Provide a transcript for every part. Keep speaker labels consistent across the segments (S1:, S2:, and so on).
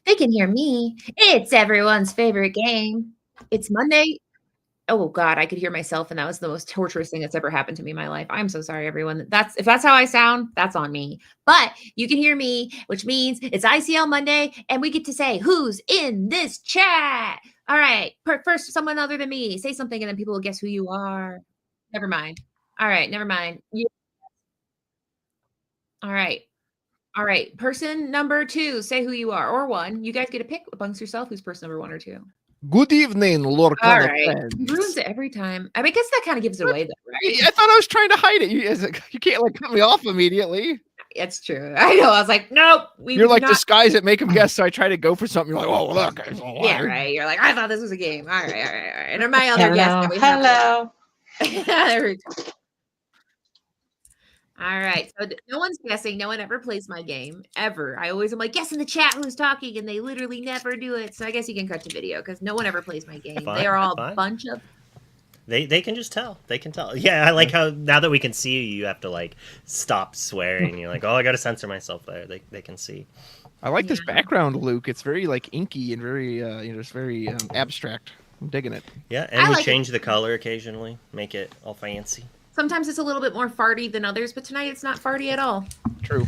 S1: They can hear me. It's everyone's favorite game. It's Monday. Oh god, I could hear myself, and that was the most torturous thing that's ever happened to me in my life. I'm so sorry, everyone. That's if that's how I sound, that's on me. But you can hear me, which means it's ICL Monday, and we get to say who's in this chat. All right, first, someone other than me, say something, and then people will guess who you are. Never mind. All right, never mind. All right. All right. Person number 2, say who you are, or 1. You guys get to pick amongst yourself who's person number 1 or 2.
S2: Good evening,
S1: All
S2: Lorcana
S1: right.
S2: fans.
S1: Ruins it every time. I mean, I guess that kind of gives it away, though, right?
S2: I thought I was trying to hide it. You can't like cut me off immediately.
S1: It's true. I know. I was like, nope.
S2: You're like disguise it, make them guess. So I try to go for something. You're like, oh, look.
S1: Yeah, right. You're like, I thought this was a game. All right. And my other guest.
S3: Hello.
S1: There we go. All right. So no one's guessing. No one ever plays my game ever. I always am like, guess in the chat who's talking, and they literally never do it. So I guess you can cut to video because no one ever plays my game. They are all a bunch of.
S4: They can just tell. They can tell. Yeah, I like how now that we can see you, you have to like stop swearing. You're like, oh, I got to censor myself there. They can see.
S2: I like this background, Luke. It's very like inky and very it's very abstract. I'm digging it.
S4: Yeah, and we change the color occasionally, make it all fancy.
S1: Sometimes it's a little bit more farty than others, but tonight it's not farty at all.
S2: True.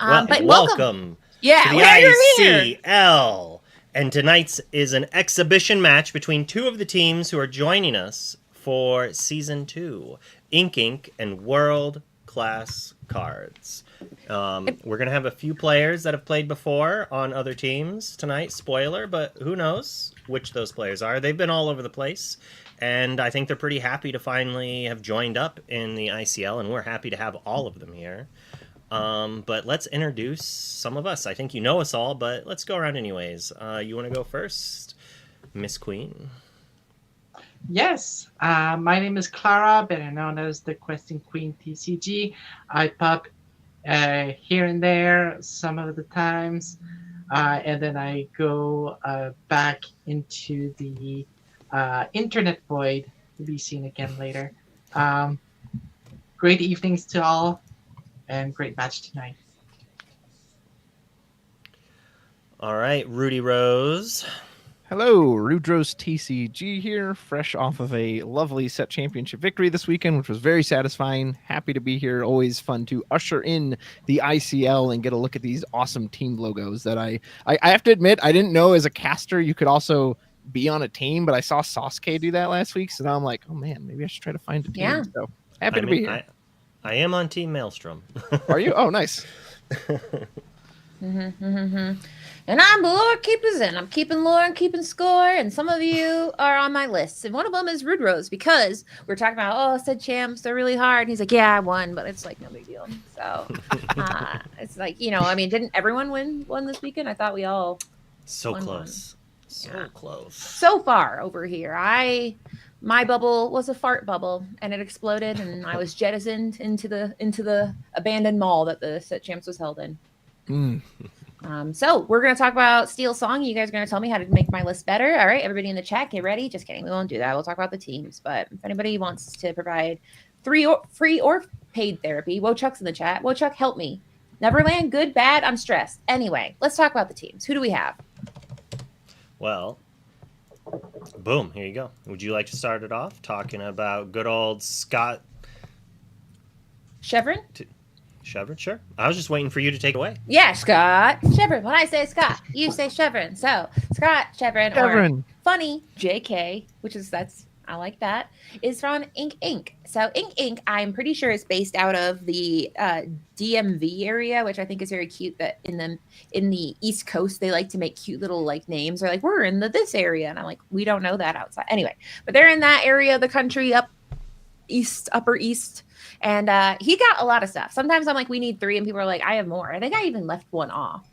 S4: But welcome to the ICL. And tonight's is an exhibition match between 2 of the teams who are joining us for Season 2, Ink and World Class Cards. We're going to have a few players that have played before on other teams tonight. Spoiler, but who knows which those players are. They've been all over the place. And I think they're pretty happy to finally have joined up in the ICL, and we're happy to have all of them here. But let's introduce some of us. I think you know us all, but let's go around anyways. You want to go first, Miss Queen?
S3: Yes. My name is Clara, better known as the Questing Queen TCG. I pop here and there some of the times, and then I go back into the internet void to be seen again later. Great evenings to all, and great match tonight.
S4: All right, Rudy Rose.
S2: Hello, Rudros TCG here, fresh off of a lovely set championship victory this weekend, which was very satisfying. Happy to be here. Always fun to usher in the ICL and get a look at these awesome team logos that I have to admit, I didn't know as a caster you could also be on a team, but I saw Sasuke do that last week, so now I'm like, oh man, maybe I should try to find a team.
S1: Yeah.
S2: So happy to be here.
S4: I am on Team Maelstrom.
S2: Are you? Oh, nice.
S1: And I'm the lore keepers, and I'm keeping lore and keeping score, and some of you are on my list. And one of them is Rude Rose, because we're talking about, said champs, they're really hard. And he's like, yeah, I won, but it's like no big deal. So it's like, I mean, didn't everyone won this weekend? I thought we all
S4: so close. So close.
S1: So far over here. My bubble was a fart bubble, and it exploded, and I was jettisoned into the abandoned mall that the set champs was held in. So we're going to talk about Steel Song. You guys are going to tell me how to make my list better. All right, everybody in the chat, get ready. Just kidding. We won't do that. We'll talk about the teams. But if anybody wants to provide free or paid therapy, Wochuck's in the chat. Wochuck, help me. Neverland, good, bad, I'm stressed. Anyway, let's talk about the teams. Who do we have?
S4: Well, boom, here you go. Would you like to start it off talking about good old Scott
S1: Chevron?
S4: Chevron, sure. I was just waiting for you to take it away.
S1: Yeah, Scott Chevron. When I say Scott, you say Chevron. So Scott Chevron, or funny JK, I like that, is from Ink. So Ink, I'm pretty sure is based out of the DMV area, which I think is very cute. That in the East Coast, they like to make cute little like names. They're like, we're in this area, and I'm like, we don't know that outside. Anyway, but they're in that area of the country, upper east. And he got a lot of stuff. Sometimes I'm like, we need 3, and people are like, I have more. I think I even left one off.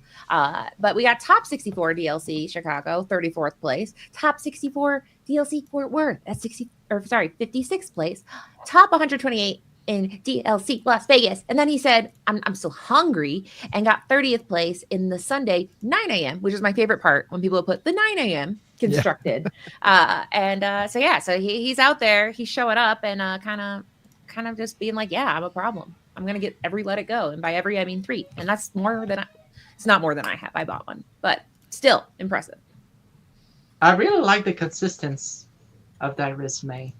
S1: But we got top 64 DLC Chicago, 34th place. Top 64 DLC Fort Worth, that's 56th place. Top 128 in DLC Las Vegas. And then he said, I'm still hungry, and got 30th place in the Sunday 9 a.m., which is my favorite part when people put the 9 a.m. constructed. So he's out there, he's showing up, and kind of just being like, yeah, I'm a problem. I'm going to get let it go. And by every, I mean 3. And that's more than It's not more than I have. I bought one, but still impressive.
S3: I really like the consistency of that resume.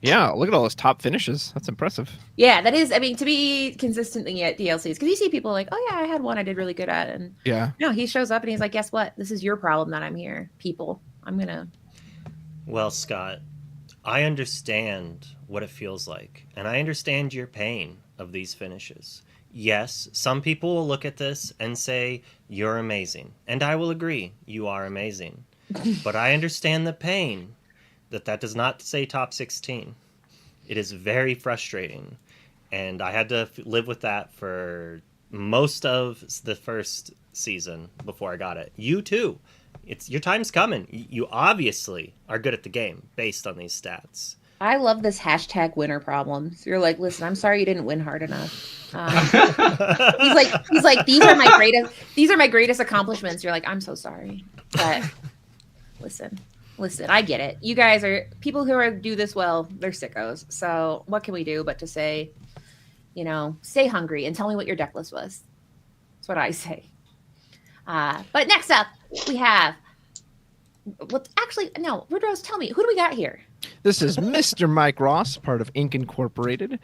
S2: Yeah, look at all those top finishes. That's impressive.
S1: Yeah, that is. I mean, to be consistently at DLCs, because you see people like, oh yeah, I had one I did really good at, and no, he shows up and he's like, guess what? This is your problem that I'm here, people. I'm gonna.
S4: Well, Scott, I understand what it feels like, and I understand your pain of these finishes. Yes, some people will look at this and say, you're amazing. And I will agree, you are amazing. But I understand the pain that does not say top 16. It is very frustrating. And I had to live with that for most of the first season before I got it. You too. Your time's coming. You obviously are good at the game based on these stats.
S1: I love this hashtag winner problems. You're like, listen, I'm sorry you didn't win hard enough. He's like, these are my greatest accomplishments. You're like, I'm so sorry, but listen, I get it. You guys are people who do this well. They're sickos. So what can we do but to say, stay hungry and tell me what your deck list was. That's what I say. But next up we have. Well, actually, no. Woodrose, tell me, who do we got here?
S2: This is Mr. Mike Ross, part of Ink Incorporated.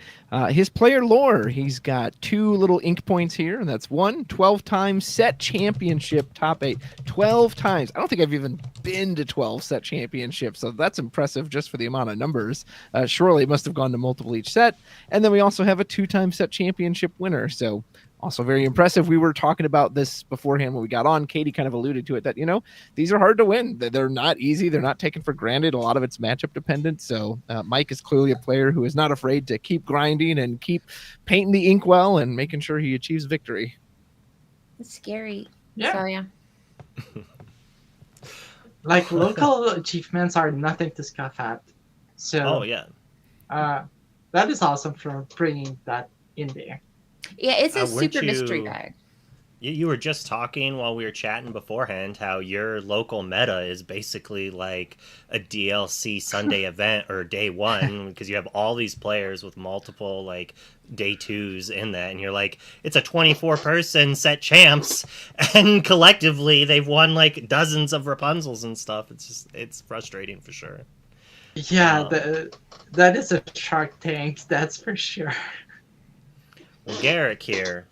S2: His player lore, he's got 2 little ink points here, and that's 1, 12-time set championship top 8. 12 times. I don't think I've even been to 12 set championships, so that's impressive just for the amount of numbers. Surely it must have gone to multiple each set. And then we also have a 2-time set championship winner, so also very impressive. We were talking about this beforehand when we got on. Katie kind of alluded to it that, these are hard to win. They're not easy. They're not taken for granted. A lot of it's matchup dependent. So Mike is clearly a player who is not afraid to keep grinding and keep painting the ink well and making sure he achieves victory.
S1: It's scary.
S3: Yeah.
S1: So, yeah.
S3: Like local achievements are nothing to scoff at. So, that is awesome for bringing that in there.
S1: Yeah, it's a super mystery bag.
S4: You were just talking while we were chatting beforehand how your local meta is basically like a DLC Sunday event or day 1 because you have all these players with multiple like day 2s in that, and you're like, it's a 24-person set champs, and collectively they've won like dozens of Rapunzels and stuff. It's frustrating for sure.
S3: Yeah, that is a Shark Tank, that's for sure.
S4: Well, Garrick here,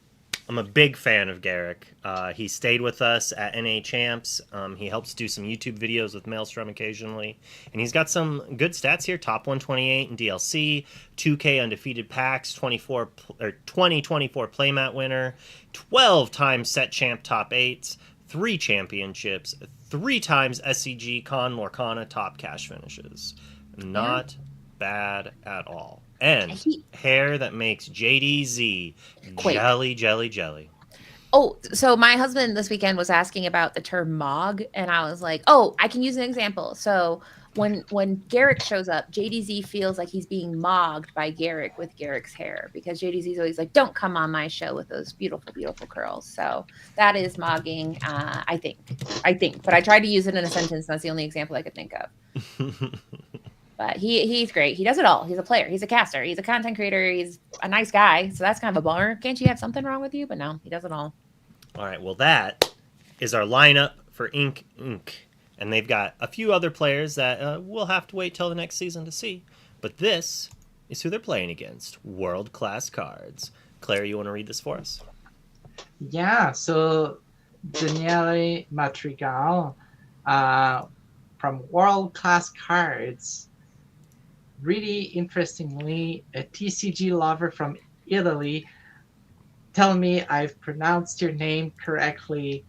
S4: I'm a big fan of Garrick. He stayed with us at NA Champs. He helps do some YouTube videos with Maelstrom occasionally. And he's got some good stats here. Top 128 in DLC, 2K undefeated packs, 2024 playmat winner, 12 times set champ top 8s, 3 championships, 3 times SCG Con Lorcana top cash finishes. Not bad at all. And hair that makes JDZ jelly.
S1: Oh, so my husband this weekend was asking about the term mog, and I was like, oh, I can use an example. So when Garrick shows up, JDZ feels like he's being mogged by Garrick with Garrick's hair, because JDZ is always like, don't come on my show with those beautiful, beautiful curls. So that is mogging, I think. But I tried to use it in a sentence. That's the only example I could think of. But he's great. He does it all. He's a player. He's a caster. He's a content creator. He's a nice guy. So that's kind of a bummer. Can't you have something wrong with you? But no, he does it all.
S4: All right. Well, that is our lineup for Ink. And they've got a few other players that we'll have to wait till the next season to see. But this is who they're playing against. World-class cards. Claire, you want to read this for us?
S3: Yeah. So Daniele Madrigal from World-class Cards. Really interestingly, a TCG lover from Italy. Tell me I've pronounced your name correctly.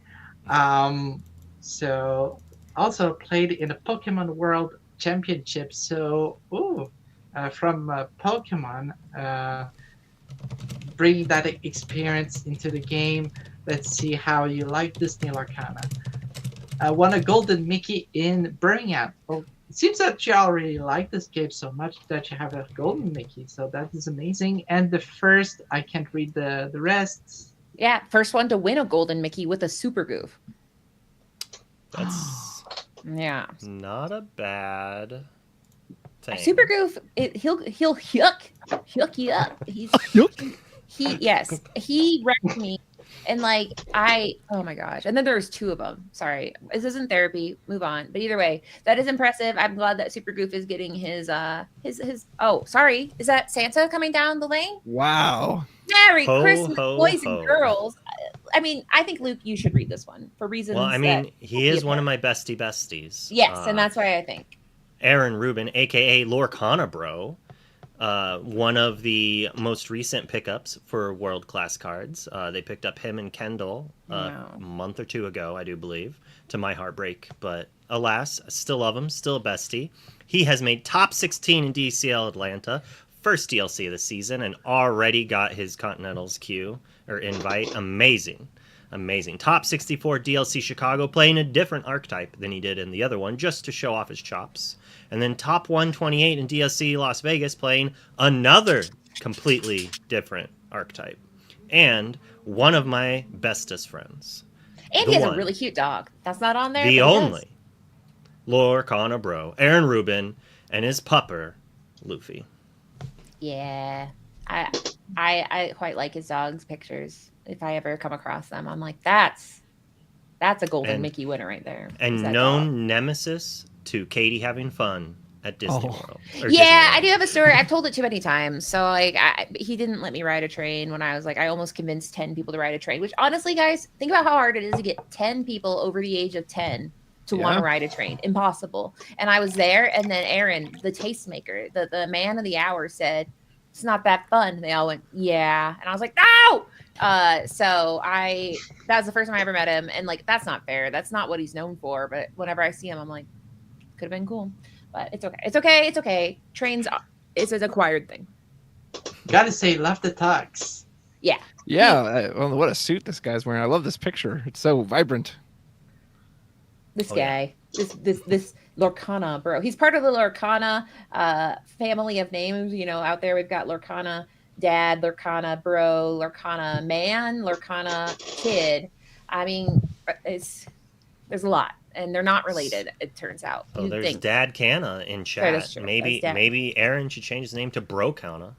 S3: So also played in a Pokemon World Championship. So, from Pokemon, bringing that experience into the game. Let's see how you like Disney Lorcana. Won a Golden Mickey in Birmingham. Well, it seems that you already like this game so much that you have a Golden Mickey, so that is amazing. And the first, I can't read the rest.
S1: Yeah, first one to win a Golden Mickey with a Super Goof.
S4: That's not a bad thing.
S1: Super Goof, he'll hook you up. He wrecked me And like oh my gosh. And then there's 2 of them. Sorry. This isn't therapy. Move on. But either way, that is impressive. I'm glad that Super Goof is getting his oh, sorry. Is that Santa coming down the lane?
S2: Wow.
S1: Merry
S4: Ho,
S1: Christmas,
S4: ho,
S1: boys
S4: ho.
S1: and girls. I mean, I think Luke, you should read this one for reasons.
S4: Well, I mean, he is one of my besties.
S1: Yes, and that's why I think.
S4: Aaron Rubin, aka Lorcana Bro, one of the most recent pickups for World Class Cards. They picked up him and Kendall a month or 2 ago, I do believe, to my heartbreak. But alas, still love him, still a bestie. He has made top 16 in DCL Atlanta, first DLC of the season, and already got his Continentals queue or invite. Amazing. Top 64 DLC Chicago, playing a different archetype than he did in the other one, just to show off his chops. And then top 128 in DLC Las Vegas, playing another completely different archetype. And one of my bestest friends.
S1: And he has a really cute dog. That's not on there.
S4: The only Lorcana Bro, Aaron Rubin, and his pupper, Luffy.
S1: Yeah. I quite like his dog's pictures. If I ever come across them, I'm like, that's a golden Mickey winner right there.
S4: And known nemesis to Katie having fun at Disney World.
S1: Yeah, I do have a story. I've told it too many times. So like, he didn't let me ride a train when I was like, I almost convinced 10 people to ride a train. Which honestly, guys, think about how hard it is to get 10 people over the age of 10 to want to ride a train. Impossible. And I was there, and then Aaron, the tastemaker, the man of the hour, said, "It's not that fun." And they all went, "Yeah." And I was like, "No." So that was the first time I ever met him, and like, that's not fair. That's not what he's known for. But whenever I see him, I'm like, could have been cool. But it's okay. It's okay. It's okay. Trains, it's an acquired thing.
S3: Gotta say, love the tux.
S1: Yeah.
S2: Yeah. Well, what a suit this guy's wearing. I love this picture. It's so vibrant.
S1: This guy, this Lorcana Bro. He's part of the Lorcana family of names. You know, out there we've got Lorcana Dad, Lorcana Bro, Lorcana Man, Lorcana Kid. I mean, there's a lot, and they're not related. It turns out.
S4: Oh, there's Dad Canna in chat. Maybe Aaron should change his name to Brocana.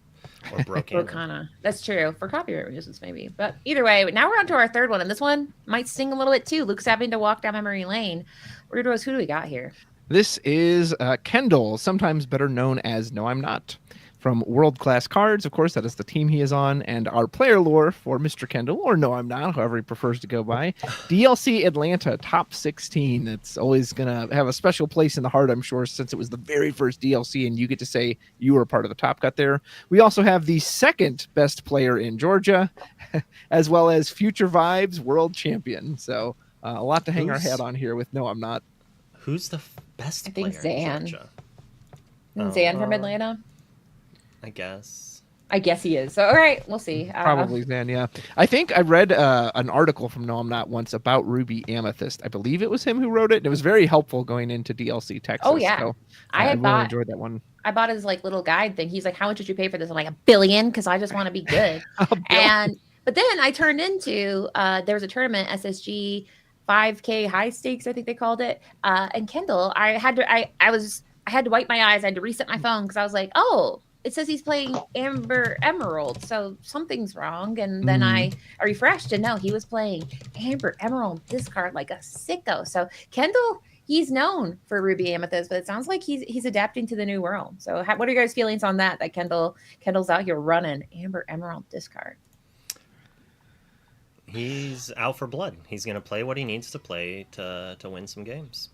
S4: Or
S1: Brocana. That's true. For copyright reasons, maybe. But either way, now we're on to our third one. And this one might sting a little bit too. Luke's having to walk down memory lane. Weird Rose, who do we got here?
S2: This is Kendall, sometimes better known as No I'm Not. From World Class Cards, of course, that is the team he is on, and our player lore for Mr. Kendall, or No I'm Not, however he prefers to go by. DLC Atlanta, top 16. It's always going to have a special place in the heart, I'm sure, since it was the very first DLC, and you get to say you were a part of the top cut there. We also have the second best player in Georgia, as well as Future Vibes World Champion. So a lot to hang our hat on here with No I'm Not.
S4: Who's the best player in Georgia?
S1: Zan from Atlanta?
S4: I guess
S1: he is. So, all right, we'll see.
S2: Probably then, yeah. I think I read an article from No I'm Not once about Ruby Amethyst. I believe it was him who wrote it, and it was very helpful going into DLC Texas.
S1: Oh, yeah.
S2: So,
S1: I
S2: really enjoyed that one.
S1: I bought his like little guide thing. He's like, "How much did you pay for this?" I'm like, $1 billion, because I just want to be good. But then I turned into there was a tournament, SSG 5K high stakes, I think they called it. And Kendall, I had to wipe my eyes. I had to reset my phone because I was like, oh, it says he's playing Amber Emerald, so something's wrong. And then I refreshed, and no, he was playing Amber Emerald discard like a sicko. So Kendall, he's known for Ruby Amethyst, but it sounds like he's adapting to the new world. So what are your guys' feelings on that? That Kendall's out here running Amber Emerald discard.
S4: He's out for blood. He's going to play what he needs to play to win some games.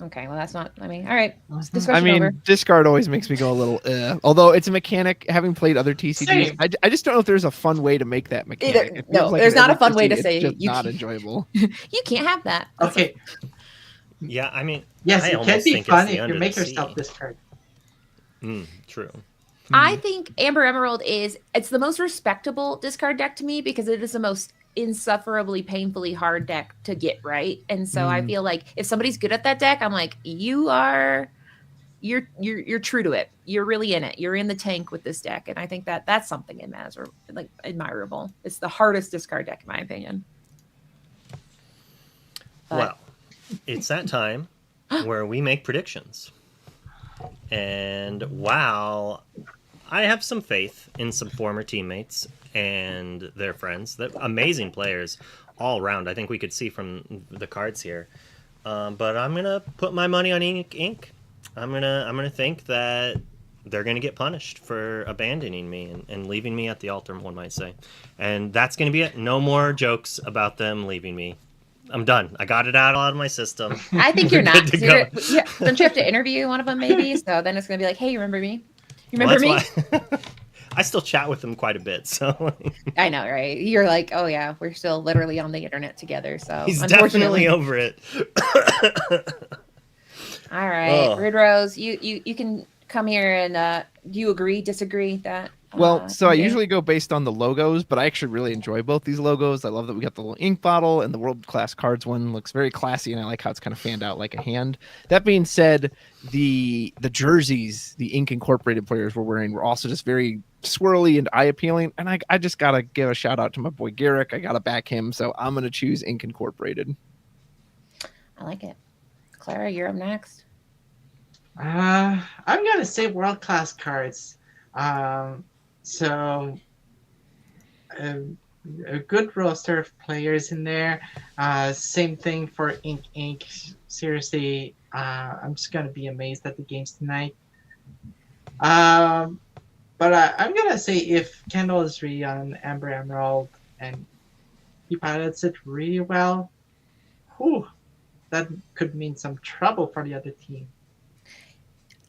S1: Okay, well, that's not, all right.
S2: Over. Discard always makes me go a little, although it's a mechanic, having played other TCGs, I just don't know if there's a fun way to make that mechanic.
S1: No, like there's not a fun way to say
S2: it's not enjoyable.
S1: You can't have that.
S3: Okay.
S4: Yeah, I mean,
S3: yes, it can be fun if you make yourself discard.
S4: True.
S1: I think Amber Emerald it's the most respectable discard deck to me because it is the most insufferably painfully hard deck to get right. And so I feel like if somebody's good at that deck, I'm like, you're true to it. You're really in it. You're in the tank with this deck. And I think that's something admirable. It's the hardest discard deck in my opinion.
S4: Well, it's that time where we make predictions. And while I have some faith in some former teammates and their friends. They're amazing players all around. I think we could see from the cards here. But I'm gonna put my money on Ink Inc. I'm gonna think that they're gonna get punished for abandoning me and leaving me at the altar, one might say. And that's gonna be it. No more jokes about them leaving me. I'm done. I got it out of my system.
S1: I think you're not. Don't you have to interview one of them maybe? So then it's going to be like, hey, you remember me? You remember me?
S4: I still chat with them quite a bit. So
S1: I know, right? You're like, oh yeah, we're still literally on the internet together. So
S4: he's definitely over it.
S1: All right, Red Rose, you can come here and do you agree, disagree that?
S2: Well, so I usually go based on the logos, but I actually really enjoy both these logos. I love that we got the little ink bottle, and the World Class Cards one looks very classy, and I like how it's kind of fanned out like a hand. That being said, the jerseys the Ink Incorporated players were wearing were also just very swirly and eye appealing, and I just gotta give a shout out to my boy Garrick. I gotta back him, so I'm gonna choose Ink Incorporated.
S1: I like it. Clara, you're up next.
S3: I'm gonna say World Class Cards. So a good roster of players in there. Same thing for Ink Inc. Seriously, I'm just gonna be amazed at the games tonight. But I'm gonna say if Kendall is really on Amber Emerald and he pilots it really well, that could mean some trouble for the other team.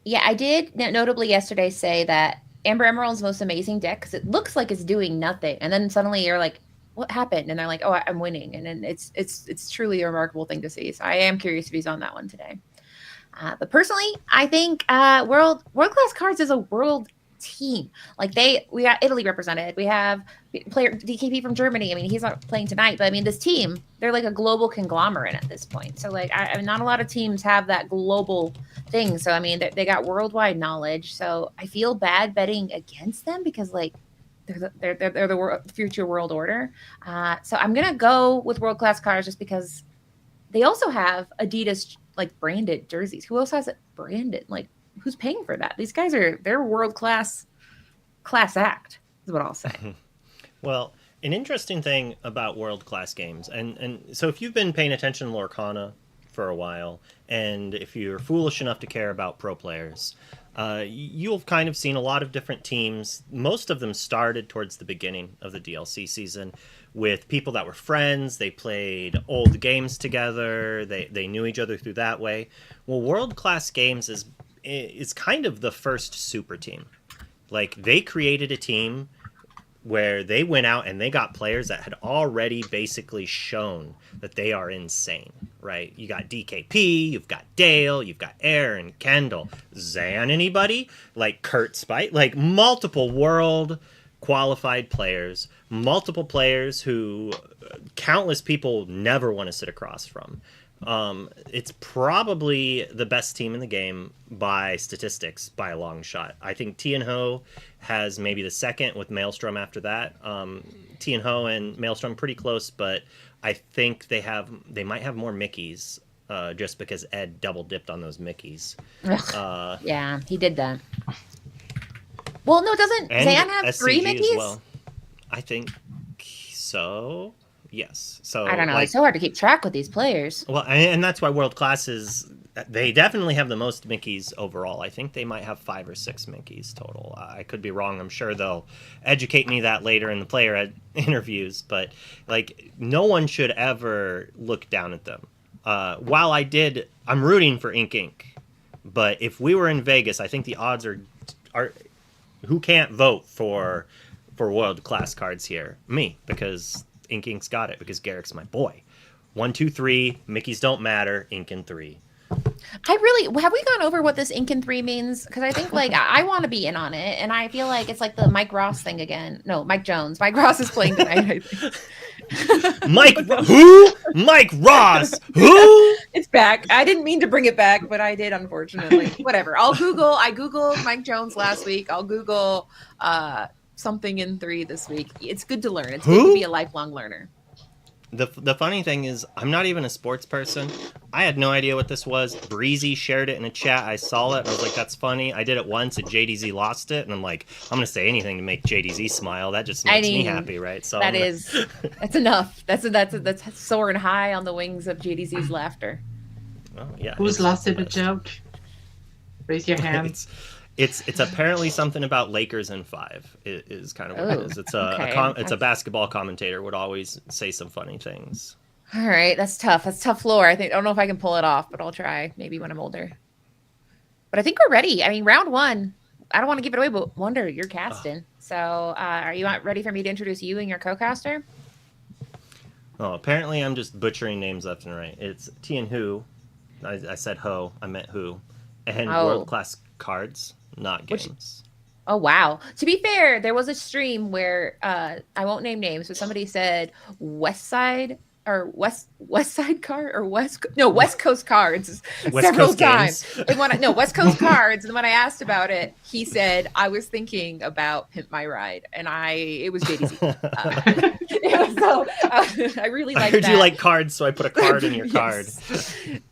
S1: Yeah, I did notably yesterday say that Amber Emerald's most amazing deck because it looks like it's doing nothing, and then suddenly you're like, "What happened?" And they're like, "Oh, I'm winning," and then it's truly a remarkable thing to see. So I am curious if he's on that one today. But personally, I think World Class Cards is a world team. Like we got Italy represented. We have player DKP from Germany. I mean, he's not playing tonight, but I mean, this team, they're like a global conglomerate at this point. So like, I mean, not a lot of teams have that global thing. So I mean, they got worldwide knowledge. So I feel bad betting against them because like they're the future world order. So I'm gonna go with World Class Cards just because they also have Adidas like branded jerseys. Who else has it branded? Like, who's paying for that? These guys they're world class act is what I'll say.
S4: Well, an interesting thing about world class games, and so if you've been paying attention to Lorcana for a while, and if you're foolish enough to care about pro players, you've kind of seen a lot of different teams. Most of them started towards the beginning of the DLC season with people that were friends. They played old games together. They knew each other through that way. Well, World Class Games is kind of the first super team. Like, they created a team where they went out and they got players that had already basically shown that they are insane, right? You got DKP, you've got Dale, you've got Aaron, Kendall, Zan, anybody? Like Kurt Spite, like multiple world qualified players, multiple players who countless people never want to sit across from. It's probably the best team in the game by statistics by a long shot. I think T&Ho has maybe the second with Maelstrom after that. T&Ho and Maelstrom pretty close, but I think they might have more Mickeys just because Ed double dipped on those Mickeys.
S1: Yeah, he did that. Well, no, doesn't Zan have SCG 3 Mickeys? As well.
S4: I think so. Yes. So
S1: I don't know. Like, it's so hard to keep track with these players.
S4: Well, and that's why World Class they definitely have the most Mickeys overall. I think they might have 5 or 6 Mickeys total. I could be wrong. I'm sure they'll educate me that later in the player interviews. But like, no one should ever look down at them. While I'm rooting for Ink Inc. But if we were in Vegas, I think the odds are who can't vote for World Class Cards here? Me, because Ink Ink's got it, because Garrick's my boy. 1, 2, 3. Mickeys don't matter. Ink in 3.
S1: Have we gone over what this Ink in 3 means? Because I think like I want to be in on it, and I feel like it's like the Mike Ross thing again. No, Mike Jones. Mike Ross is playing tonight, I think.
S4: Who? Mike Ross. Who?
S1: It's back. I didn't mean to bring it back, but I did, unfortunately. Whatever. I Googled Mike Jones last week. I'll Google something in 3 this week. It's good to learn. It's good to be a lifelong learner.
S4: The funny thing is, I'm not even a sports person. I had no idea what this was. Breezy shared it in a chat. I saw it, and I was like, that's funny. I did it once, and JDZ lost it, and I'm like, I'm going to say anything to make JDZ smile. That just makes me happy, right? So
S1: that's enough. That's soaring high on the wings of JDZ's laughter.
S4: Oh, yeah.
S3: Who's lost in the joke? Raise your hand.
S4: It's apparently something about Lakers in 5 is kind of what it is. It's a basketball commentator would always say some funny things.
S1: All right, that's tough. That's tough lore. I don't know if I can pull it off, but I'll try maybe when I'm older. But I think we're ready. I mean, round 1. I don't want to give it away, but Wonder, you're casting. So are you ready for me to introduce you and your co-caster?
S4: Oh, apparently I'm just butchering names left and right. It's Tian Hu. I said Ho. I meant Who. And World Class Cards. Not games.
S1: Oh, wow. To be fair, there was a stream where I won't name names, but somebody said West Side Coast Cards several times. West Coast Cards. And when I asked about it, he said, I was thinking about Pimp My Ride. And it was JDZ. So I really like that.
S4: I heard you like cards, so I put a card in your card.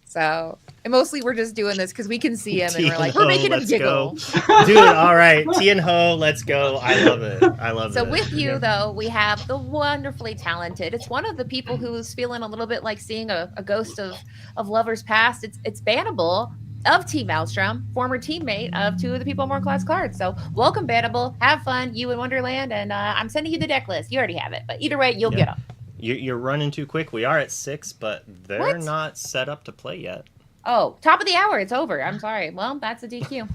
S1: So, and mostly we're just doing this because we can see him and we're like, we're making him giggle.
S4: Dude, all right. Tian Ho, let's go. I love it.
S1: So with you, though, we have the wonderfully talented. It's one of the people who's feeling a little bit like seeing a ghost of lovers past. It's Bannable of Team Maelstrom, former teammate of 2 of the people on More Class Cards. So welcome, Bannable. Have fun, you in Wonderland. And I'm sending you the deck list. You already have it. But either way, you'll get them.
S4: You're running too quick. We are at 6, but they're not set up to play yet.
S1: Oh, top of the hour. It's over. I'm sorry. Well, that's a DQ.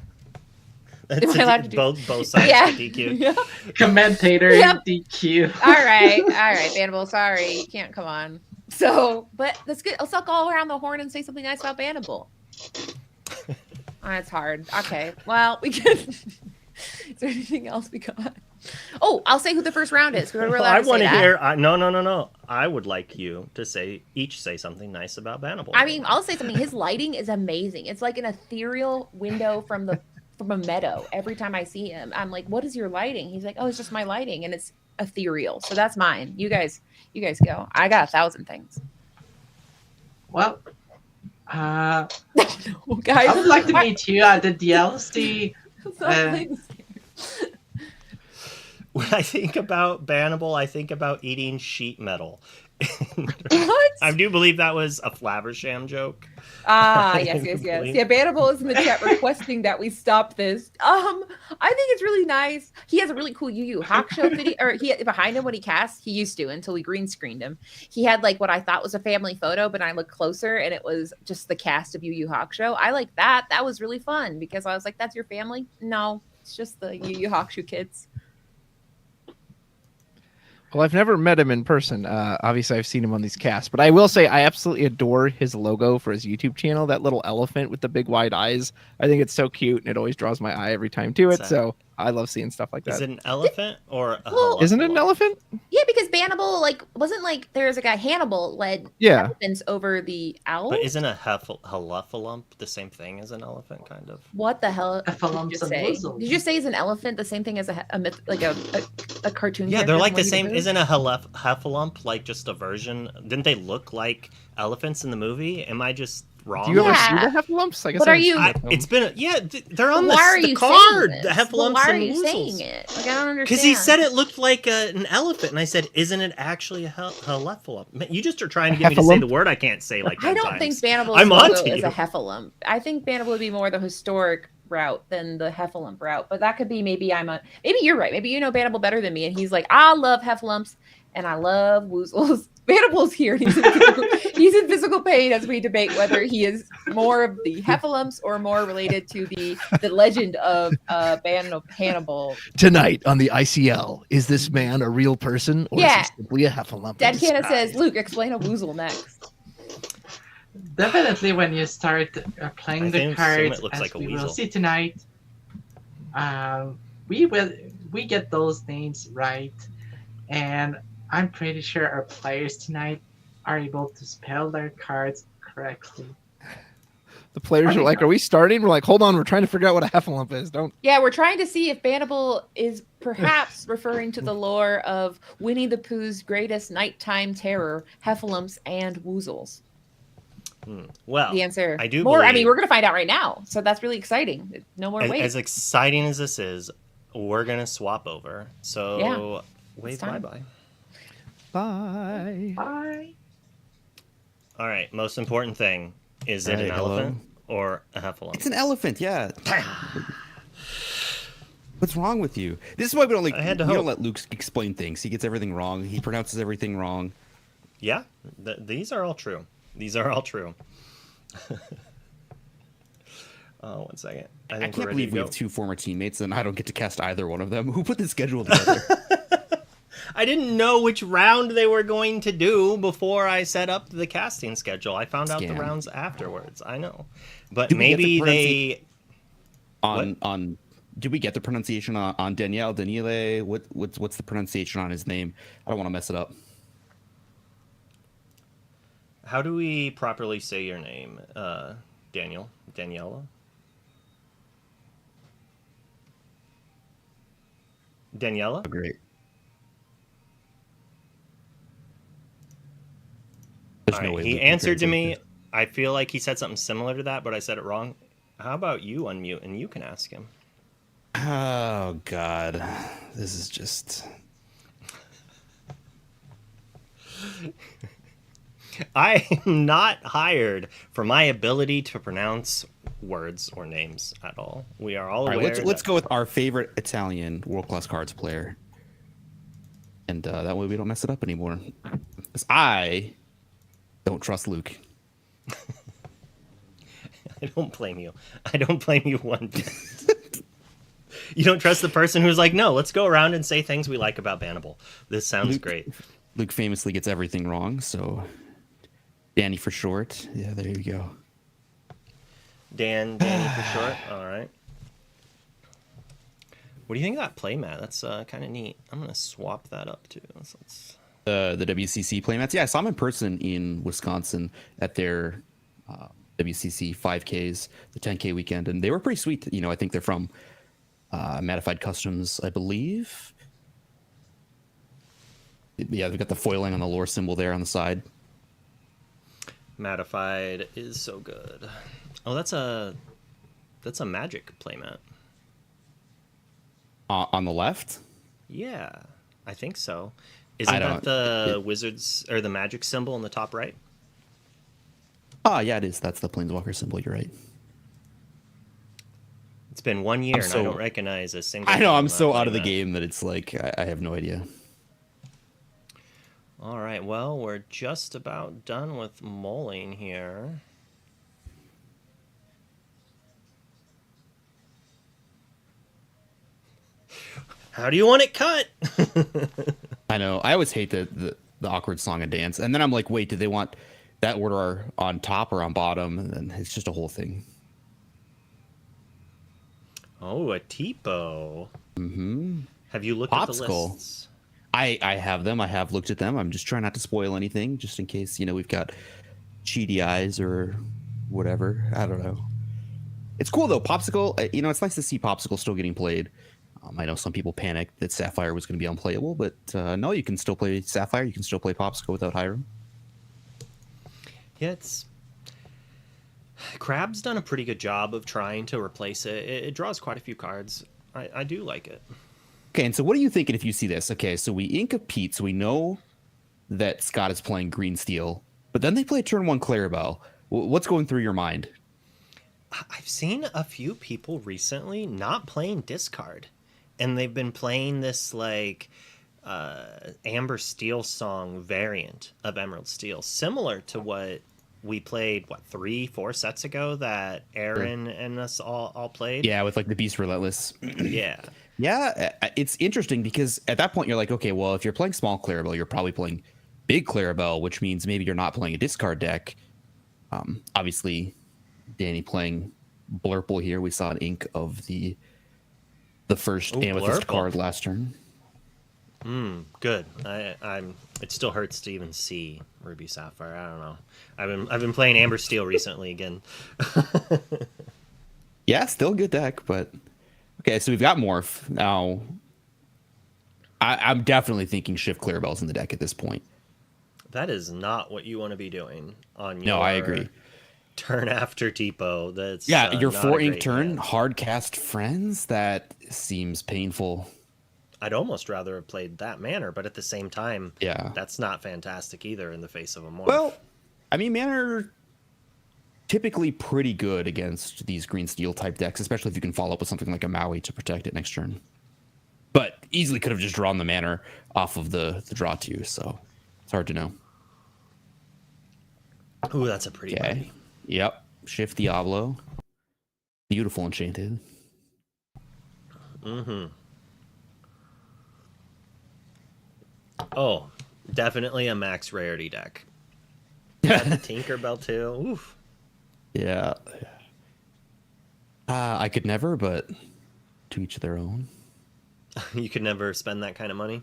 S4: Both sides DQ.
S1: Yeah.
S3: Commentator DQ.
S1: All right, Bannable. Sorry, you can't come on. So, but that's good. I'll suck all around the horn and say something nice about Bannable. That's hard. Okay. Well, we can. Is there anything else we got? Oh, I'll say who the first round is. We're allowed to
S4: want to hear.
S1: No.
S4: I would like you to say something nice about Bannable.
S1: I mean, I'll say something. His lighting is amazing. It's like an ethereal window from a meadow. Every time I see him, I'm like, "What is your lighting?" He's like, "Oh, it's just my lighting, and it's ethereal." So that's mine. You guys go. I got 1,000 things.
S3: Well,
S1: guys,
S3: I would like to meet you at the DLC.
S4: When I think about Bannable, I think about eating sheet metal.
S1: What?
S4: I do believe that was a Flaversham joke.
S1: Yes. Yeah, Bannable is in the chat requesting that we stop this. I think it's really nice. He has a really cool Yu Yu Hakusho video, or behind him when he casts, he used to until we green screened him. He had like what I thought was a family photo, but I looked closer and it was just the cast of Yu Yu Hakusho. I like that. That was really fun because I was like, "That's your family?" No, it's just the Yu Yu Hakusho kids.
S2: Well, I've never met him in person. Obviously, I've seen him on these casts, but I will say I absolutely adore his logo for his YouTube channel. That little elephant with the big wide eyes. I think it's so cute, and it always draws my eye every time to it. So I love seeing stuff like that.
S4: Is it an elephant or a
S2: Isn't it an elephant?
S1: Yeah, because Bannable, wasn't there's a guy Hannibal led elephants over the owl.
S4: But isn't a heffalump the same thing as an elephant, kind of?
S1: What the hell did you say? Did you say is an elephant the same thing as a myth, like a cartoon?
S4: Yeah, they're like the same. Isn't a heffalump like just a version? Didn't they look like elephants in the movie? Am I just wrong?
S2: Do you ever see the heffalumps? I guess.
S1: What are you?
S4: It's been they're on the
S1: card.
S4: The heffalumps.
S1: Why are you saying it? I don't understand.
S4: Because he said it looked like an elephant, and I said, "Isn't it actually a heffalump?" You just are trying to get me to say the word I can't say like that.
S1: I don't think Bannable's logo is a heffalump. I think Bannable would be more the historic route than the heffalump route, but that could be maybe you're right. Maybe you know Bannable better than me, and he's like, I love heffalumps and I love woozles. Bannable's here. He's in physical pain as we debate whether he is more of the heffalumps or more related to the legend of Hannibal.
S2: Tonight on the ICL, is this man a real person or is he simply a heffalump?
S1: Dead Canna says, Luke, explain a woozle next.
S3: Definitely when you start playing the cards,
S4: looks
S3: as
S4: like a
S3: we
S4: weasel.
S3: will see tonight, we get those names right, and I'm pretty sure our players tonight are able to spell their cards correctly.
S2: The players are like, "Are we starting?" We're like, "Hold on, we're trying to figure out what a heffalump is." Don't.
S1: Yeah, we're trying to see if Bannable is perhaps referring to the lore of Winnie the Pooh's greatest nighttime terror, heffalumps and woozles.
S4: Well,
S1: the answer.
S4: I do.
S1: More. I mean, we're going to find out right now, so that's really exciting. No more wait.
S4: As exciting as this is, we're going to swap over. So
S1: yeah,
S4: wave bye-bye.
S2: Bye.
S3: Bye.
S4: All right. Most important thing. Is it an elephant or a heffalump?
S5: It's an elephant, yeah. What's wrong with you? This is why we don't let Luke explain things. He gets everything wrong. He pronounces everything wrong.
S4: Yeah, these are all true. These are all true. Oh, 1 second.
S5: I can't believe we have 2 former teammates and I don't get to cast either one of them. Who put the schedule together?
S4: I didn't know which round they were going to do before I set up the casting schedule. I found out the rounds afterwards. I know, but maybe they
S5: on. Did we get the pronunciation on Daniele? What's the pronunciation on his name? I don't want to mess it up.
S4: How do we properly say your name, Daniela? Daniela?
S5: Oh, great.
S4: All right, he answered to me. I feel like he said something similar to that, but I said it wrong. How about you unmute and you can ask him?
S5: Oh, God. This is just...
S4: I am not hired for my ability to pronounce words or names at all. We are all aware.
S5: Let's go with our favorite Italian world-class cards player. And that way we don't mess it up anymore. Because I don't trust Luke.
S4: I don't blame you. I don't blame you one bit. You don't trust the person who's like, no, let's go around and say things we like about Bannable. This sounds great.
S5: Luke famously gets everything wrong, so Danny for short. Yeah, there you go.
S4: Danny for short. All right. What do you think of that playmat? That's kind of neat. I'm going to swap that up too.
S5: The WCC playmats. Yeah, I saw them in person in Wisconsin at their WCC 5Ks, the 10K weekend, and they were pretty sweet. You know, I think they're from Matified Customs, I believe. Yeah, they've got the foiling on the lore symbol there on the side.
S4: Matified is so good. Oh, that's a magic playmat.
S5: On the left?
S4: Yeah, I think so. Isn't that the wizards or the magic symbol in the top right?
S5: Oh, yeah, it is. That's the Planeswalker symbol. You're right.
S4: It's been 1 year and I don't recognize a single.
S5: I know. I'm so out of the game that it's like I have no idea.
S4: All right. Well, we're just about done with mulling here. How do you want it cut?
S5: I know. I always hate the awkward song and dance. And then I'm like, wait, do they want that order on top or on bottom? And then it's just a whole thing.
S4: Oh, a Tipo.
S5: Mm-hmm.
S4: Have you looked at the lists?
S5: I have them. I have looked at them. I'm just trying not to spoil anything, just in case, we've got cheaty eyes or whatever. I don't know. It's cool, though. Popsicle, it's nice to see Popsicle still getting played. I know some people panicked that Sapphire was going to be unplayable, but no, you can still play Sapphire. You can still play Popsicle without Hiram.
S4: Yeah, Crab's done a pretty good job of trying to replace it. It draws quite a few cards. I do like it.
S5: Okay, and so what are you thinking if you see this? Okay, so we ink a Pete, so we know that Scott is playing Green Steel, but then they play turn 1 Clarabelle. What's going through your mind?
S4: I've seen a few people recently not playing discard. And they've been playing this Amber Steel song variant of Emerald Steel, similar to what we played 3-4 sets ago that Aaron and us all played.
S5: Yeah, with the Beast Relentless.
S4: Yeah.
S5: Yeah, it's interesting because at that point you're like, okay, well, if you're playing small Clarabelle, you're probably playing big Clarabelle, which means maybe you're not playing a discard deck. Obviously, Danny playing Blurple here. We saw an ink of the first Amethyst card last turn.
S4: Good. I'm. It still hurts to even see Ruby Sapphire. I don't know. I've been playing Amber Steel recently again.
S5: Yeah, still a good deck, but okay. So we've got Morph now. I'm definitely thinking Shift Clarabelle's in the deck at this point.
S4: That is not what you want to be doing on your.
S5: No, I agree.
S4: Turn after Depot. That's
S5: your
S4: not
S5: 4-ink turn
S4: hand.
S5: hard cast Friends. That seems painful.
S4: I'd almost rather have played that manner, but at the same time,
S5: yeah,
S4: that's not fantastic either in the face of a Morph.
S5: Well, I mean, manner typically pretty good against these green steel type decks, especially if you can follow up with something like a Maui to protect it next turn. But easily could have just drawn the manner off of the draw too, so it's hard to know.
S4: Ooh, that's a pretty one.
S5: Yep. Shift Diablo. Beautiful Enchanted.
S4: Oh, definitely a max rarity deck. Got the Tinkerbell too. Oof.
S5: Yeah. I could never, but to each their own.
S4: You could never spend that kind of money?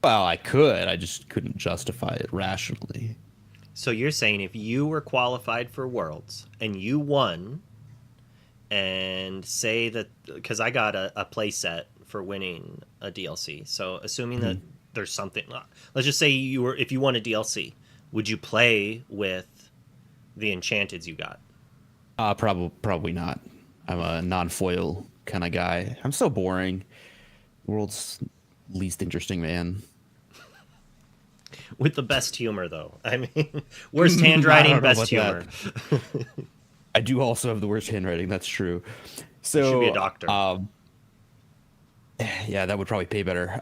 S5: Well, I could. I just couldn't justify it rationally.
S4: So you're saying if you were qualified for Worlds and you won, and say that, because I got a play set for winning a DLC. So assuming that there's something, let's just say if you won a DLC, would you play with the Enchanteds you got?
S5: Probably not. I'm a non-foil kind of guy. I'm so boring. World's least interesting man.
S4: With the best humor, though. I mean, worst handwriting, best humor.
S5: I do also have the worst handwriting. That's true. So
S4: you should be a doctor.
S5: Yeah, that would probably pay better.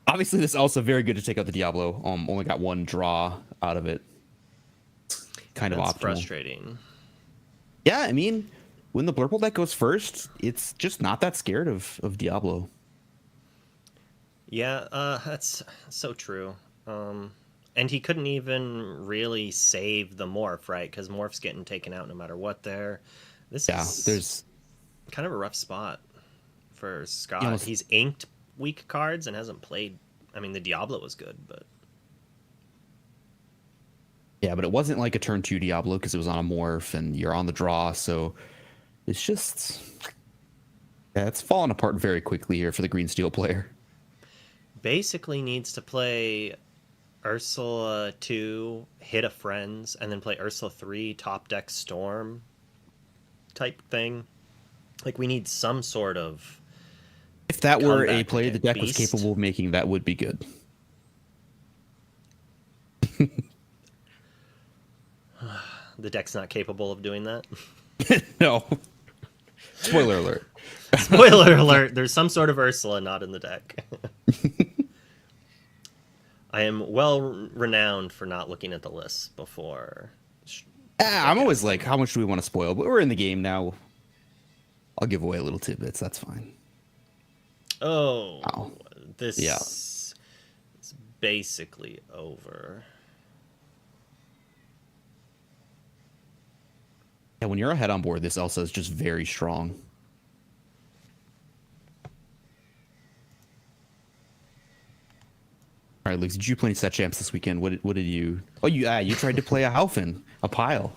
S5: Obviously, this is also very good to take out the Diablo. Only got one draw out of it. Kind of optimal.
S4: Frustrating.
S5: Yeah, I mean, when the Blurple deck goes first, it's just not that scared of Diablo.
S4: Yeah, that's so true. And he couldn't even really save the Morph, right? Because Morph's getting taken out no matter what there. There's kind of a rough spot for Scott. He's inked weak cards and hasn't played. I mean, the Diablo was good, but...
S5: Yeah, but it wasn't like a turn 2 Diablo because it was on a Morph and you're on the draw, so it's just... Yeah, it's fallen apart very quickly here for the green steel player.
S4: Basically needs to play Ursula 2, hit a Friends, and then play Ursula 3, top deck Storm type thing. Like, we need some sort of...
S5: If that were a play the deck was capable of making, that would be good.
S4: The deck's not capable of doing that?
S5: No. Spoiler alert.
S4: Spoiler alert. There's some sort of Ursula not in the deck. I am well renowned for not looking at the list before.
S5: I'm always like, how much do we want to spoil? But we're in the game now. I'll give away a little tidbits. That's fine.
S4: Oh. This is basically over.
S5: Yeah, when you're ahead on board, this Elsa is just very strong. All right, Luke, did you play any set champs this weekend? What did you... Oh, you tried to play a Haufen, a pile.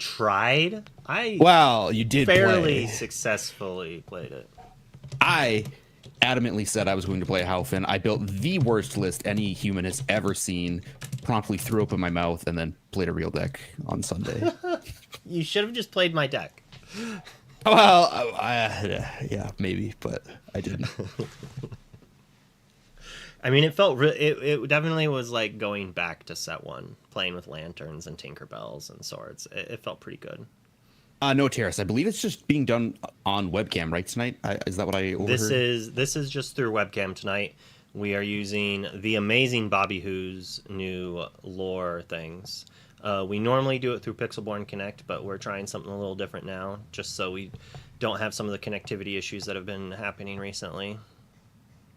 S4: Tried?
S5: You did
S4: fairly successfully played it.
S5: I adamantly said I was going to play a Haufen. I built the worst list any human has ever seen, promptly threw up in my mouth, and then played a real deck on Sunday.
S4: You should have just played my deck.
S5: Well, yeah, maybe, but I didn't.
S4: I mean, it felt it definitely was like going back to set 1, playing with lanterns and Tinkerbells and swords. It felt pretty good.
S5: No, Terrace. I believe it's just being done on webcam, right, tonight? Is that what I overheard?
S4: This is just through webcam tonight. We are using the amazing Bobby Who's new lore things. We normally do it through Pixelborn Connect, but we're trying something a little different now, just so we don't have some of the connectivity issues that have been happening recently.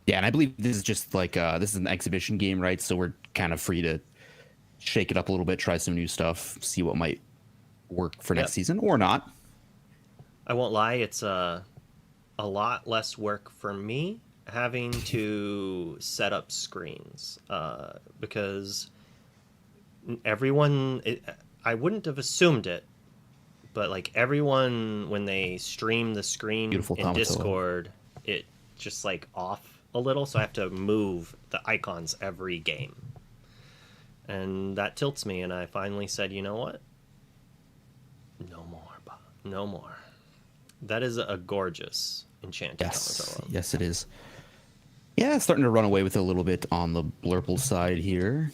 S5: Yeah, and I believe this is just like this is an exhibition game, right? So we're kind of free to shake it up a little bit, try some new stuff, see what might work for next season or not.
S4: I won't lie, it's a lot less work for me having to set up screens because everyone, I wouldn't have assumed it, but like everyone, when they stream the screen in Discord, it just like off a little, so I have to move the icons every game. And that tilts me, and I finally said, you know what? No more, Bob. No more. That is a gorgeous enchanted Comatose.
S5: Yes, it is. Yeah, starting to run away with it a little bit on the Blurple side here.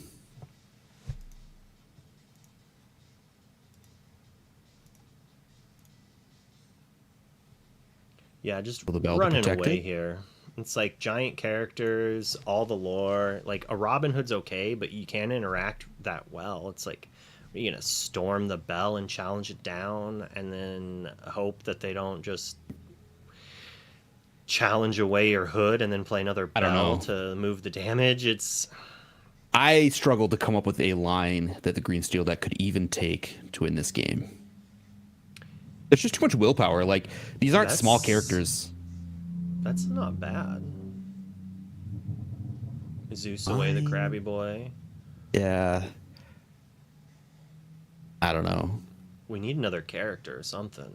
S4: Yeah, just running away here. It's like giant characters, all the lore. Like a Robin Hood's okay, but you can't interact that well. It's like, are you gonna storm the bell and challenge it down, and then hope that they don't just challenge away your hood and then play another bell to move the damage?
S5: I struggled to come up with a line that the green steel deck could even take to win this game. There's just too much willpower. Like, these aren't small characters.
S4: That's not bad. Zeus away the Krabby Boy.
S5: Yeah. I don't know.
S4: We need another character or something.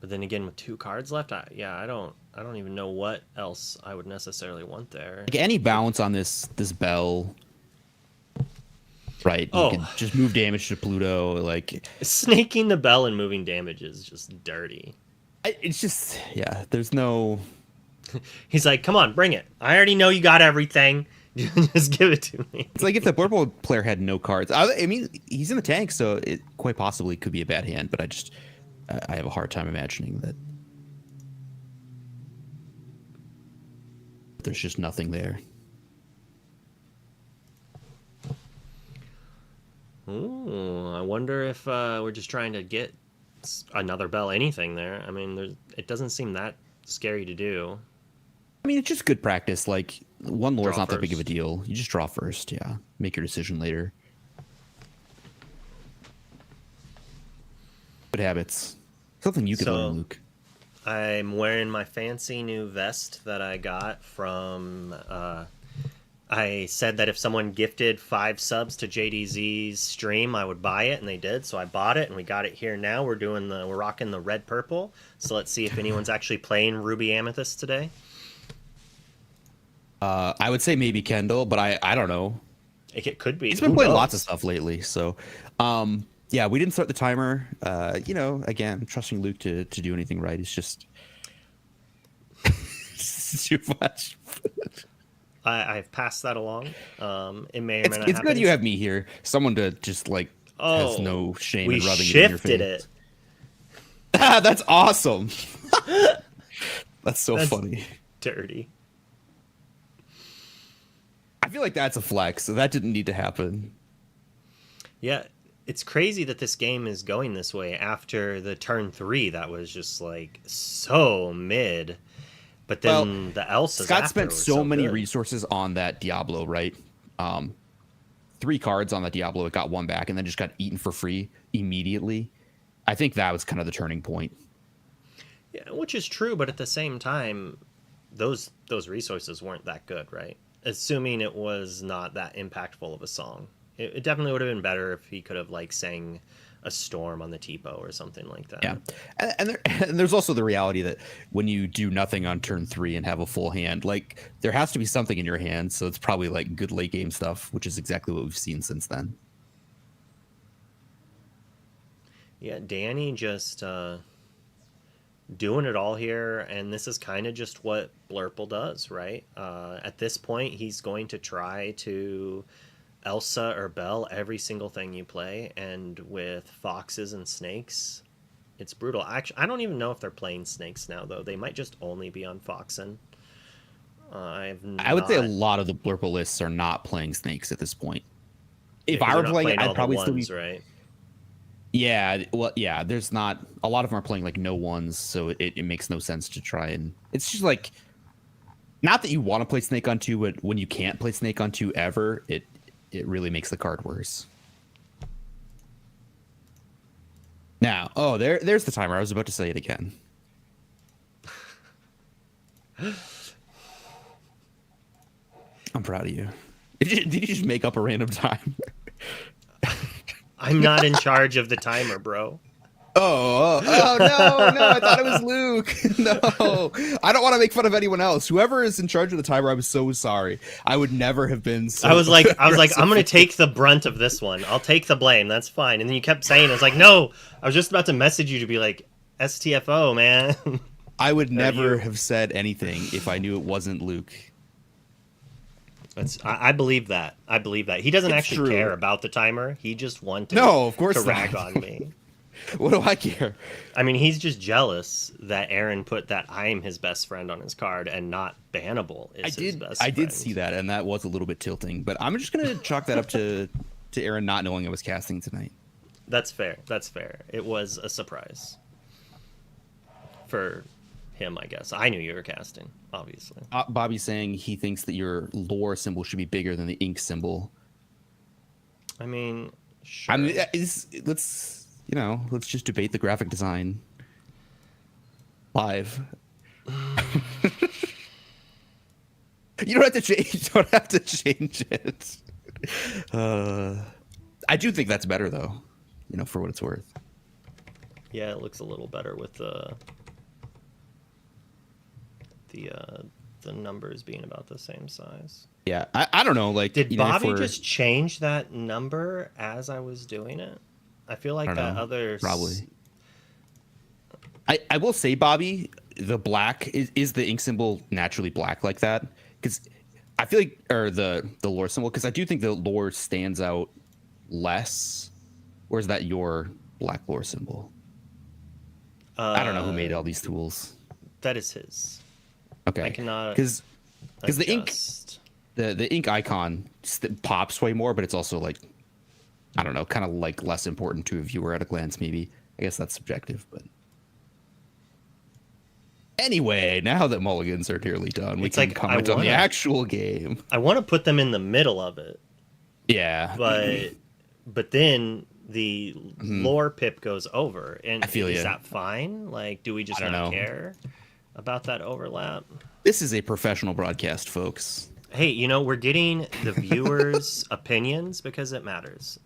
S4: But then again, with 2 cards left, I don't even know what else I would necessarily want there.
S5: Like any bounce on this bell, right? You can just move damage to Pluto. Like
S4: snaking the bell and moving damage is just dirty.
S5: It's just there's no.
S4: He's like, come on, bring it. I already know you got everything. Just give it to me.
S5: It's like if the purple player had no cards. I mean, he's in the tank, so it quite possibly could be a bad hand. But I have a hard time imagining that there's just nothing there.
S4: Ooh, I wonder if we're just trying to get another bell, anything there. I mean, it doesn't seem that scary to do.
S5: I mean, it's just good practice. Like, one lore is not that big of a deal. You just draw first, make your decision later. Good habits. Something you could learn, Luke.
S4: I'm wearing my fancy new vest that I got from... I said that if someone gifted 5 subs to JDZ's stream, I would buy it, and they did. So I bought it, and we got it here now. We're rocking the red purple. So let's see if anyone's actually playing Ruby Amethyst today.
S5: I would say maybe Kendall, but I don't know.
S4: It could be.
S5: He's been playing lots of stuff lately, so yeah, we didn't start the timer. Again, trusting Luke to do anything right is just too much.
S4: I've passed that along. It may or may not
S5: It's good you have me here. Someone to just like has no shame in rubbing it in your face. We shifted it. That's awesome. That's funny.
S4: Dirty.
S5: I feel like that's a flex, so that didn't need to happen.
S4: Yeah, it's crazy that this game is going this way after the turn 3 that was just like so mid. But then the Elsa's
S5: Scott spent so many resources on that Diablo, right? 3 cards on that Diablo, it got 1 back, and then just got eaten for free immediately. I think that was kind of the turning point.
S4: Yeah, which is true, but at the same time, those resources weren't that good, right? Assuming it was not that impactful of a song. It definitely would have been better if he could have like sang a storm on the Tipo or something like that.
S5: Yeah, and there's also the reality that when you do nothing on turn 3 and have a full hand, like there has to be something in your hand, so it's probably like good late game stuff, which is exactly what we've seen since then.
S4: Yeah, Danny just doing it all here, and this is kind of just what Blurple does, right? At this point, he's going to try to Elsa or Belle every single thing you play, and with foxes and snakes, it's brutal. Actually, I don't even know if they're playing snakes now, though. They might just only be on Foxen. I
S5: would say a lot of the Blurple lists are not playing snakes at this point. If I were playing it, I'd probably still be... Right? Yeah, well, yeah, there's not... A lot of them are playing, like, no ones, so it makes no sense to try and... It's just, like... Not that you want to play Snake on 2, but when you can't play Snake on 2 ever, it really makes the card worse. Now, there's the timer. I was about to say it again. I'm proud of you. Did you just make up a random time?
S4: I'm not in charge of the timer, bro.
S5: Oh, no, I thought it was Luke. No, I don't want to make fun of anyone else. Whoever is in charge of the timer, I'm so sorry. I would never have been so
S4: I was like, I'm going to take the brunt of this one. I'll take the blame. That's fine. And then you kept saying, I was like, no, I was just about to message you to be like, STFO, man.
S5: I would never have said anything if I knew it wasn't Luke.
S4: I believe that. I believe that. He doesn't actually care about the timer. He just wanted to rag on me.
S5: What do I care?
S4: I mean, he's just jealous that Aaron put that I'm his best friend on his card and not Bannable is his best friend.
S5: I did see that, and that was a little bit tilting. But I'm just going to chalk that up to Aaron not knowing I was casting tonight.
S4: That's fair. That's fair. It was a surprise for him, I guess. I knew you were casting, obviously.
S5: Bobby's saying he thinks that your lore symbol should be bigger than the ink symbol.
S4: I mean, sure.
S5: I mean, let's just debate the graphic design live. You don't have to change it. I do think that's better, though. For what it's worth.
S4: Yeah, it looks a little better with the numbers being about the same size.
S5: Yeah, I don't know. Like,
S4: did Bobby just change that number as I was doing it? I feel like that other
S5: probably. I will say, Bobby, the black is the ink symbol naturally black like that? Because I feel like, or the lore symbol, because I do think the lore stands out less. Or is that your black lore symbol? I don't know who made all these tools.
S4: That is his.
S5: Okay.
S4: I cannot
S5: because the ink the ink icon pops way more, but it's also like, I don't know, kind of like less important to a viewer at a glance. Maybe, I guess that's subjective, but anyway, now that mulligans are nearly done, we can comment on the actual game.
S4: I want to put them in the middle of it.
S5: Yeah,
S4: but then the lore pip goes over, and
S5: I feel
S4: is that fine? Like, do we just not care about that overlap?
S5: This is a professional broadcast, folks.
S4: Hey, we're getting the viewers' opinions because it matters.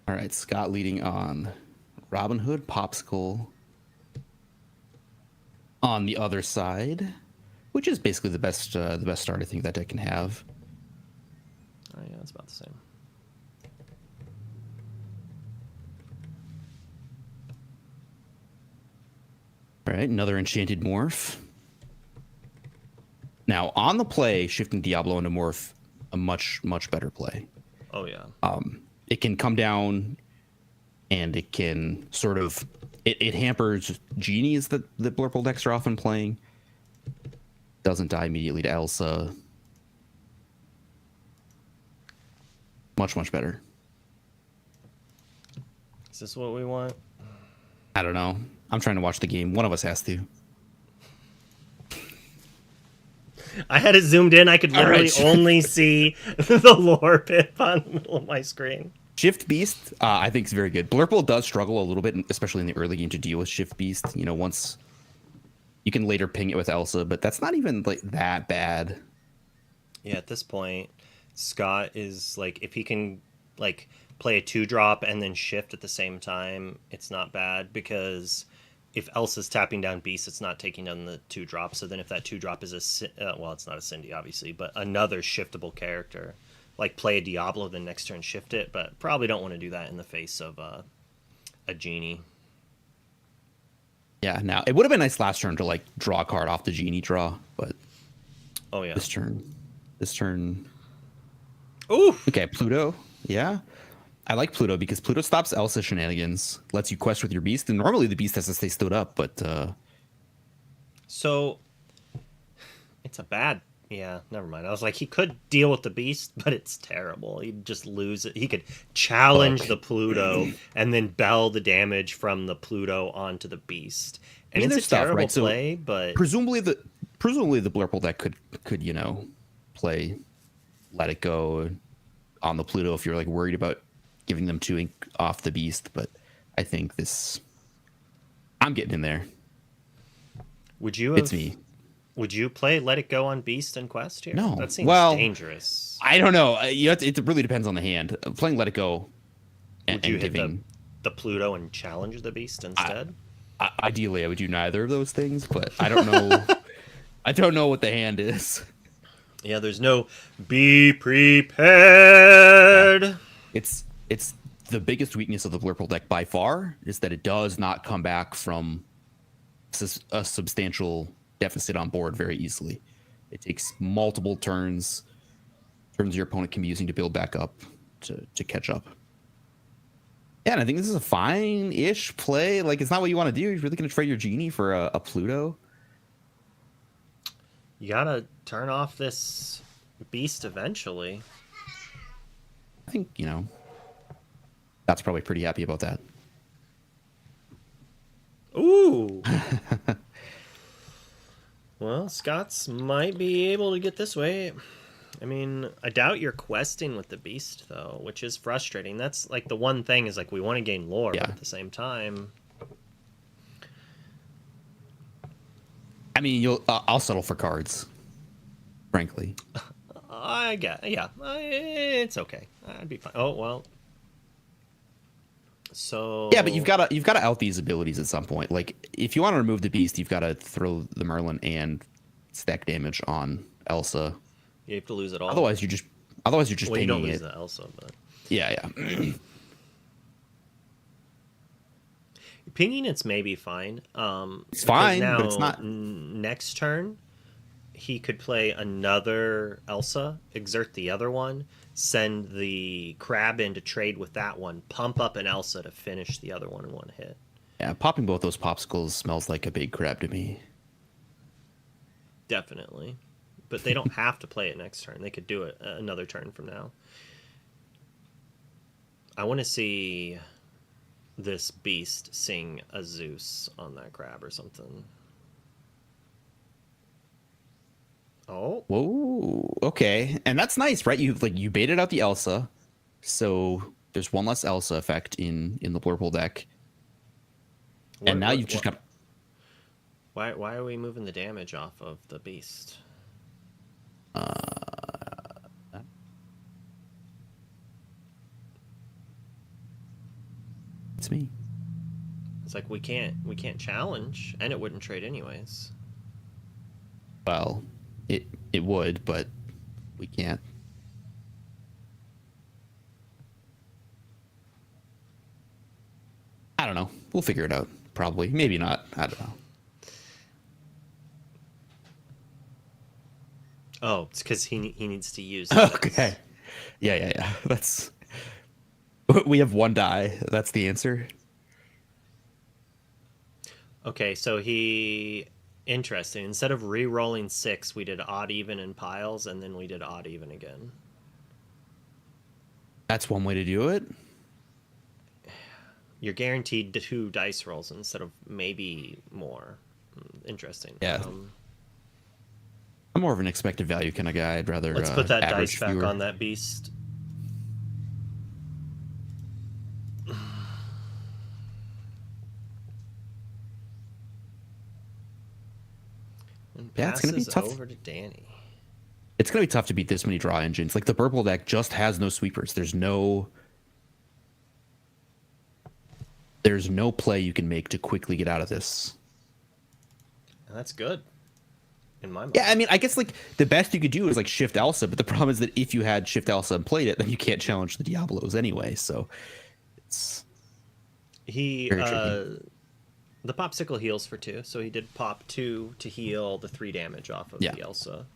S5: All right, Scott leading on Robin Hood, Popsicle on the other side, which is basically the best start I think that deck can have.
S4: Oh yeah, it's about the same.
S5: All right, another Enchanted Morph. Now, on the play, shifting Diablo into Morph, a much, much better play.
S4: Oh, yeah.
S5: It can come down, and it can sort of... It hampers genies that Blurple decks are often playing. Doesn't die immediately to Elsa. Much, much better.
S4: Is this what we want?
S5: I don't know. I'm trying to watch the game. One of us has to.
S4: I had it zoomed in. I could literally only see the lore pip on the middle of my screen.
S5: Shift Beast, I think is very good. Blurple does struggle a little bit, especially in the early game, to deal with Shift Beast. Once you can later ping it with Elsa, but that's not even like that bad.
S4: Yeah, at this point, Scott is like, if he can like play a 2-drop and then shift at the same time, it's not bad, because if Elsa's tapping down Beast, it's not taking down the 2-drop. So then if that 2-drop is well, it's not a Cindy, obviously, but another shiftable character, like play a Diablo, then next turn shift it, but probably don't want to do that in the face of a Genie.
S5: Yeah, now, it would have been nice last turn to like draw a card off the Genie draw, but
S4: oh yeah,
S5: this turn.
S4: Ooh,
S5: okay, Pluto. Yeah, I like Pluto because Pluto stops Elsa shenanigans, lets you quest with your Beast, and normally the Beast has to stay stood up, but
S4: so it's a bad. Yeah, never mind. I was like, he could deal with the Beast, but it's terrible. He'd just lose it. He could challenge the Pluto and then bell the damage from the Pluto onto the Beast. And it's a terrible play, but
S5: presumably the Blurple deck could play Let It Go on the Pluto if you're like worried about giving them 2 ink off the Beast. But I think I'm getting in there.
S4: Would you?
S5: It's me.
S4: Would you play Let It Go on Beast and Quest here?
S5: No.
S4: That seems dangerous.
S5: I don't know. It really depends on the hand. Playing Let It Go.
S4: Would you hit the Pluto and challenge the Beast instead?
S5: Ideally, I would do neither of those things, but I don't know. I don't know what the hand is.
S4: Yeah, there's no be prepared.
S5: Yeah. It's the biggest weakness of the Blurple deck by far is that it does not come back from a substantial deficit on board very easily. It takes multiple turns your opponent can be using to build back up to catch up. Yeah, and I think this is a fine-ish play. Like, it's not what you want to do. You're really going to trade your Genie for a Pluto.
S4: You gotta turn off this Beast eventually.
S5: I think, that's probably pretty happy about that.
S4: Ooh. Well, Scots might be able to get this way. I mean, I doubt you're questing with the Beast, though, which is frustrating. That's, like, the one thing is, like, we want to gain lore, but at the same time...
S5: I mean, I'll settle for cards, frankly.
S4: I get, yeah, it's okay. I'd be fine. Oh, well... So...
S5: Yeah, but you've got to out these abilities at some point. Like, if you want to remove the Beast, you've got to throw the Merlin and stack damage on Elsa.
S4: You have to lose it all.
S5: Otherwise, you're just
S4: well,
S5: pinging
S4: you don't lose
S5: it.
S4: the Elsa, but...
S5: Yeah.
S4: Pinging it's maybe fine.
S5: It's fine,
S4: now,
S5: but it's not.
S4: Next turn, he could play another Elsa, exert the other one, send the crab in to trade with that one, pump up an Elsa to finish the other one in one hit.
S5: Yeah, popping both those popsicles smells like a big crab to me.
S4: Definitely. But they don't have to play it next turn. They could do it another turn from now. I want to see this Beast sing a Zeus on that crab or something. Oh.
S5: Whoa. Okay, and that's nice, right? You baited out the Elsa, so there's one less Elsa effect in the Blurple deck. And now you've just got.
S4: Why are we moving the damage off of the Beast?
S5: It's me.
S4: It's like we can't challenge, and it wouldn't trade anyways.
S5: Well, it would, but we can't. I don't know. We'll figure it out. Probably. Maybe not. I don't know.
S4: Oh, it's because he needs to use it.
S5: Okay. Yeah. That's... We have one die. That's the answer.
S4: Okay, so interesting. Instead of re-rolling 6, we did odd, even, and piles, and then we did odd, even again.
S5: That's one way to do it.
S4: You're guaranteed 2 dice rolls instead of maybe more. Interesting.
S5: Yeah. I'm more of an expected value kind of guy. I'd rather
S4: let's put that dice
S5: viewer.
S4: back on that Beast. And
S5: yeah, it's gonna be tough.
S4: Over to Danny.
S5: It's gonna be tough to beat this many draw engines. Like the purple deck just has no sweepers. There's no play you can make to quickly get out of this.
S4: And that's good. In my mind.
S5: Yeah, I mean, I guess like the best you could do is like shift Elsa, but the problem is that if you had shift Elsa and played it, then you can't challenge the Diablos anyway. So it's
S4: very tricky. The popsicle heals for 2, so he did pop 2 to heal the 3 damage off of the Elsa.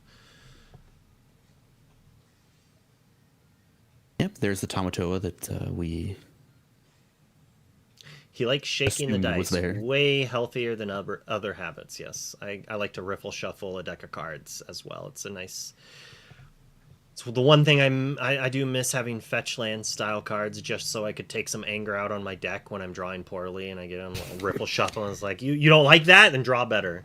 S5: Yep, there's the Tamatoa that we.
S4: He likes shaking the dice. Way healthier than other habits. Yes, I like to riffle shuffle a deck of cards as well. It's a nice. It's the one thing I do miss having fetch land style cards, just so I could take some anger out on my deck when I'm drawing poorly, and I get on a riffle shuffle, and it's like you don't like that, then draw better.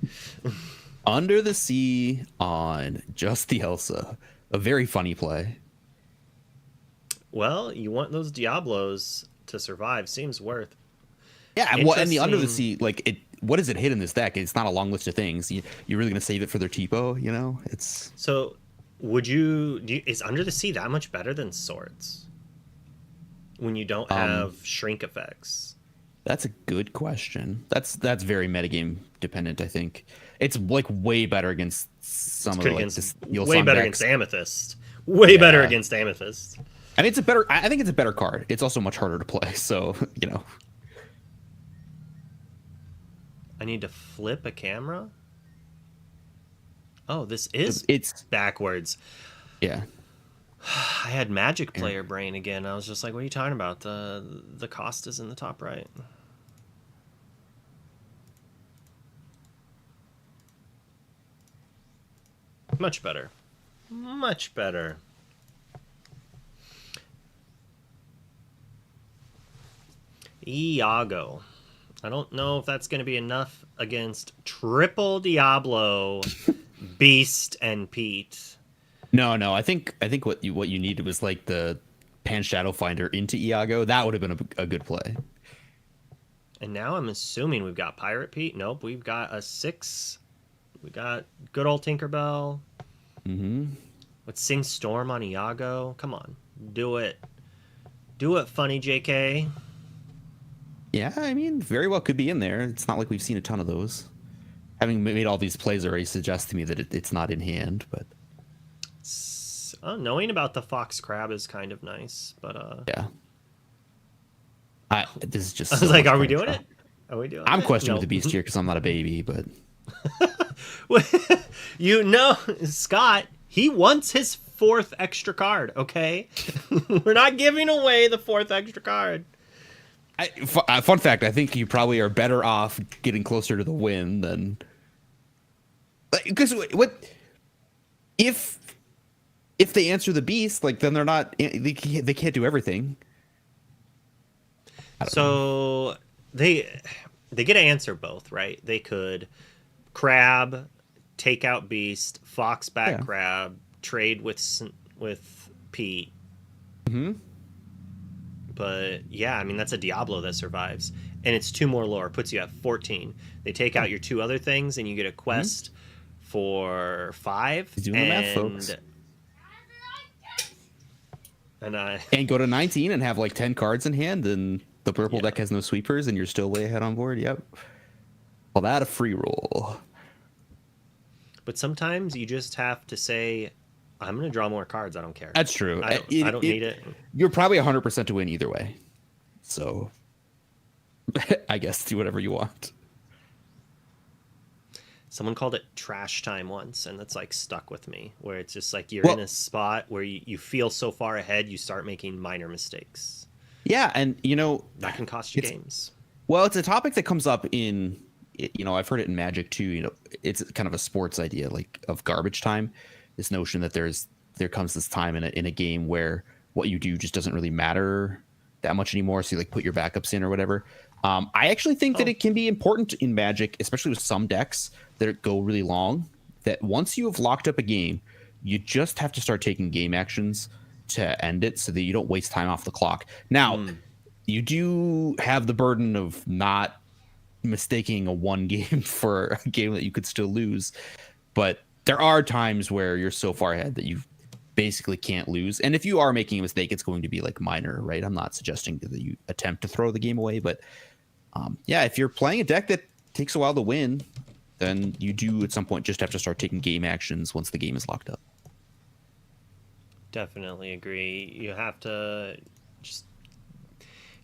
S5: Under the Sea on just the Elsa, a very funny play.
S4: Well, you want those Diablos to survive. Seems worth.
S5: Yeah, well, and the Under the Sea, like what does it hit in this deck? It's not a long list of things. You're really going to save it for their TPO, you know? It's
S4: so. Is Under the Sea that much better than Swords when you don't have shrink effects?
S5: That's a good question. That's very metagame dependent. I think it's like way better against some of the
S4: way better against Amethyst. Way better against Amethyst.
S5: And it's a better. I think it's a better card. It's also much harder to play. So you know.
S4: I need to flip a camera. Oh, this is
S5: it's
S4: backwards.
S5: Yeah.
S4: I had Magic player brain again. I was just like, what are you talking about? The cost is in the top right. Much better. Much better. Iago. I don't know if that's going to be enough against triple Diablo, Beast, and Pete.
S5: No. I think what you needed was like the Pan Shadow Finder into Iago. That would have been a good play.
S4: And now I'm assuming we've got Pirate Pete. Nope, we've got a 6. We got good old Tinkerbell.
S5: Mm-hmm.
S4: Let's sing Storm on Iago. Come on, do it. Do it, funny JK.
S5: Yeah, I mean, very well could be in there. It's not like we've seen a ton of those. Having made all these plays already suggests to me that it's not in hand, but
S4: knowing about the Fox Crab is kind of nice, but
S5: yeah. This is just.
S4: I was like, are we doing it? Are we doing it?
S5: I'm questioning the Beast here because I'm not a baby, but
S4: you know, Scott, he wants his 4th extra card. Okay, we're not giving away the 4th extra card.
S5: Fun fact, I think you probably are better off getting closer to the win than... Because what... If they answer the Beast, like, then they're not... They can't do everything.
S4: So they get to answer both, right? They could Crab, take out Beast, Fox back Crab, trade with Pete.
S5: Mm-hmm.
S4: But yeah, I mean, that's a Diablo that survives. And it's 2 more lore, puts you at 14. They take out your 2 other things, and you get a quest for 5.
S5: He's doing the math, folks.
S4: And
S5: go to 19 and have like 10 cards in hand, and the purple deck has no sweepers, and you're still way ahead on board. Yep. Well, that a free roll.
S4: But sometimes you just have to say, I'm going to draw more cards. I don't care.
S5: That's true.
S4: I don't need it.
S5: You're probably 100% to win either way. So I guess do whatever you want.
S4: Someone called it trash time once, and that's like stuck with me, where it's just like you're in a spot where you feel so far ahead, you start making minor mistakes.
S5: Yeah, and you know
S4: that can cost you games.
S5: Well, it's a topic that comes up in, you know, I've heard it in Magic too. You know, it's kind of a sports idea, like of garbage time. This notion that there comes this time in a game where what you do just doesn't really matter that much anymore. So you like put your backups in or whatever. I actually think that it can be important in Magic, especially with some decks that go really long, that once you have locked up a game, you just have to start taking game actions to end it so that you don't waste time off the clock. Now, you do have the burden of not mistaking a 1 game for a game that you could still lose. But there are times where you're so far ahead that you basically can't lose. And if you are making a mistake, it's going to be like minor, right? I'm not suggesting that you attempt to throw the game away, but yeah, if you're playing a deck that takes a while to win, then you do at some point just have to start taking game actions once the game is locked up.
S4: Definitely agree. You have to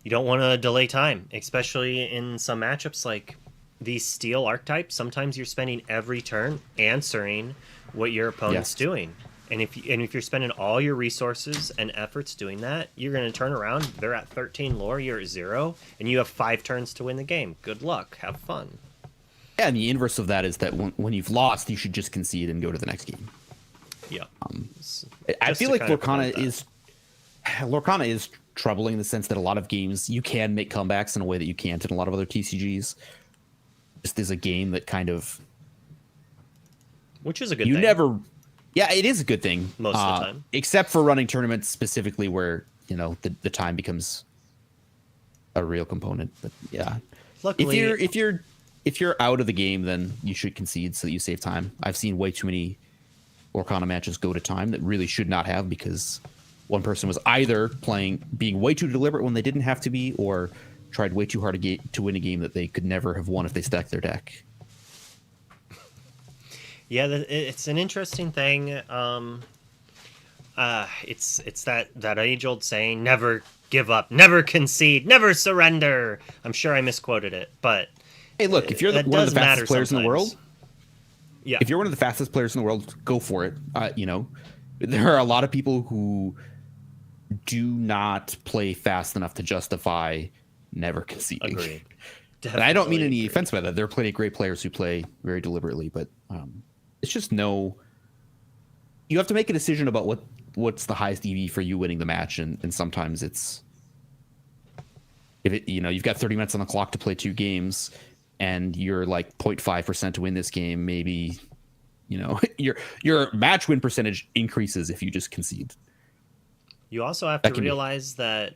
S4: you don't want to delay time, especially in some matchups like these steel archetypes. Sometimes you're spending every turn answering what your opponent's doing. And if you're spending all your resources and efforts doing that, you're going to turn around. They're at 13 lore, you're at 0, and you have 5 turns to win the game. Good luck. Have fun.
S5: Yeah, and the inverse of that is that when you've lost, you should just concede and go to the next game.
S4: Yeah.
S5: I feel like Lorcana is troubling in the sense that a lot of games you can make comebacks in a way that you can't in a lot of other TCGs. Just is a game that kind of,
S4: which is a good thing.
S5: Yeah, it is a good thing
S4: most of the time,
S5: except for running tournaments specifically where the time becomes a real component. But yeah,
S4: luckily,
S5: if you're if you're out of the game, then you should concede so that you save time. I've seen way too many Lorcana matches go to time that really should not have, because one person was either being way too deliberate when they didn't have to be, or tried way too hard to win a game that they could never have won if they stacked their deck.
S4: Yeah, it's an interesting thing. It's that age-old saying, never give up, never concede, never surrender. I'm sure I misquoted it, but
S5: hey, look, if you're one of the fastest players in the world,
S4: yeah,
S5: if you're one of the fastest players in the world, go for it. There are a lot of people who do not play fast enough to justify never conceding.
S4: Agreed.
S5: And I don't mean any offense by that. There are plenty of great players who play very deliberately, but it's just you have to make a decision about what's the highest EV for you winning the match, and sometimes it's you've got 30 minutes on the clock to play 2 games, and you're like 0.5% to win this game. Maybe your match win percentage increases if you just concede.
S4: You also have to realize that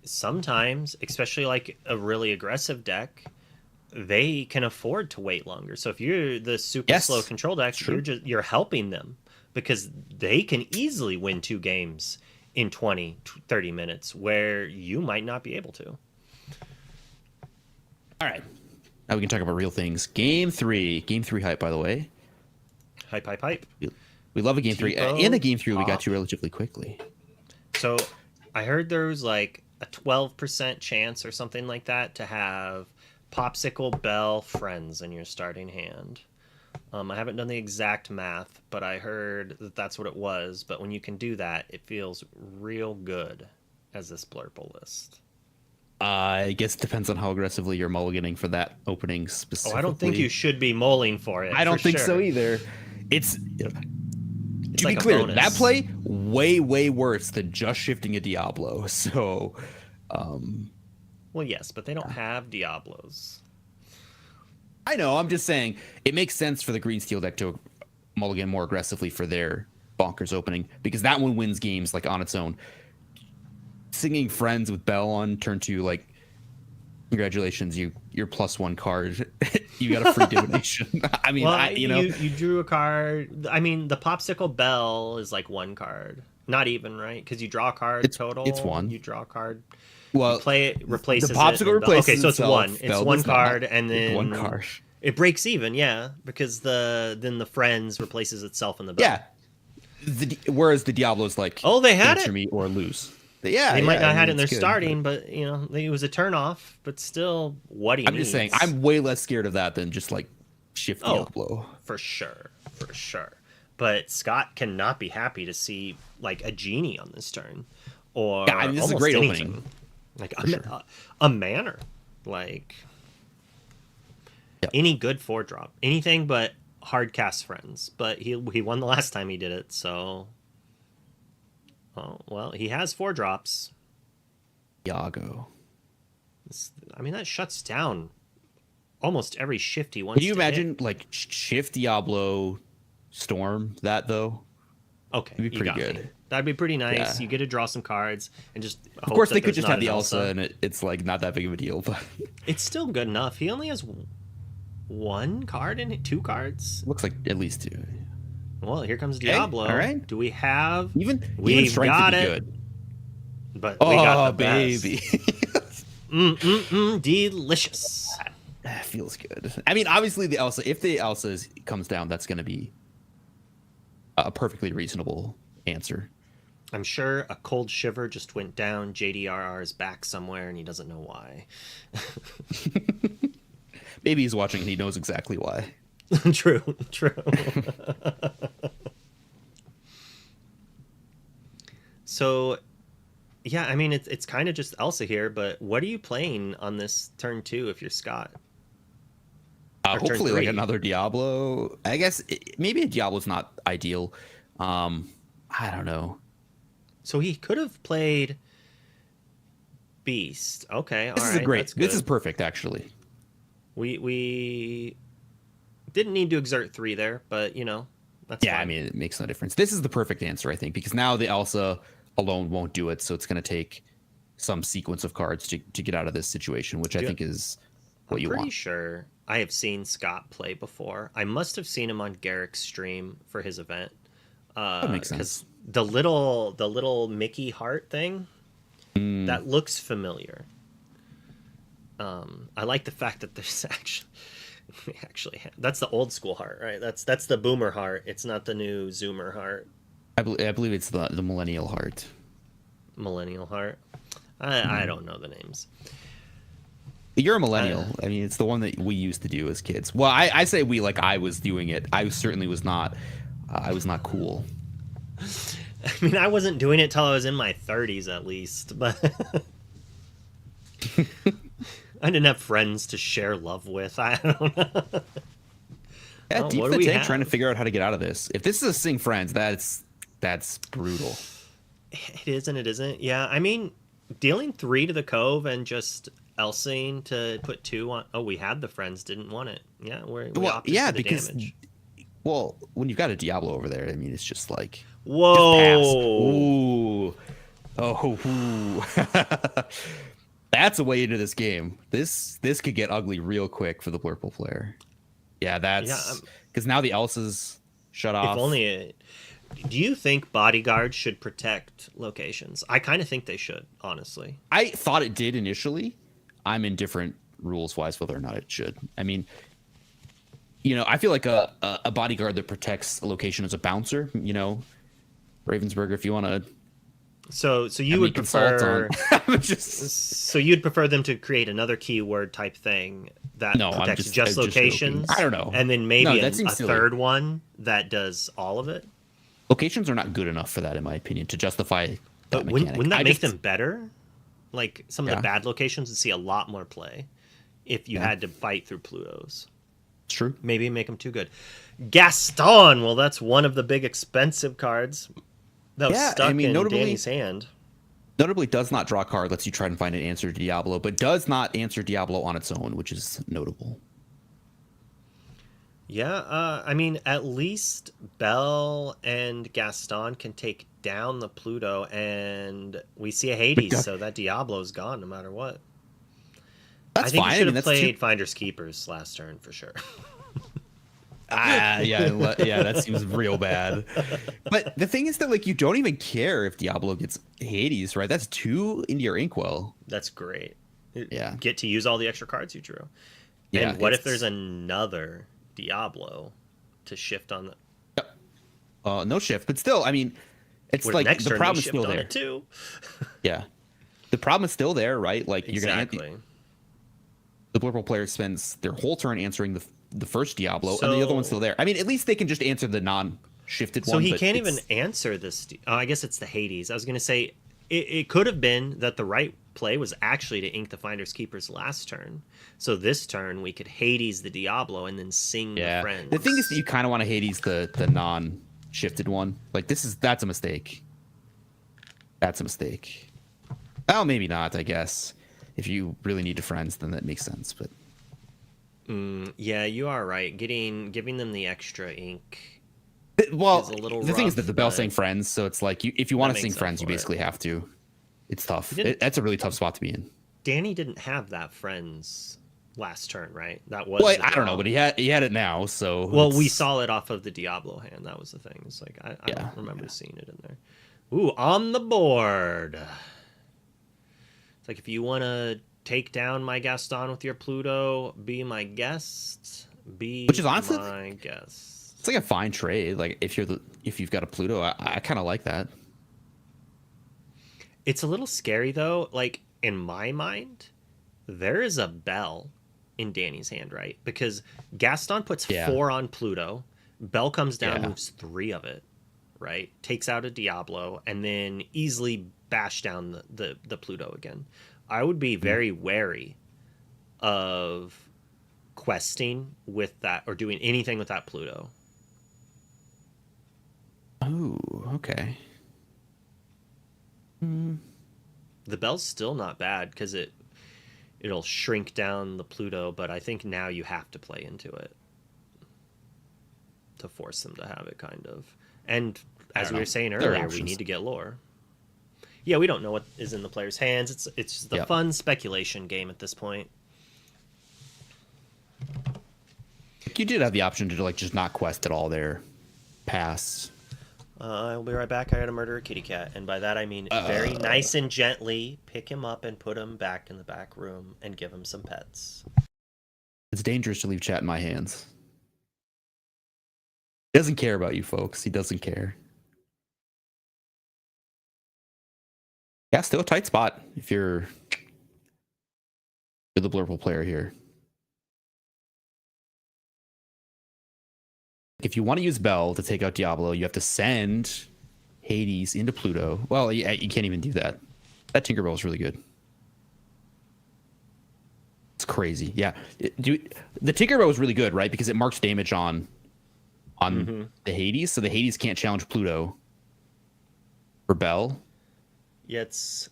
S4: sometimes, especially like a really aggressive deck, they can afford to wait longer. So if you're the super slow control deck, you're helping them, because they can easily win 2 games in 20-30 minutes where you might not be able to.
S5: All right. Now we can talk about real things. Game 3 hype, by the way.
S4: Hype.
S5: We love a game 3. In a game 3 we got to relatively quickly. So
S4: I heard there was like a 12% chance or something like that to have Popsicle Bell Friends in your starting hand. I haven't done the exact math, but I heard that that's what it was. But when you can do that, it feels real good as this Blurple list.
S5: I guess it depends on how aggressively you're mulliganing for that opening specifically.
S4: I don't think you should be mulling for it.
S5: I don't think so either. It's to be clear, that play way worse than just shifting a Diablo. So,
S4: well, yes, but they don't have Diablos.
S5: I know. I'm just saying it makes sense for the green steel deck to mulligan more aggressively for their bonkers opening, because that one wins games like on its own. Singing Friends with Bell on turn 2, like, congratulations, you're +1 card. You got a free divination. I mean,
S4: well, you drew a card. I mean, the Popsicle Bell is like 1 card, not even, right? Because you draw a card total.
S5: It's 1.
S4: You draw a card.
S5: Well,
S4: you play it, replaces
S5: the Popsicle replaces
S4: okay, so it's
S5: itself.
S4: 1. It's 1 card, and then
S5: 1 card.
S4: It breaks even, yeah, because then the Friends replaces itself in the Bell.
S5: Yeah. Whereas the Diablo's like,
S4: they had
S5: answer
S4: it
S5: me or lose.
S4: They might not have had it in their starting, but it was a turnoff. But still, what he needs.
S5: I'm just saying, I'm way less scared of that than just like shift Diablo.
S4: For sure. But Scott cannot be happy to see like a genie on this turn, or
S5: this is a great opening.
S4: Like a manor, like any good 4-drop, anything but hard cast Friends. But he won the last time he did it, so. Oh, well, he has 4 drops.
S5: Iago.
S4: I mean, that shuts down almost every shift he wants.
S5: Can you imagine, like, shift Diablo Storm that, though?
S4: Okay.
S5: It'd be pretty good.
S4: That'd be pretty nice. Yeah. You get to draw some cards and just hope.
S5: Of course, they could just have the Elsa, and it's, like, not that big of a deal, but.
S4: It's still good enough. He only has 1 card in it? 2 cards?
S5: Looks like at least 2.
S4: Well, here comes Diablo.
S5: All right.
S4: Do we have?
S5: We've got it.
S4: Good. But we got the
S5: baby.
S4: Delicious.
S5: That feels good. I mean, obviously the Elsa. If the Elsa comes down, that's going to be a perfectly reasonable answer.
S4: I'm sure a cold shiver just went down JDRR's back somewhere, and he doesn't know why.
S5: Maybe he's watching and he knows exactly why.
S4: True. So, yeah, I mean, it's kind of just Elsa here, but what are you playing on this turn 2 if you're Scott?
S5: Hopefully, like another Diablo. I guess maybe a Diablo's not ideal. I don't know.
S4: So he could have played Beast. Okay, all right.
S5: This is perfect, actually.
S4: We didn't need to exert 3 there, but that's fine.
S5: I mean, it makes no difference. This is the perfect answer, I think, because now the Elsa alone won't do it, so it's going to take some sequence of cards to get out of this situation, which I think is what you want.
S4: I'm pretty sure I have seen Scott play before. I must have seen him on Garrick's stream for his event.
S5: That makes sense.
S4: The little Mickey heart thing, that looks familiar. I like the fact that there's actually that's the old school heart, right? That's the boomer heart. It's not the new Zoomer heart.
S5: I believe it's the millennial heart.
S4: Millennial heart. I don't know the names.
S5: You're a millennial. I mean, it's the one that we used to do as kids. Well, I say we, like I was doing it. I certainly was not. I was not cool.
S4: I mean, I wasn't doing it till I was in my 30s at least, but I didn't have friends to share love with. I don't know.
S5: Yeah, deep in the tank trying to figure out how to get out of this. If this is a Sing Friends, that's brutal.
S4: It is and it isn't. Yeah, I mean, dealing 3 to the Cove and just Elsing to put 2 on. Oh, we had the friends, didn't want it. Yeah, we opted for the damage.
S5: Well, when you've got a Diablo over there, I mean, it's just like,
S4: whoa.
S5: Ooh. Oh, ooh. That's a way into this game. This could get ugly real quick for the Blurple player. Yeah, that's because now the Elsa's shut off.
S4: If only. Do you think bodyguards should protect locations? I kind of think they should, honestly.
S5: I thought it did initially. I'm indifferent rules-wise whether or not it should. I mean, you know, I feel like a bodyguard that protects a location as a bouncer, you know, Ravensburger, if you want to.
S4: So you would prefer. So you'd prefer them to create another keyword type thing that protects just locations.
S5: I don't know,
S4: and then maybe a third one that does all of it.
S5: Locations are not good enough for that, in my opinion, to justify that
S4: but
S5: mechanic.
S4: Wouldn't that make them better? Like some of the bad locations would see a lot more play if you had to fight through Plutos.
S5: It's true.
S4: Maybe make them too good. Gaston. Well, that's one of the big expensive cards that was stuck in Danny's hand.
S5: Notably, does not draw a card, lets you try and find an answer to Diablo, but does not answer Diablo on its own, which is notable.
S4: Yeah, I mean, at least Belle and Gaston can take down the Pluto, and we see a Hades, so that Diablo's gone no matter what.
S5: That's
S4: I think
S5: fine.
S4: you should have played Finders Keepers last turn for sure.
S5: Yeah, that seems real bad. But the thing is that, like, you don't even care if Diablo gets Hades, right? That's 2 into your Inkwell.
S4: That's great.
S5: Yeah.
S4: Get to use all the extra cards you drew.
S5: Yeah,
S4: and what if there's another Diablo to shift on the...
S5: no shift, but still, I mean, it's like the problem is still there.
S4: Too.
S5: Yeah. The problem is still there, right? Like,
S4: exactly.
S5: You're going to... The Blurple player spends their whole turn answering the first Diablo, and the other one's still there. I mean, at least they can just answer the non-shifted one.
S4: So he can't even answer this. I guess it's the Hades. I was going to say, it could have been that the right play was actually to ink the Finders Keepers last turn. So this turn, we could Hades the Diablo and then sing the friends.
S5: The thing is that you kind of want to Hades the non-shifted one. Like, that's a mistake. That's a mistake. Oh, maybe not, I guess. If you really need to friends, then that makes sense, but...
S4: yeah, you are right. Giving them the extra ink.
S5: Well,
S4: is a little
S5: the thing is that the Bell sing friends, so it's like if you want to sing friends, you basically have to. It's tough. That's a really tough spot to be in.
S4: Danny didn't have that friends last turn, right? That was.
S5: Well, I don't know, but he had it now. So
S4: well, we saw it off of the Diablo hand. That was the thing. It's like I don't remember seeing it in there. Ooh, on the board. It's like if you want to take down my Gaston with your Pluto, be my guest.
S5: Which is honestly
S4: my guest.
S5: It's like a fine trade. Like if you've got a Pluto, I kind of like that.
S4: It's a little scary though. Like in my mind, there is a Bell in Danny's hand, right? Because Gaston puts 4 on Pluto. Bell comes down, moves 3 of it, right? Takes out a Diablo, and then easily bash down the Pluto again. I would be very wary of questing with that or doing anything with that Pluto.
S5: Oh, okay.
S4: The Bell's still not bad because it'll shrink down the Pluto, but I think now you have to play into it to force them to have it, kind of. And as we were saying earlier, we need to get lore. Yeah, we don't know what is in the player's hands. It's just a fun speculation game at this point.
S5: you did have the option to like just not quest at all there, pass.
S4: I'll be right back. I gotta murder a kitty cat, and by that I mean very nice and gently pick him up and put him back in the back room and give him some pets.
S5: It's dangerous to leave chat in my hands. He doesn't care about you folks. He doesn't care. Yeah, still a tight spot if you're the Blurple player here. If you want to use Bell to take out Diablo, you have to send Hades into Pluto. Well, you can't even do that. That Tinkerbell is really good. It's crazy. Yeah. The Tinkerbell was really good, right? Because it marks damage on the Hades, so the Hades can't challenge Pluto for Bell.
S4: Yeah, it's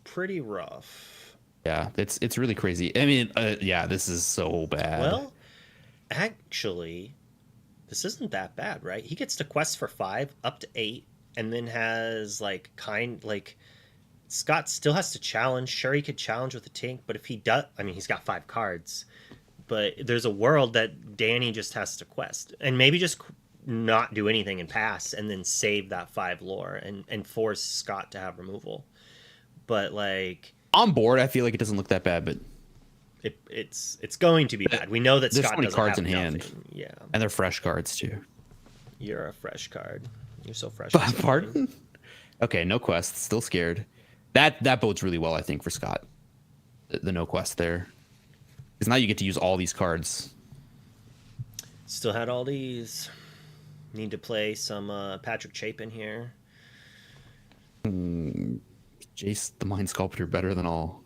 S4: pretty rough.
S5: Yeah, it's really crazy. I mean, yeah, this is so bad.
S4: Well, actually, this isn't that bad, right? He gets to quest for 5 up to 8, and then has Scott still has to challenge. Sure, he could challenge with a Tink, but if he does, I mean, he's got 5 cards. But there's a world that Danny just has to quest, and maybe just not do anything and pass, and then save that 5 lore and force Scott to have removal. But like
S5: on board, I feel like it doesn't look that bad, but
S4: it's going to be bad. We know that
S5: there's
S4: Scott
S5: so many
S4: doesn't
S5: cards
S4: have
S5: in hand.
S4: nothing. Yeah,
S5: and they're fresh cards too.
S4: You're a fresh card. You're so fresh.
S5: Pardon? Okay, no quest. Still scared. That bodes really well, I think, for Scott. The no quest there, because now you get to use all these cards.
S4: Still had all these. Need to play some Patrick Chapin here.
S5: Jace the Mind Sculptor better than all.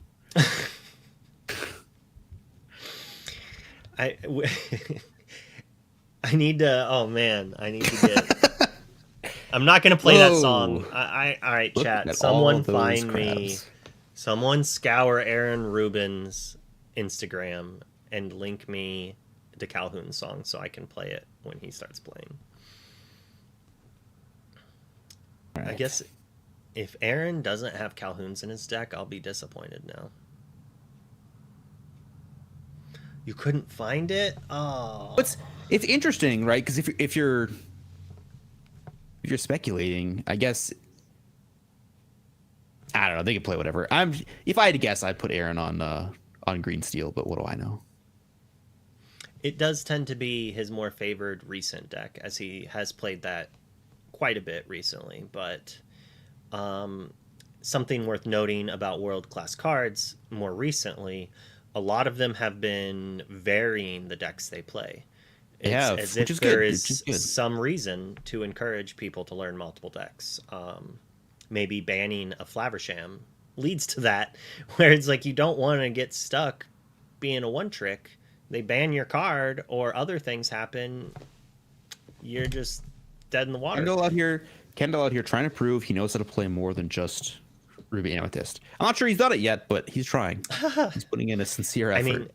S4: I need to. Oh man, I need to get. I'm not gonna play that song. All right,
S5: Look
S4: chat.
S5: at
S4: Someone
S5: all those
S4: find
S5: crabs.
S4: me. Someone scour Aaron Rubin's Instagram and link me to Calhoun's song so I can play it when he starts playing.
S5: Right.
S4: I guess if Aaron doesn't have Calhoun's in his deck, I'll be disappointed now. You couldn't find it? Oh.
S5: It's interesting, right? Because if you're speculating, I guess I don't know. They can play whatever. If I had to guess, I'd put Aaron on Green Steel, but what do I know?
S4: It does tend to be his more favored recent deck, as he has played that quite a bit recently. But something worth noting about world-class cards more recently, a lot of them have been varying the decks they play. It's as if there is some reason to encourage people to learn multiple decks. Maybe banning a Flaversham leads to that, where it's like you don't want to get stuck being a one-trick. They ban your card or other things happen, you're just dead in the water.
S5: Kendall out here trying to prove he knows how to play more than just Ruby Amethyst. I'm not sure he's done it yet, but he's trying. He's putting in a sincere effort.
S4: I mean,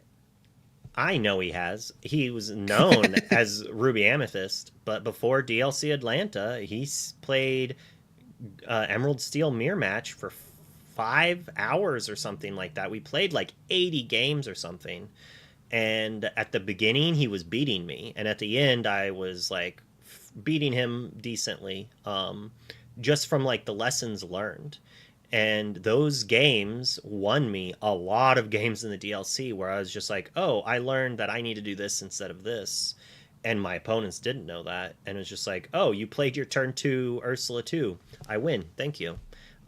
S4: I know he has. He was known as Ruby Amethyst, but before DLC Atlanta, he's played Emerald Steel Mirror Match for 5 hours or something like that. We played like 80 games or something. And at the beginning, he was beating me. And at the end, I was like beating him decently, just from like the lessons learned. And those games won me a lot of games in the DLC where I was just like, oh, I learned that I need to do this instead of this. And my opponents didn't know that. And it was just like, oh, you played your turn 2 Ursula 2. I win. Thank you.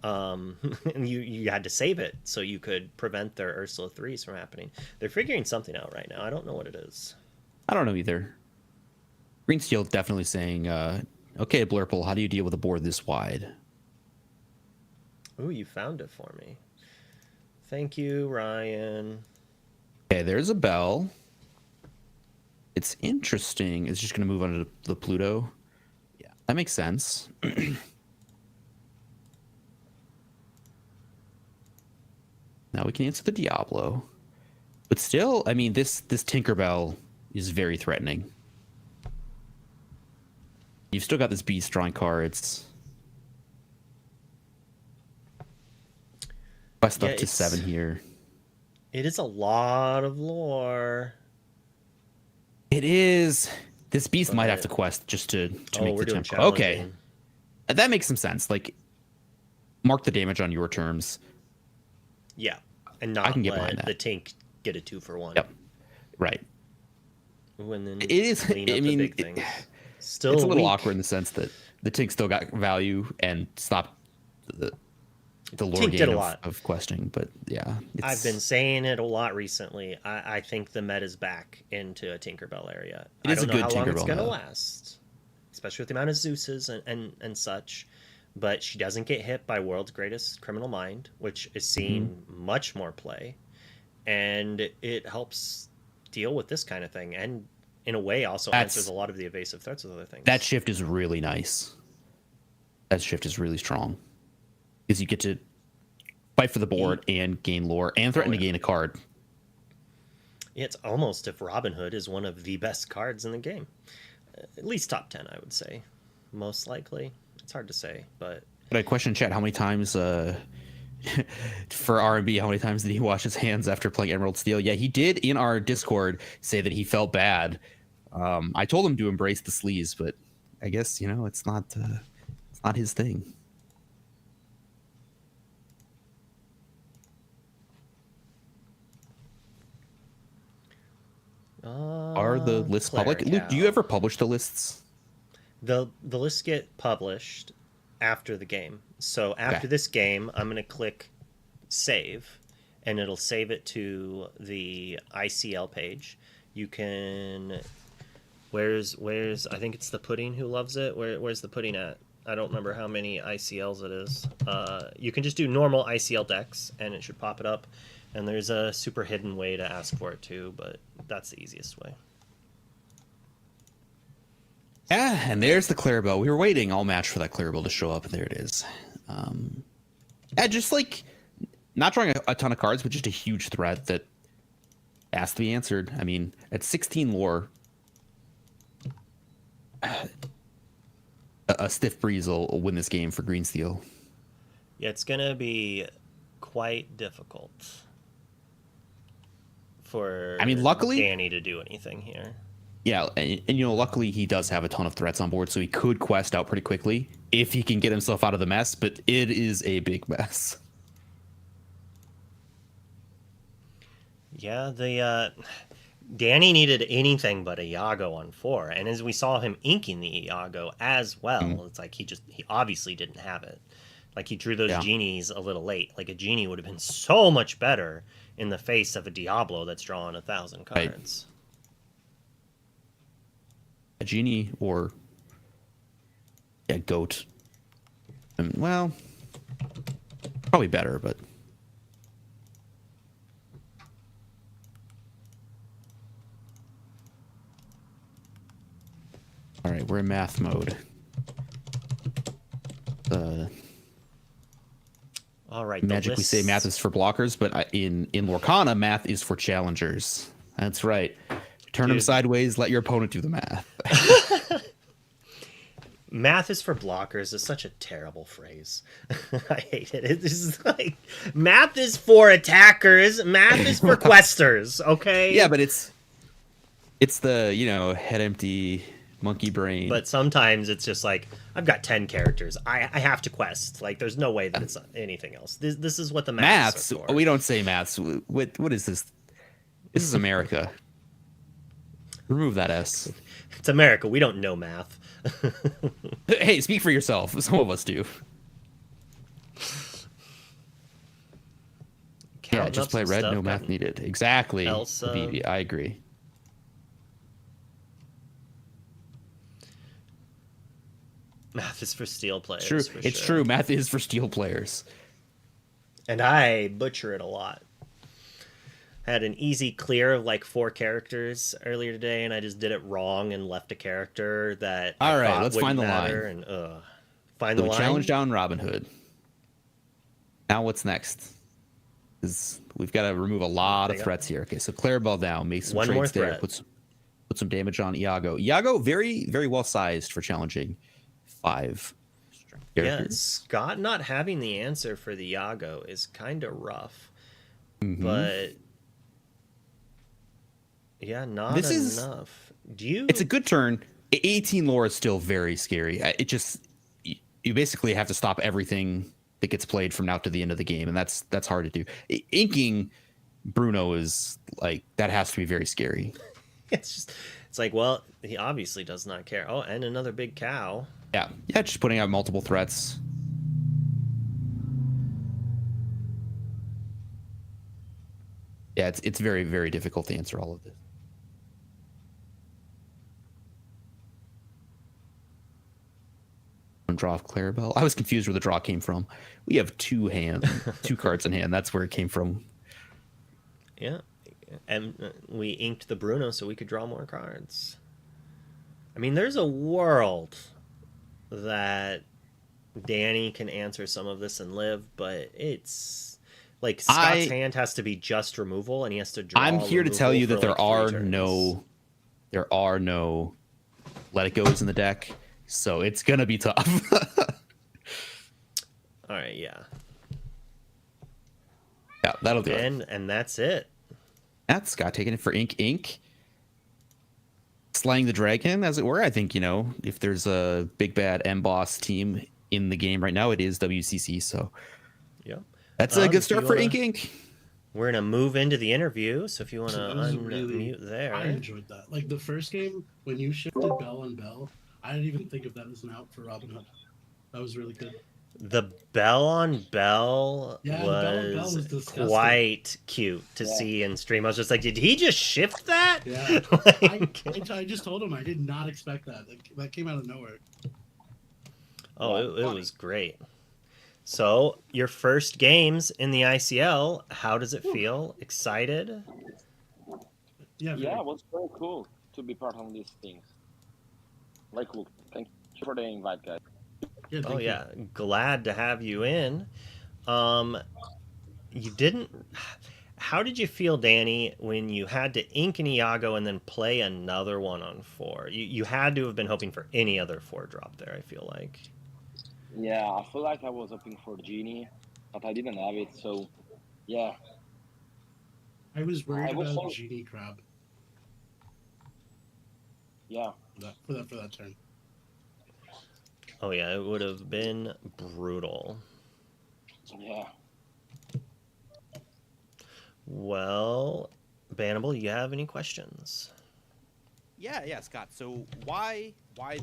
S4: And you had to save it so you could prevent their Ursula 3s from happening. They're figuring something out right now. I don't know what it is.
S5: I don't know either. Green Steel definitely saying, okay, Blurple, how do you deal with a board this wide?
S4: Ooh, you found it for me. Thank you, Ryan.
S5: Okay, there's a bell. It's interesting. It's just going to move on to the Pluto. Yeah, that makes sense. Now we can answer the Diablo. But still, I mean, this Tinkerbell is very threatening. You've still got this beast drawing cards. Quest up to 7 here.
S4: It is a lot of lore.
S5: It is. This beast might have to quest just to make the tempo. Okay, that makes some sense. Like, mark the damage on your terms.
S4: Yeah, and not
S5: I can get
S4: let
S5: behind that.
S4: the tank get a 2-for-1.
S5: Yep. Right.
S4: When then
S5: it is. I mean,
S4: still
S5: it's a little
S4: weak.
S5: awkward in the sense that the tank still got value and stopped the lore gain of questing. But yeah,
S4: I've been saying it a lot recently. I think the meta's back into a Tinkerbell area. I don't know how long it's going to last, especially with the amount of Zeuses and such. But she doesn't get hit by World's Greatest Criminal Mind, which is seeing much more play. And it helps deal with this kind of thing. And in a way also answers a lot of the evasive threats with other things.
S5: That shift is really nice. That shift is really strong. Because you get to fight for the board and gain lore and threaten to gain a card.
S4: It's almost if Robin Hood is one of the best cards in the game. At least top 10, I would say. Most likely. It's hard to say, but
S5: I question in chat how many times for R&B, how many times did he wash his hands after playing Emerald Steel? Yeah, he did in our Discord say that he felt bad. I told him to embrace the sleaze, but I guess it's not his thing. Are the lists public? Luke, do you ever publish the lists?
S4: The lists get published after the game. So after this game, I'm going to click save, and it'll save it to the ICL page. You can... Where's I think it's the Pudding who loves it. Where's the Pudding at? I don't remember how many ICLs it is. You can just do normal ICL decks, and it should pop it up. And there's a super hidden way to ask for it too, but that's the easiest way.
S5: Yeah, and there's the Clarabelle. We were waiting all match for that Clarabelle to show up, and there it is. Just like not drawing a ton of cards, but just a huge threat that has to be answered. I mean, at 16 lore, a stiff breeze will win this game for Green Steel.
S4: Yeah, it's gonna be quite difficult for
S5: luckily
S4: Danny to do anything here.
S5: Yeah, and luckily he does have a ton of threats on board, so he could quest out pretty quickly if he can get himself out of the mess, but it is a big mess.
S4: Yeah, Danny needed anything but a Iago on 4, and as we saw him inking the Iago as well, it's like he obviously didn't have it. Like he drew those genies a little late. Like a genie would have been so much better in the face of a Diablo that's drawing 1,000 cards.
S5: Right. A genie or a goat. Well, probably better, but all right, we're in math mode.
S4: All right.
S5: Magic, we say math is for blockers, but in Lorcana, math is for challengers. That's right. Turn them sideways, let your opponent do the math.
S4: Math is for blockers is such a terrible phrase. I hate it. It's like, math is for attackers, math is for questers, okay?
S5: Yeah, but it's the, head empty monkey brain.
S4: But sometimes it's just like, I've got 10 characters. I have to quest. Like, there's no way that it's anything else. This is what the maths are for.
S5: We don't say maths. What is this? This is America. Remove that S.
S4: It's America. We don't know math.
S5: Hey, speak for yourself. Some of us do. Yeah, just play red, no math needed. Exactly.
S4: Elsa.
S5: BB, I agree.
S4: Math is for steel players.
S5: True. It's true. Math is for steel players.
S4: And I butcher it a lot. I had an easy clear of like 4 characters earlier today, and I just did it wrong and left a character that
S5: all right, let's find the line.
S4: And find the line.
S5: Challenge down Robin Hood. Now what's next? Because we've got to remove a lot of threats here. Okay, so Clarabelle down, make some trades there, put some damage on Iago. Iago, very, very well sized for challenging 5 characters.
S4: Yeah, Scott not having the answer for the Iago is kind of rough. But Yeah, not
S5: this
S4: enough.
S5: It's a good turn. 18 lore is still very scary. It just you basically have to stop everything that gets played from now to the end of the game, and that's hard to do. Inking Bruno is like that has to be very scary.
S4: It's like, well, he obviously does not care. Oh, and another big cow.
S5: Yeah, just putting out multiple threats. Yeah, it's very, very difficult to answer all of this. Draw of Clarabelle. I was confused where the draw came from. We have two cards in hand. That's where it came from.
S4: Yeah, and we inked the Bruno so we could draw more cards. I mean, there's a world that Danny can answer some of this and live, but it's like Scott's hand has to be just removal, and he has to draw. I'm here to tell you that there are
S5: no let it goes in the deck, so it's gonna be tough.
S4: All right, yeah,
S5: that'll do it.
S4: And that's it.
S5: That's Scott taking it for Ink. Slaying the dragon, as it were. I think, if there's a big bad M-Boss team in the game right now, it is WCC. So,
S4: yeah,
S5: that's a good start for Ink.
S4: We're gonna move into the interview. So if you want to unmute there,
S6: I enjoyed that. Like the first game when you shifted Bell on Bell, I didn't even think of that as an out for Robin Hood. That was really good.
S4: The Bell on Bell was quite cute to see in stream. I was just like, did he just shift that?
S6: Yeah. I just told him I did not expect that. That came out of nowhere.
S4: Oh, it was great. So, your first games in the ICL, how does it feel? Excited?
S6: Yeah,
S7: it was very cool to be part of these things. Very cool. Thank you for the invite, guys.
S4: Yeah, glad to have you in. You didn't. How did you feel, Danny, when you had to ink an Iago and then play another 1-on-4? You had to have been hoping for any other 4-drop there, I feel like.
S7: Yeah, I feel like I was hoping for Genie, but I didn't have it, so yeah.
S6: I was worried about Genie Crab.
S7: Yeah.
S6: For that turn.
S4: Oh yeah, it would have been brutal.
S7: Yeah.
S4: Well, Bannable, you have any questions?
S5: Yeah, Scott. So why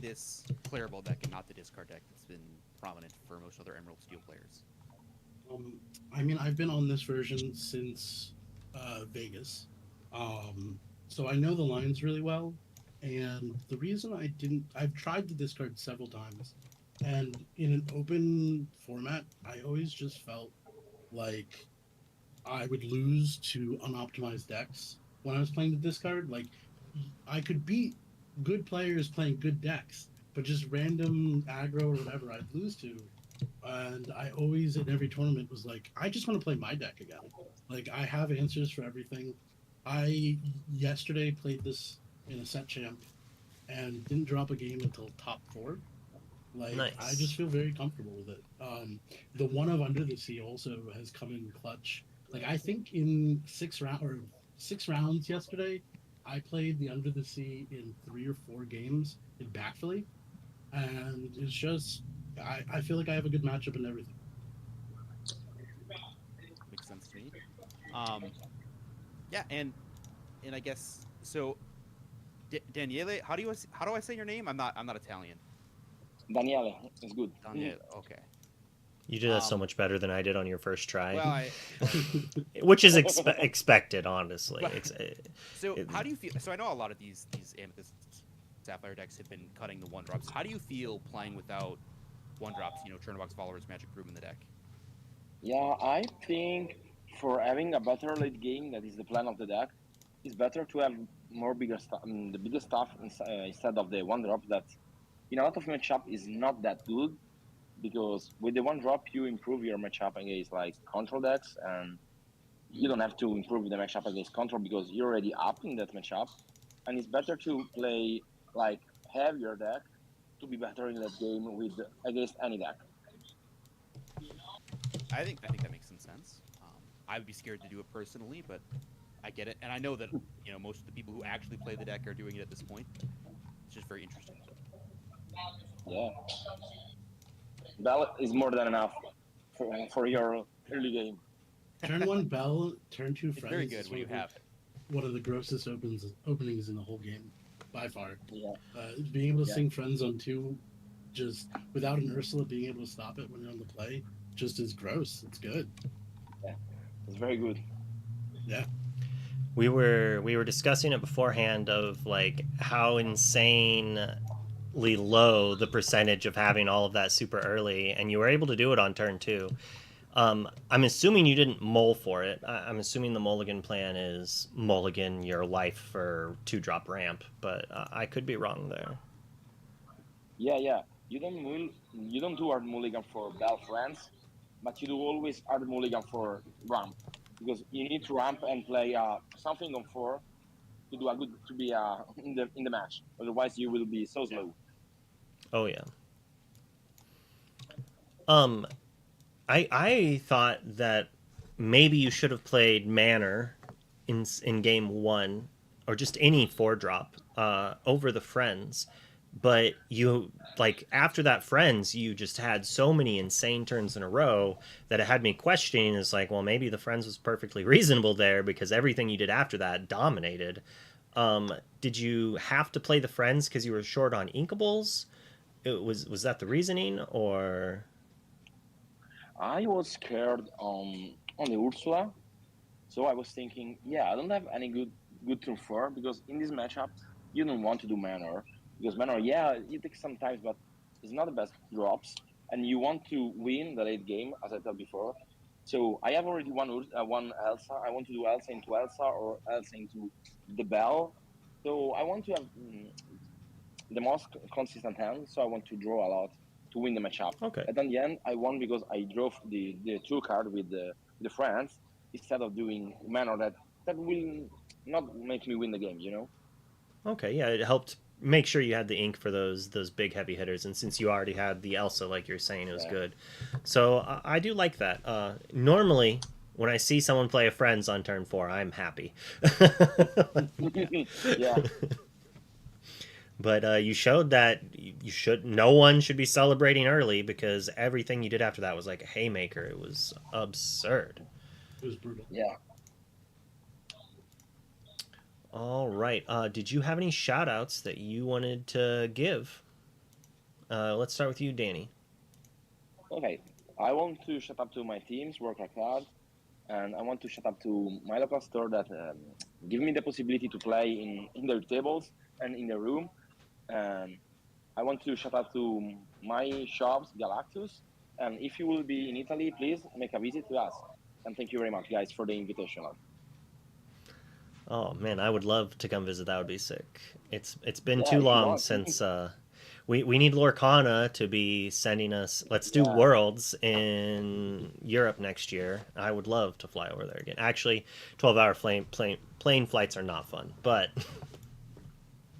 S5: this Clarabelle deck and not the discard deck that's been prominent for most other Emerald Steel players?
S6: I mean, I've been on this version since Vegas, so I know the lines really well. And the reason I've tried to discard several times, and in an open format, I always just felt like I would lose to unoptimized decks when I was playing the discard. Like, I could beat good players playing good decks, but just random aggro or whatever I'd lose to. And I always, in every tournament, was like, I just want to play my deck again. Like, I have answers for everything. I yesterday played this in a set champ and didn't drop a game until top 4. Like, nice. I just feel very comfortable with it. The one of Under the Sea also has come in clutch. Like, I think in 6 rounds yesterday, I played the Under the Sea in 3 or 4 games in backfully, and it's just I feel like I have a good matchup and everything.
S5: Makes sense to me. Yeah, and I guess so. Daniele, how do I say your name? I'm not Italian.
S7: Daniele, it's good.
S5: Daniele, okay.
S4: You did that so much better than I did on your first try.
S5: Well,
S4: which is expected, honestly.
S5: How do you feel? So I know a lot of these Amethyst Sapphire decks have been cutting the 1-drops. How do you feel playing without 1-drops? Churnabox Followers, Magic Room in the deck.
S7: Yeah, I think for having a better late game, that is the plan of the deck, it's better to have more bigger stuff, the biggest stuff instead of the 1-drop that in a lot of matchup is not that good, because with the 1-drop you improve your matchup against like control decks, and you don't have to improve the matchup against control because you're already up in that matchup, and it's better to play like heavier deck to be better in that game against any deck.
S5: I think that makes some sense. I would be scared to do it personally, but I get it, and I know that most of the people who actually play the deck are doing it at this point. It's just very interesting.
S7: Yeah, Bell is more than enough for your early game.
S6: Turn 1 Bell, turn 2 Friends.
S5: Very good when you have it.
S6: One of the grossest openings in the whole game, by far.
S7: Yeah.
S6: Being able to sing Friends on 2, just without an Ursula being able to stop it when you're on the play, just is gross. It's good.
S7: Yeah, it's very good.
S6: Yeah.
S4: We were discussing it beforehand of like how insanely low the percentage of having all of that super early, and you were able to do it on turn 2. I'm assuming you didn't mull for it. I'm assuming the mulligan plan is mulligan your life for 2-drop ramp, but I could be wrong there.
S7: Yeah. You don't do hard mulligan for Bell Friends, but you do always hard mulligan for ramp, because you need to ramp and play something on 4 to be in the match. Otherwise, you will be so slow.
S4: Oh yeah. I thought that maybe you should have played Manor in game 1, or just any 4-drop over the Friends, but you after that Friends you just had so many insane turns in a row that it had me questioning. It's like, well, maybe the Friends was perfectly reasonable there because everything you did after that dominated. Did you have to play the Friends because you were short on inkables? Was that the reasoning, or?
S7: I was scared on the Ursula, so I was thinking, I don't have any good turn 4, because in this matchup you don't want to do Manor, because Manor, it takes some time, but it's not the best drops, and you want to win the late game, as I said before. So I have already one Elsa. I want to do Elsa into Elsa or Elsa into the Bell. So I want to have the most consistent hand, so I want to draw a lot to win the matchup.
S4: Okay.
S7: And at the end, I won because I drove the 2 card with the Friends instead of doing Manor that will not make me win the game,
S4: Okay, yeah, it helped make sure you had the ink for those big heavy hitters, and since you already had the Elsa, like you're saying, it was good. So I do like that. Normally, when I see someone play a Friends on turn 4, I'm happy.
S7: Yeah.
S4: But you showed that no one should be celebrating early, because everything you did after that was like a haymaker. It was absurd.
S6: It was brutal.
S7: Yeah.
S4: All right. Did you have any shout outs that you wanted to give? Let's start with you, Danny.
S7: Okay. I want to shout out to my teams, work hard, and I want to shout out to my local store that give me the possibility to play in their tables and in the room. I want to shout out to my shops, Galactus. And if you will be in Italy, please make a visit to us. And thank you very much, guys, for the invitation.
S4: Oh man, I would love to come visit. That would be sick. It's been too long since we need Lorcana to be sending us. Let's do Worlds in Europe next year. I would love to fly over there again. Actually, 12-hour plane flights are not fun, but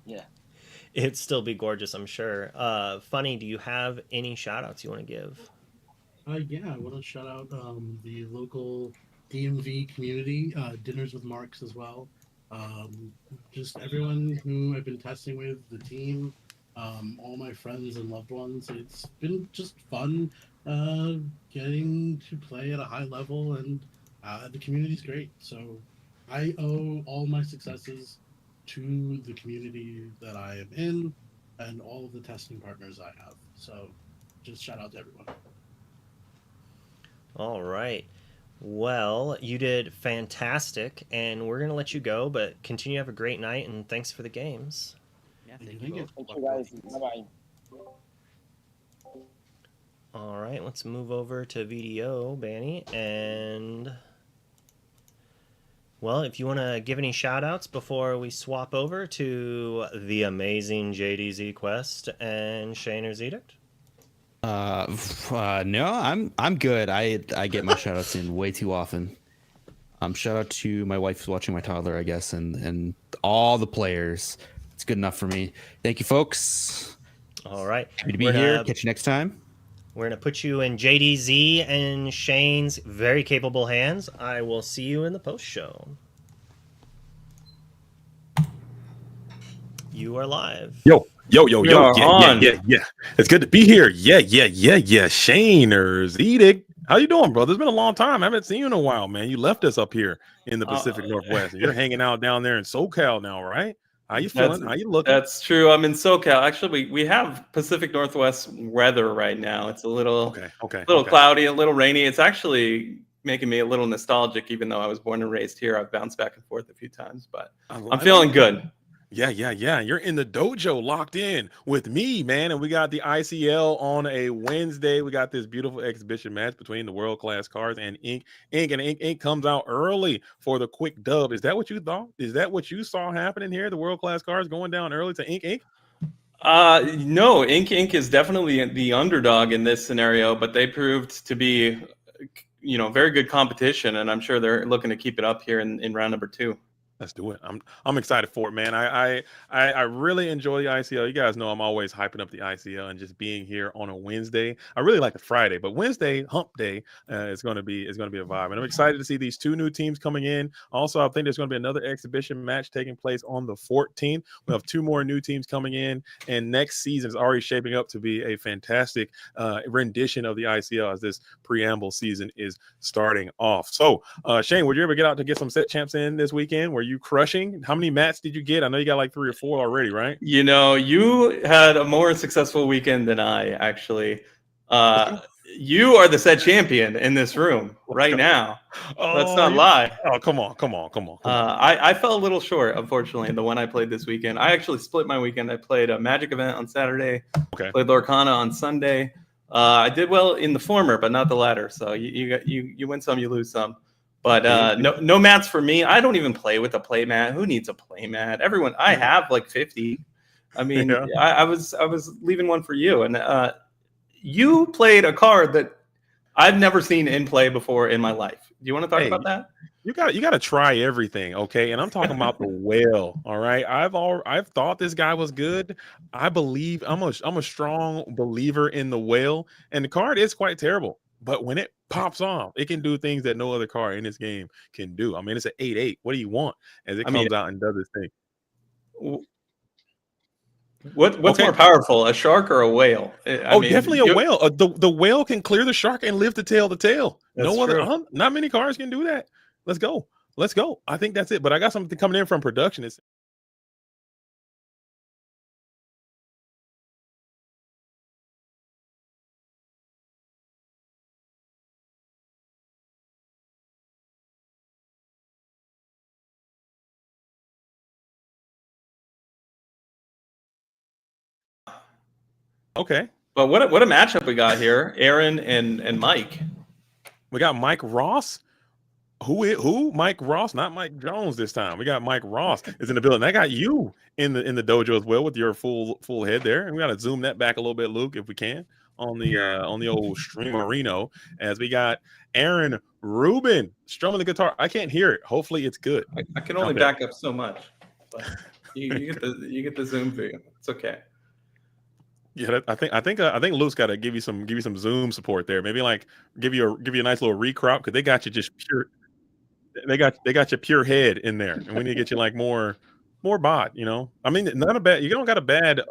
S7: yeah.
S4: It'd still be gorgeous, I'm sure. Funny, do you have any shout-outs you want to give?
S6: Yeah, I want to shout out the local DMV community, Dinners with Marks as well. Just everyone who I've been testing with, the team, all my friends and loved ones. It's been just fun getting to play at a high level, and the community's great. So I owe all my successes to the community that I am in and all of the testing partners I have. So just shout out to everyone.
S4: All right. Well, you did fantastic, and we're going to let you go, but continue to have a great night, and thanks for the games.
S5: Yeah,
S7: thank you. Thank you, guys. Bye-bye.
S4: All right, let's move over to VDO, Banny, and... Well, if you want to give any shout-outs before we swap over to the amazing JDZ Quest and Shaner's Edict?
S5: No, I'm good. I get my shout-outs in way too often. Shout out to my wife who's watching my toddler, I guess, and all the players. It's good enough for me. Thank you, folks.
S4: All right.
S5: Happy to be here. Catch you next time.
S4: We're going to put you in JDZ and Shane's very capable hands. I will see you in the post show. You are live.
S8: Yo. Yeah.
S9: On.
S8: It's good to be here. Yeah. Shaners, Edict. How you doing, brother? It's been a long time. I haven't seen you in a while, man. You left us up here in the Pacific Northwest, and you're hanging out down there in SoCal now, right? How you feeling? How you looking?
S9: That's true. I'm in SoCal. Actually, we have Pacific Northwest weather right now. It's a little cloudy, a little rainy. It's actually making me a little nostalgic, even though I was born and raised here. I've bounced back and forth a few times, but I'm feeling good.
S8: Yeah. You're in the dojo locked in with me, man. And we got the ICL on a Wednesday. We got this beautiful exhibition match between the world-class cars and Ink. Ink comes out early for the quick dub. Is that what you thought? Is that what you saw happening here? The world-class cars going down early to Ink?
S9: No, Ink is definitely the underdog in this scenario, but they proved to be, very good competition, and I'm sure they're looking to keep it up here in round number 2.
S8: Let's do it. I'm excited for it, man. I really enjoy the ICL. You guys know I'm always hyping up the ICL and just being here on a Wednesday. I really like the Friday, but Wednesday, hump day, is going to be a vibe. And I'm excited to see these 2 new teams coming in. Also, I think there's going to be another exhibition match taking place on the 14th. We'll have 2 more new teams coming in, and next season is already shaping up to be a fantastic rendition of the ICL as this preamble season is starting off. So, Shane, would you ever get out to get some set champs in this weekend? Were you crushing? How many mats did you get? I know you got like 3 or 4 already, right?
S9: You had a more successful weekend than I actually. You are the set champion in this room right now. Let's not lie.
S8: Oh, come on.
S9: I fell a little short, unfortunately, in the one I played this weekend. I actually split my weekend. I played a Magic event on Saturday.
S8: Okay.
S9: Played Lorcana on Sunday. I did well in the former, but not the latter. So you win some, you lose some. But no mats for me. I don't even play with a play mat. Who needs a play mat? I have like 50. I mean, yeah. I was leaving one for you, and you played a card that I've never seen in play before in my life. Do you want to talk about that?
S8: You got to try everything, okay? And I'm talking about the whale. All right, I've thought this guy was good. I believe I'm a strong believer in the whale, and the card is quite terrible. But when it pops off, it can do things that no other card in this game can do. I mean, it's an 8/8. What do you want as it comes out and does its thing?
S9: What's more powerful, a shark or a whale?
S8: Definitely a whale. The whale can clear the shark and live to tail the tail.
S9: That's true.
S8: Not many cards can do that. Let's go. I think that's it. But I got something coming in from production. Okay.
S9: But what a matchup we got here, Aaron and Mike.
S8: We got Mike Ross. Who? Mike Ross, not Mike Jones this time. We got Mike Ross is in the building. I got you in the dojo as well with your full head there. And we got to zoom that back a little bit, Luke, if we can, on the old Streamerino, as we got Aaron Rubin strumming the guitar. I can't hear it. Hopefully it's good.
S9: I can only back up so much. But you get the zoom view. It's okay.
S8: Yeah, I think Luke's got to give you some zoom support there. Maybe like give you a nice little recrop, because they got you just pure. They got your pure head in there, and we need to get you like more bot. I mean, not a bad. You don't got a bad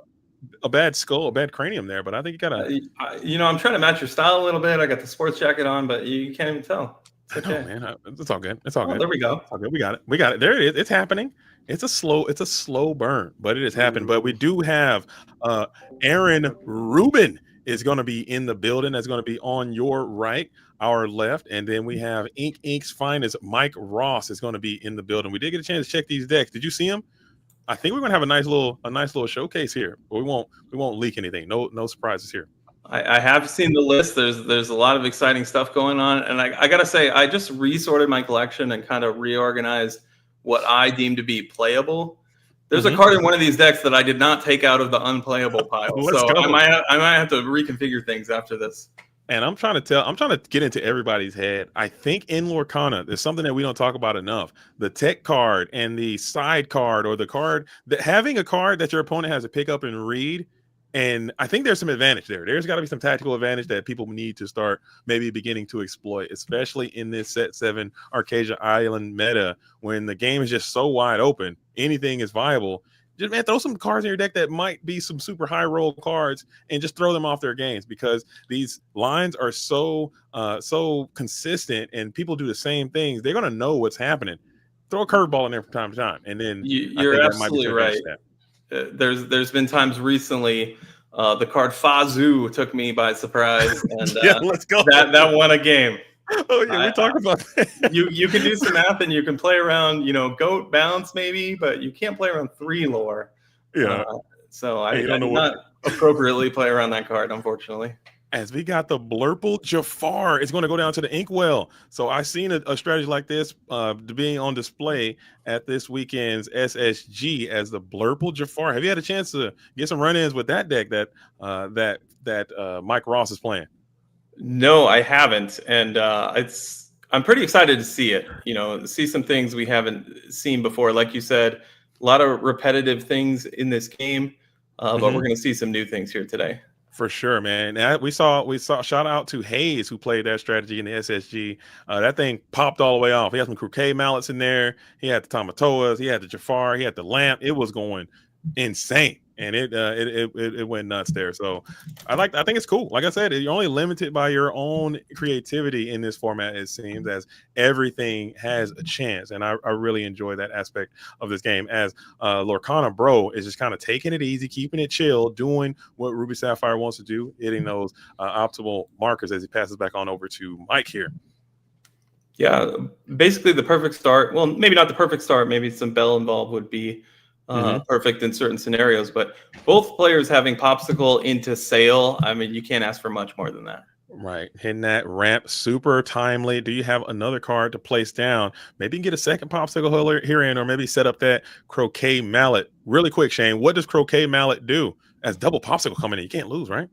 S8: skull, a bad cranium there, but I think you got a.
S9: I'm trying to match your style a little bit. I got the sports jacket on, but you can't even tell.
S8: It's okay, man. It's all good. It's all good.
S9: There we go.
S8: It's all good. We got it. There it is. It's happening. It's a slow burn, but it is happening. But we do have Aaron Rubin is going to be in the building. That's going to be on your right, our left, and then we have Ink's finest Mike Ross is going to be in the building. We did get a chance to check these decks. Did you see them? I think we're going to have a nice little showcase here, but we won't leak anything. No surprises here.
S9: I have seen the list. There's a lot of exciting stuff going on, and I gotta say, I just resorted my collection and kind of reorganized what I deem to be playable. There's a card in one of these decks that I did not take out of the unplayable pile, so I might have to reconfigure things after this.
S8: And I'm trying to get into everybody's head. I think in Lorcana, there's something that we don't talk about enough. The tech card and the side card, or the card that having a card that your opponent has to pick up and read. And I think there's some advantage there. There's got to be some tactical advantage that people need to start maybe beginning to exploit, especially in this set 7 Arcadia Island meta, when the game is just so wide open, anything is viable. just, man, throw some cards in your deck that might be some super high roll cards and just throw them off their games, because these lines are so consistent and people do the same things. They're gonna know what's happening. Throw a curveball in there from time to time, and then
S9: You're absolutely right. There's been times recently, the card Fazu took me by surprise, and
S8: yeah, let's go.
S9: That won a game.
S8: Oh yeah, we talked about that.
S9: You can do some math and you can play around, goat bounce maybe, but you can't play around 3 lore.
S8: Yeah.
S9: So I did not appropriately play around that card, unfortunately.
S8: As we got the Blurple Jafar, it's going to go down to the Inkwell. So I seen a strategy like this being on display at this weekend's SSG as the Blurple Jafar. Have you had a chance to get some run-ins with that deck that Mike Ross is playing?
S9: No, I haven't, and I'm pretty excited to see it. See some things we haven't seen before. Like you said, a lot of repetitive things in this game, but we're going to see some new things here today.
S8: For sure, man. We saw. Shout out to Hayes, who played that strategy in the SSG. That thing popped all the way off. He had some Croquet Mallets in there. He had the Tamatoas. He had the Jafar. He had the Lamp. It was going insane, and it went nuts there. So I think it's cool. Like I said, you're only limited by your own creativity in this format. It seems, as everything has a chance, and I really enjoy that aspect of this game. As Lorcana Bro is just kind of taking it easy, keeping it chill, doing what Ruby Sapphire wants to do, hitting those optimal markers as he passes back on over to Mike here.
S9: Yeah, basically the perfect start. Well, maybe not the perfect start. Maybe some Bell involved would be perfect in certain scenarios, but both players having Popsicle into Sail, I mean, you can't ask for much more than that.
S8: Right. Hitting that ramp super timely. Do you have another card to place down? Maybe you can get a second Popsicle here in, or maybe set up that Croquet Mallet. Really quick, Shane, what does Croquet Mallet do? As double Popsicle coming in, you can't lose, right?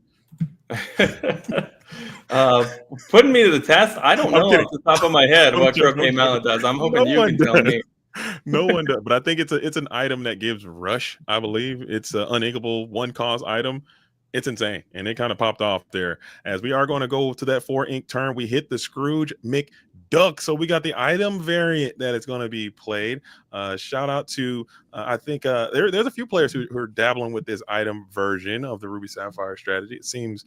S9: Putting me to the test, I don't know off the top of my head what Croquet Mallet does. I'm hoping you can tell me.
S8: No one does, but I think it's an item that gives rush. I believe it's an uninkable 1-cost item. It's insane, and it kind of popped off there. As we are going to go to that 4-ink turn, we hit the Scrooge McDuck. So we got the item variant that is going to be played. Shout out to I think there's a few players who are dabbling with this item version of the Ruby Sapphire strategy. It seems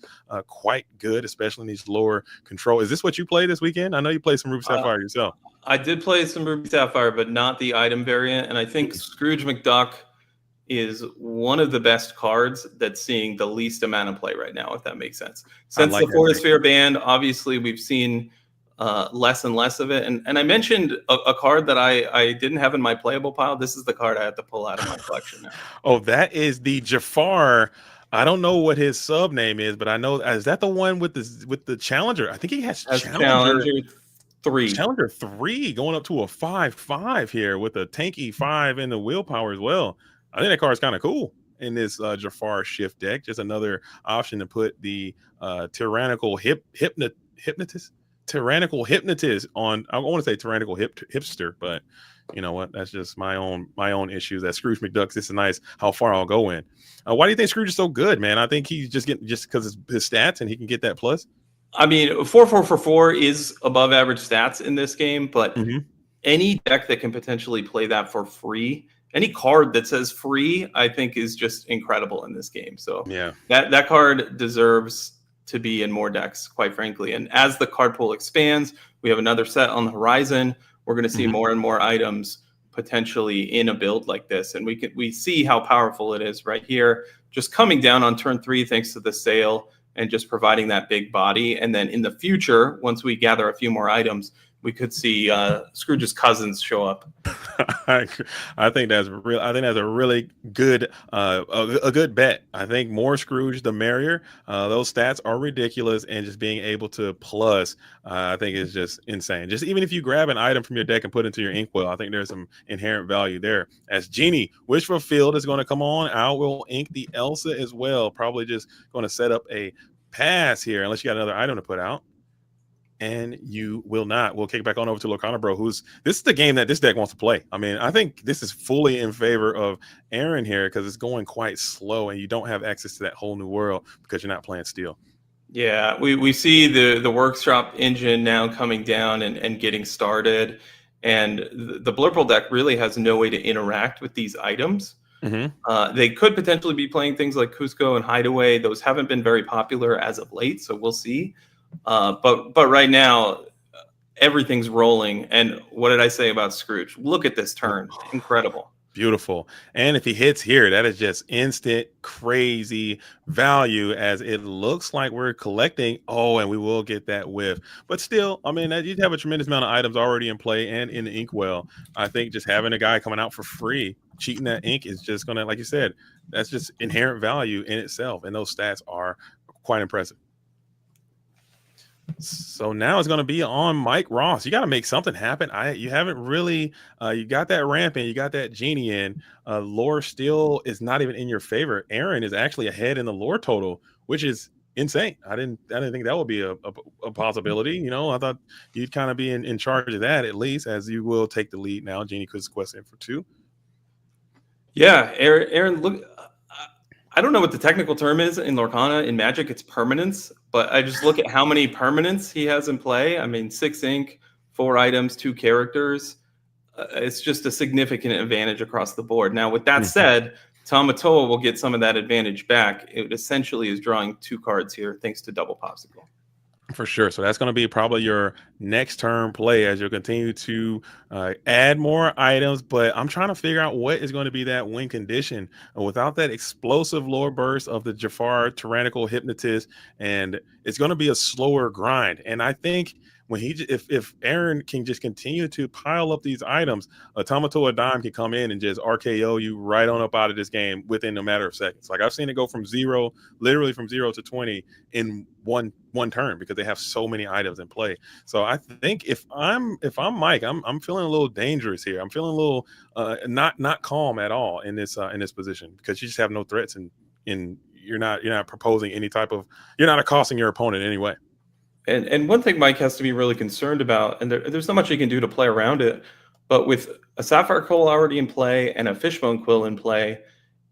S8: quite good, especially in these lower control. Is this what you played this weekend? I know you played some Ruby Sapphire yourself.
S9: I did play some Ruby Sapphire, but not the item variant. And I think Scrooge McDuck is one of the best cards that's seeing the least amount of play right now, if that makes sense. Since the Forest Sphere ban, obviously we've seen less and less of it. And I mentioned a card that I didn't have in my playable pile. This is the card I had to pull out of my collection now.
S8: Oh, that is the Jafar. I don't know what his sub name is, but I know, is that the one with the Challenger? I think he has
S9: Challenger 3.
S8: Challenger 3 going up to a 5/5 here with a tanky 5 in the willpower as well. I think that card is kind of cool in this Jafar shift deck. Just another option to put the tyrannical hypnotist on. I want to say tyrannical hipster, but you know what? That's just my own issues. That Scrooge McDuck, this is nice how far I'll go in. Why do you think Scrooge is so good, man? I think he's just because his stats and he can get that plus.
S9: I mean, 4/4/4 is above average stats in this game, but any deck that can potentially play that for free, any card that says free, I think is just incredible in this game. So
S8: yeah,
S9: that card deserves to be in more decks, quite frankly. And as the card pool expands, we have another set on the horizon. We're going to see more and more items potentially in a build like this, and we see how powerful it is right here, just coming down on turn 3 thanks to the Sail and just providing that big body. And then in the future, once we gather a few more items, we could see Scrooge's cousins show up.
S8: I think that's real. I think that's a really good a good bet. I think more Scrooge the merrier. Those stats are ridiculous, and just being able to plus, I think is just insane. Just even if you grab an item from your deck and put it into your Inkwell, I think there's some inherent value there. As Genie Wish Fulfilled is going to come on, I will ink the Elsa as well. Probably just going to set up a pass here, unless you got another item to put out. And you will not. We'll kick back on over to Lorcana Bro, this is the game that this deck wants to play. I mean, I think this is fully in favor of Aaron here because it's going quite slow and you don't have access to that whole new world because you're not playing Steel.
S9: Yeah, we see the workshop engine now coming down and getting started. And the Blurple deck really has no way to interact with these items. They could potentially be playing things like Cusco and Hideaway. Those haven't been very popular as of late, so we'll see. But right now, everything's rolling. And what did I say about Scrooge? Look at this turn. Incredible.
S8: Beautiful. And if he hits here, that is just instant crazy value, as it looks like we're collecting. Oh, and we will get that whiff. But still, I mean, you'd have a tremendous amount of items already in play and in the inkwell. I think just having a guy coming out for free, cheating that ink is just going to, like you said, that's just inherent value in itself. And those stats are quite impressive. So now it's going to be on Mike Ross. You got to make something happen. You haven't really, you got that ramp in, you got that genie in. Lore still is not even in your favor. Aaron is actually ahead in the lore total, which is insane. I didn't think that would be a possibility. You know, I thought you'd kind of be in charge of that at least, as you will take the lead now. Genie could quest in for 2.
S9: Yeah, Aaron, look. I don't know what the technical term is in Lorcana. In Magic, it's permanence. But I just look at how many permanents he has in play. I mean, 6 ink, 4 items, 2 characters. It's just a significant advantage across the board. Now, with that said, Tamatoa will get some of that advantage back. It essentially is drawing 2 cards here thanks to double Popsicle.
S8: For sure. So that's going to be probably your next turn play as you'll continue to add more items. But I'm trying to figure out what is going to be that win condition without that explosive lore burst of the Jafar Tyrannical Hypnotist. And it's going to be a slower grind. And I think when if Aaron can just continue to pile up these items, a Tamatoa Dime can come in and just RKO you right on up out of this game within a matter of seconds. Like I've seen it go from literally from 0 to 20 in one turn because they have so many items in play. So I think if I'm Mike, I'm feeling a little dangerous here. I'm feeling a little not calm at all in this position because you just have no threats and you're not proposing any type of, you're not accosting your opponent in any way.
S9: And one thing Mike has to be really concerned about, and there's not much he can do to play around it, but with a Sapphire Coal already in play and a Fishbone Quill in play,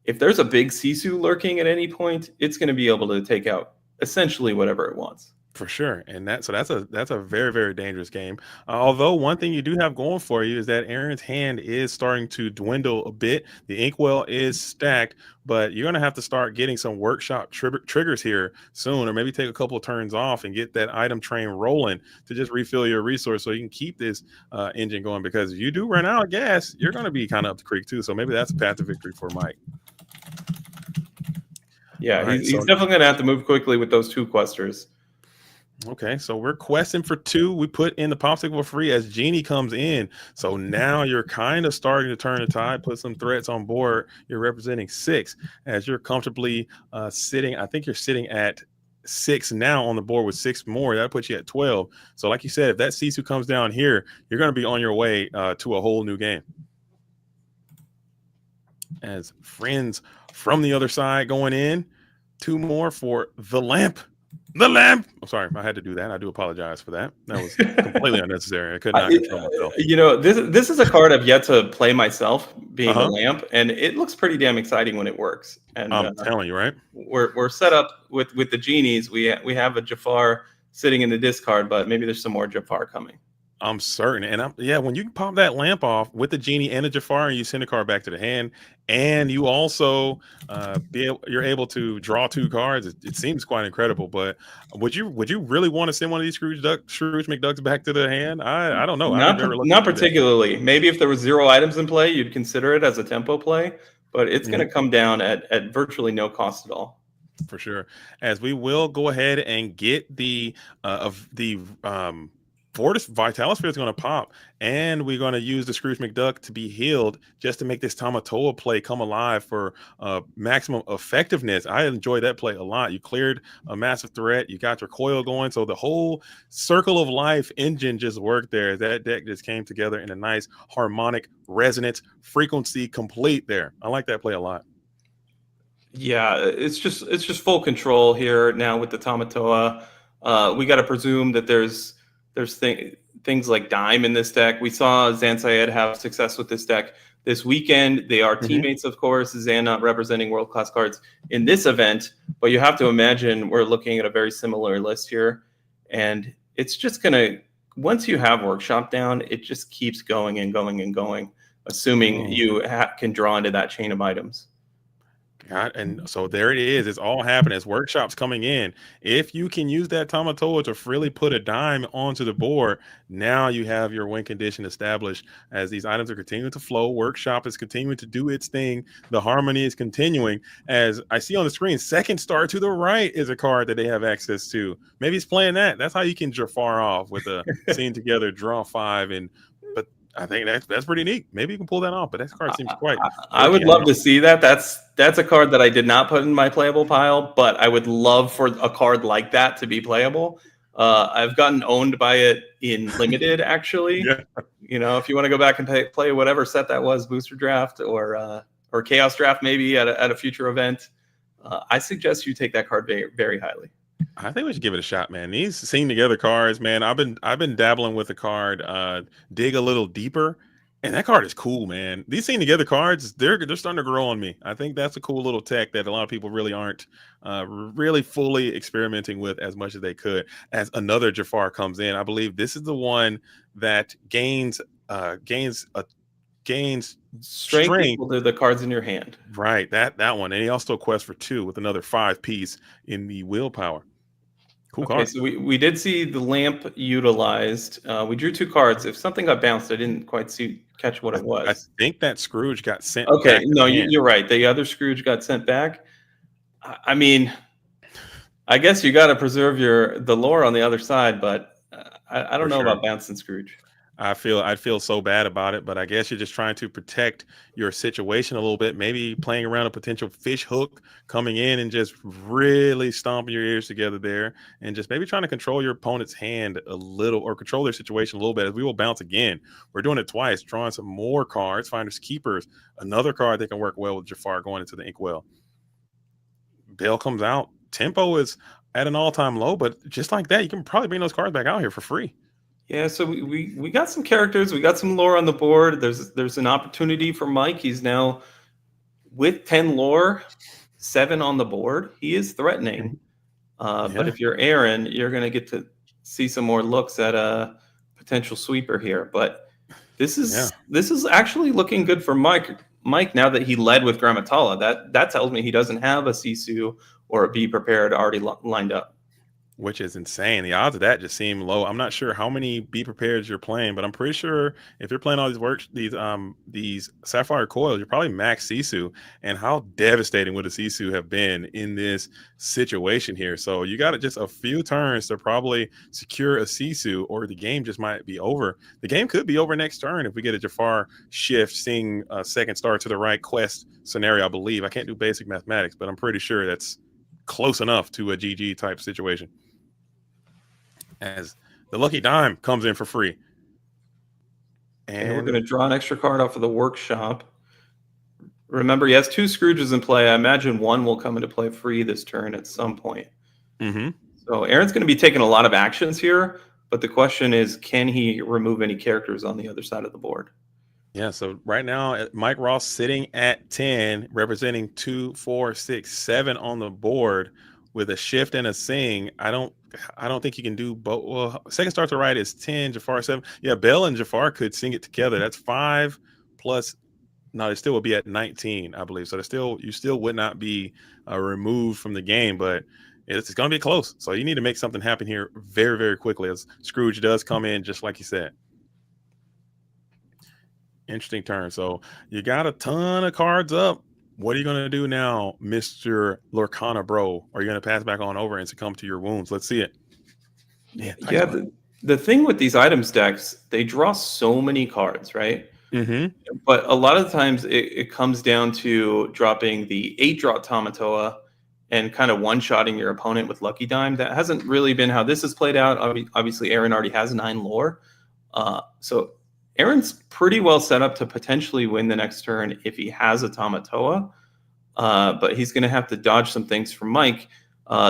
S9: if there's a big Sisu lurking at any point, it's going to be able to take out essentially whatever it wants.
S8: For sure. And that's a very, very dangerous game. Although one thing you do have going for you is that Aaron's hand is starting to dwindle a bit. The inkwell is stacked, but you're going to have to start getting some workshop triggers here soon, or maybe take a couple of turns off and get that item train rolling to just refill your resource so you can keep this engine going, because if you do run out of gas, you're going to be kind of up the creek too. So maybe that's a path to victory for Mike.
S9: Yeah, right, he's definitely going to have to move quickly with those 2 questers.
S8: Okay, so we're questing for 2. We put in the Popsicle for free as Genie comes in. So now you're kind of starting to turn the tide, put some threats on board. You're representing 6 as you're comfortably sitting. I think you're sitting at 6 now on the board with 6 more. That puts you at 12. So like you said, if that Sisu comes down here, you're going to be on your way to a whole new game. As friends from the other side going in, 2 more for the lamp. The lamp. I'm sorry, I had to do that. I do apologize for that. That was completely unnecessary. I could not control myself.
S9: You know, this is a card I've yet to play myself, being the lamp, and it looks pretty damn exciting when it works. And
S8: I'm telling you, right?
S9: We're set up with the genies. We have a Jafar sitting in the discard, but maybe there's some more Jafar coming.
S8: I'm certain. And when you pop that lamp off with the Genie and the Jafar, and you send a card back to the hand, and you also you're able to draw 2 cards, it seems quite incredible. But would you really want to send one of these Scrooge McDucks back to the hand? I don't know.
S9: Not particularly. Maybe if there was 0 items in play, you'd consider it as a tempo play, but it's going to come down at virtually no cost at all.
S8: For sure. As we will go ahead and get the Vitalis Sphere is going to pop, and we're going to use the Scrooge McDuck to be healed just to make this Tamatoa play come alive for maximum effectiveness. I enjoyed that play a lot. You cleared a massive threat. You got your coil going. So the whole Circle of Life engine just worked there. That deck just came together in a nice harmonic resonance frequency complete there. I like that play a lot.
S9: Yeah, it's just full control here now with the Tamatoa. We got to presume that there's things like Dime in this deck. We saw Zan Syed have success with this deck this weekend. They are teammates, of course. Zan not representing world-class cards in this event, but you have to imagine we're looking at a very similar list here. And it's just going to, once you have Workshop down, it just keeps going and going and going. assuming you can draw into that chain of items.
S8: God, and so there it is. It's all happening. It's workshops coming in. If you can use that Tamatoa to freely put a dime onto the board, now you have your win condition established. As these items are continuing to flow, workshop is continuing to do its thing. The harmony is continuing. As I see on the screen, second star to the right is a card that they have access to. Maybe he's playing that. That's how you can Jafar off with a scene together, draw 5, but I think that's pretty neat. Maybe you can pull that off, but that card seems quite.
S9: I would love to see that. That's a card that I did not put in my playable pile, but I would love for a card like that to be playable. I've gotten owned by it in limited, actually.
S8: Yeah.
S9: You know, if you want to go back and play whatever set that was, booster draft or chaos draft, maybe at a future event, I suggest you take that card very, very highly.
S8: I think we should give it a shot, man. These scene together cards, man. I've been dabbling with the card, dig a little deeper, and that card is cool, man. These scene together cards, they're starting to grow on me. I think that's a cool little tech that a lot of people really aren't really fully experimenting with as much as they could. As another Jafar comes in, I believe this is the one that gains strength
S9: equal to the cards in your hand.
S8: Right, that one, and he also quests for 2 with another 5 piece in the willpower. Cool
S9: Okay,
S8: card.
S9: so we did see the lamp utilized. We drew 2 cards. If something got bounced, I didn't quite catch what it was.
S8: I think that Scrooge got sent.
S9: Okay,
S8: back
S9: no, you're right. The other Scrooge got sent back. I mean, I guess you got to preserve the lore on the other side, but I don't know about bouncing Scrooge.
S8: I'd feel so bad about it, but I guess you're just trying to protect your situation a little bit. Maybe playing around a potential fish hook coming in and just really stomping your ears together there, and just maybe trying to control your opponent's hand a little, or control their situation a little bit. As we will bounce again, we're doing it twice, drawing some more cards. Finders Keepers, another card that can work well with Jafar going into the Inkwell. Bell comes out. Tempo is at an all-time low, but just like that, you can probably bring those cards back out here for free.
S9: Yeah, so we got some characters, we got some lore on the board. There's an opportunity for Mike. He's now with 10 lore, 7 on the board. He is threatening. But if you're Aaron, you're going to get to see some more looks at a potential sweeper here. But this is actually looking good for Mike. Mike, now that he led with Grammatala, that tells me he doesn't have a Sisu or a Be Prepared already lined up.
S8: Which is insane. The odds of that just seem low. I'm not sure how many Be Prepared you're playing, but I'm pretty sure if you're playing all these Sapphire Coils, you're probably max Sisu. And how devastating would a Sisu have been in this situation here? So you got just a few turns to probably secure a Sisu, or the game just might be over. The game could be over next turn if we get a Jafar shift, seeing a second star to the right quest scenario. I believe I can't do basic mathematics, but I'm pretty sure that's close enough to a GG type situation. As the lucky dime comes in for free.
S9: And we're going to draw an extra card off of the workshop. Remember, he has 2 Scrooges in play. I imagine one will come into play free this turn at some point.
S8: Mm-hmm.
S9: So Aaron's going to be taking a lot of actions here, but the question is, can he remove any characters on the other side of the board?
S8: Yeah, so right now, Mike Ross sitting at 10, representing 2, 4, 6, 7 on the board with a shift and a sing. I don't think you can do both. Well, second star to right is 10, Jafar 7. Yeah, Bell and Jafar could sing it together. That's 5 plus. No, it still would be at 19, I believe. So you still would not be removed from the game, but it's going to be close. So you need to make something happen here very, very quickly, as Scrooge does come in, just like you said. Interesting turn. So you got a ton of cards up. What are you going to do now, Mr. Lorcana, bro? Are you going to pass back on over and succumb to your wounds? Let's see it.
S9: Yeah, the thing with these items decks, they draw so many cards, right?
S8: Mm-hmm.
S9: But a lot of the times it comes down to dropping the 8-drop Tamatoa and kind of one-shotting your opponent with Lucky Dime. That hasn't really been how this has played out. Obviously, Aaron already has 9 lore. So Aaron's pretty well set up to potentially win the next turn if he has a Tamatoa, but he's going to have to dodge some things from Mike.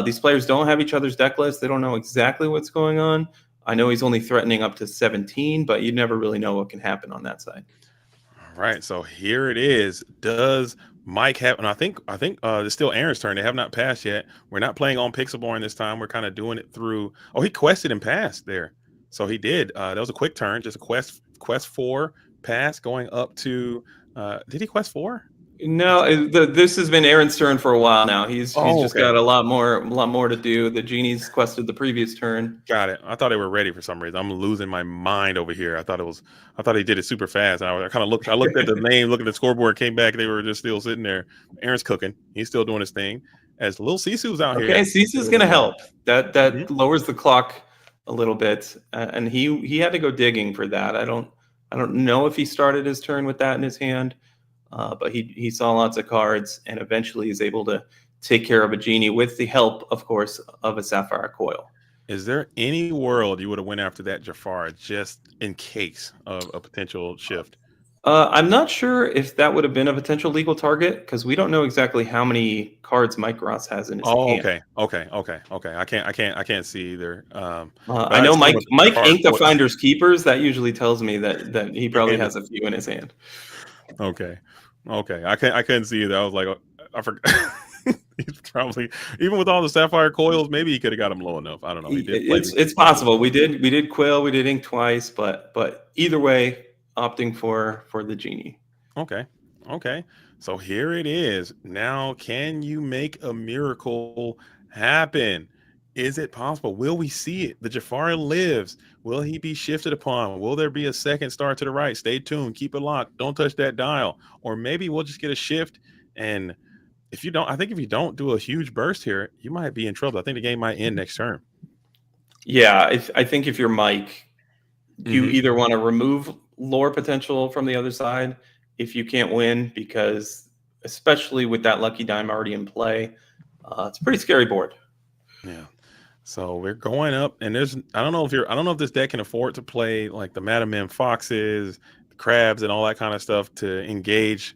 S9: These players don't have each other's deck lists. They don't know exactly what's going on. I know he's only threatening up to 17, but you never really know what can happen on that side.
S8: All right, so here it is. Does Mike have? And I think it's still Aaron's turn. They have not passed yet. We're not playing on Pixelborn this time. We're kind of doing it through. Oh, he quested and passed there. So he did. That was a quick turn, just a quest 4, pass going up to. Did he quest 4?
S9: No, this has been Aaron's turn for a while now. He's just
S8: okay.
S9: got a lot more to do. The genie's quested the previous turn.
S8: Got it. I thought they were ready for some reason. I'm losing my mind over here. I thought he did it super fast. And I kind of looked. I looked at the name, looked at the scoreboard, came back. They were just still sitting there. Aaron's cooking. He's still doing his thing. As little Sisu's out here.
S9: Okay, Sisu's gonna help. That lowers the clock a little bit, and he had to go digging for that. I don't know if he started his turn with that in his hand. But he saw lots of cards and eventually is able to take care of a genie with the help, of course, of a sapphire coil.
S8: Is there any world you would have went after that Jafar just in case of a potential shift?
S9: I'm not sure if that would have been a potential legal target because we don't know exactly how many cards Mike Ross has in his hand.
S8: Okay. I can't see either.
S9: I know Mike inked the Finder's Keepers. That usually tells me that he probably has a few in his hand.
S8: Okay. I couldn't see either. I was like, I forgot. He's probably, even with all the sapphire coils, maybe he could have got him low enough. I don't know.
S9: It's possible. We did quill, we did ink twice, but either way, opting for the genie.
S8: Okay. So here it is. Now, can you make a miracle happen? Is it possible? Will we see it? The Jafar lives. Will he be shifted upon? Will there be a second star to the right? Stay tuned. Keep it locked. Don't touch that dial. Or maybe we'll just get a shift. And if you don't do a huge burst here, you might be in trouble. I think the game might end next turn.
S9: Yeah, I think if you're Mike, you either want to remove lore potential from the other side if you can't win, because especially with that lucky dime already in play, it's a pretty scary board.
S8: Yeah. So we're going up, and I don't know if this deck can afford to play like the Madam M Foxes, the Crabs, and all that kind of stuff to engage,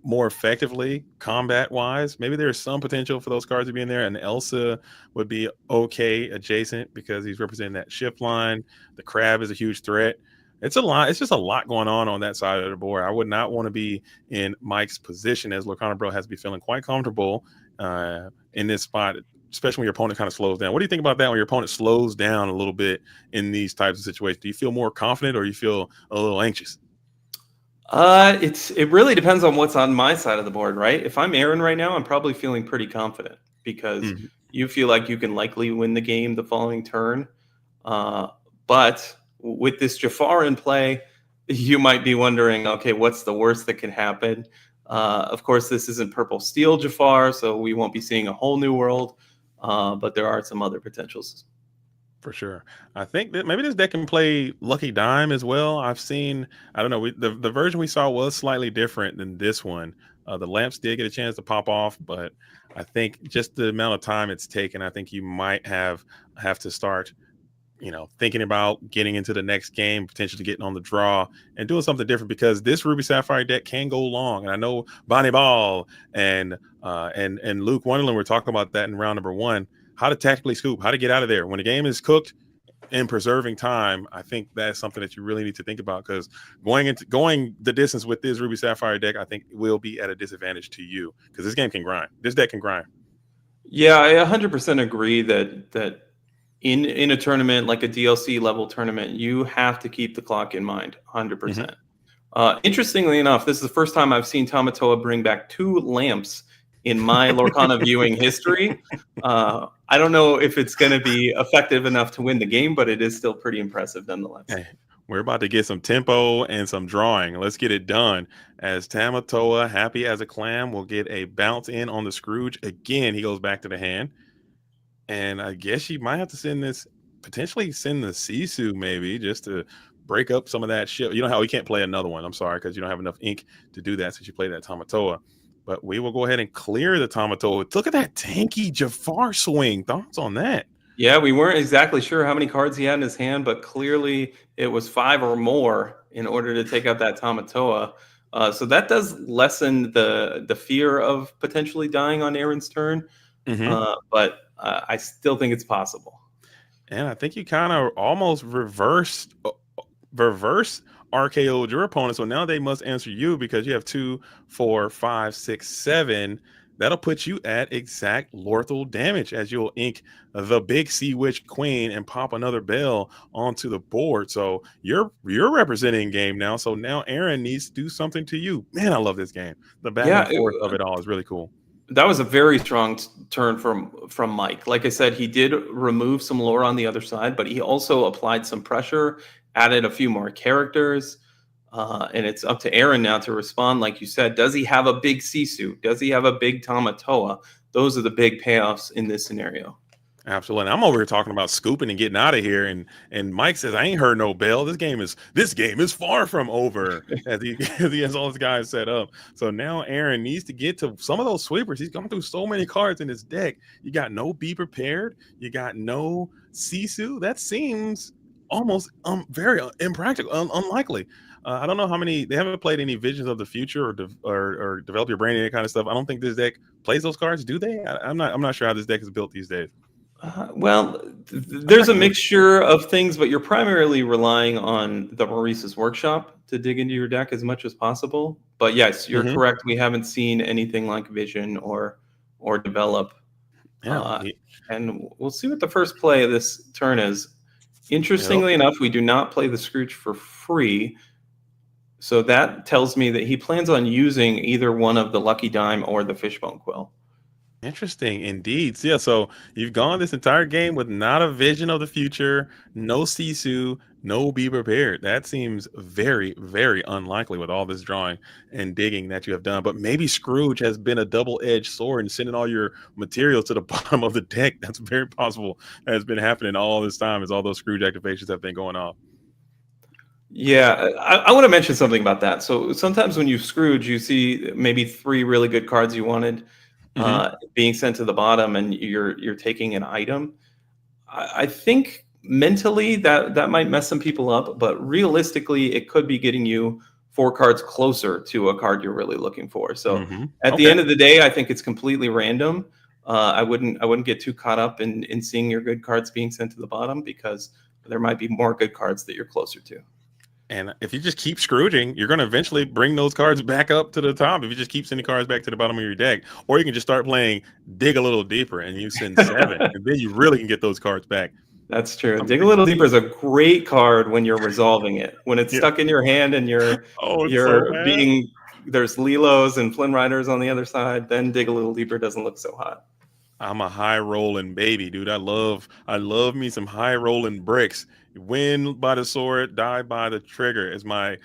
S8: more effectively combat wise. Maybe there's some potential for those cards to be in there, and Elsa would be okay adjacent because he's representing that shift line. The Crab is a huge threat. It's a lot. It's just a lot going on that side of the board. I would not want to be in Mike's position, as Lorcana Bro has to be feeling quite comfortable in this spot, especially when your opponent kind of slows down. What do you think about that when your opponent slows down a little bit in these types of situations? Do you feel more confident or you feel a little anxious?
S9: It really depends on what's on my side of the board, right? If I'm Aaron right now, I'm probably feeling pretty confident because you feel like you can likely win the game the following turn. But with this Jafar in play, you might be wondering, okay, what's the worst that can happen? Of course, this isn't Purple Steel Jafar, so we won't be seeing a whole new world. But there are some other potentials.
S8: For sure. I think that maybe this deck can play Lucky Dime as well. I've seen, I don't know, the version we saw was slightly different than this one. The lamps did get a chance to pop off, but I think just the amount of time it's taken, I think you might have to start, thinking about getting into the next game, potentially getting on the draw and doing something different, because this Ruby Sapphire deck can go long. And I know Bonnie Ball and Luke Wonderland were talking about that in round number 1. How to tactically scoop, how to get out of there when the game is cooked and preserving time. I think that's something that you really need to think about, because going the distance with this Ruby Sapphire deck, I think will be at a disadvantage to you, because this game can grind. This deck can grind.
S9: Yeah, I 100% agree that in a tournament like a DLC level tournament, you have to keep the clock in mind, 100%. Interestingly enough, this is the first time I've seen Tamatoa bring back 2 lamps in my Lorcana viewing history. I don't know if it's going to be effective enough to win the game, but it is still pretty impressive nonetheless.
S8: Hey, we're about to get some tempo and some drawing. Let's get it done. As Tamatoa, happy as a clam, will get a bounce in on the Scrooge. Again, he goes back to the hand. And I guess she might have to potentially send the Sisu maybe, just to break up some of that shit. You know how we can't play another one. I'm sorry, because you don't have enough ink to do that since you played that Tamatoa. But we will go ahead and clear the Tamatoa. Look at that tanky Jafar swing. Thoughts on that?
S9: Yeah, we weren't exactly sure how many cards he had in his hand, but clearly it was 5 or more in order to take out that Tamatoa. So that does lessen the fear of potentially dying on Aaron's turn. But I still think it's possible.
S8: And I think you kind of almost reverse RKO'd your opponent, so now they must answer you, because you have 2, 4, 5, 6, 7. that'll put you at exact lorthal damage as you'll ink the big Sea Witch Queen and pop another bell onto the board. So you're representing game now. So now Aaron needs to do something to you. Man, I love this game. The back and forth of it all is really cool.
S9: That was a very strong turn from Mike. Like I said, he did remove some lore on the other side, but he also applied some pressure, added a few more characters, and it's up to Aaron now to respond. Like you said, does he have a big Sisu? Does he have a big Tamatoa? Those are the big payoffs in this scenario.
S8: Absolutely. And I'm over here talking about scooping and getting out of here, and Mike says, I ain't heard no bell. This game is far from over as he has all his guys set up. So now Aaron needs to get to some of those sweepers. He's gone through so many cards in his deck. You got no Be Prepared. You got no Sisu. That seems almost very impractical, unlikely. I don't know how many. They haven't played any Visions of the Future or Develop Your Brain, any kind of stuff. I don't think this deck plays those cards. Do they? I'm not sure how this deck is built these days.
S9: There's a mixture of things, but you're primarily relying on the Maurice's Workshop to dig into your deck as much as possible. But yes, you're correct. We haven't seen anything like Vision or Develop. And we'll see what the first play of this turn is. Interestingly enough, we do not play the Scrooge for free. So that tells me that he plans on using either one of the Lucky Dime or the Fishbone Quill.
S8: Interesting indeed. Yeah, so you've gone this entire game with not a Vision of the Future, no Sisu, no Be Prepared. That seems very, very unlikely with all this drawing and digging that you have done. But maybe Scrooge has been a double-edged sword and sending all your material to the bottom of the deck. That's very possible. That has been happening all this time as all those Scrooge activations have been going off.
S9: Yeah, I want to mention something about that. So sometimes when you Scrooge, you see maybe 3 really good cards you wanted being sent to the bottom, and you're taking an item. I think mentally that might mess some people up, but realistically, it could be getting you 4 cards closer to a card you're really looking for. So at the end of the day, I think it's completely random. I wouldn't get too caught up in seeing your good cards being sent to the bottom, because there might be more good cards that you're closer to.
S8: And if you just keep Scrooging, you're going to eventually bring those cards back up to the top. If you just keep sending cards back to the bottom of your deck, or you can just start playing Dig a Little Deeper and you send 7, and then you really can get those cards back.
S9: That's true. Dig a Little Deeper is a great card when you're resolving it. When it's stuck in your hand and there's Lilos and Flynn Riders on the other side, then Dig a Little Deeper doesn't look so hot.
S8: I'm a high rolling baby, dude. I love me some high rolling bricks. Win by the sword, die by the trigger is my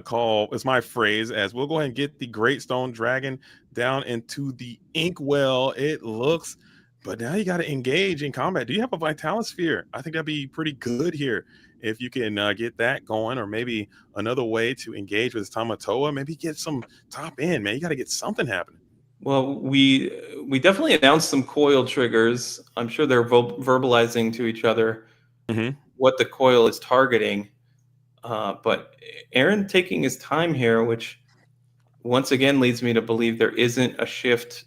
S8: call. It's my phrase. As we'll go ahead and get the Great Stone Dragon down into the Inkwell. It looks, but now you got to engage in combat. Do you have a Vitalis Sphere? I think that'd be pretty good here if you can get that going, or maybe another way to engage with Tamatoa. Maybe get some top end, man. You got to get something happening.
S9: Well, we definitely announced some coil triggers. I'm sure they're verbalizing to each other what the coil is targeting. But Aaron taking his time here, which once again leads me to believe there isn't a shift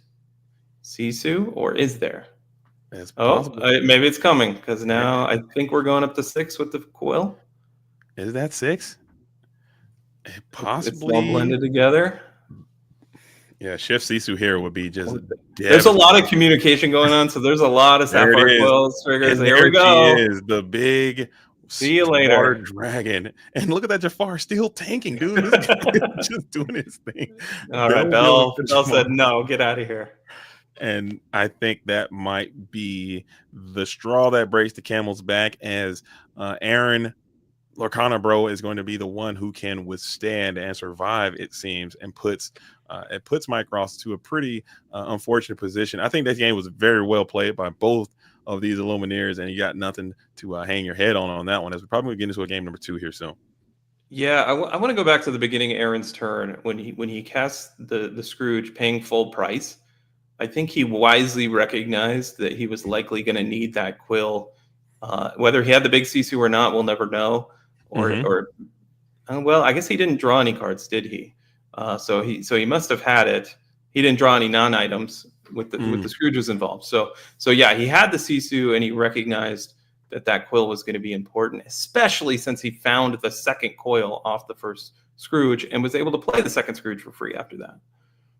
S9: Sisu, or is there?
S8: It's possible.
S9: Maybe it's coming, because now I think we're going up to 6 with the coil.
S8: Is that 6? Possibly.
S9: It's all blended together.
S8: Yeah, Shift Sisu here would be just.
S9: There's a lot of communication going on, so there's a lot of Sapphire Coils triggers. Here we go.
S8: Is the big.
S9: See you later,
S8: dragon. And look at that Jafar still tanking, dude. This guy is just doing his thing.
S9: All right, Bell said no. Get out of here.
S8: And I think that might be the straw that breaks the camel's back, as Aaron Lorcana bro is going to be the one who can withstand and survive, it seems, and puts Mike Ross to a pretty unfortunate position. I think that game was very well played by both of these Illumineers, and you got nothing to hang your head on that one, as we probably get into a game number 2 here soon.
S9: Yeah, I want to go back to the beginning of Aaron's turn when he casts the Scrooge paying full price. I think he wisely recognized that he was likely going to need that quill. Whether he had the big Sisu or not, we'll never know. Well, I guess he didn't draw any cards, did he? So he must have had it. He didn't draw any non-items with the Scrooges involved. So yeah, he had the Sisu, and he recognized that quill was going to be important, especially since he found the second coil off the first Scrooge and was able to play the second Scrooge for free after that.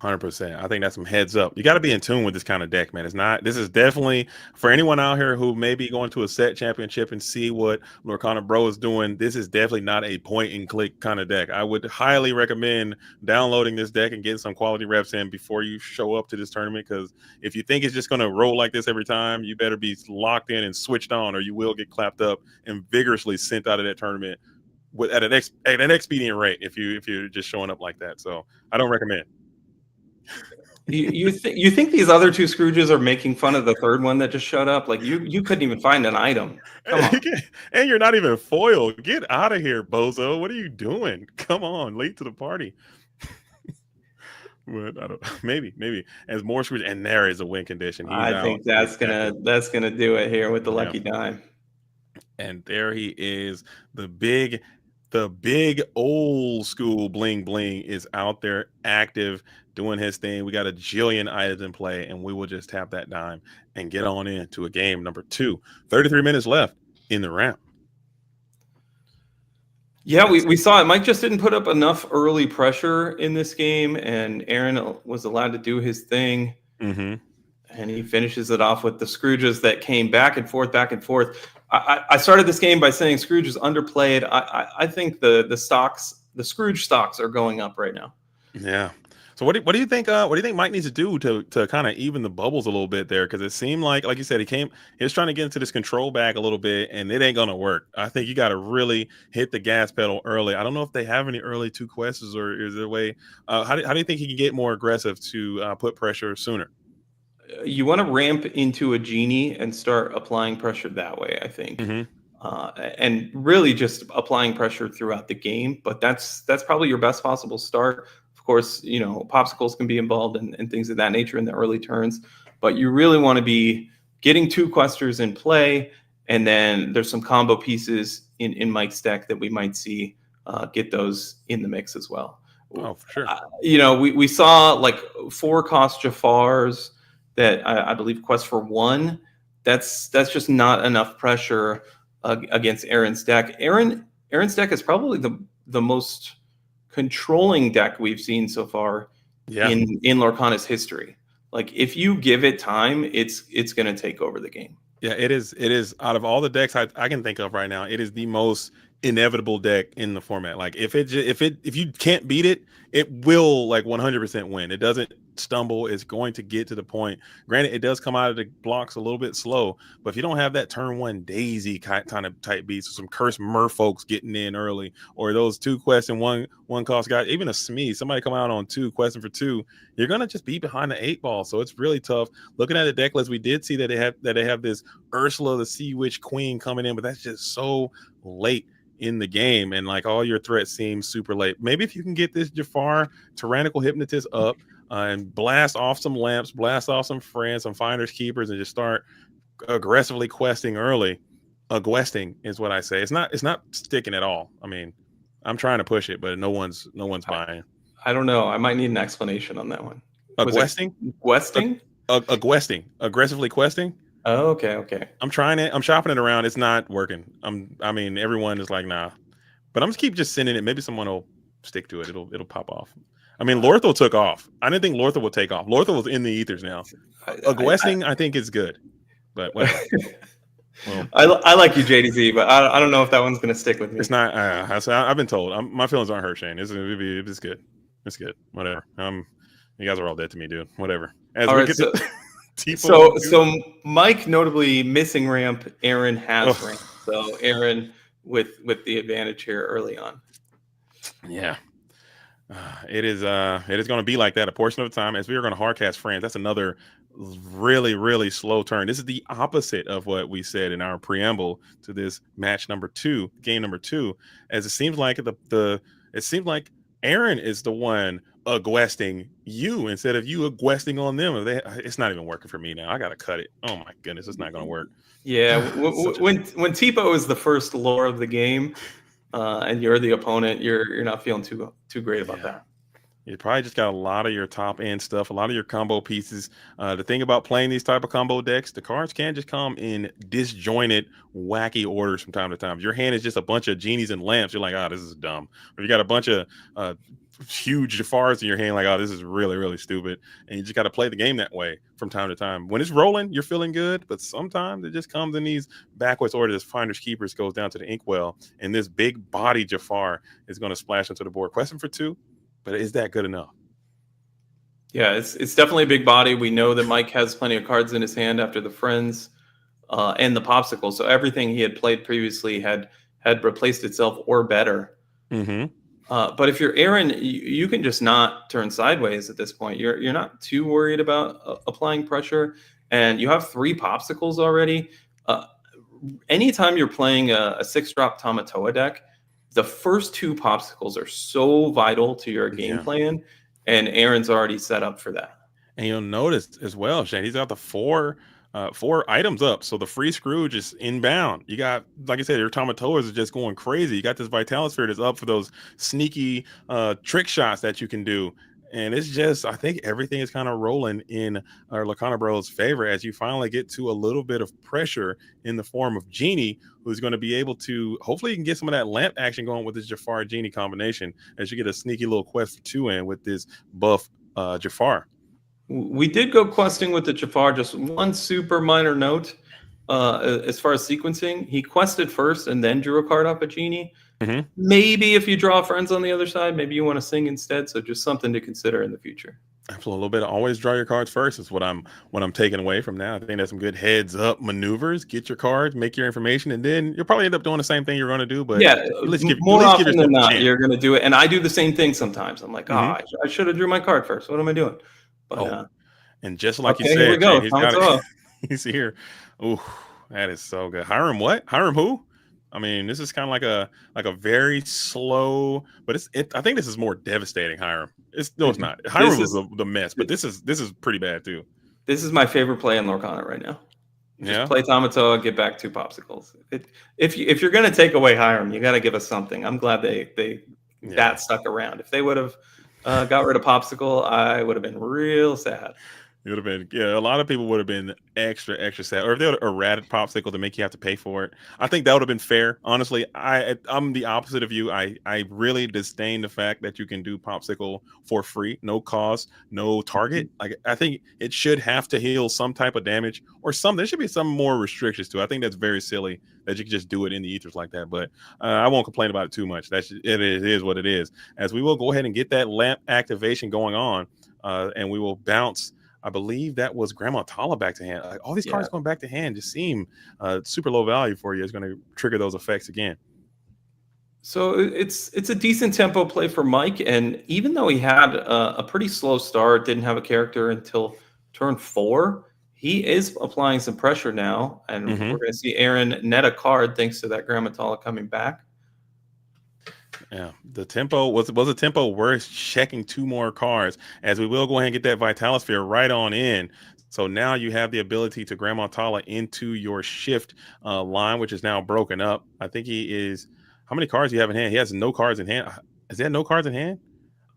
S8: 100%. I think that's some heads up. You got to be in tune with this kind of deck, man. This is definitely for anyone out here who may be going to a set championship and see what Lorcana Bro is doing. This is definitely not a point and click kind of deck. I would highly recommend downloading this deck and getting some quality reps in before you show up to this tournament. Because if you think it's just going to roll like this every time, you better be locked in and switched on, or you will get clapped up and vigorously sent out of that tournament at an expedient rate if you're just showing up like that. So I don't recommend.
S9: You think these other two Scrooges are making fun of the third one that just showed up? Like you couldn't even find an item. Come on.
S8: And you're not even foil. Get out of here, bozo. What are you doing? Come on, late to the party. But I don't. Maybe as more Scrooge, and there is a win condition.
S9: I think that's gonna do it here with the lucky dime.
S8: And there he is, the big old school bling bling is out there active, doing his thing. We got a jillion items in play, and we will just tap that dime and get on into a game number 2. 33 minutes left in the round.
S9: Yeah, we saw it. Mike just didn't put up enough early pressure in this game, and Aaron was allowed to do his thing.
S8: Mm-hmm.
S9: And he finishes it off with the Scrooges that came back and forth, back and forth. I started this game by saying Scrooge is underplayed. I think the Scrooge stocks are going up right now.
S8: Yeah. So what do you think? What do you think Mike needs to do to kind of even the bubbles a little bit there? Because it seemed like you said, he was trying to get into this control bag a little bit, and it ain't gonna work. I think you got to really hit the gas pedal early. I don't know if they have any early 2 quests, or is there a way? How do you think he can get more aggressive to put pressure sooner?
S9: You want to ramp into a genie and start applying pressure that way, I think.
S8: Mm-hmm.
S9: And really just applying pressure throughout the game. But that's probably your best possible start. Of course, popsicles can be involved and things of that nature in the early turns. But you really want to be getting 2 questers in play. And then there's some combo pieces in Mike's deck that we might see get those in the mix as well.
S8: Oh, for sure.
S9: We saw like 4 cost Jafars that I believe quest for 1. That's just not enough pressure against Aaron's deck. Aaron's deck is probably the most controlling deck we've seen so far in Lorcana's history. Like if you give it time, it's going to take over the game.
S8: Yeah, it is. It is out of all the decks I can think of right now, it is the most inevitable deck in the format. Like if you can't beat it, it will like 100% win. It doesn't stumble. It's going to get to the point. Granted, it does come out of the blocks a little bit slow, but if you don't have that turn 1 Daisy kind of type beats, or some cursed merfolks getting in early, or those 2 quests and one cost guys, even a Smee, somebody come out on 2 questing for 2, you're gonna just be behind the 8 ball. So it's really tough. Looking at the deck list, we did see that they have this Ursula the Sea Witch Queen coming in, but that's just so late in the game, and like all your threats seem super late. Maybe if you can get this Jafar Tyrannical Hypnotist up and blast off some lamps, blast off some friends, some finders keepers, and just start aggressively questing early. Questing is what I say. It's not sticking at all. I mean, I'm trying to push it, but no one's buying.
S9: I don't know. I might need an explanation on that one.
S8: Questing?
S9: Questing?
S8: Questing. Aggressively questing?
S9: Oh, okay.
S8: I'm trying it. I'm shopping it around. It's not working. I mean, everyone is like, nah. But I'm just keep sending it. Maybe someone will stick to it. It'll pop off. I mean, Lorthel took off. I didn't think Lorthel would take off. Lorthel was in the ethers now. Questing, I think is good. But whatever. Well,
S9: I like you, JDZ, but I don't know if that one's going to stick with me.
S8: It's not. I've been told. My feelings aren't hurt, Shane. It's good. It's good. Whatever. You guys are all dead to me, dude. Whatever.
S9: So Mike notably missing ramp. Aaron has ramp. So Aaron with the advantage here early on.
S8: Yeah. It is going to be like that a portion of the time, as we are going to hardcast friends. That's another really, really slow turn. This is the opposite of what we said in our preamble to this match number 2, game number 2, as it seems like it seemed like Aaron is the one agguesting you instead of you agguesting on them. It's not even working for me now. I got to cut it. Oh my goodness, it's not going to work.
S9: Yeah, when Tipo is the first lore of the game, and you're the opponent, you're not feeling too great about that.
S8: You probably just got a lot of your top end stuff, a lot of your combo pieces. The thing about playing these type of combo decks, the cards can just come in disjointed, wacky orders from time to time. If your hand is just a bunch of genies and lamps, you're like, oh, this is dumb. Or you got a bunch of huge Jafars in your hand, like, oh, this is really, really stupid. And you just got to play the game that way from time to time. When it's rolling, you're feeling good, but sometimes it just comes in these backwards orders as Finders Keepers goes down to the Inkwell, and this big body Jafar is going to splash into the board. Question for 2. But is that good enough?
S9: Yeah, it's definitely a big body. We know that Mike has plenty of cards in his hand after the Friends and the Popsicle. So everything he had played previously had replaced itself or better.
S8: Mm-hmm.
S9: But if you're Aaron, you can just not turn sideways at this point. You're not too worried about applying pressure, and you have 3 Popsicles already. Anytime you're playing a 6-drop Tamatoa deck, the first 2 Popsicles are so vital to your game plan, and Aaron's already set up for that.
S8: And you'll notice as well, Shane, he's got the 4 items up. So the free Scrooge is inbound. You got, like I said, your Tamatoas are just going crazy. You got this Vitalisphere that's up for those sneaky trick shots that you can do. And it's just, I think everything is kind of rolling in our Lorcana Bros' favor as you finally get to a little bit of pressure in the form of Genie, who's going to be able to, hopefully you can get some of that lamp action going with this Jafar Genie combination as you get a sneaky little quest for 2 in with this buff Jafar.
S9: We did go questing with the Jafar. Just one super minor note as far as sequencing. He quested first and then drew a card off a Genie.
S8: Mm-hmm.
S9: Maybe if you draw Friends on the other side, maybe you want to sing instead. So just something to consider in the future.
S8: Absolutely, a little bit. Always draw your cards first is what I'm taking away from now. I think that's some good heads up maneuvers. Get your cards, make your information, and then you'll probably end up doing the same thing you're going to do. But
S9: yeah, more often than not, you're going to do it. And I do the same thing sometimes. I'm like, I should have drew my card first. What am I doing? But,
S8: and just like you said,
S9: here we go.
S8: He's here. Ooh, that is so good. Hiram, what? Hiram who? I mean, this is kind of like a very slow, but I think this is more devastating. Hiram. It's not. Hiram was the mess, but this is pretty bad too.
S9: This is my favorite play in Lorcana right now. Just play Tamatoa, get back 2 Popsicles. If you're gonna take away Hiram, you got to give us something. I'm glad that stuck around. If they would have got rid of Popsicle, I would have been real sad.
S8: It would have been, a lot of people would have been extra sad. Or if they would have errated Popsicle to make you have to pay for it, I think that would have been fair. Honestly, I'm the opposite of you. I really disdain the fact that you can do Popsicle for free, no cost, no target. Like, I think it should have to heal some type of damage or something. There should be some more restrictions to it. I think that's very silly that you can just do it in the ethers like that. But I won't complain about it too much. It is what it is. As we will go ahead and get that lamp activation going on, and we will bounce. I believe that was Grandma Tala back to hand. All these cards going back to hand just seem super low value for you. It's going to trigger those effects again.
S9: So it's a decent tempo play for Mike. And even though he had a pretty slow start, didn't have a character until turn 4, he is applying some pressure now. And we're going to see Aaron net a card thanks to that Grandma Tala coming back.
S8: Yeah, the tempo was the tempo worth checking 2 more cards, as we will go ahead and get that Vitalisphere right on in. So now you have the ability to Grandma Tala into your shift line, which is now broken up. I think he is. How many cards do you have in hand? He has no cards in hand. Is that no cards in hand?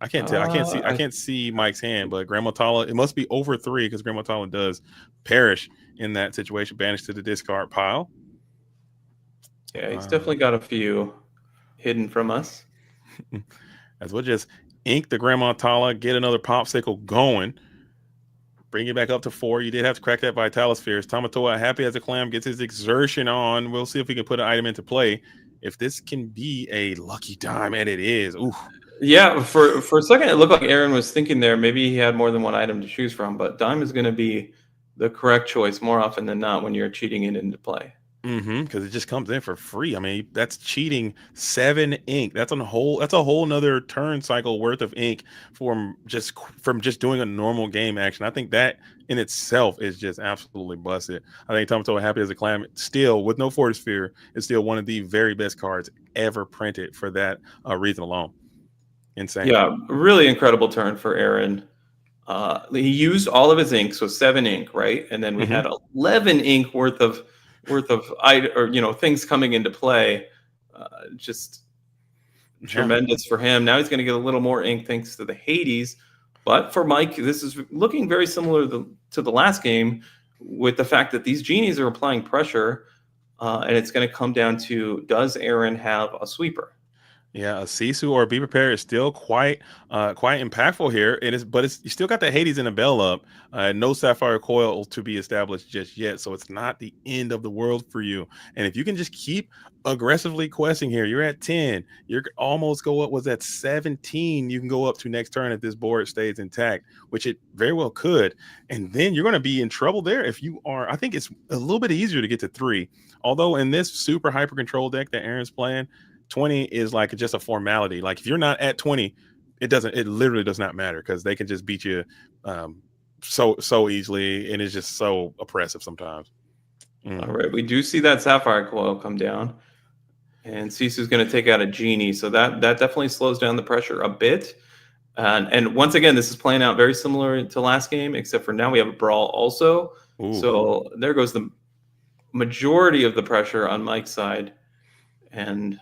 S8: I can't tell. I can't see Mike's hand, but Grandma Tala, it must be over 3 because Grandma Tala does perish in that situation, banished to the discard pile.
S9: Yeah, he's definitely got a few hidden from us.
S8: As we'll just ink the Grandma Tala, get another Popsicle going, bring it back up to 4. You did have to crack that Vitalisphere. Tamatoa, happy as a clam, gets his exertion on. We'll see if we can put an item into play. If this can be a lucky dime, and it is. Ooh.
S9: Yeah, for a second it looked like Aaron was thinking there maybe he had more than one item to choose from, but dime is going to be the correct choice more often than not when you're cheating it into play.
S8: Because it just comes in for free. I mean, that's cheating 7 ink. That's a whole nother turn cycle worth of ink from just doing a normal game action. I think that in itself is just absolutely busted. I think Tamatoa, happy as a clam, still with no Force Sphere, is still one of the very best cards ever printed for that reason alone. Insane.
S9: Yeah, really incredible turn for Aaron. He used all of his ink, so 7 ink, right? And then we had 11 ink worth of things coming into play. Just tremendous for him. Now he's going to get a little more ink thanks to the Hades. But for Mike, this is looking very similar to the last game, with the fact that these genies are applying pressure, and it's going to come down to, does Aaron have a sweeper?
S8: Yeah, a Sisu or a Be Prepared is still quite impactful here. But you still got the Hades and the Bell up. No Sapphire Coil to be established just yet, so it's not the end of the world for you. And if you can just keep aggressively questing here, you're at 10. You're almost go up. Was at 17? You can go up to next turn if this board stays intact, which it very well could. And then you're going to be in trouble there if you are. I think it's a little bit easier to get to 3. Although in this super hyper control deck that Aaron's playing, 20 is like just a formality. Like if you're not at 20, it literally does not matter, because they can just beat you so easily, and it's just so oppressive sometimes.
S9: All right, we do see that Sapphire Coil come down, and Sisu's going to take out a Genie, so that definitely slows down the pressure a bit. And once again, this is playing out very similar to last game, except for now we have a Brawl also. Ooh. So there goes the majority of the pressure on Mike's side, and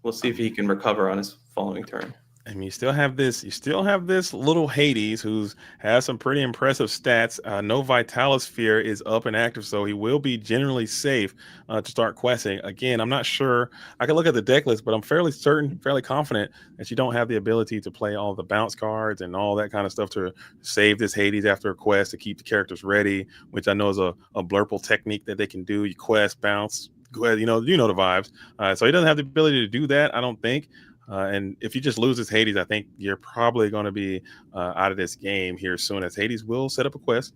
S9: we'll see if he can recover on his following turn.
S8: I mean, you still have this little Hades who's has some pretty impressive stats. No Vitalis Sphere is up and active, so he will be generally safe to start questing. Again, I'm not sure. I can look at the deck list, but I'm fairly confident that you don't have the ability to play all the bounce cards and all that kind of stuff to save this Hades after a quest to keep the characters ready, which I know is a blurple technique that they can do. You quest, bounce, go ahead, you know the vibes. So he doesn't have the ability to do that, I don't think. And if you just lose this Hades, I think you're probably going to be out of this game here soon, as Hades will set up a quest.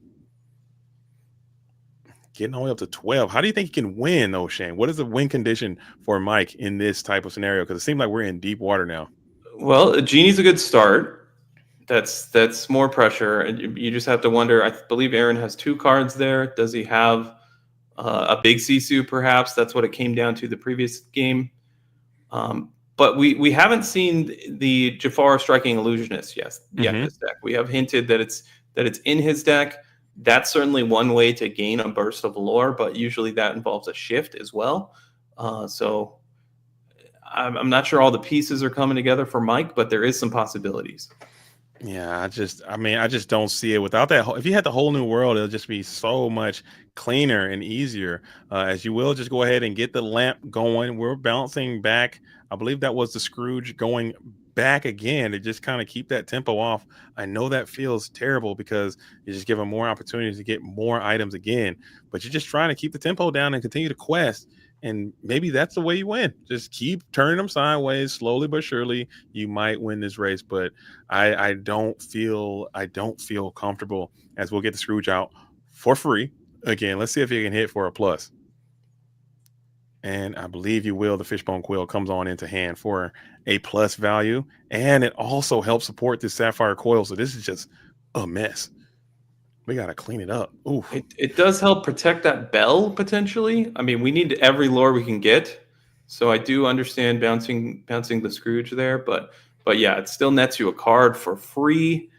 S8: Getting all the way up to 12. How do you think he can win, though, Shane? What is the win condition for Mike in this type of scenario? Because it seems like we're in deep water now.
S9: Well, a Genie's a good start. That's more pressure. And you just have to wonder, I believe Aaron has 2 cards there. Does he have a big Sisu, perhaps? That's what it came down to the previous game. But we haven't seen the Jafar Striking Illusionist yet. This deck. We have hinted that it's in his deck. That's certainly one way to gain a burst of lore, but usually that involves a shift as well. So I'm not sure all the pieces are coming together for Mike, but there is some possibilities.
S8: Yeah, I just don't see it without that. If you had the whole new world, it'll just be so much cleaner and easier. As you will just go ahead and get the lamp going. We're bouncing back. I believe that was the Scrooge going back again to just kind of keep that tempo off. I know that feels terrible because you're just giving more opportunities to get more items again, but you're just trying to keep the tempo down and continue to quest. And maybe that's the way you win. Just keep turning them sideways, slowly but surely. You might win this race, but I don't feel comfortable, as we'll get the Scrooge out for free again. Let's see if you can hit for a plus. And I believe you will. The Fishbone Quill comes on into hand for a plus value, and it also helps support this Sapphire Coil. So this is just a mess. We got to clean it up. Ooh.
S9: It does help protect that bell, potentially. I mean, we need every lore we can get. So I do understand bouncing the Scrooge there, but yeah, it still nets you a card for free.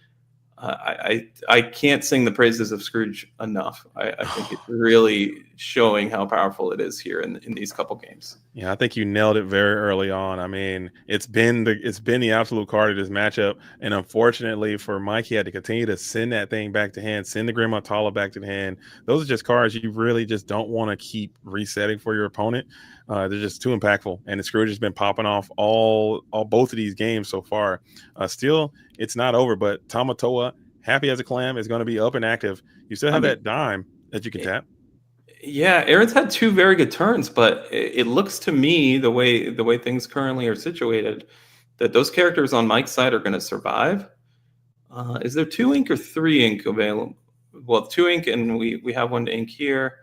S9: I can't sing the praises of Scrooge enough. I think it's really showing how powerful it is here in these couple games.
S8: Yeah, I think you nailed it very early on. I mean, it's been the absolute card of this matchup, and unfortunately for Mike, he had to continue to send that thing back to hand, send the Grim Atala back to the hand. Those are just cards you really just don't want to keep resetting for your opponent. They're just too impactful, and the Scrooge has been popping off all both of these games so far. Still, it's not over, but Tamatoa, happy as a clam, is going to be up and active. You still have that dime that you can tap.
S9: Yeah, Aaron's had 2 very good turns, but it looks to me, the way things currently are situated, that those characters on Mike's side are going to survive. Is there 2 ink or 3 ink available? Well, 2 ink, and we have 1 ink here.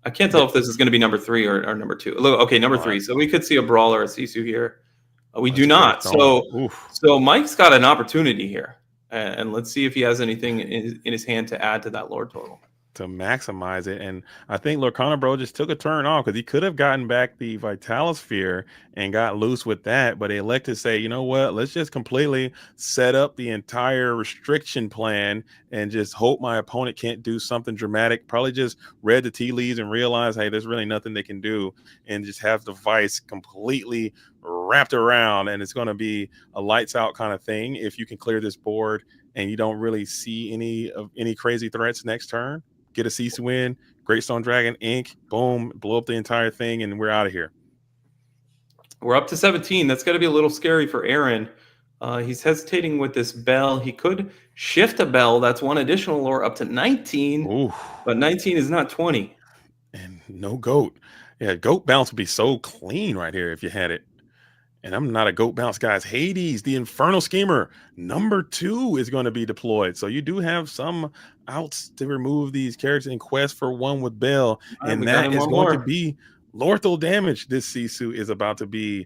S9: I can't tell if this is going to be number 3 or number 2. Look, okay, number 3. So we could see a Brawl or a Sisu here. We do not. So Mike's got an opportunity here, and let's see if he has anything in his hand to add to that lore total,
S8: to maximize it. And I think Lorcana Bro just took a turn off, because he could have gotten back the Vitalis Sphere and got loose with that, but they elected to say, you know what, let's just completely set up the entire restriction plan and just hope my opponent can't do something dramatic. Probably just read the tea leaves and realized, hey, there's really nothing they can do, and just have the vice completely wrapped around, and it's going to be a lights out kind of thing if you can clear this board and you don't really see any crazy threats next turn. Get a Sisu win, Greatstone Dragon, Ink, boom, blow up the entire thing, and we're out of here.
S9: We're up to 17. That's got to be a little scary for Aaron. He's hesitating with this bell. He could shift a bell. That's one additional lore up to 19.
S8: Ooh.
S9: But 19 is not 20.
S8: And no goat. Yeah, goat bounce would be so clean right here if you had it. And I'm not a goat bounce, guys. Hades, the Infernal Schemer, number 2 is going to be deployed. So you do have some outs to remove these characters in quest for one with Bell. And that is going to be lethal damage. This Sisu is about to be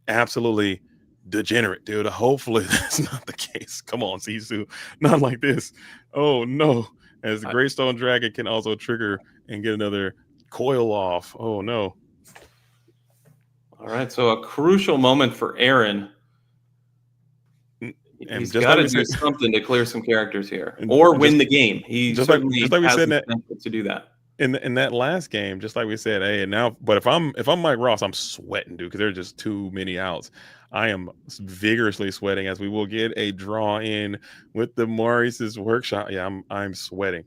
S8: absolutely degenerate, dude. Hopefully that's not the case. Come on, Sisu. Not like this. Oh, no. As the Greystone Dragon can also trigger and get another coil off. Oh, no.
S9: All right, so a crucial moment for Aaron. He's got to do something to clear some characters here, or win the game. He certainly has the potential to do that.
S8: In that last game, just like we said, hey, and now, but if I'm Mike Ross, I'm sweating, dude, because there's just too many outs. I am vigorously sweating as we will get a draw in with the Maurice's workshop. Yeah, I'm sweating.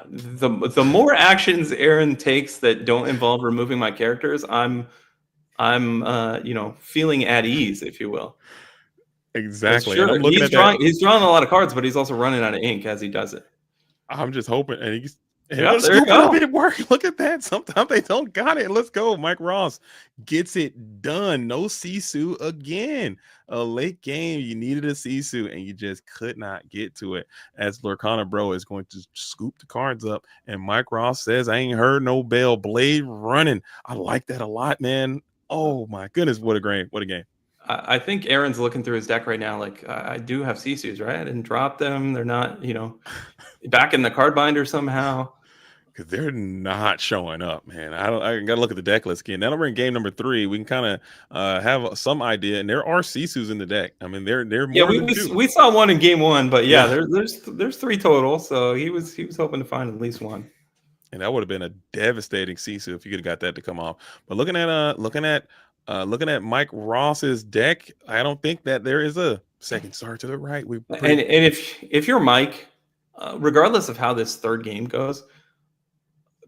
S9: The more actions Aaron takes that don't involve removing my characters, I'm feeling at ease, if you will.
S8: Exactly.
S9: Sure, he's drawing a lot of cards, but he's also running out of ink as he does it.
S8: I'm just hoping, and he's
S9: there you go.
S8: It work. Look at that. Sometimes they don't got it. Let's go. Mike Ross gets it done. No Sisu again. A late game, you needed a Sisu, and you just could not get to it. As Lorcana Bro is going to scoop the cards up, and Mike Ross says, I ain't heard no bell. Blade running. I like that a lot, man. Oh, my goodness. What a game.
S9: I think Aaron's looking through his deck right now. Like, I do have Sisus, right? I didn't drop them. They're not, back in the card binder somehow.
S8: Because they're not showing up, man. I got to look at the deck list again. Now that we're in game number 3, we can kind of have some idea. And there are Sisus in the deck. I mean, they're more than 2.
S9: We saw one in game 1, but there's 3 total. So he was hoping to find at least one.
S8: And that would have been a devastating Sisu if you could have got that to come off. But looking at Mike Ross's deck, I don't think that there is a second star to the right.
S9: And if you're Mike, regardless of how this third game goes,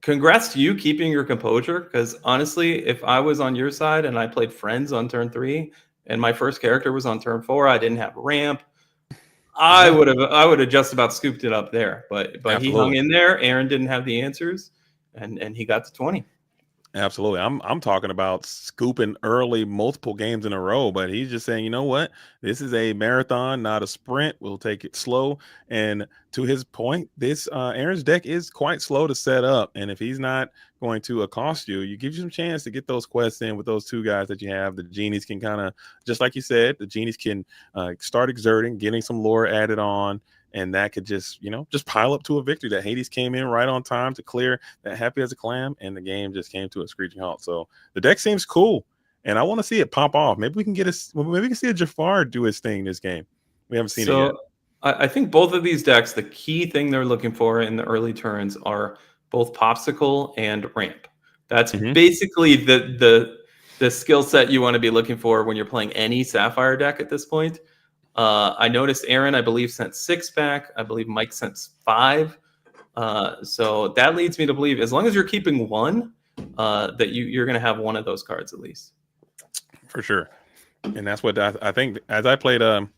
S9: congrats to you keeping your composure. Because honestly, if I was on your side and I played Friends on turn 3 and my first character was on turn 4, I didn't have ramp, I would have just about scooped it up there. But he hung in there. Aaron didn't have the answers, and he got to 20.
S8: Absolutely. I'm talking about scooping early multiple games in a row, but he's just saying, you know what? This is a marathon, not a sprint. We'll take it slow. And to his point, this Aaron's deck is quite slow to set up. And if he's not going to accost you, you give you some chance to get those quests in with those 2 guys that you have. The genies can kind of, just like you said, the genies can start exerting, getting some lore added on. And that could just pile up to a victory. That Hades came in right on time to clear that Happy as a Clam, and the game just came to a screeching halt. So the deck seems cool, and I want to see it pop off. Maybe we can see a Jafar do his thing this game. We haven't seen it yet.
S9: I think both of these decks, the key thing they're looking for in the early turns are both Popsicle and Ramp. That's basically the skill set you want to be looking for when you're playing any Sapphire deck at this point. I noticed Aaron, I believe, sent 6 back. I believe Mike sent 5. So that leads me to believe, as long as you're keeping 1, that you're going to have one of those cards at least.
S8: For sure. And that's what I think. As I played a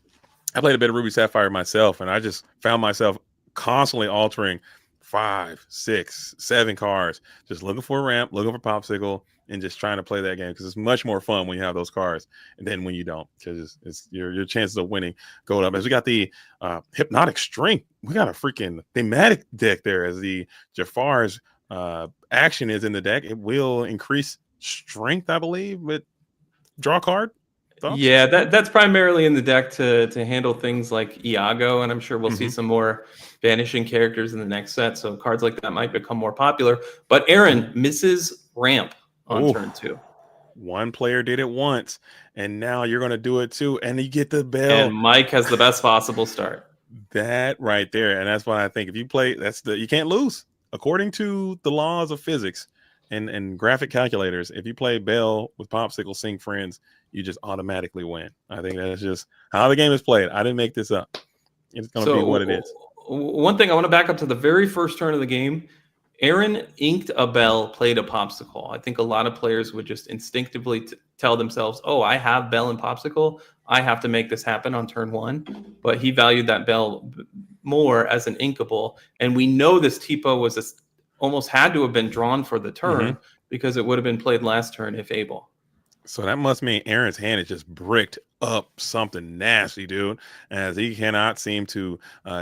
S8: bit of Ruby Sapphire myself, and I just found myself constantly altering 5, 6, 7 cards, just looking for a ramp, looking for Popsicle, and just trying to play that game, because it's much more fun when you have those cards, and then when you don't, because it's your chances of winning go up. As we got the Hypnotic Strength, we got a freaking thematic deck there. As the Jafar's action is in the deck, it will increase strength, I believe, with draw card. Thoughts?
S9: Yeah, that's primarily in the deck to handle things like Iago, and I'm sure we'll see some more vanishing characters in the next set, so cards like that might become more popular. But Aaron misses ramp on turn 2.
S8: One player did it once, and now you're going to do it too, and you get the bell.
S9: And Mike has the best possible start.
S8: That right there, and that's why I think if you play, you can't lose according to the laws of physics and graphic calculators. If you play Bell with Popsicle Sing Friends, you just automatically win. I think that's just how the game is played. I didn't make this up. It's going to be what it is.
S9: One thing I want to back up to the very first turn of the game. Aaron inked a Bell, played a Popsicle. I think a lot of players would just instinctively tell themselves, oh, I have Bell and Popsicle. I have to make this happen on turn 1. But he valued that Bell more as an inkable. And we know this Tipo was almost had to have been drawn for the turn because it would have been played last turn if able.
S8: So that must mean Aaron's hand is just bricked up something nasty, dude, as he cannot seem to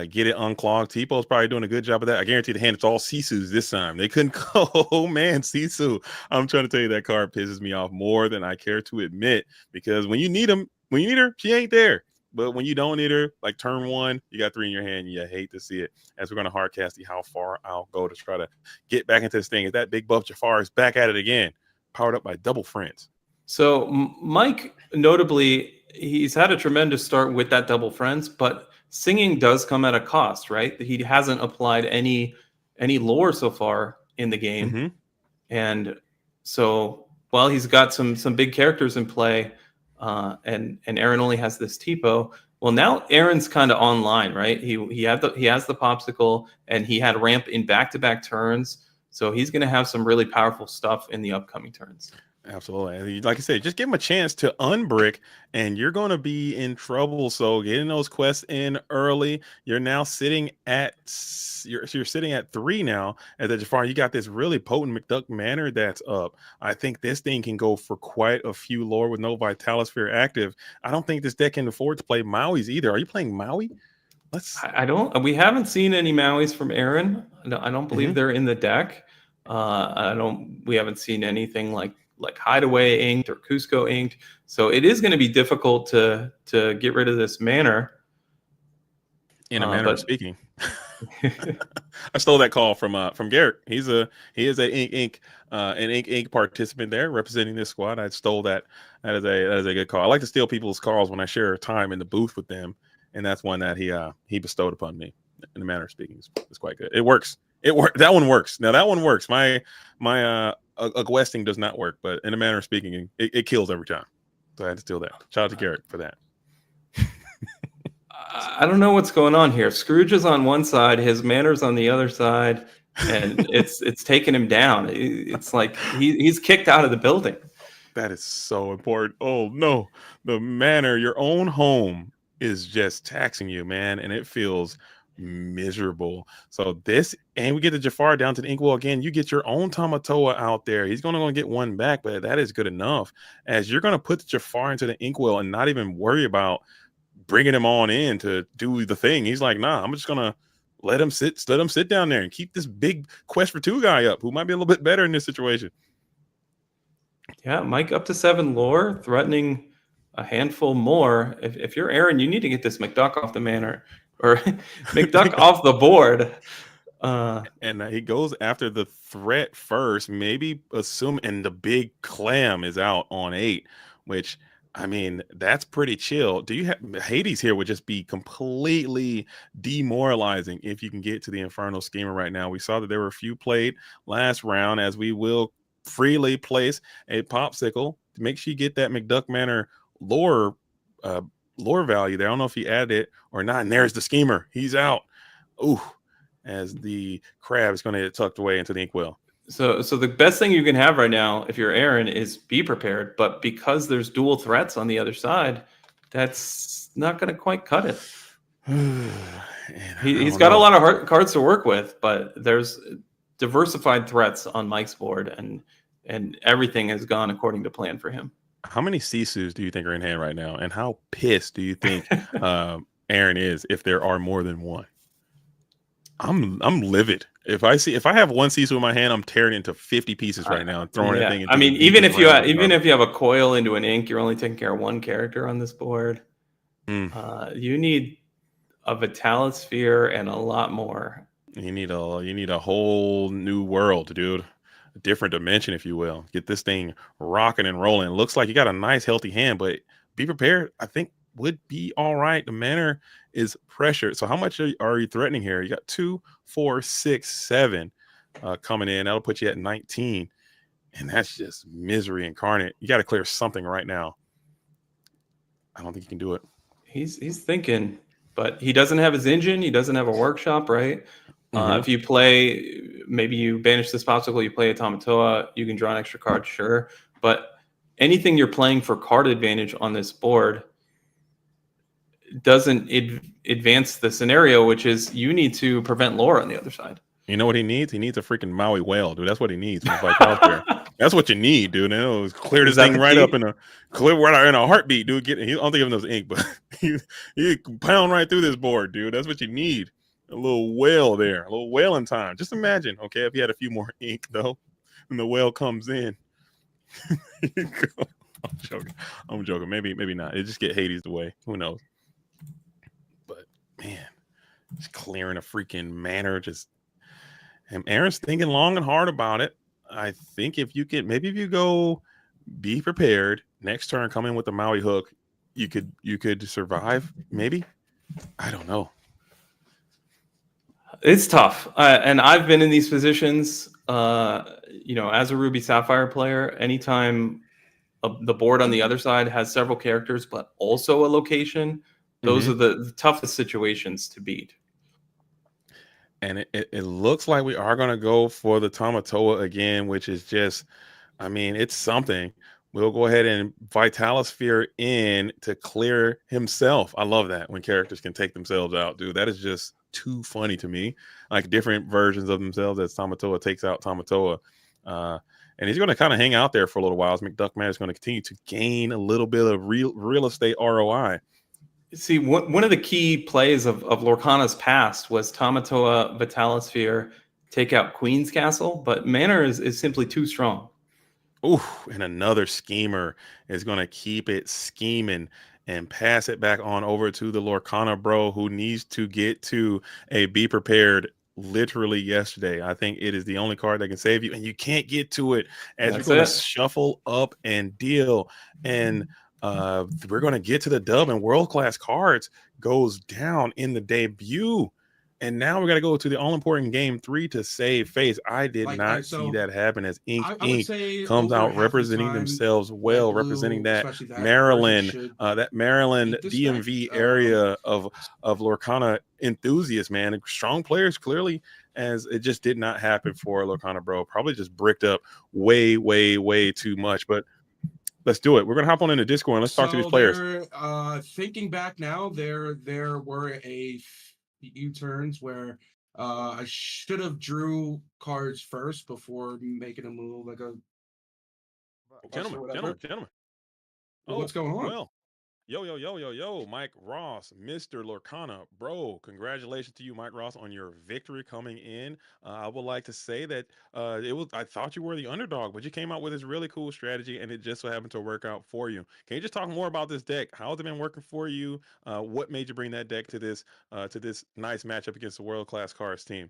S8: get it unclogged. Tipo's probably doing a good job of that. I guarantee the hand it's all Sisu's this time. They couldn't go, oh man, Sisu. I'm trying to tell you that card pisses me off more than I care to admit, because when you need her, she ain't there. But when you don't need her, like turn 1, you got 3 in your hand. You hate to see it. As we're going to hardcast see how far I'll go to try to get back into this thing. Is that big buff Jafar is back at it again, powered up by double friends.
S9: So Mike, notably, he's had a tremendous start with that double friends, but singing does come at a cost, right? He hasn't applied any lore so far in the game. And so while he's got some big characters in play, and Aaron only has this Tipo, well, now Aaron's kind of online, right? He has the Popsicle, and he had ramp in back-to-back turns. So he's going to have some really powerful stuff in the upcoming turns.
S8: Absolutely. And like I said, just give him a chance to unbrick and you're going to be in trouble. So getting those quests in early, you're now sitting at you're sitting at 3 now at the Jafar. You got this really potent McDuck Manor that's up. I think this thing can go for quite a few lore with no Vitalosphere active. I don't think this deck can afford to play Maui's either. Are you playing Maui?
S9: We haven't seen any Maui's from Aaron. I don't believe they're in the deck. We haven't seen anything like Hideaway inked or Cusco inked. So it is going to be difficult to get rid of this manor.
S8: In a manner of speaking. I stole that call from Garrett. He is an ink participant there representing this squad. I stole that. That is a good call. I like to steal people's calls when I share time in the booth with them, and that's one that he bestowed upon me. In a manner of speaking, it's quite good. It works. That one works. Now that one works. My a questing does not work, but in a manner of speaking, it kills every time. So I had to steal that. Shout out to Garrett for that.
S9: I don't know what's going on here. Scrooge is on one side, his manor's on the other side, and it's taking him down. It's like he's kicked out of the building.
S8: That is so important. Oh no, the manor, your own home, is just taxing you, man, and it feels miserable. So this, and we get the Jafar down to the Inkwell again. You get your own Tamatoa out there. He's going to get one back, but that is good enough. As you're going to put the Jafar into the Inkwell and not even worry about bringing him on in to do the thing. He's like, nah, I'm just going to let him sit down there and keep this big quest for 2 guy up who might be a little bit better in this situation.
S9: Yeah, Mike up to 7 lore, threatening a handful more. If you're Aaron, you need to get this McDuck off the manor. Or McDuck off the board.
S8: And he goes after the threat first, maybe and the big clam is out on 8, which, I mean, that's pretty chill. Do you have Hades here would just be completely demoralizing if you can get to the Infernal Schemer right now. We saw that there were a few played last round, as we will freely place a Popsicle to make sure you get that McDuck Manor lore value there. I don't know if he added it or not. And there's the Schemer. He's out. Ooh, as the crab is going to get tucked away into the Inkwell.
S9: So the best thing you can have right now, if you're Aaron, is be prepared. But because there's dual threats on the other side, that's not going to quite cut it. He's got a lot of cards to work with, but there's diversified threats on Mike's board, and everything has gone according to plan for him.
S8: How many Sisus do you think are in hand right now? And how pissed do you think Aaron is if there are more than one? I'm livid. If I have one Sisu in my hand, I'm tearing it into 50 pieces right now and throwing that thing into
S9: even if you have a coil into an ink, you're only taking care of one character on this board. You need a Vitalosphere and a lot more.
S8: You need a whole new world, dude. different dimension, if you will. Get this thing rocking and rolling. Looks like you got a nice, healthy hand, but be prepared. I think would be all right. The manner is pressured. So how much are you threatening here? You got 2, 4, 6, 7 coming in. That'll put you at 19. And that's just misery incarnate. You got to clear something right now. I don't think you can do it.
S9: He's thinking, but he doesn't have his engine. He doesn't have a workshop, right? If you play, maybe you banish this popsicle, you play a Tamatoa, you can draw an extra card, sure. But anything you're playing for card advantage on this board doesn't advance the scenario, which is you need to prevent lore on the other side.
S8: You know what he needs? He needs a freaking Maui whale, dude. That's what he needs. That's what you need, dude. It'll clear this thing right up in a heartbeat, dude. I don't think of those ink, but he pound right through this board, dude. That's what you need. A little whale there, a little whaling time. Just imagine, okay, if you had a few more ink though, and the whale comes in. I'm joking. Maybe not. It just get Hades away. Who knows? But man, just clearing a freaking manor. And Aaron's thinking long and hard about it. I think if you go be prepared, next turn come in with the Maui hook, you could survive, maybe. I don't know.
S9: It's tough. And I've been in these positions, as a Ruby Sapphire player, anytime the board on the other side has several characters, but also a location, those are the toughest situations to beat.
S8: And it looks like we are going to go for the Tamatoa again, which is just, I mean, it's something. We'll go ahead and Vitalosphere in to clear himself. I love that when characters can take themselves out, dude. That is just too funny to me. Like different versions of themselves as Tamatoa takes out Tamatoa. And he's going to kind of hang out there for a little while as McDuckman is going to continue to gain a little bit of real estate ROI.
S9: See, one of the key plays of Lorcana's past was Tamatoa, Vitalosphere, take out Queen's Castle, but Manor is simply too strong.
S8: Ooh, and another schemer is going to keep it scheming and pass it back on over to the Lorcana bro, who needs to get to a be prepared literally yesterday. I think it is the only card that can save you, and you can't get to it as we're going to shuffle up and deal. And we're going to get to the dub, and world-class cards goes down in the debut. And now we're going to go to the all-important game 3 to save face. I did not see that happen as Ink comes out representing themselves well, representing that Maryland, DMV area of Lorcana enthusiasts, man. Strong players, clearly, as it just did not happen for Lorcana bro. Probably just bricked up way, way, way too much. But let's do it. We're going to hop on into Discord and let's talk to these players.
S6: Thinking back now, there were a few turns where I should have drew cards first before making a move, like a
S8: gentlemen.
S6: What's going on?
S8: Well, yo, Mike Ross, Mr. Lorcana, bro. Congratulations to you, Mike Ross, on your victory coming in. I would like to say that I thought you were the underdog, but you came out with this really cool strategy, and it just so happened to work out for you. Can you just talk more about this deck? How has it been working for you? What made you bring that deck to this nice matchup against the world-class cards team?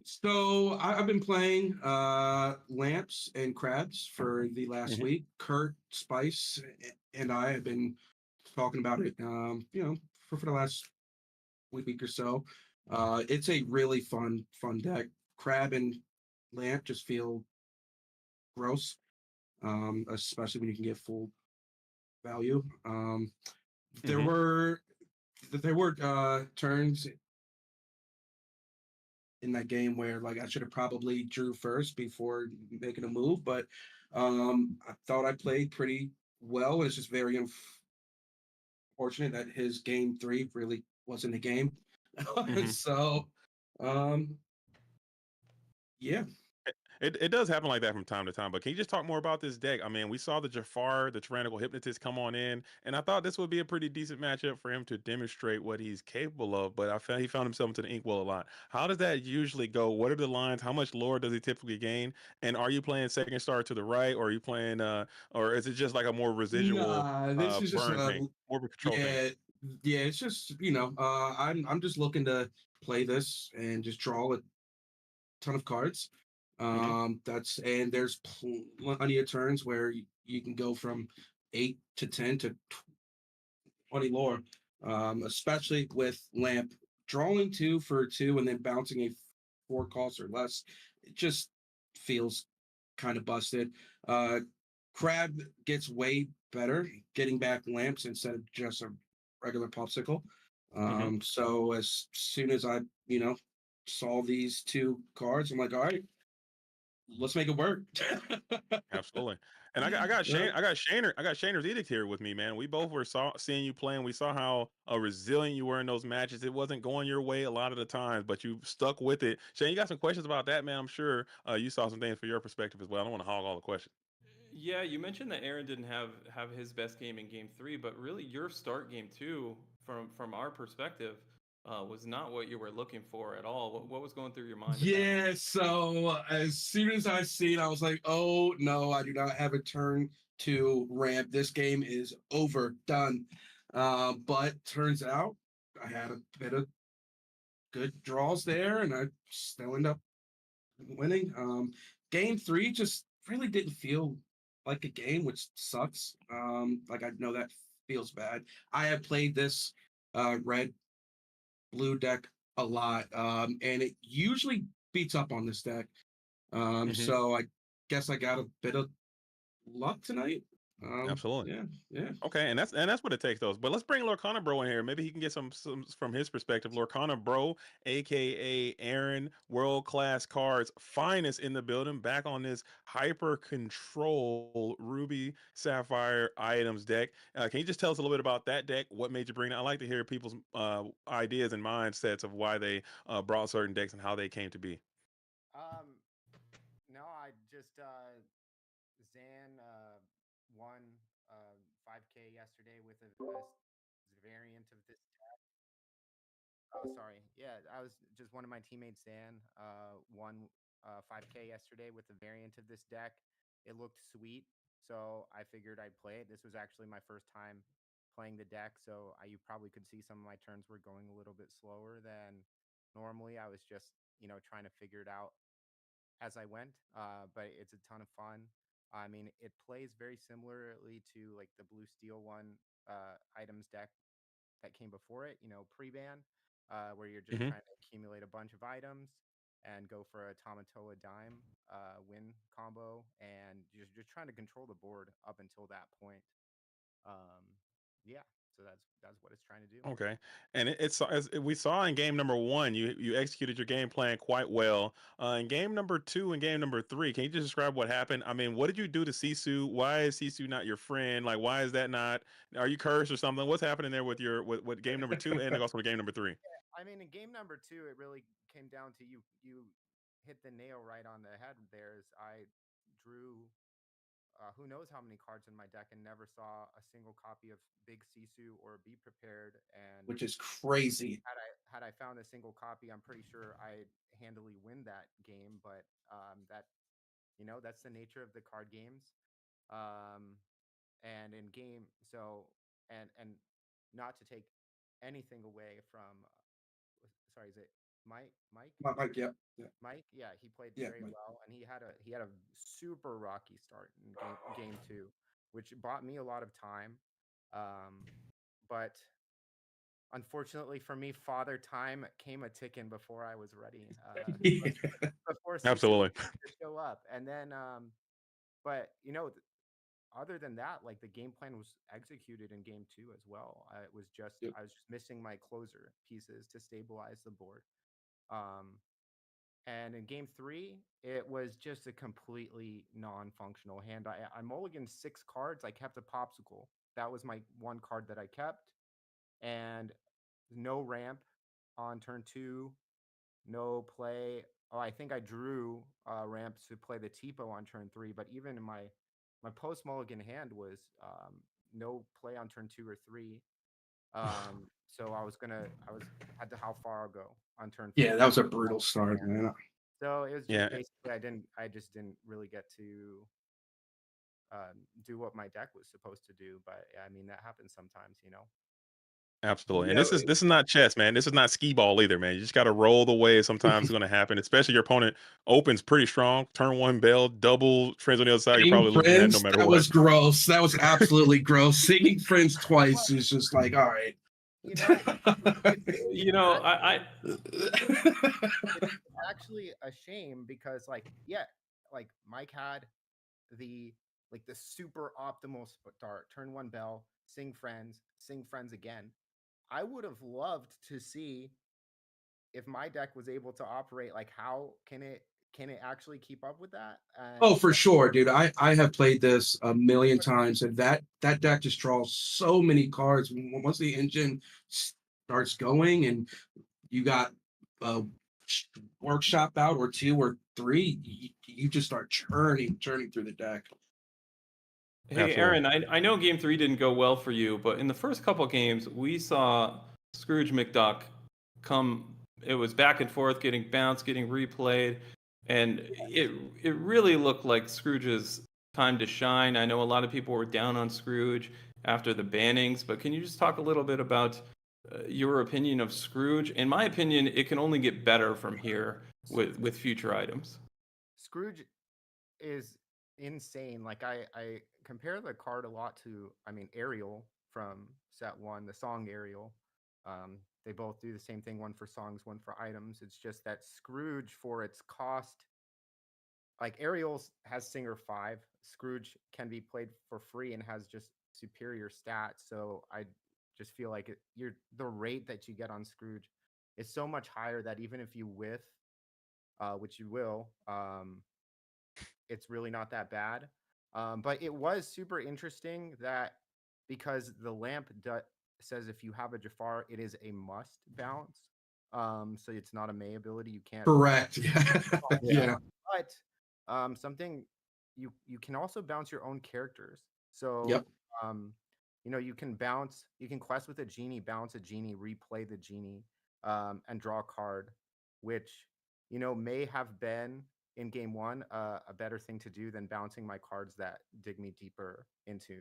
S6: So I've been playing lamps and crabs for the last week. Kurt, Spice, and I have been talking about it, for the last week or so. It's a really fun deck. Crab and lamp just feel gross, especially when you can get full value. There were turns in that game where I should have probably drew first before making a move, but I thought I played pretty well. It's just very unfortunate that his game 3 really wasn't a game. So, yeah.
S8: It does happen like that from time to time, but can you just talk more about this deck? I mean, we saw the Jafar, the Tyrannical Hypnotist, come on in, and I thought this would be a pretty decent matchup for him to demonstrate what he's capable of, but he found himself into the inkwell a lot. How does that usually go? What are the lines? How much lore does he typically gain? And are you playing second star to the right, or are you playing, or is it just like a more residual
S6: this is
S8: burn
S6: just
S8: thing, more of a control thing?
S6: Yeah, it's just, I'm just looking to play this and just draw a ton of cards. And there's plenty of turns where you can go from 8 to 10 to 20 lore, especially with Lamp drawing 2 for 2 and then bouncing a 4 cost or less. It just feels kind of busted. Crab gets way better getting back lamps instead of just a regular popsicle. So as soon as I, saw these 2 cards, I'm like, all right, let's make it work.
S8: Absolutely. And I got Shane, I got Shaner's edict here with me, man. We both were seeing you playing. We saw how resilient you were in those matches. It wasn't going your way a lot of the times, but you stuck with it. Shane, you got some questions about that, man. I'm sure you saw some things from your perspective as well. I don't want to hog all the questions.
S9: Yeah, you mentioned that Aaron didn't have his best game in game 3, but really your start game 2, from our perspective, was not what you were looking for at all. What was going through your mind at that moment?
S6: Yeah, so as soon as I seen, I was like, oh no, I do not have a turn to ramp. This game is over, done. But turns out I had a bit of good draws there, and I still end up winning. Game 3 just really didn't feel like a game, which sucks. Like I know that feels bad. I have played this red blue deck a lot, and it usually beats up on this deck. So I guess I got a bit of luck tonight.
S8: Absolutely.
S6: Yeah.
S8: Okay, and that's what it takes, those. But let's bring Lorcana Bro in here. Maybe he can get some from his perspective. Lorcana Bro, aka Aaron, world class cards, finest in the building. Back on this hyper control Ruby Sapphire items deck. Can you just tell us a little bit about that deck? What made you bring it? I like to hear people's ideas and mindsets of why they brought certain decks and how they came to be.
S10: No, I just Zan won 5K yesterday with a variant of this. Oh, sorry. Yeah, I was just one of my teammates, Dan, won 5K yesterday with a variant of this deck. It looked sweet, so I figured I'd play it. This was actually my first time playing the deck, so you probably could see some of my turns were going a little bit slower than normally. I was just, trying to figure it out as I went, but it's a ton of fun. I mean, it plays very similarly to like the blue steel one items deck that came before it, pre-ban, where you're just trying to accumulate a bunch of items and go for a Tamatoa dime win combo, and just trying to control the board up until that point. Yeah, so that's what it's trying to do.
S8: Okay, and it's as we saw in game number 1, you executed your game plan quite well. In game number 2 and game number 3, can you just describe what happened? I mean, what did you do to Sisu? Why is Sisu not your friend? Like, why is that not? Are you cursed or something? What's happening there with your with game number 2 and also with game number 3?
S10: I mean, in game number 2, it really came down to you hit the nail right on the head. There's I drew who knows how many cards in my deck and never saw a single copy of Big Sisu or Be Prepared. And
S6: Which is crazy.
S10: Had I found a single copy, I'm pretty sure I'd handily win that game. But that's the nature of the card games. And in game, so and not to take anything away from, sorry, is it Mike?
S6: Mike, yeah.
S10: Mike, yeah, he played
S6: Yeah,
S10: very
S6: Mike.
S10: well, and he had a super rocky start in game 2, which bought me a lot of time. But unfortunately for me, father time came a ticking before I was ready. Before
S8: Absolutely.
S10: to show up, and then but other than that, like the game plan was executed in game 2 as well. I was just missing my closer pieces to stabilize the board. And in game 3, it was just a completely non-functional hand. I mulliganed 6 cards. I kept a popsicle. That was my one card that I kept. And no ramp on turn 2. No play. Oh, I think I drew ramps to play the Tipo on turn 3. But even in my post mulligan hand was no play on turn 2 or 3. So I had to how far I'll go on turn 4.
S6: Yeah, that was a brutal start, man.
S10: So it was just basically I just didn't really get to do what my deck was supposed to do. But I mean, that happens sometimes,
S8: Absolutely. And this is not chess, man. This is not skee ball either, man. You just got to roll the way sometimes it's going to happen, especially your opponent opens pretty strong. Turn one bell, double friends on the other side. You're probably losing that no matter
S6: that
S8: what.
S6: was gross. That was absolutely gross. Singing friends twice is just like, all right.
S9: I
S10: it's actually a shame because like Mike had the super optimal start, turn one bell, sing friends again. I would have loved to see if my deck was able to operate, like how can it actually keep up with that?
S6: Oh, for sure, dude. I have played this a million times, and that deck just draws so many cards. Once the engine starts going, and you got a workshop out or two or three, you just start churning through the deck.
S9: Hey, Aaron, I know game 3 didn't go well for you, but in the first couple games, we saw Scrooge McDuck come. It was back and forth, getting bounced, getting replayed, and it really looked like Scrooge's time to shine. I know a lot of people were down on Scrooge after the bannings, but can you just talk a little bit about your opinion of Scrooge? In my opinion, it can only get better from here with future items.
S10: Scrooge is insane. Like I compare the card a lot to, Ariel from set 1, the song Ariel. They both do the same thing, one for songs, one for items. It's just that Scrooge, for its cost, like Ariel has Singer 5, Scrooge can be played for free and has just superior stats. So I just feel like the rate that you get on Scrooge is so much higher that even if you whiff, which you will, it's really not that bad. But it was super interesting that because the lamp says if you have a Jafar, it is a must bounce. So it's not a May ability. You can't.
S6: Correct. Yeah.
S10: But something you can also bounce your own characters. So
S6: Yep.
S10: you can quest with a genie, bounce a genie, replay the genie, and draw a card, which may have been in game 1 a better thing to do than bouncing my cards that dig me deeper into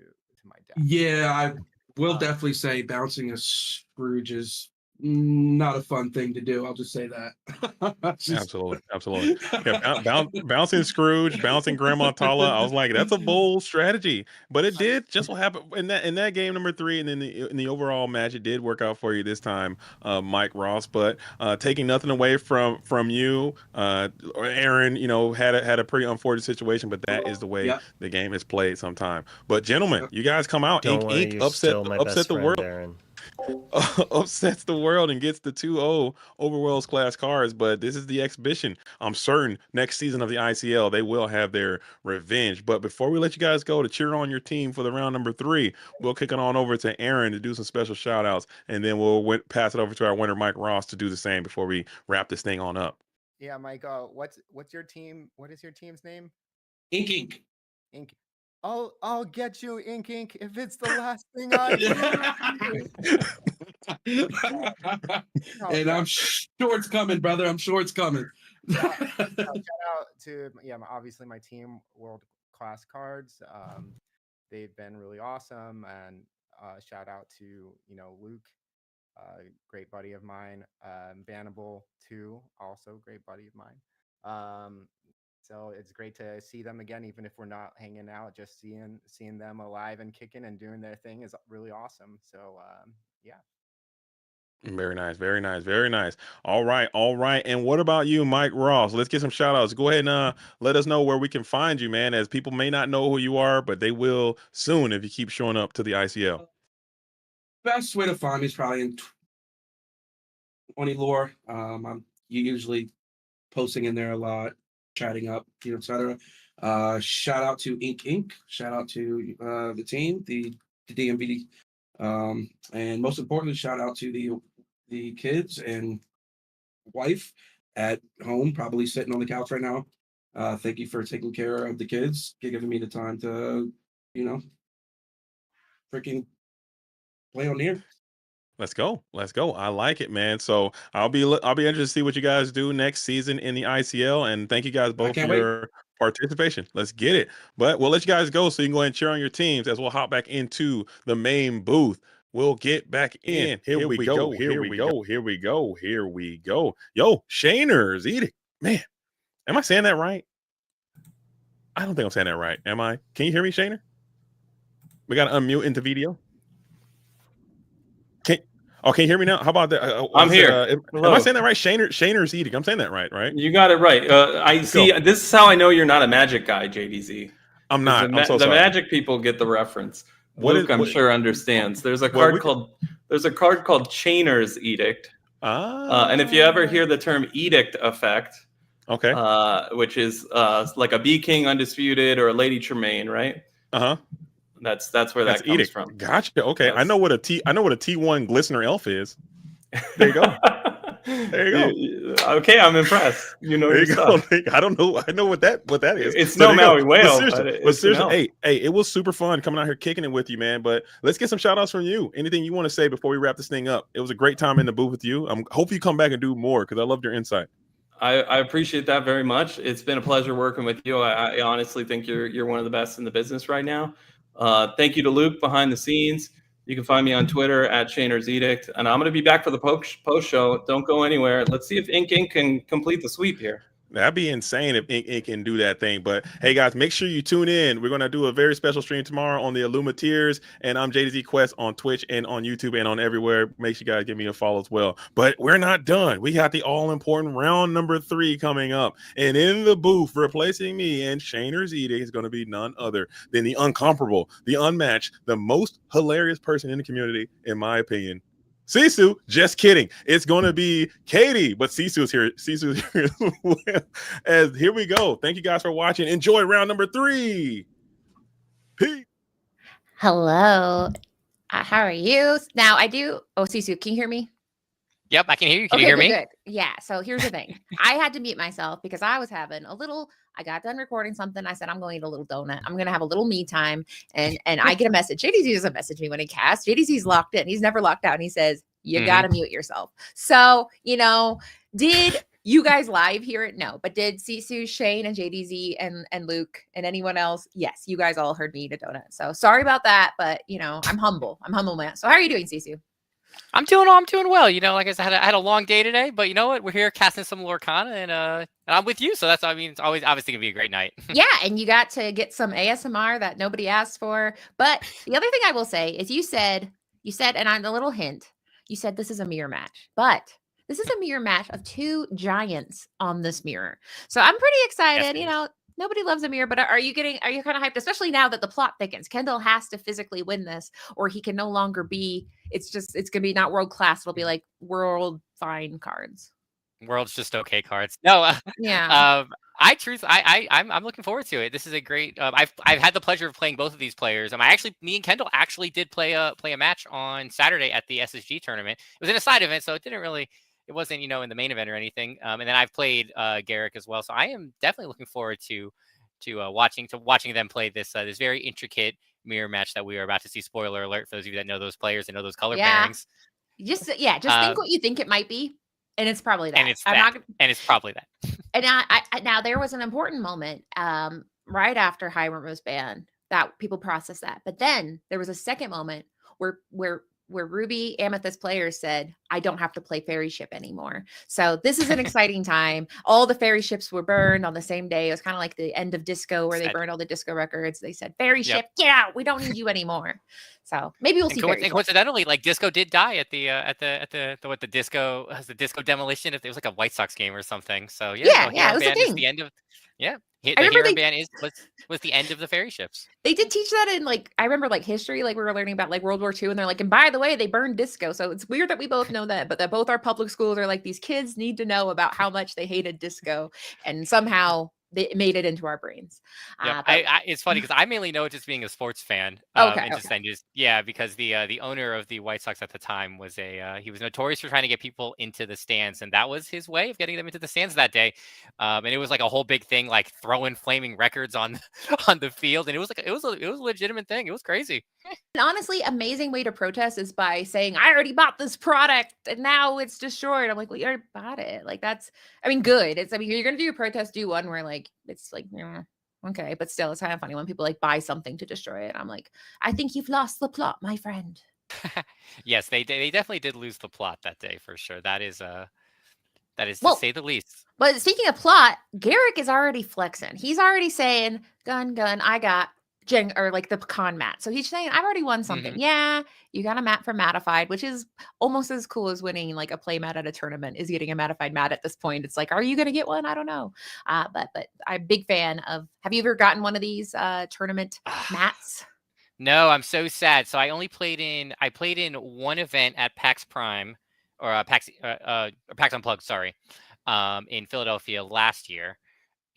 S10: my deck.
S6: Yeah, I will definitely say bouncing a Scrooge is not a fun thing to do. I'll just say that.
S8: Absolutely. Yeah, bouncing Scrooge, bouncing Grandma Tala. I was like, that's a bold strategy, but it did just what happened in that game number 3, and then in the overall match, it did work out for you this time, Mike Ross. But taking nothing away from you, Aaron, had a pretty unfortunate situation, but that is the way the game is played sometime. But gentlemen, you guys come out,
S4: Don't worry,
S8: Ink
S4: you're
S8: upset
S4: still my best
S8: the
S4: friend,
S8: world.
S4: Aaron.
S8: Upsets the world and gets the 2-0 Overworlds class cards, but this is the exhibition. I'm certain next season of the ICL they will have their revenge. But before we let you guys go to cheer on your team for the round number 3, we'll kick it on over to Aaron to do some special shout outs, and then we'll pass it over to our winner Mike Ross to do the same before we wrap this thing on up.
S10: Yeah, Mike, what's your team? What is your team's name?
S6: Ink.
S10: I'll get you, Ink, if it's the last thing I do.
S6: And I'm sure it's coming, brother. I'm sure it's coming.
S10: Shout out to obviously my team, World Class Cards. They've been really awesome, and shout out to Luke, great buddy of mine. Bannable too, also great buddy of mine. So it's great to see them again, even if we're not hanging out. Just seeing them alive and kicking and doing their thing is really awesome. So yeah.
S8: Very nice. All right. And what about you, Mike Ross? Let's get some shout outs. Go ahead and let us know where we can find you, man, as people may not know who you are, but they will soon if you keep showing up to the ICL.
S6: Best way to find me is probably in 20 lore. I'm usually posting in there a lot, chatting up, etc. Shout out to Ink. Shout out to the team, the DMV, and most importantly, shout out to the kids and wife at home, probably sitting on the couch right now. Thank you for taking care of the kids, giving me the time to, freaking play on here.
S8: Let's go. I like it, man. So I'll be interested to see what you guys do next season in the ICL. And thank you guys both for your participation. Let's get it. But we'll let you guys go so you can go ahead and cheer on your teams as we'll hop back into the main booth. We'll get back in. Here we go. Here we go. Here we go. Here we go. Yo, Shaner's eating. Man, am I saying that right? I don't think I'm saying that right. Am I? Can you hear me, Shaner? We got to unmute into video. Can you hear me now? How about that?
S9: I'm here.
S8: Am I saying that right? Shaner's eating. I'm saying that right?
S9: You got it right. I see. This is how I know you're not a Magic guy, JDZ.
S8: I'm not. I'm so
S9: the
S8: sorry.
S9: Magic people get the reference. Luke, I'm sure understands. There's a card called Chainer's Edict. And if you ever hear the term Edict Effect,
S8: okay,
S9: which is like a B King Undisputed or a Lady Tremaine, right? That's where that comes
S8: Edict
S9: from.
S8: Gotcha. Okay, yes. I know what a T1 Glistener Elf is. There you go. There you go.
S9: Okay, I'm impressed. You know your stuff.
S8: I don't know. I know what that is.
S9: It's no Maui Whale.
S8: But seriously, hey, it was super fun coming out here kicking it with you, man. But let's get some shout outs from you. Anything you want to say before we wrap this thing up? It was a great time in the booth with you. I hope you come back and do more because I loved your insight.
S9: I appreciate that very much. It's been a pleasure working with you. I honestly think you're one of the best in the business right now. Thank you to Luke behind the scenes. You can find me on Twitter at Shaner's Edict. And I'm going to be back for the post show. Don't go anywhere. Let's see if Ink can complete the sweep here.
S8: That'd be insane if Ink can do that thing. But hey, guys, make sure you tune in. We're going to do a very special stream tomorrow on the Illumineers. And I'm JDZ Quest on Twitch and on YouTube and on everywhere. Make sure you guys give me a follow as well. But we're not done. We got the all-important round number 3 coming up. And in the booth, replacing me and Shaner's Edict is going to be none other than the incomparable, the unmatched, the most hilarious person in the community, in my opinion. Sisu, just kidding. It's going to be Katie, but Sisu's here. Sisu's here as well. As here we go. Thank you guys for watching. Enjoy round number 3. Peace.
S1: Hello. How are you? Now I do. Oh, Sisu, can you hear me?
S11: Yep, I can hear you. Can you hear me?
S1: Good. Yeah. So here's the thing. I had to mute myself because I was having I got done recording something. I said, I'm going to eat a little donut. I'm going to have a little me time. And I get a message. JDZ doesn't message me when he casts. JDZ's locked in. He's never locked out. And he says, you got to mute yourself. So, did you guys live hear it? No. But did Sisu, Shane, and JDZ and Luke and anyone else? Yes. You guys all heard me eat a donut. So sorry about that. But, I'm humble. I'm humble, man. So how are you doing, Sisu?
S11: I'm doing well. Like I said, I had a long day today, but you know what? We're here casting some Lorcana, and I'm with you. So it's always obviously gonna be a great night.
S1: Yeah, and you got to get some ASMR that nobody asked for. But the other thing I will say is you said, and I'm a little hint. You said this is a mirror match, but this is a mirror match of 2 giants on this mirror. So I'm pretty excited. Yes, nobody loves a mirror, but are you kind of hyped, especially now that the plot thickens? Kendall has to physically win this, or he can no longer be. It's gonna be not world class. It'll be like world fine cards.
S11: World's just okay cards. No,
S1: yeah.
S11: I'm looking forward to it. This is a great. I've had the pleasure of playing both of these players. Me and Kendall actually did play a match on Saturday at the SSG tournament. It was in a side event, so it wasn't in the main event or anything. And then I've played Garrick as well, so I am definitely looking forward to watching them play this very intricate mirror match that we are about to see. Spoiler alert for those of you that know those players and know those color pairings.
S1: Just think what you think it might be, and it's probably that.
S11: And it's probably that.
S1: And now there was an important moment right after Hiram was banned that people processed that, but then there was a second moment where Ruby Amethyst players said, I don't have to play Fairy Ship anymore. So this is an exciting time. All the Fairy Ships were burned on the same day. It was kind of like the end of disco where they burned all the disco records. They said, Fairy Ship, get out. We don't need you anymore. So maybe we'll see.
S11: Coincidentally, like disco did die at the disco demolition. If it was like a White Sox game or something. So
S1: it was a thing.
S11: The end of the Hero Band was the end of the Fairy Ships.
S1: They did teach that in I remember history, we were learning about World War II, and they're like, and by the way, they burned disco. So it's weird that we both know that, but that both our public schools are like, these kids need to know about how much they hated disco, and somehow they made it into our brains.
S11: Yeah, it's funny because I mainly know it just being a sports fan. Because the owner of the White Sox at the time was he was notorious for trying to get people into the stands, and that was his way of getting them into the stands that day. And it was like a whole big thing, like throwing flaming records on the field, and it was a legitimate thing. It was crazy.
S1: And honestly, amazing way to protest is by saying, I already bought this product and now it's destroyed. I'm like, well, you already bought it. Good. You're going to do a protest, do one where it's okay. But still, it's kind of funny when people buy something to destroy it. I'm like, I think you've lost the plot, my friend.
S11: Yes, they definitely did lose the plot that day for sure. That is to say the least.
S1: But speaking of plot, Garrick is already flexing. He's already saying, gun, I got or like the pecan mat. So he's saying, I've already won something.
S11: Mm-hmm.
S1: Yeah, you got a mat from Matified, which is almost as cool as winning like a play mat at a tournament is getting a Matified mat at this point. It's like, are you going to get one? I don't know. But I'm a big fan of, have you ever gotten one of these tournament mats?
S11: No, I'm so sad. So I played in one event at PAX Prime or PAX Unplugged, sorry, in Philadelphia last year.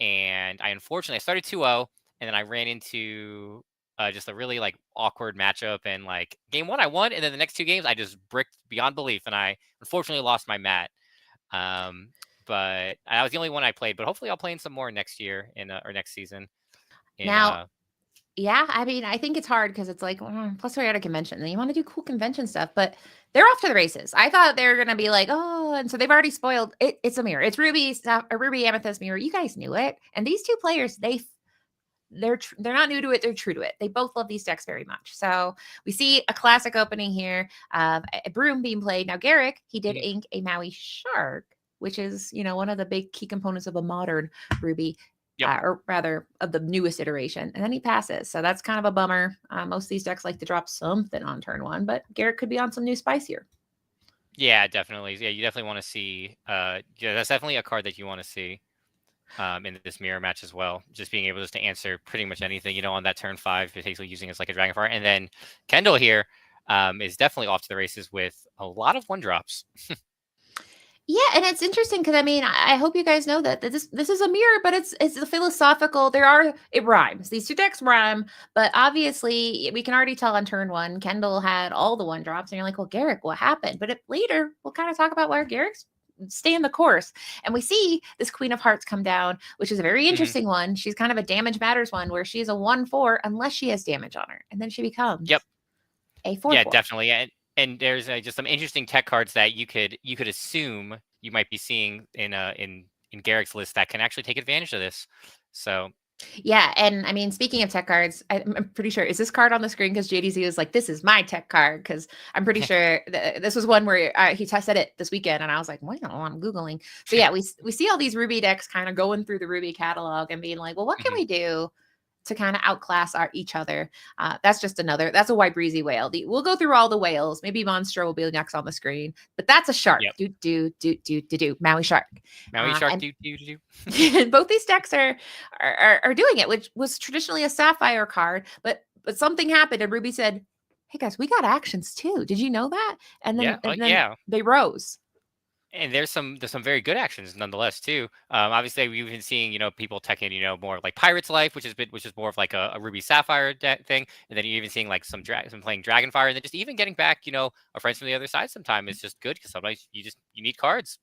S11: And I started 2-0 and then I ran into just a really like awkward matchup, and like game 1 I won, and then the next 2 games I just bricked beyond belief, and I unfortunately lost my mat. But that was the only one I played, but hopefully I'll play in some more next year or next season.
S1: Now, yeah, I mean, I think it's hard because it's like, plus we're at a convention and you want to do cool convention stuff, but they're off to the races. I thought they were going to be like, oh, and so they've already spoiled it. It's a mirror. It's Ruby Amethyst mirror. You guys knew it. And these two players, they're not new to it. They're true to it. They both love these decks very much. So we see a classic opening here of a Broom being played. Now, Garrick, he did ink a Maui Shark, which is, one of the big key components of a modern Ruby. Yep. Or rather of the newest iteration, and then he passes. So that's kind of a bummer. Most of these decks like to drop something on turn 1, but Garrett could be on some new spice here.
S11: Yeah, definitely. Yeah, you definitely want to see. That's definitely a card that you want to see in this mirror match as well. Just being able to answer pretty much anything, on that turn 5, basically using it as like a Dragonfire. And then Kendall here is definitely off to the races with a lot of 1-drops.
S1: Yeah, and it's interesting because I mean, I hope you guys know that this is a mirror, but it's a philosophical. It rhymes. These two decks rhyme, but obviously we can already tell on turn 1, Kendall had all the 1-drops, and you're like, well, Garrick, what happened? But later we'll kind of talk about where Garrick's staying the course, and we see this Queen of Hearts come down, which is a very interesting one. She's kind of a damage matters one where she's a 1/4 unless she has damage on her, and then she becomes a 4/4.
S11: Yeah, definitely. And there's just some interesting tech cards that you could assume you might be seeing in Garrick's list that can actually take advantage of this. So
S1: yeah, and I mean, speaking of tech cards, I'm pretty sure, is this card on the screen? Because JDZ was like, this is my tech card, because I'm pretty sure this was one where he said it this weekend, and I was like, well, I'm Googling. So yeah, we see all these Ruby decks kind of going through the Ruby catalog and being like, well, what can we do to kind of outclass each other? That's a white breezy whale. We'll go through all the whales. Maybe Monstro will be next on the screen, but that's a shark.
S11: Yep.
S1: Do Maui Shark.
S11: Maui Shark.
S1: And both these decks are doing it, which was traditionally a Sapphire card, but something happened and Ruby said, hey guys, we got actions too. Did you know that? And then, they rose.
S11: And there's some very good actions nonetheless too. Obviously we've been seeing people teching more like Pirate's Life, which is more of like a Ruby Sapphire thing, and then you're even seeing like some playing Dragonfire, and then just even getting back a friends from the other side sometimes is just good because sometimes you need cards.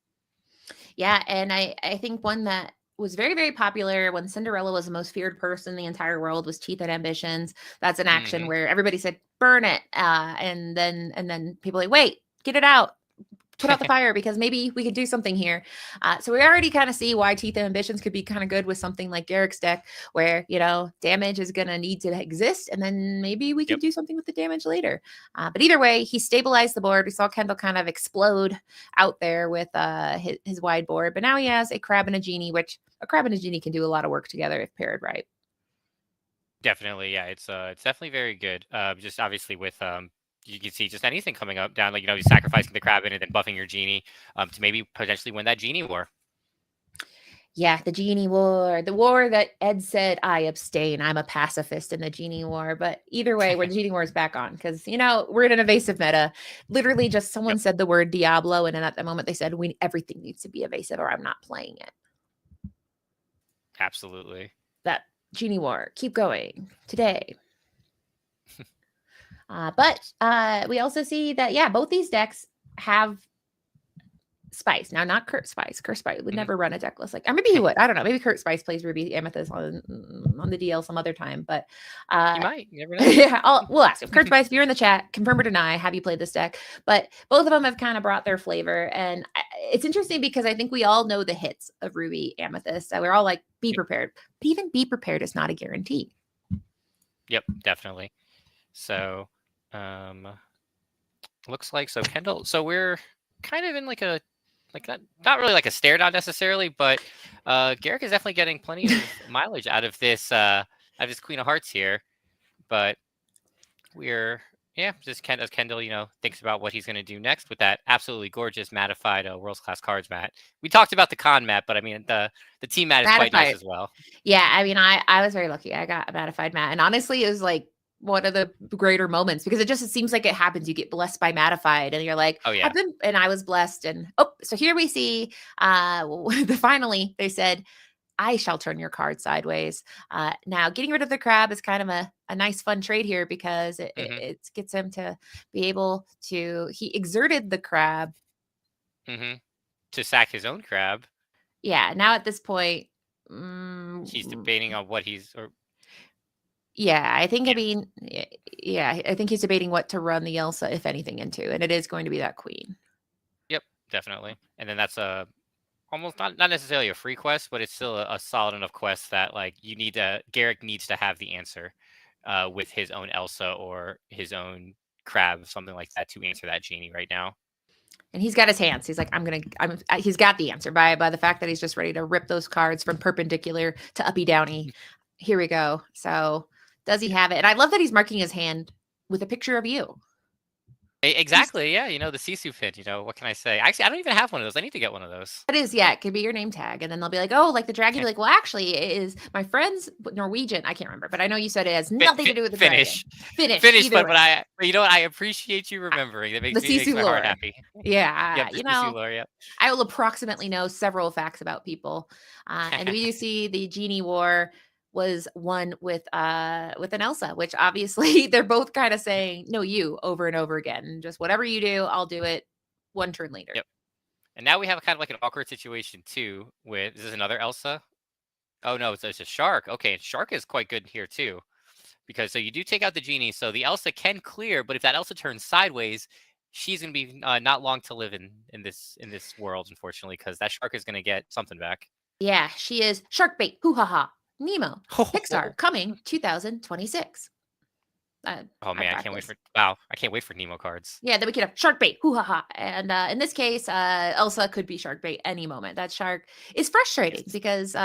S1: Yeah, and I think one that was very, very popular when Cinderella was the most feared person in the entire world was Teeth and Ambitions. That's an action where everybody said burn it, and then people like, wait, get it out. Put out the fire because maybe we could do something here. So we already kind of see why Teeth and Ambitions could be kind of good with something like Garrick's deck, where, damage is going to need to exist. And then maybe we could do something with the damage later. But either way, he stabilized the board. We saw Kendall kind of explode out there with his wide board. But now he has a Crab and a Genie, which a Crab and a Genie can do a lot of work together if paired right.
S11: Definitely. Yeah, it's definitely very good. Just obviously with you can see just anything coming up down, like, you sacrificing the Crab and then buffing your Genie to maybe potentially win that Genie war.
S1: Yeah, the Genie war, the war that Ed said, I abstain. I'm a pacifist in the Genie war. But either way, the Genie war is back on because, we're in an evasive meta. Literally just someone said the word Diablo. And then at that moment they said, everything needs to be evasive or I'm not playing it.
S11: Absolutely.
S1: That Genie war, keep going today. But we also see that, both these decks have Spice. Now, not Kurt Spice. Kurt Spice would never run a deck list like, or maybe he would. I don't know. Maybe Kurt Spice plays Ruby Amethyst on the DL some other time. But
S11: he might. You never know.
S1: Yeah, we'll ask him. Kurt Spice, if you're in the chat, confirm or deny, have you played this deck? But both of them have kind of brought their flavor. And it's interesting because I think we all know the hits of Ruby Amethyst. So we're all like, be prepared. But even be prepared is not a guarantee.
S11: Yep, definitely. So Looks like so, Kendall. So we're kind of in like a not really like a stare down necessarily, but Garrick is definitely getting plenty of mileage out of this Queen of Hearts here. But we're just as Kendall, thinks about what he's going to do next with that absolutely gorgeous mattified World's Class Cards mat. We talked about the con mat, but I mean the team mat is quite nice as well.
S1: Yeah, I mean I was very lucky. I got a mattified mat, and honestly, it was like one of the greater moments because it seems like it happens. You get blessed by mattified, and you're like,
S11: oh yeah,
S1: and I was blessed, and so here we see finally they said, I shall turn your card sideways. Now, getting rid of the crab is kind of a nice, fun trade here because it gets him to be able to. He exerted the crab
S11: to sack his own crab.
S1: Yeah. Now at this point,
S11: he's debating on what he's.
S1: Yeah, I think. I mean, yeah, I think he's debating what to run the Elsa, if anything, into, and it is going to be that queen.
S11: Yep, definitely. And then that's almost not necessarily a free quest, but it's still a solid enough quest that like Garrick needs to have the answer with his own Elsa or his own crab, something like that, to answer that genie right now.
S1: And he's got his hands. He's like, he's got the answer by the fact that he's just ready to rip those cards from perpendicular to uppy downy. Here we go. So does he have it? And I love that he's marking his hand with a picture of you.
S11: Exactly. Yeah. The Sisu pin, what can I say? Actually, I don't even have one of those. I need to get one of those.
S1: It is. Yeah. It could be your name tag. And then they'll be like, oh, like the dragon. Be like, well, actually it is my friend's Norwegian. I can't remember, but I know you said it has nothing to do with the
S11: Finnish.
S1: Finish.
S11: But you know what? I appreciate you remembering. That makes my heart happy.
S1: Yeah.
S11: Lore, yeah.
S1: I will approximately know several facts about people. And we do see the genie war was won with an Elsa, which obviously they're both kind of saying no you over and over again. Just whatever you do, I'll do it one turn later.
S11: Yep. And now we have kind of like an awkward situation too with this is another Elsa. Oh no, it's a shark. Okay, shark is quite good here too. Because so you do take out the genie, so the Elsa can clear, but if that Elsa turns sideways, she's gonna be not long to live in this world, unfortunately, because that shark is gonna get something back.
S1: Yeah, she is shark bait. Hoo ha ha. Nemo, Pixar, coming 2026.
S11: Oh man, I can't wait for Nemo cards.
S1: Yeah, then we could have shark bait. Hoo ha ha. And in this case, Elsa could be shark bait any moment. That shark is frustrating because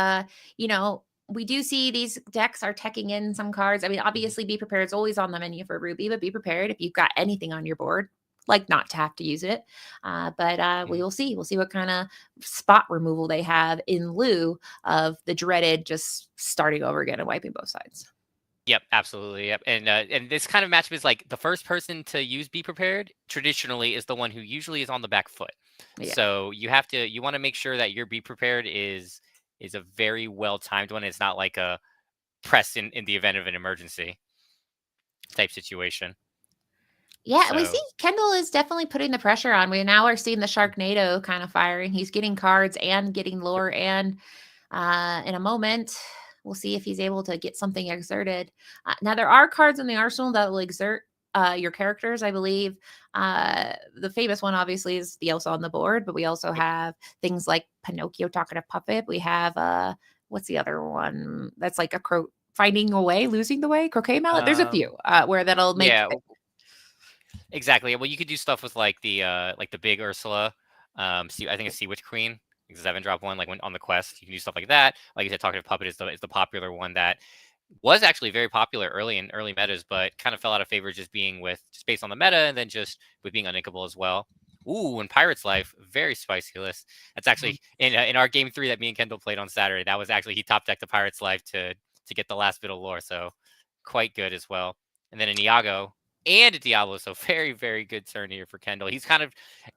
S1: we do see these decks are teching in some cards. I mean, obviously, Be Prepared is always on the menu for Ruby, but be prepared if you've got anything on your board, like not to have to use it. But we will see. We'll see what kind of spot removal they have in lieu of the dreaded just starting over again and wiping both sides.
S11: Yep, absolutely. Yep. And this kind of matchup is like the first person to use Be Prepared traditionally is the one who usually is on the back foot. Yeah. So you want to make sure that your Be Prepared is a very well timed one. It's not like a press in the event of an emergency type situation.
S1: Yeah, so we see Kendall is definitely putting the pressure on. We now are seeing the Sharknado kind of firing. He's getting cards and getting lore, and in a moment, we'll see if he's able to get something exerted. Now, there are cards in the arsenal that will exert your characters, I believe. The famous one, obviously, is the Elsa on the board, but we also have things like Pinocchio Talkative Puppet. We have, what's the other one? That's like a finding a way, losing the way, croquet mallet. There's a few where that'll make...
S11: Yeah. Exactly. Well, you could do stuff with like the big Ursula. I think it's Sea Witch Queen. It's a 7-drop one. Like when on the quest, you can do stuff like that. Like you said, Talkative Puppet is the popular one that was actually very popular early metas, but kind of fell out of favor just based on the meta, and then just with being uninkable as well. Ooh, and Pirate's Life, very spicy list. That's actually in our game 3 that me and Kendall played on Saturday. That was actually he top decked the Pirate's Life to get the last bit of lore, so quite good as well. And then in Iago and a Diablo, so very, very good turn here for Kendall. He's kind of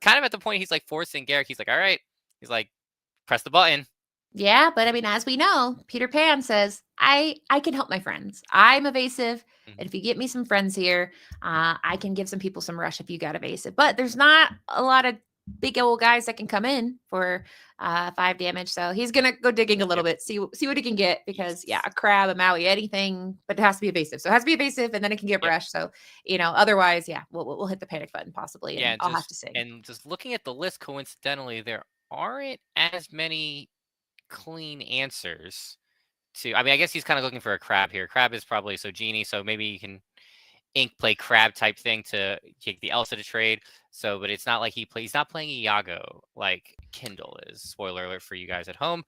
S11: at the point he's like forcing Garrick. He's like, all right. He's like, press the button.
S1: Yeah, but I mean, as we know, Peter Pan says, I can help my friends. I'm evasive. And if you get me some friends here, I can give some people some rush if you got evasive. But there's not a lot of big old guys that can come in for 5 damage. So he's going to go digging a little bit, see what he can get, because a crab, a Maui, anything, but it has to be evasive. So it has to be evasive, and then it can get brush. So, otherwise, we'll hit the panic button possibly, and I'll have to sing.
S11: And just looking at the list, coincidentally, there aren't as many clean answers to... I mean, I guess he's kind of looking for a crab here. Crab is probably genie, so maybe you can Ink play crab type thing to take the Elsa to trade. So, but it's not like he's not playing Iago like Kindle is. Spoiler alert for you guys at home.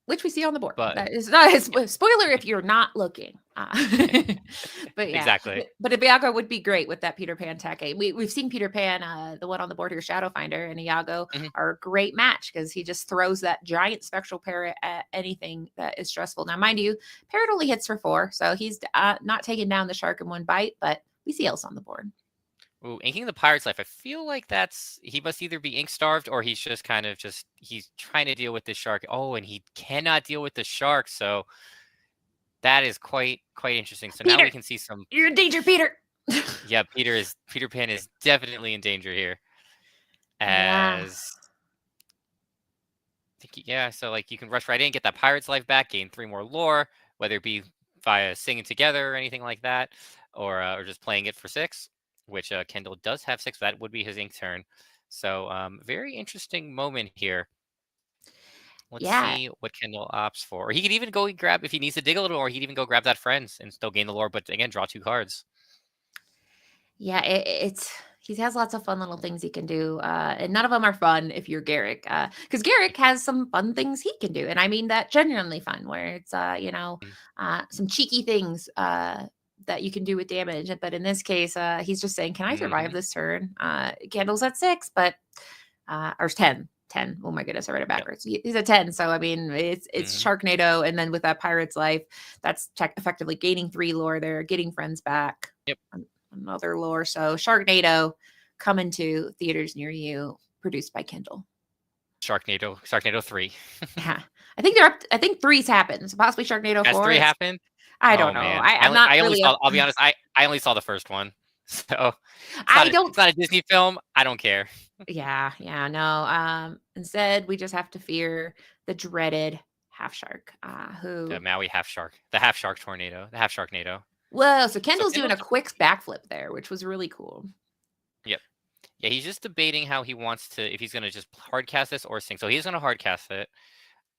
S1: Which we see on the board.
S11: But
S1: that is not a spoiler if you're not looking. But yeah,
S11: exactly.
S1: But Iago would be great with that Peter Pan Take. We've seen Peter Pan, the one on the board here, Shadowfinder, and Iago are a great match because he just throws that giant spectral parrot at anything that is stressful. Now, mind you, parrot only hits for 4, so he's not taking down the shark in one bite, but we see Elsa on the board.
S11: Ooh, inking the Pirate's Life. I feel like he must either be ink starved or he's just kind of he's trying to deal with this shark. Oh, and he cannot deal with the shark. So that is quite interesting. So
S1: Peter,
S11: now we can see some.
S1: You're in danger, Peter.
S11: Yeah, Peter Pan is definitely in danger here. So like you can rush right in, get that Pirate's Life back, gain 3 more lore, whether it be via singing together or anything like that, or just playing it for 6. Which Kendall does have 6. That would be his ink turn. So very interesting moment here. Let's see what Kendall opts for. Or he could even go and grab, if he needs to dig a little more, he'd even go grab that Friends and still gain the lore, but again, draw 2 cards.
S1: Yeah, he has lots of fun little things he can do. And none of them are fun if you're Garrick. Because Garrick has some fun things he can do. And I mean that genuinely fun, where it's, some cheeky things that you can do with damage. But in this case, he's just saying, can I survive this turn? Candle's at 6, but or 10. Oh my goodness, I read it backwards. Yep. He's at 10. So I mean, it's Sharknado, and then with that Pirate's Life, that's effectively gaining 3 lore there, getting Friends back.
S11: Yep.
S1: Another lore. So Sharknado coming to theaters near you, produced by Kindle.
S11: Sharknado 3.
S1: Yeah. I think they're up. I think 3's happened. So possibly Sharknado 4.
S11: Has 3 happened?
S1: I don't know.
S11: I'll be honest. I only saw the first one, so it's not a Disney film. I don't care.
S1: Yeah, no. Instead, we just have to fear the dreaded half shark.
S11: The Maui half shark, the half shark tornado, the half sharknado.
S1: Whoa! So Kendall's doing a quick backflip there, which was really cool.
S11: Yep. Yeah, he's just debating how he wants to, if he's going to just hardcast this or sing. So he's going to hardcast it.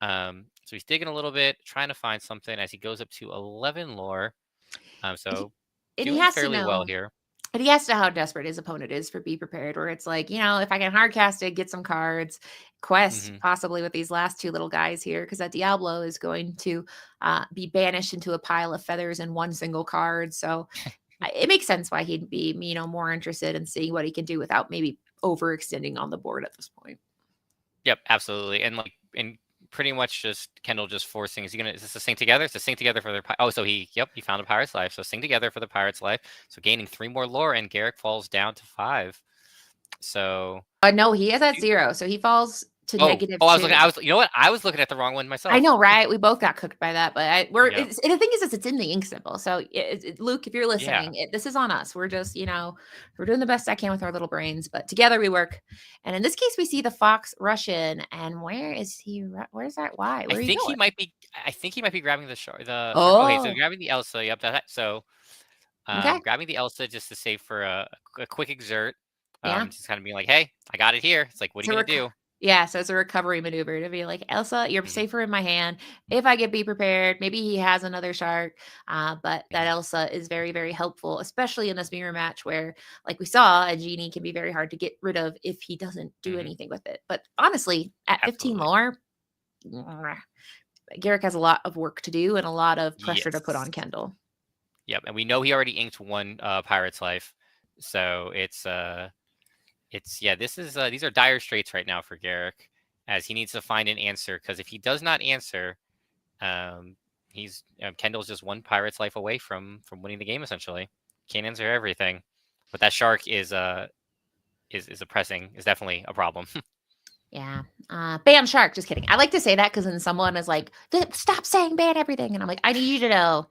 S11: So he's digging a little bit, trying to find something as he goes up to 11 lore. So doing fairly well here.
S1: And he has to know how desperate his opponent is for Be Prepared, where it's like, if I can hardcast it, get some cards, quest possibly with these last 2 little guys here, because that Diablo is going to be banished into a pile of feathers in 1 single card. So it makes sense why he'd be, more interested in seeing what he can do without maybe overextending on the board at this point.
S11: Yep, absolutely. And pretty much just Kendall just forcing. Is this a sing together? It's a sing together for their. Oh, so he found a Pirate's Life. So sing together for the Pirate's Life. So gaining 3 more lore, and Garrick falls down to 5. So
S1: no, he is at 0. So he falls to negative 2.
S11: I was looking at the wrong one myself.
S1: I know, right? We both got cooked by that, but and the thing is it's in the ink symbol. So Luke, if you're listening, this is on us. We're just, we're doing the best I can with our little brains, but together we work. And in this case, we see the fox rush in, and where is he? Where's that? Why?
S11: I think he might be grabbing the shark.
S1: Okay,
S11: so grabbing the Elsa. Yep. Grabbing the Elsa just to save for a quick exert. Just kind of being like, hey, I got it here. It's like, what are you gonna do?
S1: Yeah, so it's a recovery maneuver to be like, Elsa, you're safer in my hand. If I get Be Prepared, maybe he has another shark. But that Elsa is very, very helpful, especially in this mirror match where, like we saw, a genie can be very hard to get rid of if he doesn't do anything with it. But honestly, at 15 lore, Garrick has a lot of work to do and a lot of pressure to put on Kendall.
S11: Yep, and we know he already inked 1 Pirate's Life. So these are dire straits right now for Garrick, as he needs to find an answer, because if he does not answer, Kendall's just 1 Pirate's Life away from winning the game. Essentially, can't answer everything, but that shark is definitely a problem.
S1: Yeah, ban shark. Just kidding. I like to say that because then someone is like, "Stop saying ban everything," and I'm like, I need you to know.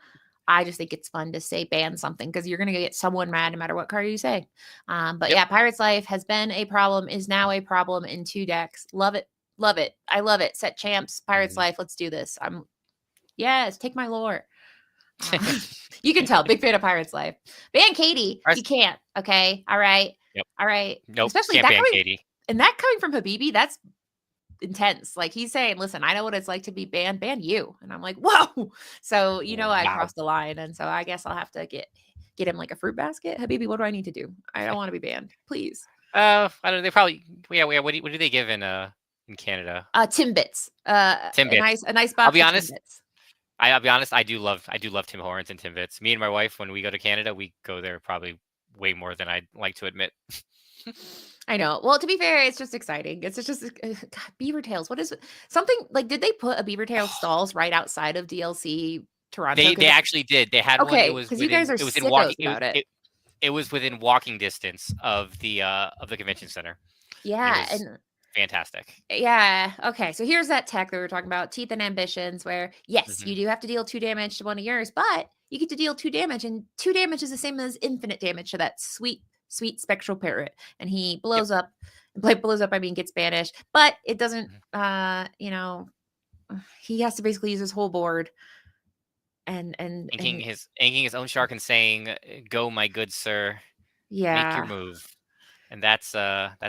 S1: I just think it's fun to say ban something because you're going to get someone mad no matter what card you say. But yeah, Pirate's Life has been a problem, is now a problem in 2 decks. Love it. Love it. I love it. Set champs, Pirate's Life. Let's do this. Yes, take my lore. You can tell. Big fan of Pirate's Life. Ban Katie. You can't. Okay. All right.
S11: Yep.
S1: All right.
S11: Nope. Especially can't ban Katie.
S1: And that coming from Habibi, that's intense. Like he's saying, listen, I know what it's like to be banned, ban you. And I'm like, whoa. So I crossed the line, and so I guess I'll have to get him like a fruit basket? Habibi, what do I need to do? I don't want to be banned. Please.
S11: I don't know. They probably What do they give in Canada?
S1: Timbits.
S11: Timbits.
S1: A nice box.
S11: I'll be honest.
S1: Timbits.
S11: I'll be honest. I do love Tim Hortons and Timbits. Me and my wife, when we go to Canada, we go there probably way more than I'd like to admit.
S1: I know. Well, to be fair, it's just exciting. It's just God, Beaver Tails. What is it? Something like, did they put a Beaver Tails stalls right outside of DLC Toronto?
S11: They actually did. They had one.
S1: Okay,
S11: It was
S1: because you guys are
S11: it was in
S1: sickos
S11: walking.
S1: about it.
S11: It was within walking distance of the convention center.
S1: Yeah,
S11: and fantastic.
S1: Yeah. Okay. So here's that tech that we were talking about, Teeth and Ambitions, where yes, you do have to deal 2 damage to one of yours, but you get to deal 2 damage, and 2 damage is the same as infinite damage to that sweet spectral parrot, and he blows up. Blows up. I mean, gets banished, but it doesn't. He has to basically use his whole board. And
S11: inking his own shark and saying, "Go, my good sir.
S1: Yeah.
S11: Make your move." And that's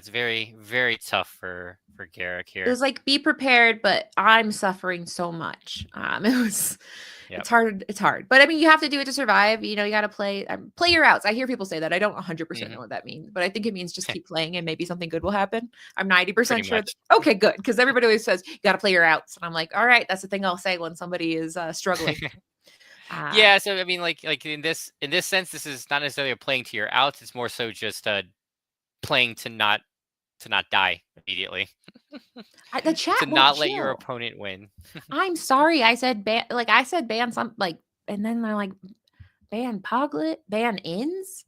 S11: very, very tough for Garrick here.
S1: It was like, be prepared, but I'm suffering so much. It's hard. It's hard. But I mean, you have to do it to survive. You got to play your outs. I hear people say that. I don't 100% know what that means, but I think it means just keep playing and maybe something good will happen. I'm 90% sure. Okay, good. Because everybody always says you got to play your outs. And I'm like, all right, that's the thing I'll say when somebody is struggling.
S11: Yeah. So, I mean, like in this sense, this is not necessarily a playing to your outs. It's more so just playing to not die immediately.
S1: The chat
S11: to not let your opponent win.
S1: I'm sorry, I said ban. Like I said ban some, like, and then they're like, ban Poglet, ban Inns,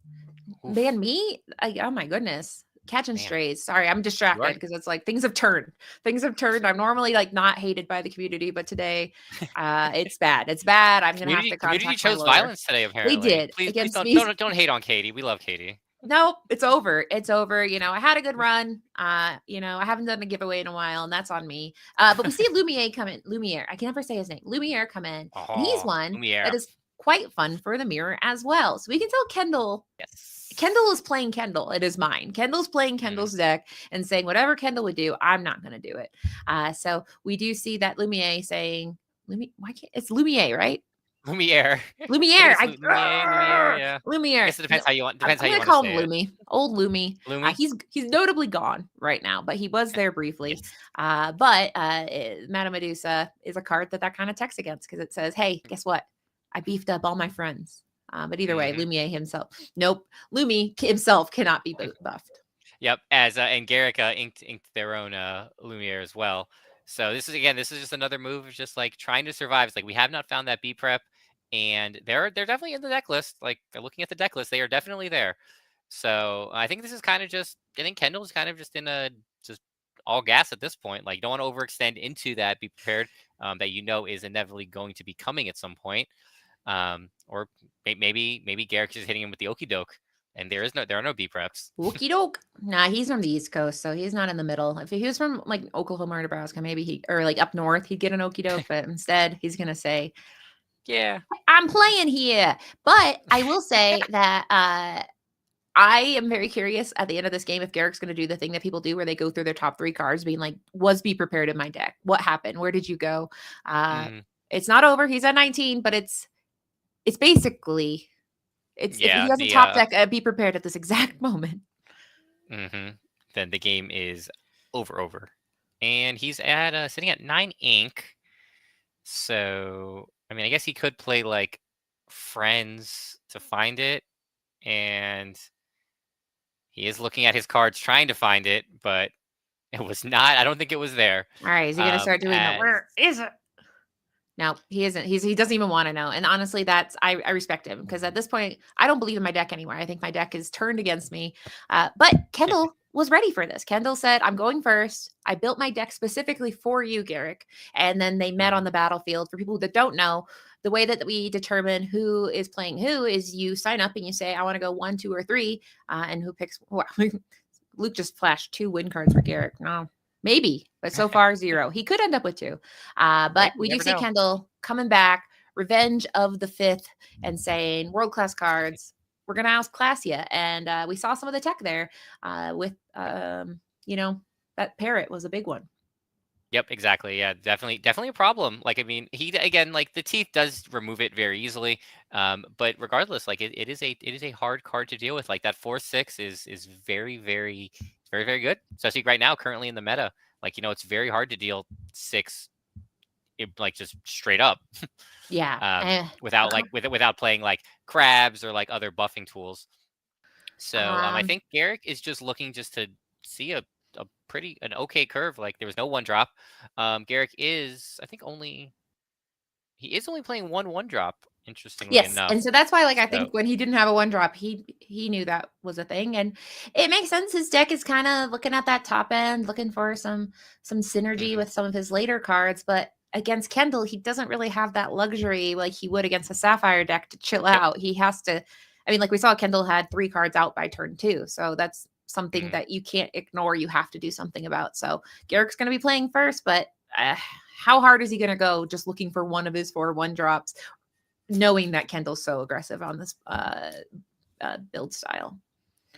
S1: ban me. Oh my goodness, catching strays. Sorry, I'm distracted because it's like things have turned. I'm normally like not hated by the community, but today, it's bad. It's bad. I'm gonna have to contact
S11: community chose
S1: my lawyer.
S11: violence today. Apparently,
S1: they did.
S11: Please don't hate on Katie. We love Katie.
S1: Nope, it's over. It's over. I had a good run. I haven't done a giveaway in a while, and that's on me. But we see Lumiere. I can never say his name. Lumiere come in. And he's one that is quite fun for the mirror as well. So we can tell Kendall.
S11: Yes.
S1: Kendall is playing Kendall. It is mine. Kendall's playing Kendall's deck and saying whatever Kendall would do, I'm not going to do it. So we do see that Lumiere saying, it's Lumiere, right?
S11: Lumiere.
S1: Lumiere.
S11: Lumiere, yeah.
S1: Lumiere.
S11: I guess it depends how you want. Depends how you want
S1: to call
S11: say
S1: him Lumi. Old Lumi. He's notably gone right now, but he was there briefly.
S11: Yes.
S1: But Madame Medusa is a card that kind of texts against because it says, "Hey, guess what? I beefed up all my friends." But either way, Lumiere himself. Nope. Lumi himself cannot be buffed.
S11: Yep. As and Garrick inked their own Lumiere as well. So this is just another move of just like trying to survive. It's like we have not found that B prep, and they're definitely in the deck list. Like they're looking at the deck list, they are definitely there. So I think this is kind of just. I think Kendall's kind of just in a just all gas at this point. Like you don't want to overextend into that. Be prepared that is inevitably going to be coming at some point. Or maybe Garrick is hitting him with the okie doke. And there are no B preps.
S1: Okie doke. Nah, he's from the East Coast, so he's not in the middle. If he was from like Oklahoma or Nebraska, maybe or like up north, he'd get an okie doke. But instead, he's gonna say,
S11: "Yeah,
S1: I'm playing here." But I will say that I am very curious at the end of this game if Garrick's gonna do the thing that people do, where they go through their top 3 cards, being like, "Was Be Prepared in my deck? What happened? Where did you go?" It's not over. He's at 19, but it's basically. If he has a top deck, be prepared at this exact moment.
S11: Then the game is over. And he's at sitting at 9 ink. So, I mean, I guess he could play like Friends to find it. And he is looking at his cards trying to find it, but it was not. I don't think it was there.
S1: All right. Is he going to start doing that? Where is it? No, he isn't. He doesn't even want to know. And honestly, I respect him because at this point, I don't believe in my deck anymore. I think my deck is turned against me. But Kendall was ready for this. Kendall said, I'm going first. I built my deck specifically for you, Garrick. And then they met on the battlefield. For people that don't know, the way that we determine who is playing who is you sign up and you say, I want to go 1, 2, or 3. And who picks? Well, Luke just flashed 2 win cards for Garrick. No. Maybe, but so far 0. He could end up with 2. But we do see Kendall coming back, Revenge of the 5th, and saying world-class cards. We're going to outclass you. And we saw some of the tech there with, that parrot was a big one.
S11: Yep, exactly. Yeah, definitely a problem. Like, I mean, he again, like the teeth does remove it very easily. But regardless, like it is a hard card to deal with. Like that 4/6 is very good. Especially right now, currently in the meta. Like, it's very hard to deal 6, like just straight up.
S1: Yeah.
S11: Without playing like crabs or like other buffing tools. So I think Garrick is just looking just to see an okay curve. Like there was no 1-drop. Garrick is, I think, only playing 1-drop. Interestingly
S1: Yes,
S11: enough.
S1: and so that's why, like, I think when he didn't have a 1-drop, he knew that was a thing, and it makes sense. His deck is kind of looking at that top end, looking for some synergy with some of his later cards, but against Kendall, he doesn't really have that luxury like he would against a Sapphire deck to chill out. He has to, I mean, like we saw, Kendall had 3 cards out by turn 2, so that's something that you can't ignore. You have to do something about. So Garrick's going to be playing first, but how hard is he going to go just looking for one of his 4 1-drops? Knowing that Kendall's so aggressive on this build style.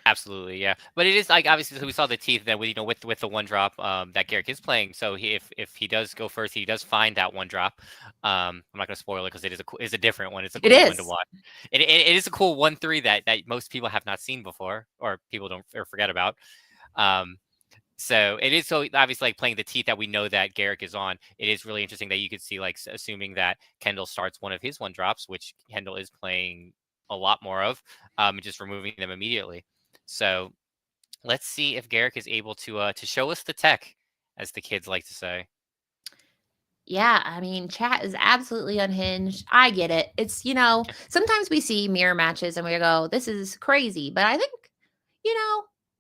S11: Absolutely, yeah. But it is like, obviously, so we saw the teeth that with the 1-drop that Garrick is playing. So if he does go first, he does find that 1-drop. I'm not going to spoil it because it is a different one. It's a cool one to watch. It is a cool 1/3 that most people have not seen before, or people don't or forget about. So it is so obviously like playing the teeth that we know that Garrick is on. It is really interesting that you could see, like, assuming that Kendall starts one of his 1-drops, which Kendall is playing a lot more of, and just removing them immediately. So let's see if Garrick is able to show us the tech, as the kids like to say.
S1: Yeah, I mean, chat is absolutely unhinged. I get it. It's, sometimes we see mirror matches and we go, this is crazy. But I think,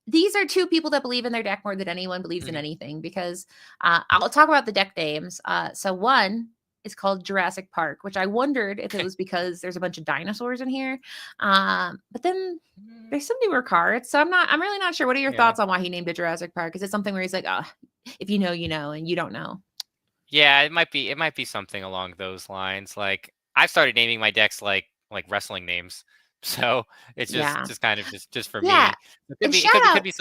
S1: these are 2 people that believe in their deck more than anyone believes in anything, because I'll talk about the deck names. So one is called Jurassic Park, which I wondered if it was because there's a bunch of dinosaurs in here. But then there's some newer cards. So I'm really not sure. What are your thoughts on why he named it Jurassic Park? Is it something where he's like, oh, if you know, and you don't know?
S11: Yeah, it might be something along those lines. Like, I've started naming my decks like wrestling names. So it's just kind of just for me. It could be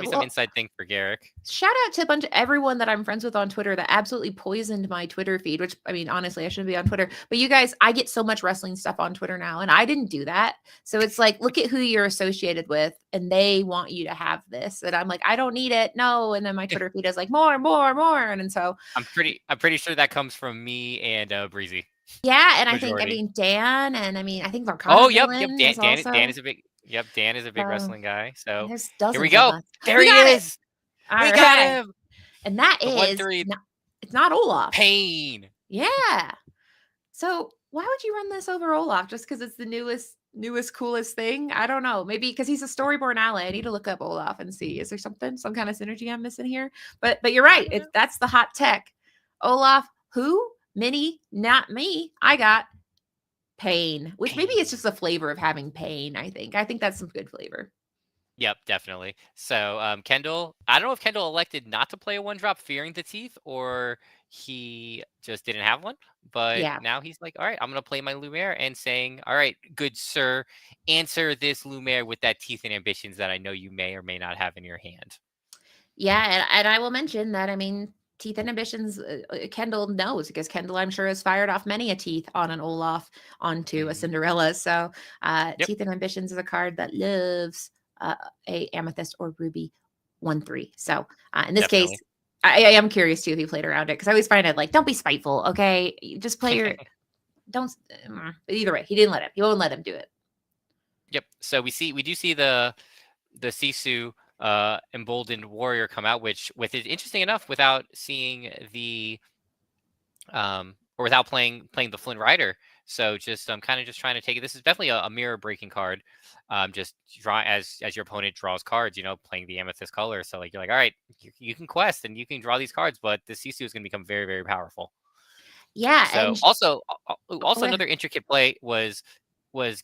S11: some inside thing for Garrick.
S1: Shout out to a bunch of everyone that I'm friends with on Twitter that absolutely poisoned my Twitter feed, which, I mean, honestly, I shouldn't be on Twitter. But you guys, I get so much wrestling stuff on Twitter now, and I didn't do that. So it's like, look at who you're associated with, and they want you to have this. And I'm like, I don't need it. No. And then my Twitter feed is like, more. And so
S11: I'm pretty sure that comes from me and Breezy.
S1: Yeah, and majority. I think Dan, and I think Lorcana.
S11: Oh, yep. Dan is a big. Yep, Dan is a big wrestling guy. So here we go. There he is. We got him.
S1: And that is it's not Olaf.
S11: Pain.
S1: Yeah. So why would you run this over Olaf? Just because it's the newest, coolest thing? I don't know. Maybe because he's a Storyborn ally. I need to look up Olaf and see, is there some kind of synergy I'm missing here? But you're right. That's the hot tech. Olaf, who? Minnie, not me. I got Pain, which maybe it's just a flavor of having pain. I think that's some good flavor.
S11: Yep, definitely. So Kendall, I don't know if Kendall elected not to play a 1-drop fearing the teeth, or he just didn't have one. But now he's like, all right, I'm going to play my Lumiere and saying, all right, good sir, answer this Lumiere with that teeth and ambitions that I know you may or may not have in your hand.
S1: Yeah, and I will mention that, teeth and ambitions, Kendall knows, because Kendall, I'm sure, has fired off many a teeth on an Olaf onto a Cinderella. So teeth and ambitions is a card that loves a amethyst or ruby 1/3. So in this case, I am curious too if he played around it, because I always find it like, don't be spiteful, okay? You just play your don't. Either way, he didn't let him. He won't let him do it.
S11: Yep. So we do see the Sisu emboldened warrior come out, which with it, interesting enough, without seeing the or without playing the Flynn Rider. So just kind of just trying to take it. This is definitely a mirror breaking card. Just draw as your opponent draws cards, playing the amethyst color. So like, you're like, all right, you can quest and you can draw these cards, but the Sisu is going to become very, very powerful.
S1: Yeah.
S11: So and also another intricate play was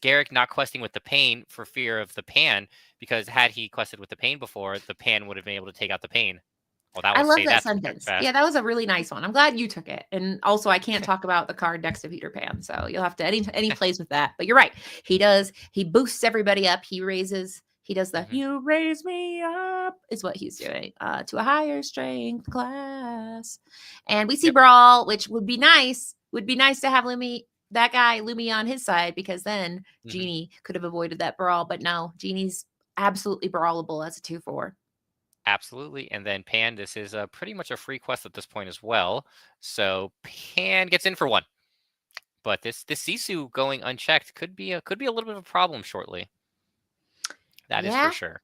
S11: Garrick not questing with the Pain for fear of the Pan, because had he quested with the Pain before, the Pan would have been able to take out the Pain. Well,
S1: I love that sentence. Yeah, that was a really nice one. I'm glad you took it. And also, I can't talk about the card next to Peter Pan, so you'll have to any plays with that. But you're right. He does. He boosts everybody up. He raises He does the "you raise me up" is what he's doing to a higher strength class. And we see Brawl, which would be nice. Would be nice to have Lumi, that guy Lumi, on his side, because then Genie could have avoided that Brawl. But no, Genie's absolutely brawlable as a 2/4.
S11: Absolutely. And then Pan, this is pretty much a free quest at this point as well. So Pan gets in for 1. But this Sisu going unchecked could be a little bit of a problem shortly. That is for sure.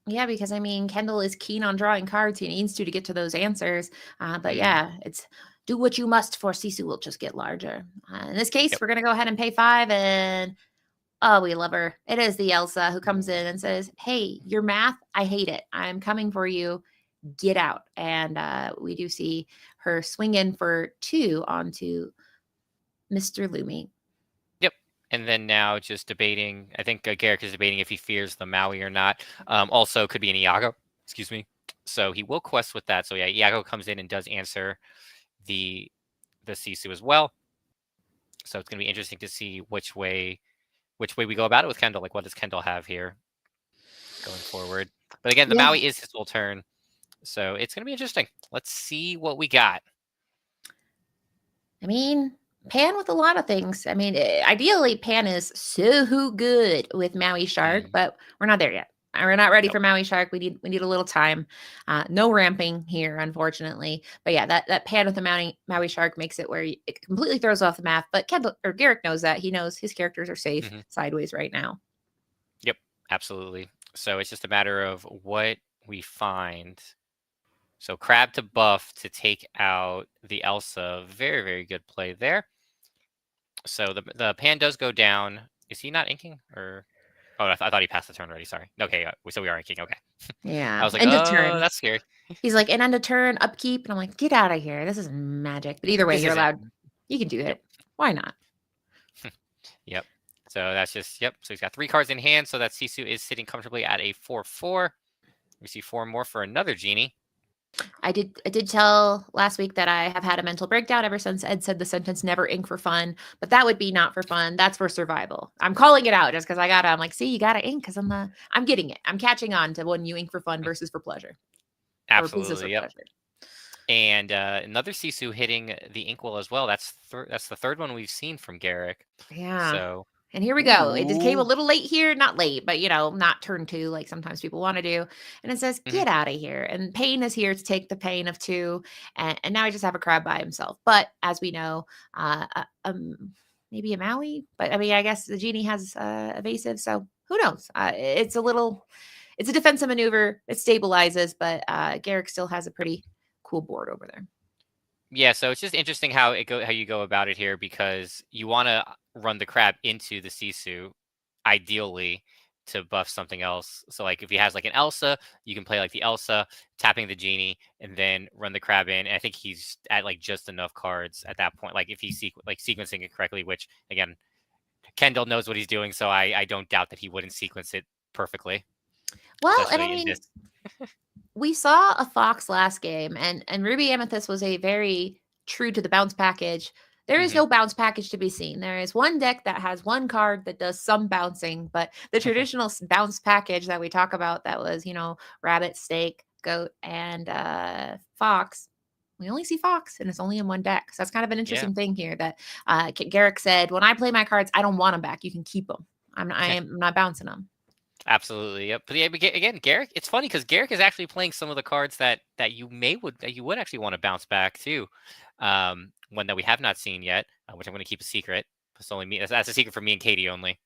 S1: Yeah, because I mean, Kendall is keen on drawing cards. He needs to get to those answers. But yeah, it's do what you must, for Sisu will just get larger. In this case, we're going to go ahead and pay 5. And oh, we love her. It is the Elsa who comes in and says, hey, your math, I hate it. I'm coming for you. Get out. And we do see her swing in for 2 onto Mr. Lumi.
S11: Yep. And then now just debating, I think Garrick is debating if he fears the Maui or not. Also could be an Iago, excuse me. So he will quest with that. So yeah, Iago comes in and does answer the Sisu as well. So it's going to be interesting to see which way we go about it with Kendall. Like, what does Kendall have here going forward? But again, the Maui is his full turn. So it's going to be interesting. Let's see what we got.
S1: I mean, Pan with a lot of things. I mean, ideally, Pan is so good with Maui Shark, but we're not there yet. We're not ready for Maui Shark. We need a little time. No ramping here, unfortunately. But yeah, that Pan with the Maui Shark makes it where it completely throws off the math. But Garrick knows that. He knows his characters are safe sideways right now.
S11: Yep, absolutely. So it's just a matter of what we find. So Crab to buff to take out the Elsa. Very, very good play there. So the Pan does go down. Is he not inking? Or I thought he passed the turn already. Sorry. Okay, so we are inking. Okay.
S1: Yeah.
S11: I was like,
S1: end of turn.
S11: That's scary.
S1: He's like, and end of turn, upkeep. And I'm like, get out of here. This is magic. But either way, you're allowed. You can do it. Why not?
S11: Yep. So that's just, So he's got 3 cards in hand. So that Sisu is sitting comfortably at a 4/4. We see 4 more for another Genie.
S1: I did tell last week that I have had a mental breakdown ever since Ed said the sentence "never ink for fun," but that would be not for fun. That's for survival. I'm calling it out just because I'm like, see, you gotta ink because I'm getting it. I'm catching on to when you ink for fun versus for pleasure.
S11: Absolutely. Yep. Pleasure. And another Sisu hitting the inkwell as well. That's the third one we've seen from Garrick.
S1: Yeah.
S11: So.
S1: And here we go. It came a little late here, not late, but not turn 2 like sometimes people want to do. And it says, get out of here. And Pain is here to take the pain of 2. And now I just have a Crab by himself. But as we know, maybe a Maui. But I mean, I guess the Genie has evasive. So who knows? It's a defensive maneuver. It stabilizes, but Garrick still has a pretty cool board over there.
S11: Yeah, so it's just interesting how you go about it here, because you want to run the Crab into the Sisu, ideally, to buff something else. So like if he has like an Elsa, you can play like the Elsa, tapping the Genie, and then run the Crab in. And I think he's at like just enough cards at that point. Like if he's sequencing it correctly, which again, Kendall knows what he's doing, so I don't doubt that he wouldn't sequence it perfectly.
S1: Well, and I mean, we saw a Fox last game, and Ruby Amethyst was a very true to the bounce package. There is no bounce package to be seen. There is one deck that has one card that does some bouncing, but the traditional bounce package that we talk about, that was, rabbit, snake, goat, and fox. We only see fox, and it's only in one deck. So that's kind of an interesting thing here that Garrick said, when I play my cards, I don't want them back. You can keep them. I'm not bouncing them.
S11: Absolutely, yep. But yeah, again, Garrick. It's funny because Garrick is actually playing some of the cards that you would actually want to bounce back too. One that we have not seen yet, which I'm going to keep a secret. It's only me. That's a secret for me and Katie only.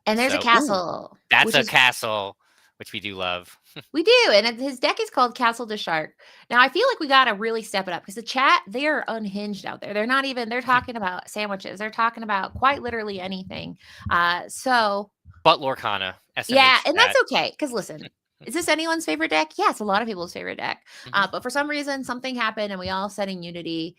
S1: And there's a castle.
S11: That's a castle, which we do love.
S1: We do, and his deck is called Castle to Shark. Now I feel like we got to really step it up, because the chat, they are unhinged out there. They're talking about sandwiches. They're talking about quite literally anything.
S11: But Lorcana.
S1: Yeah, and that's okay. Because listen, is this anyone's favorite deck? Yeah, it's a lot of people's favorite deck. But for some reason, something happened, and we all said in unity,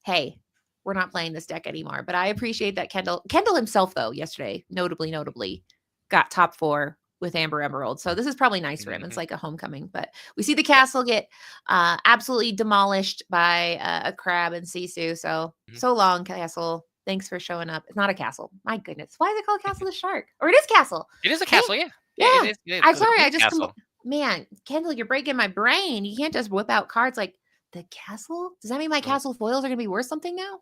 S1: hey, we're not playing this deck anymore. But I appreciate that Kendall himself, though, yesterday, notably, got top 4 with Amber Emerald. So this is probably nice for him. It's like a homecoming. But we see the castle get absolutely demolished by a Crab and Sisu. So long, castle. Thanks for showing up. It's not a castle. My goodness. Why is it called Castle the Shark? Or it is castle.
S11: It is a castle, yeah.
S1: Yeah.
S11: It is
S1: I'm sorry. I just
S11: castle.
S1: man, Kendall, you're breaking my brain. You can't just whip out cards like the castle. Does that mean my castle foils are gonna be worth something now?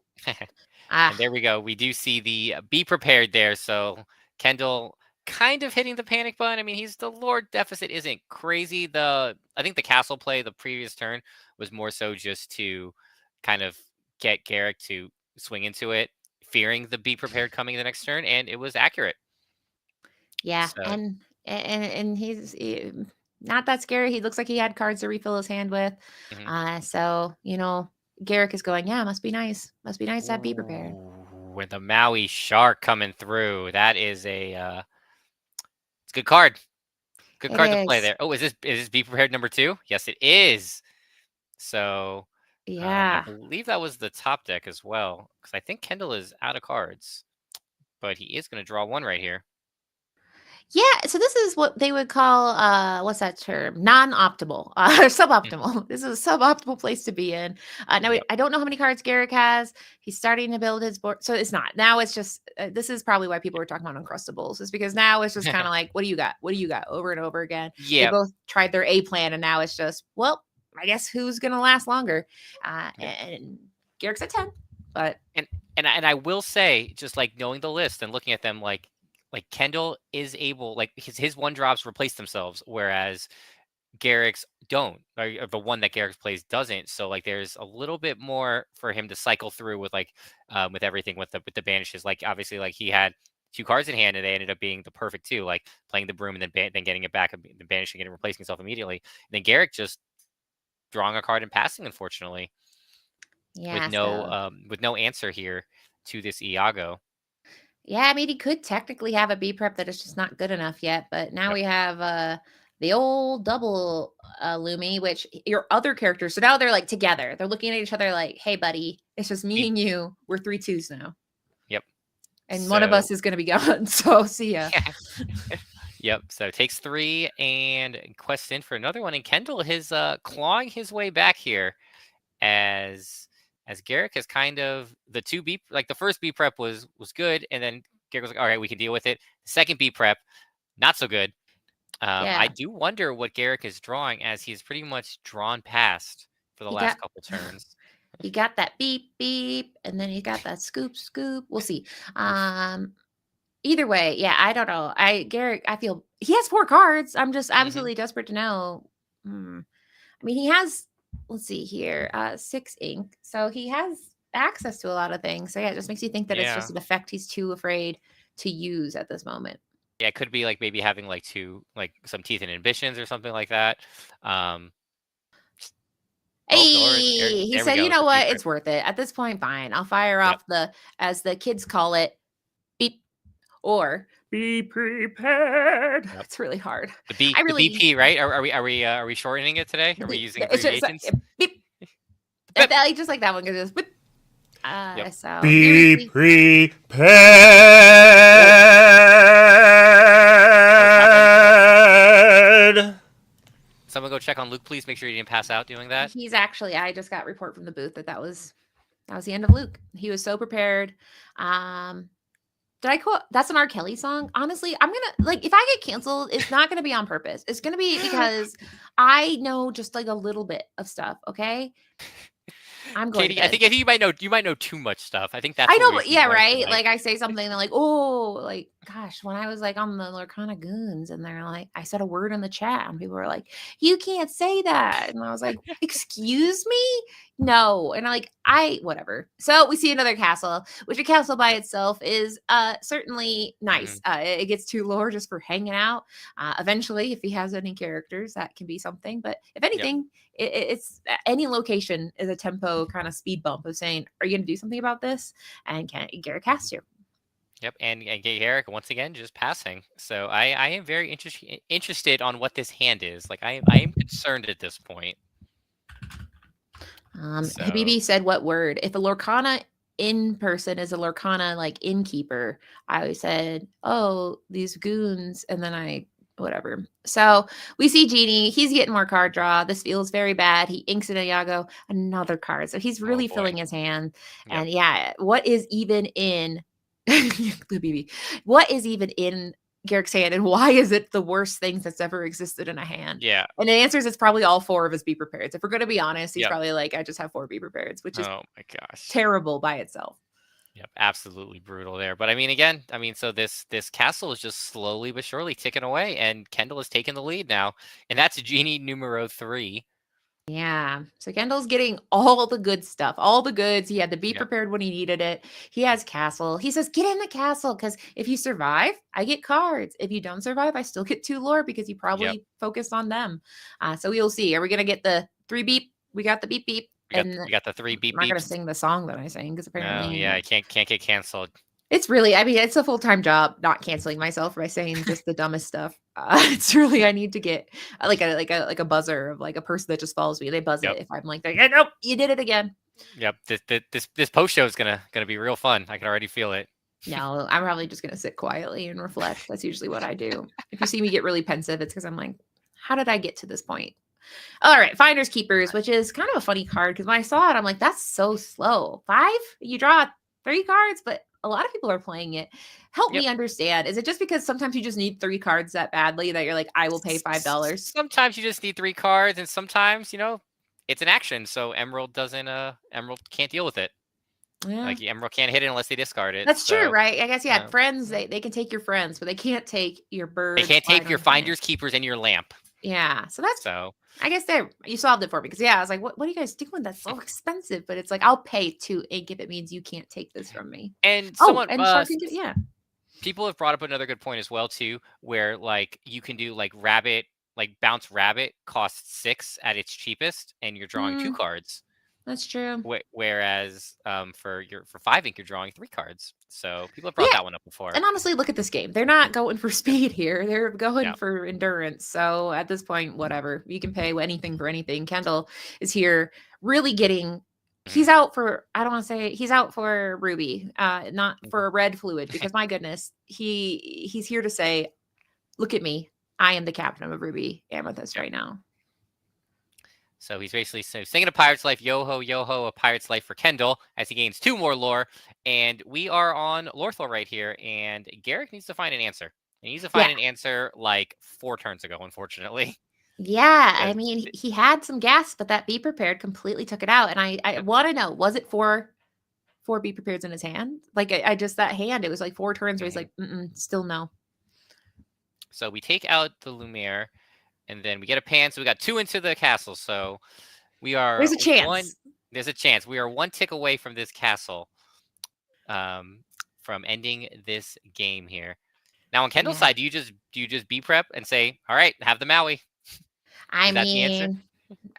S11: And there we go. We do see the be prepared there. So Kendall kind of hitting the panic button. I mean, the Lord deficit isn't crazy. I think the castle play the previous turn was more so just to kind of get Garrick to swing into it, fearing the be prepared coming the next turn, and it was accurate.
S1: Yeah,
S11: So.
S1: and he's not that scary. He looks like he had cards to refill his hand with. So Garrick is going, yeah, must be nice. Must be nice to be prepared.
S11: With the Maui Shark coming through, that is it's a good card. Good card to play there. Oh, is this be prepared number 2? Yes, it is. So
S1: yeah,
S11: I believe that was the top deck as well, because I think Kendall is out of cards, but he is going to draw one right here.
S1: Yeah, so this is what they would call what's that term? Non-optimal, suboptimal. This is a suboptimal place to be in. Now I don't know how many cards Garrick has. He's starting to build his board, so it's not. Now it's just this is probably why people were talking about Uncrustables, is because now it's just kind of like, what do you got? What do you got? Over and over again.
S11: Yeah,
S1: they both tried their A plan, and now it's just, well, I guess who's gonna last longer? And Garrick's at 10, but
S11: and I will say, just like knowing the list and looking at them, like Kendall is able, like his 1-drops replace themselves, whereas Garrick's don't, or the one that Garrick plays doesn't. So like there's a little bit more for him to cycle through with with everything with the banishes. Like obviously, like he had 2 cards in hand and they ended up being the perfect 2, like playing the broom and then getting it back and banishing it and replacing himself immediately. And then Garrick just drawing a card and passing, unfortunately.
S1: Yeah,
S11: with no answer here to this Iago.
S1: Yeah, I mean, he could technically have a B prep that is just not good enough yet, but now we have the old double Lumi, which your other characters, so now they're like together. They're looking at each other like, hey, buddy, it's just me and you. We're 3/2s now.
S11: Yep.
S1: And one of us is going to be gone, so see ya.
S11: Yep, so takes 3 and quests in for another one. And Kendall is clawing his way back here as Garrick has kind of the first B prep was good, and then Garrick was like, all right, we can deal with it. The second B prep, not so good. I do wonder what Garrick is drawing, as he's pretty much drawn past for the last couple turns.
S1: He got that beep beep, and then he got that scoop. We'll see. Either way, yeah, I don't know. Garrick, I feel he has 4 cards. I'm just absolutely desperate to know. I mean, he has. Let's see here, 6 ink. So he has access to a lot of things. So yeah, it just makes you think that it's just an effect he's too afraid to use at this moment.
S11: Yeah, it could be like maybe having some teeth and inhibitions or something like that.
S1: He said, you know what? It's worth it. At this point, fine. I'll fire off as the kids call it, beep or be prepared. It's really hard.
S11: The BP, right? Are we shortening it today? Are we using abbreviations?
S1: Beep. Just like that one goes. So
S4: be prepared.
S11: Someone go check on Luke, please. Make sure you didn't pass out doing that.
S1: He's actually. I just got report from the booth that was the end of Luke. He was so prepared. Did I quote? That's an R. Kelly song. Honestly, I'm gonna if I get canceled, it's not gonna be on purpose. It's gonna be because I know just like a little bit of stuff. Okay. I'm going.
S11: Katie, I think you might know too much stuff. I think that's.
S1: I know, but yeah, right. Tonight. Like I say something, they're like, "Oh, like gosh." When I was like on the Lorcana Goons, and they're like, I said a word in the chat, and people were like, "You can't say that," and I was like, "Excuse me, no," and whatever. So we see another castle, which a castle by itself is certainly nice. It gets too lower just for hanging out. Eventually, if he has any characters, that can be something. But if anything. It's any location is a tempo kind of speed bump of saying, are you going to do something about this? And Garrick has to.
S11: Yep, and Garrick once again just passing. So I am very interested on what this hand is. Like I am concerned at this point.
S1: Habibi said what word? If a Lorcana in person is a Lorcana like innkeeper, I said, oh, these goons, and then I whatever. So we see Genie. He's getting more card draw. This feels very bad. He inks in Iago another card. So he's really filling his hand.
S11: Yep.
S1: And yeah, what is even in what is even in Garrick's hand, and why is it the worst things that's ever existed in a hand?
S11: Yeah.
S1: And the answer is it's probably all 4 of his Be Prepareds. If we're going to be honest, he's
S11: Yep.
S1: probably like, I just have 4 Be Prepareds, which is
S11: oh my gosh,
S1: terrible by itself.
S11: Yep, absolutely brutal there. But I mean, again, so this castle is just slowly but surely ticking away, and Kendall is taking the lead now, and that's Genie numero 3.
S1: Yeah. So Kendall's getting all the good stuff, all the goods. He had to be
S11: Yep.
S1: prepared when he needed it. He has castle. He says, get in the castle, because if you survive, I get cards. If you don't survive, I still get 2 lore because you probably focused on them. So we'll see. Are we going to get the 3 beep? We got the beep beep.
S11: We got the 3 beep
S1: I'm not going
S11: beeps.
S1: to sing the song that I sang because apparently.
S11: No, yeah, I can't get canceled.
S1: It's really, I mean, it's a full-time job, not canceling myself by saying just the dumbest stuff. It's really, I need to get like a buzzer of like a person that just follows me. They buzz it if I'm like, nope, you did it again.
S11: Yep. This post show is gonna be real fun. I can already feel it.
S1: No, I'm probably just gonna sit quietly and reflect. That's usually what I do. If you see me get really pensive, it's because I'm like, how did I get to this point? All right, Finders Keepers, which is kind of a funny card because when I saw it, I'm like, that's so slow. 5? You draw 3 cards, but a lot of people are playing it. Help me understand. Is it just because sometimes you just need 3 cards that badly that you're like, I will pay $5?
S11: Sometimes you just need 3 cards, and sometimes, it's an action. So Emerald can't deal with it.
S1: Yeah.
S11: Like Emerald can't hit it unless they discard it.
S1: That's true, right? I guess, friends, they can take your friends, but they can't take your birds.
S11: They can't take your Finders Keepers and your lamp.
S1: Yeah. So I guess you solved it for me because I was like, what are you guys doing? That's so expensive. But it's like, I'll pay 2 ink if it means you can't take this from me.
S11: And people have brought up another good point as well too, where like you can do like bounce rabbit costs 6 at its cheapest, and you're drawing 2 cards.
S1: That's true.
S11: Whereas for 5 ink, you're drawing 3 cards. So people have brought that one up before.
S1: And honestly, look at this game. They're not going for speed here. They're going for endurance. So at this point, whatever. You can pay anything for anything. Kendall is here really getting... He's out for... I don't want to say... He's out for Ruby, not for red fluid. Because my goodness, he's here to say, look at me. I am the captain of Ruby Amethyst right now.
S11: So he's basically singing a Pirate's Life, yo-ho, yo-ho, a Pirate's Life for Kendall as he gains 2 more lore. And we are on Lorthal right here, and Garrick needs to find an answer. He needs to find an answer like 4 turns ago, unfortunately.
S1: Yeah, I mean, he had some gas, but that Be Prepared completely took it out. And I want to know, was it 4 Be Prepareds in his hand? Like, I just, that hand, it was like 4 turns where he's like, still no.
S11: So we take out the Lumiere. And then we get a pan, so we got 2 into the castle. So we are...
S1: There's a chance.
S11: There's a chance. We are 1 tick away from this castle, from ending this game here. Now on Kendall's side, do you just be prep and say, all right, have the Maui?
S1: I mean,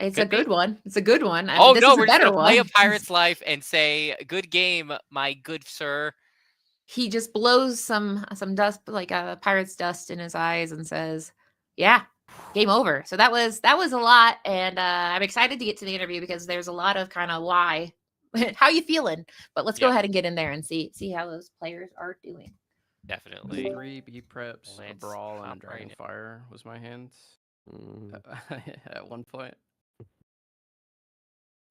S1: it's a good one. It's a good one.
S11: Oh, no, we're just going to play a Pirate's Life and say, good game, my good sir.
S1: He just blows some dust, like a pirate's dust in his eyes, and says, yeah. Game over. So that was a lot, and I'm excited to get to the interview because there's a lot of kind of why, how you feeling. But let's go ahead and get in there and see how those players are doing.
S11: Definitely.
S12: 3 B preps, a brawl, and a Dragonfire was my hands at one point.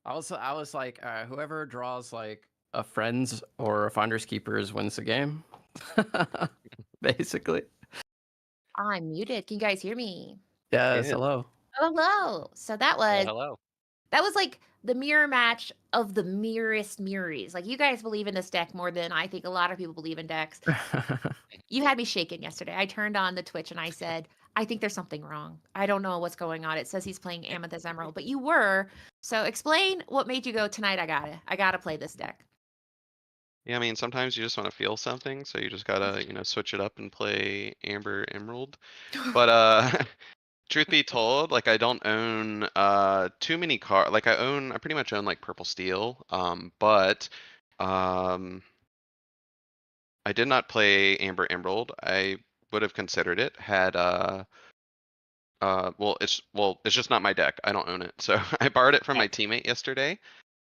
S12: I was like, whoever draws like a Friends or a Finders Keepers wins the game, basically.
S1: I'm muted. Can you guys hear me?
S12: Yes, hello.
S1: Hello. So that was
S11: hello.
S1: That was like the mirror match of the mirrorest mirrors. Like, you guys believe in this deck more than I think a lot of people believe in decks. You had me shaking yesterday. I turned on the Twitch and I said, I think there's something wrong. I don't know what's going on. It says he's playing Amethyst Emerald, but you were. So explain what made you go, tonight I gotta play this deck.
S13: Yeah, I mean, sometimes you just want to feel something, so you just gotta, switch it up and play Amber Emerald. But truth be told, like, I don't own too many cards. Like, I pretty much own like Purple Steel. But I did not play Amber Emerald. I would have considered it had it's just not my deck. I don't own it. So I borrowed it from my teammate yesterday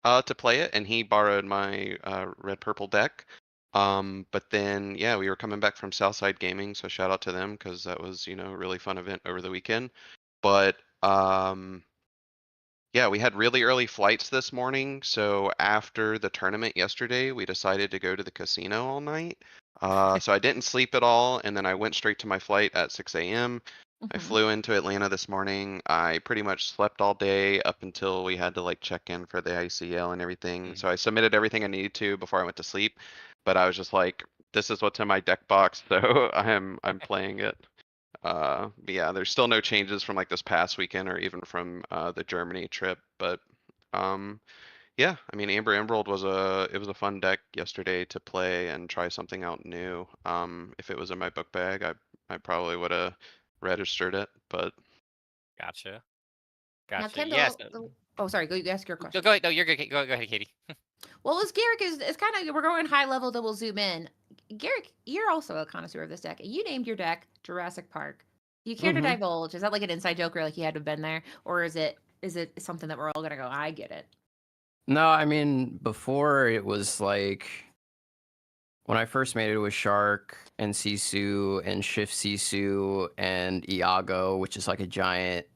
S13: to play it, and he borrowed my red purple deck. But then, yeah, we were coming back from Southside Gaming, so shout out to them because that was, a really fun event over the weekend. But yeah, we had really early flights this morning, so after the tournament yesterday, we decided to go to the casino all night. So I didn't sleep at all, and then I went straight to my flight at 6 a.m. I flew into Atlanta this morning. I pretty much slept all day up until we had to like check in for the ICL and everything. So I submitted everything I needed to before I went to sleep, but I was just like, this is what's in my deck box, so I'm playing it. But yeah, there's still no changes from like this past weekend or even from the Germany trip. But yeah, I mean Amber Emerald was a fun deck yesterday to play and try something out new. If it was in my book bag, I probably would have registered it, but
S11: Gotcha.
S1: Now,
S11: Gotcha.
S1: Kendall.
S11: Yes.
S1: Oh, sorry. Go ask your question.
S11: Go ahead. No, you're good. Go ahead, Katie.
S1: Well, as Garrick is kind of, we're going high level, then we'll zoom in. Garrick, you're also a connoisseur of this deck. You named your deck Jurassic Park. Do you care to divulge? Is that like an inside joke, or like you had to have been there, or is it something that we're all gonna go, I get it?
S12: No, I mean, before it was like when I first made it was Shark and Sisu and Shift Sisu and Iago, which is like a giant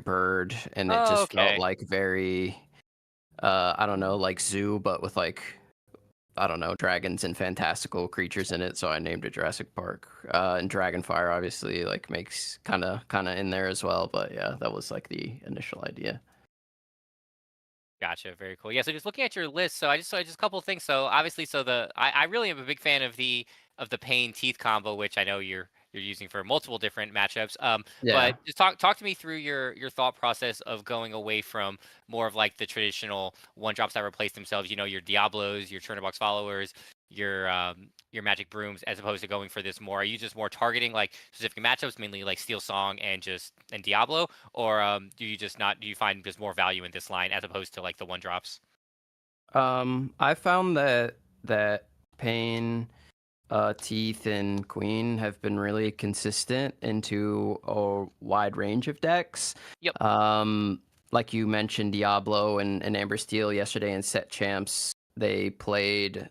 S12: bird, and it just felt like very I don't know, like zoo, but with like, I don't know, dragons and fantastical creatures in it, so I named it Jurassic Park. And Dragonfire obviously like makes kind of in there as well, but yeah, that was like the initial idea.
S11: Gotcha. Very cool. Yeah. So just looking at your list, so just a couple of things. So obviously, I really am a big fan of the Pain Teeth combo, which I know you're using for multiple different matchups. But just talk to me through your thought process of going away from more of like the traditional one drops that replace themselves. You know, your Diablos, your Churnabox followers, your Magic Brooms, as opposed to going for this more. Are you just more targeting like specific matchups, mainly like Steel Song and Diablo, or do you find just more value in this line as opposed to like the one drops?
S12: I found that Pain, Teeth, and Queen have been really consistent into a wide range of decks.
S11: Yep.
S12: Like you mentioned, Diablo and Amber Steel yesterday in Set Champs, they played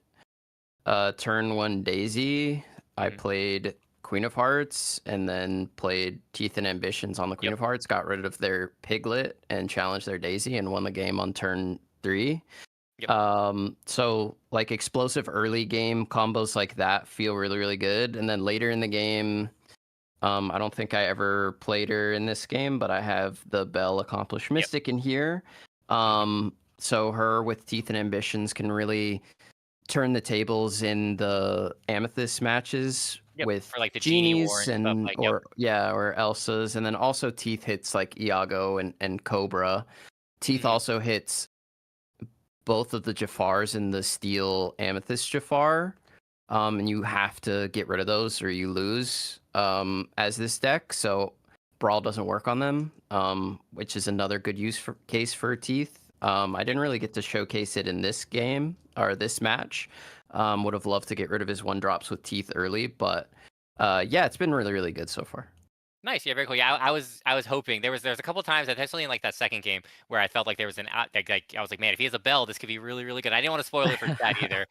S12: turn 1 Daisy. I played Queen of Hearts and then played Teeth and Ambitions on the Queen of Hearts, got rid of their Piglet and challenged their Daisy and won the game on turn 3. So like explosive early game combos like that feel really, really good. And then later in the game, I don't think I ever played her in this game, but I have the Bell Accomplished Mystic in here. So her with Teeth and Ambitions can really turn the tables in the Amethyst matches with
S11: for like the
S12: Genies
S11: and
S12: and
S11: stuff, like,
S12: or Elsa's, and then also Teeth hits like Iago and Cobra. Teeth also hits both of the Jafars in the Steel Amethyst Jafar, and you have to get rid of those or you lose as this deck. So Brawl doesn't work on them, which is another good case for Teeth. I didn't really get to showcase it in this game or this match. Would have loved to get rid of his one drops with Teeth early, but yeah, it's been really, really good so far.
S11: Nice, yeah, very cool. Yeah, I was hoping there was a couple of times, especially in like that second game, where I felt like there was like I was like, man, if he has a bell, this could be really, really good. I didn't want to spoil it for chat either,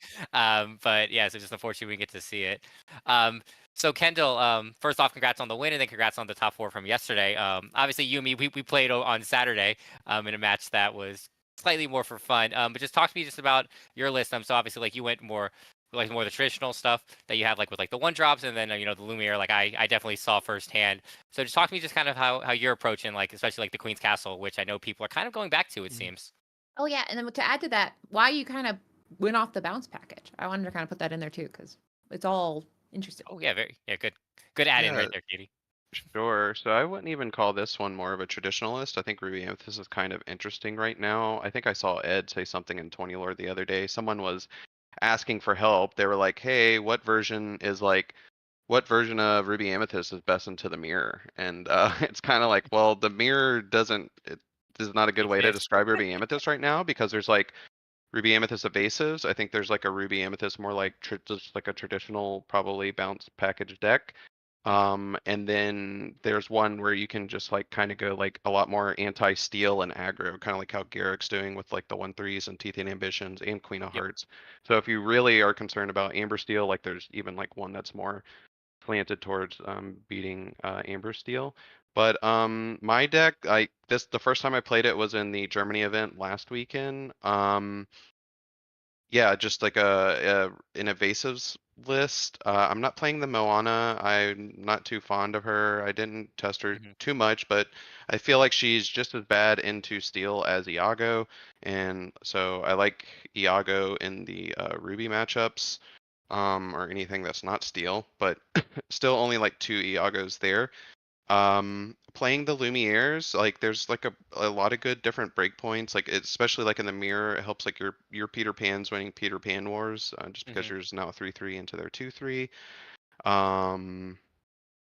S11: but yeah, so just unfortunately we get to see it. So Kendall, first off, congrats on the win, and then congrats on the top 4 from yesterday. Obviously, you and me, we played on Saturday in a match that was slightly more for fun. But just talk to me just about your list. So obviously, like you went more the traditional stuff that you have like with like the one drops, and then the Illumineer, like I definitely saw firsthand. So just talk to me just kind of how you're approaching, like especially like the Queen's Castle, which I know people are kind of going back to, it seems.
S1: Oh yeah, and then to add to that, why you kind of went off the bounce package. I wanted to kind of put that in there too, because it's all interesting.
S11: Oh yeah, good add in right there, Katie.
S13: Sure. So I wouldn't even call this one more of a traditionalist. I think Ruby Amethyst is kind of interesting right now. I think I saw Ed say something in 20 Lore the other day. Someone was asking for help. They were like, hey, what version of Ruby Amethyst is best into the mirror? And it's kind of like, well, the mirror is not a good way to describe Ruby Amethyst right now, because there's like Ruby Amethyst evasives. I think there's like a Ruby Amethyst more like just like a traditional probably bounce package deck. And then there's one where you can just like kind of go like a lot more anti-steal and aggro, kind of like how Garrick's doing with like the 1/3s and Teeth and Ambitions and Queen of Hearts. So if you really are concerned about Amber Steel, like there's even like one that's more slanted towards beating Amber Steel. But my deck, the first time I played it was in the Germany event last weekend. Yeah, just like an evasives list. I'm not playing the Moana. I'm not too fond of her. I didn't test her too much, but I feel like she's just as bad into steel as Iago, and so I like Iago in the Ruby matchups, or anything that's not steel, but still only like 2 Iagos there. Playing the Lumieres, like there's like a lot of good different breakpoints, like especially like in the mirror, it helps like your Peter Pan's winning Peter Pan Wars, just because yours now 3/3 into their 2/3.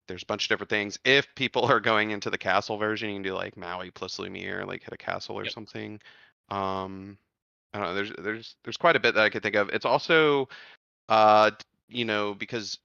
S13: There's a bunch of different things. If people are going into the castle version, you can do like Maui plus Lumiere, like hit a castle or something. I don't know, there's quite a bit that I could think of. It's also because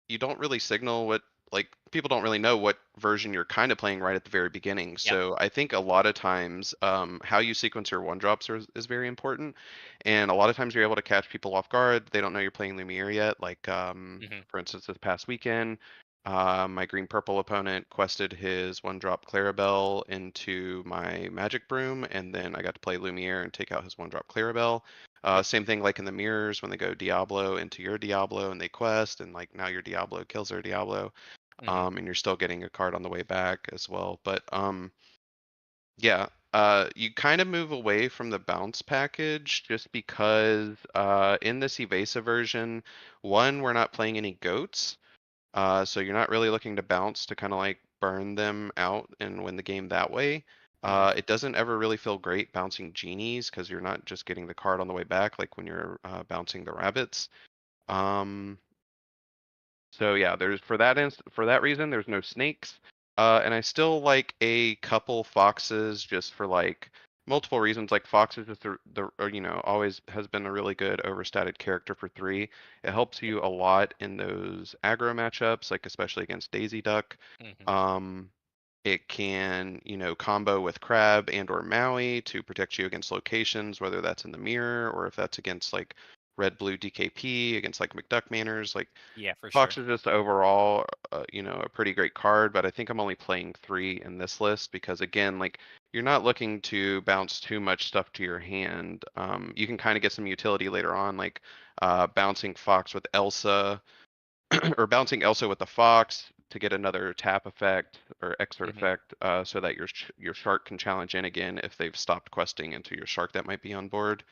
S13: you don't really signal what, like, people don't really know what version you're kind of playing right at the very beginning. So I think a lot of times how you sequence your one drops is very important. And a lot of times you're able to catch people off guard. They don't know you're playing Lumiere yet. Like, for instance, this past weekend, my green purple opponent quested his one drop Clarabelle into my Magic Broom, and then I got to play Lumiere and take out his one drop Clarabelle. Same thing like in the mirrors when they go Diablo into your Diablo and they quest, and like now your Diablo kills their Diablo, and you're still getting a card on the way back as well. But yeah, you kind of move away from the bounce package just because in this evasive version, one, we're not playing any goats. So you're not really looking to bounce to kind of like burn them out and win the game that way. It doesn't ever really feel great bouncing genies because you're not just getting the card on the way back like when you're bouncing the rabbits. So yeah, for that reason, there's no snakes. And I still like a couple foxes just for like multiple reasons. Like foxes is always has been a really good overstated character for 3. It helps you a lot in those aggro matchups, like especially against Daisy Duck. It can, combo with Crab and or Maui to protect you against locations, whether that's in the mirror or if that's against like red blue DKP against like McDuck Manors. Like
S11: for
S13: Fox
S11: sure.
S13: is just overall, a pretty great card, but I think I'm only playing 3 in this list because again, like you're not looking to bounce too much stuff to your hand. You can kind of get some utility later on, like bouncing Fox with Elsa or bouncing Elsa with the Fox to get another tap effect or exert effect, so that your shark can challenge in again if they've stopped questing into your shark that might be on board.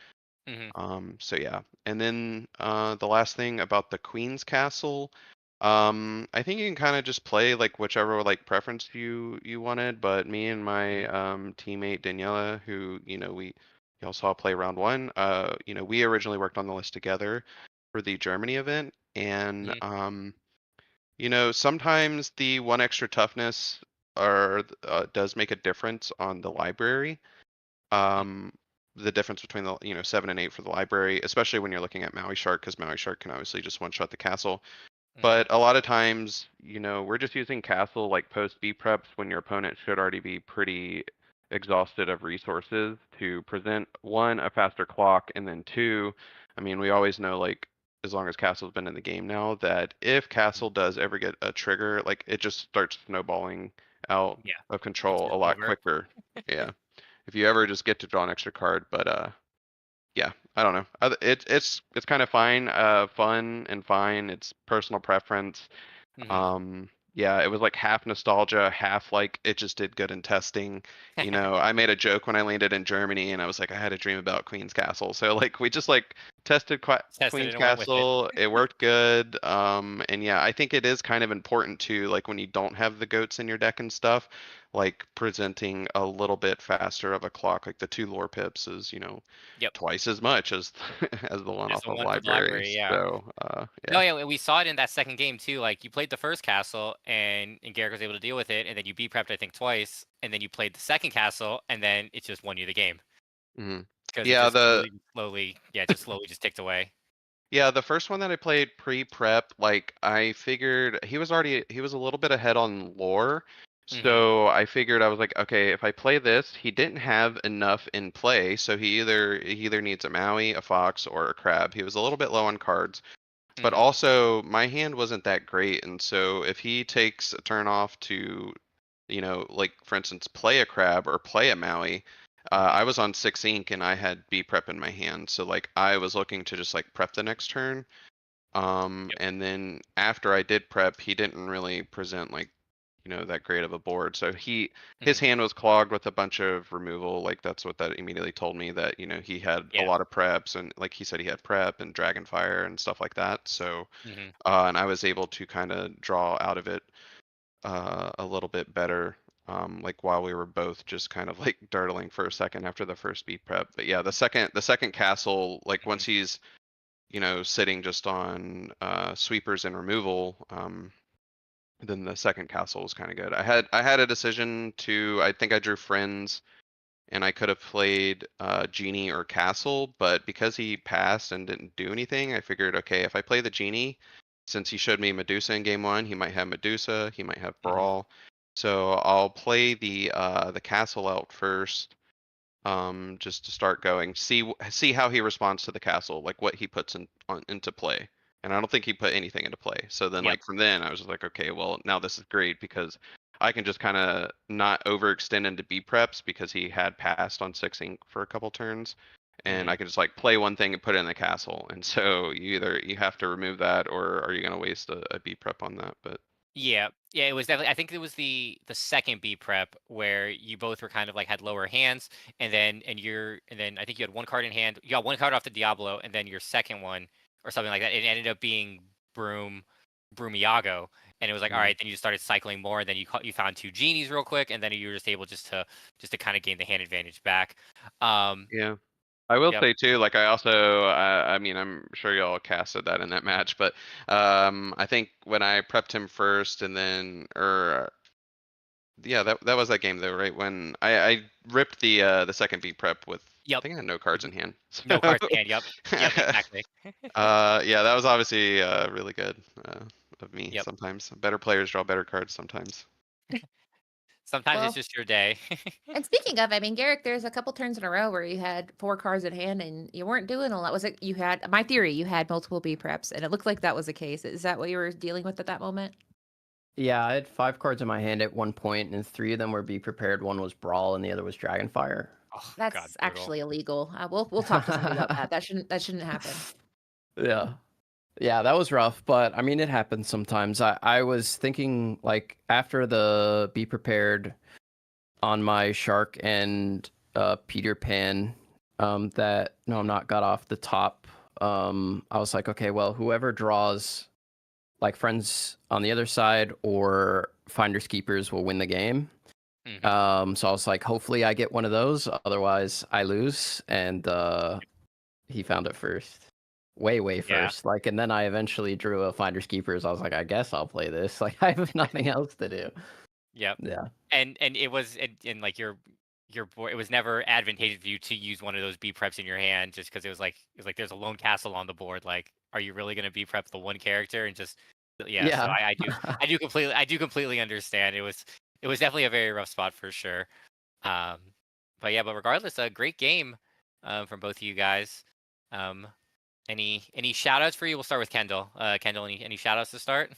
S13: So yeah, and then the last thing about the Queen's Castle, I think you can kind of just play like whichever like preference you wanted. But me and my teammate Daniela, who we y'all saw play round 1, we originally worked on the list together for the Germany event, and sometimes the 1 extra toughness does make a difference on the library. The difference between the 7 and 8 for the library, especially when you're looking at Maui Shark, because Maui Shark can obviously just one shot the castle. But a lot of times, we're just using castle like post B preps when your opponent should already be pretty exhausted of resources to present 1, a faster clock, and then 2, I mean, we always know, like, as long as castle's been in the game now, that if castle does ever get a trigger, like it just starts snowballing out of control a lot quicker. Yeah. If you ever just get to draw an extra card, but yeah, I don't know. It's kind of fine, fun and fine. It's personal preference. Yeah, it was like half nostalgia, half like it just did good in testing. I made a joke when I landed in Germany, and I was like, I had a dream about Queen's Castle. So like we just like tested Queen's Castle. It worked good. And yeah, I think it is kind of important too, like when you don't have the goats in your deck and stuff, like presenting a little bit faster of a clock. Like the 2 lore pips is, twice as much as as the one
S11: As
S13: off
S11: the
S13: of
S11: one for the
S13: library.
S11: library, yeah.
S13: So yeah.
S11: No, yeah, we saw it in that second game too. Like you played the first castle and Garrick was able to deal with it, and then you B prepped I think twice, and then you played the second castle, and then it just won you the game. Because
S13: Yeah,
S11: it just slowly just ticked away.
S13: Yeah, the first one that I played pre-prep, like I figured he was a little bit ahead on lore. So I figured I was like, okay, if I play this, he didn't have enough in play, so he either needs a Maui, a Fox, or a Crab. He was a little bit low on cards. But also my hand wasn't that great, and so if he takes a turn off to, like for instance, play a Crab or play a Maui, I was on 6 ink and I had B prep in my hand, so like I was looking to just like prep the next turn. And then after I did prep, he didn't really present like, that great of a board. So his hand was clogged with a bunch of removal. Like that's what that immediately told me, that, he had a lot of preps, and like he said, he had prep and Dragonfire and stuff like that. So, and I was able to kind of draw out of it a little bit better. Like while we were both just kind of like dirtling for a second after the first B prep. But yeah, the second castle, like once he's, sitting just on sweepers and removal, then the second castle was kind of good. I had a decision to, I think I drew friends, and I could have played Genie or Castle, but because he passed and didn't do anything, I figured, okay, if I play the Genie, since he showed me Medusa in game 1, he might have Medusa, he might have Brawl. So I'll play the Castle out first, just to start going, see how he responds to the castle, like what he puts into play. And I don't think he put anything into play. So then like from then I was just like, okay, well now this is great because I can just kind of not overextend into B preps because he had passed on 6 ink for a couple turns. And I can just like play one thing and put it in the castle. And so you have to remove that, or are you going to waste a B prep on that? But
S11: yeah, it was definitely. I think it was the second B prep where you both were kind of like had lower hands, and then I think you had one card in hand. You got one card off the Diablo, and then your second one or something like that. It ended up being Broom Iago, and it was like, all right, then you just started cycling more, and then you found 2 genies real quick, and then you were just able just to kind of gain the hand advantage back.
S13: Yeah. I will say too, like I also, I mean, I'm sure y'all casted that in that match, but I think when I prepped him first, and then, yeah, that was that game though, right? When I ripped the second B prep with, I think I had no cards in hand.
S11: No cards in hand. Yep, exactly.
S13: Yeah, that was obviously really good of me.
S11: Yep.
S13: Sometimes better players draw better cards. Sometimes.
S11: Sometimes it's just your day.
S1: And speaking of, I mean, Garrick, there's a couple turns in a row where you had 4 cards in hand and you weren't doing a lot. Was it you had, my theory, you had multiple B preps, and it looked like that was the case. Is that what you were dealing with at that moment?
S12: Yeah, I had 5 cards in my hand at one point, and 3 of them were Be Prepared. One was Brawl, and the other was Dragonfire.
S11: Oh,
S1: That's
S11: God,
S1: actually illegal. We'll talk to somebody about that. That shouldn't happen.
S12: Yeah, that was rough, but I mean, it happens sometimes. I was thinking, like, after the Be Prepared on my Shark and Peter Pan, that got off the top. I was like, okay, well, whoever draws like friends on the other side or Finders Keepers will win the game. So I was like, hopefully I get one of those, otherwise I lose. And he found it first. Way first. Like, and then I eventually drew a Finders Keepers. I was like, I guess I'll play this. Like, I have nothing else to do.
S11: Yep.
S12: Yeah.
S11: And it was in like your board, it was never advantageous for you to use one of those B preps in your hand, just because it was like there's a lone castle on the board. Like, are you really gonna B prep the one character and just So I do completely understand. It was definitely a very rough spot for sure. But regardless, a great game from both of you guys. Any shout outs for you? We'll start with Kendall. Kendall, any shout outs to start?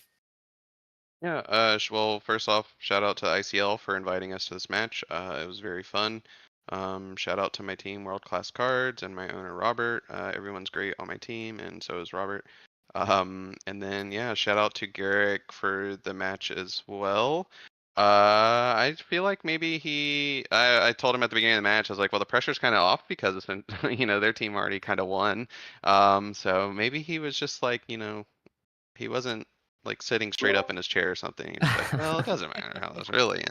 S13: Yeah, well, first off, shout out to ICL for inviting us to this match. It was very fun. Shout out to my team, World Class Cards, and my owner, Robert. Everyone's great on my team, and so is Robert. And then, yeah, shout out to Garrick for the match as well. I feel like maybe I told him at the beginning of the match, I was like, well, the pressure's kind of off because, their team already kind of won. So maybe he was just like, he wasn't like sitting straight up in his chair or something. It's like, well, it doesn't matter how this really.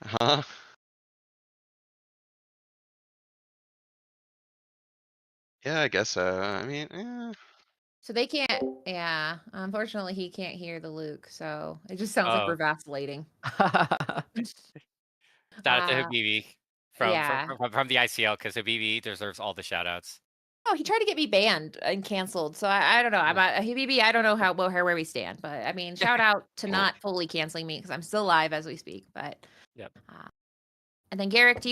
S13: Huh? Yeah, I guess so. I mean, yeah.
S1: So they can't. Yeah, unfortunately, he can't hear the Luke. So it just sounds like we're vacillating.
S11: Shout out to Habibi from
S1: Yeah.
S11: from the ICL, because Habibi deserves all the shout outs.
S1: Oh, he tried to get me banned and canceled. So I don't know. I don't know where we stand. But I mean, shout out to not fully canceling me because I'm still live as we speak. But and then Garrick,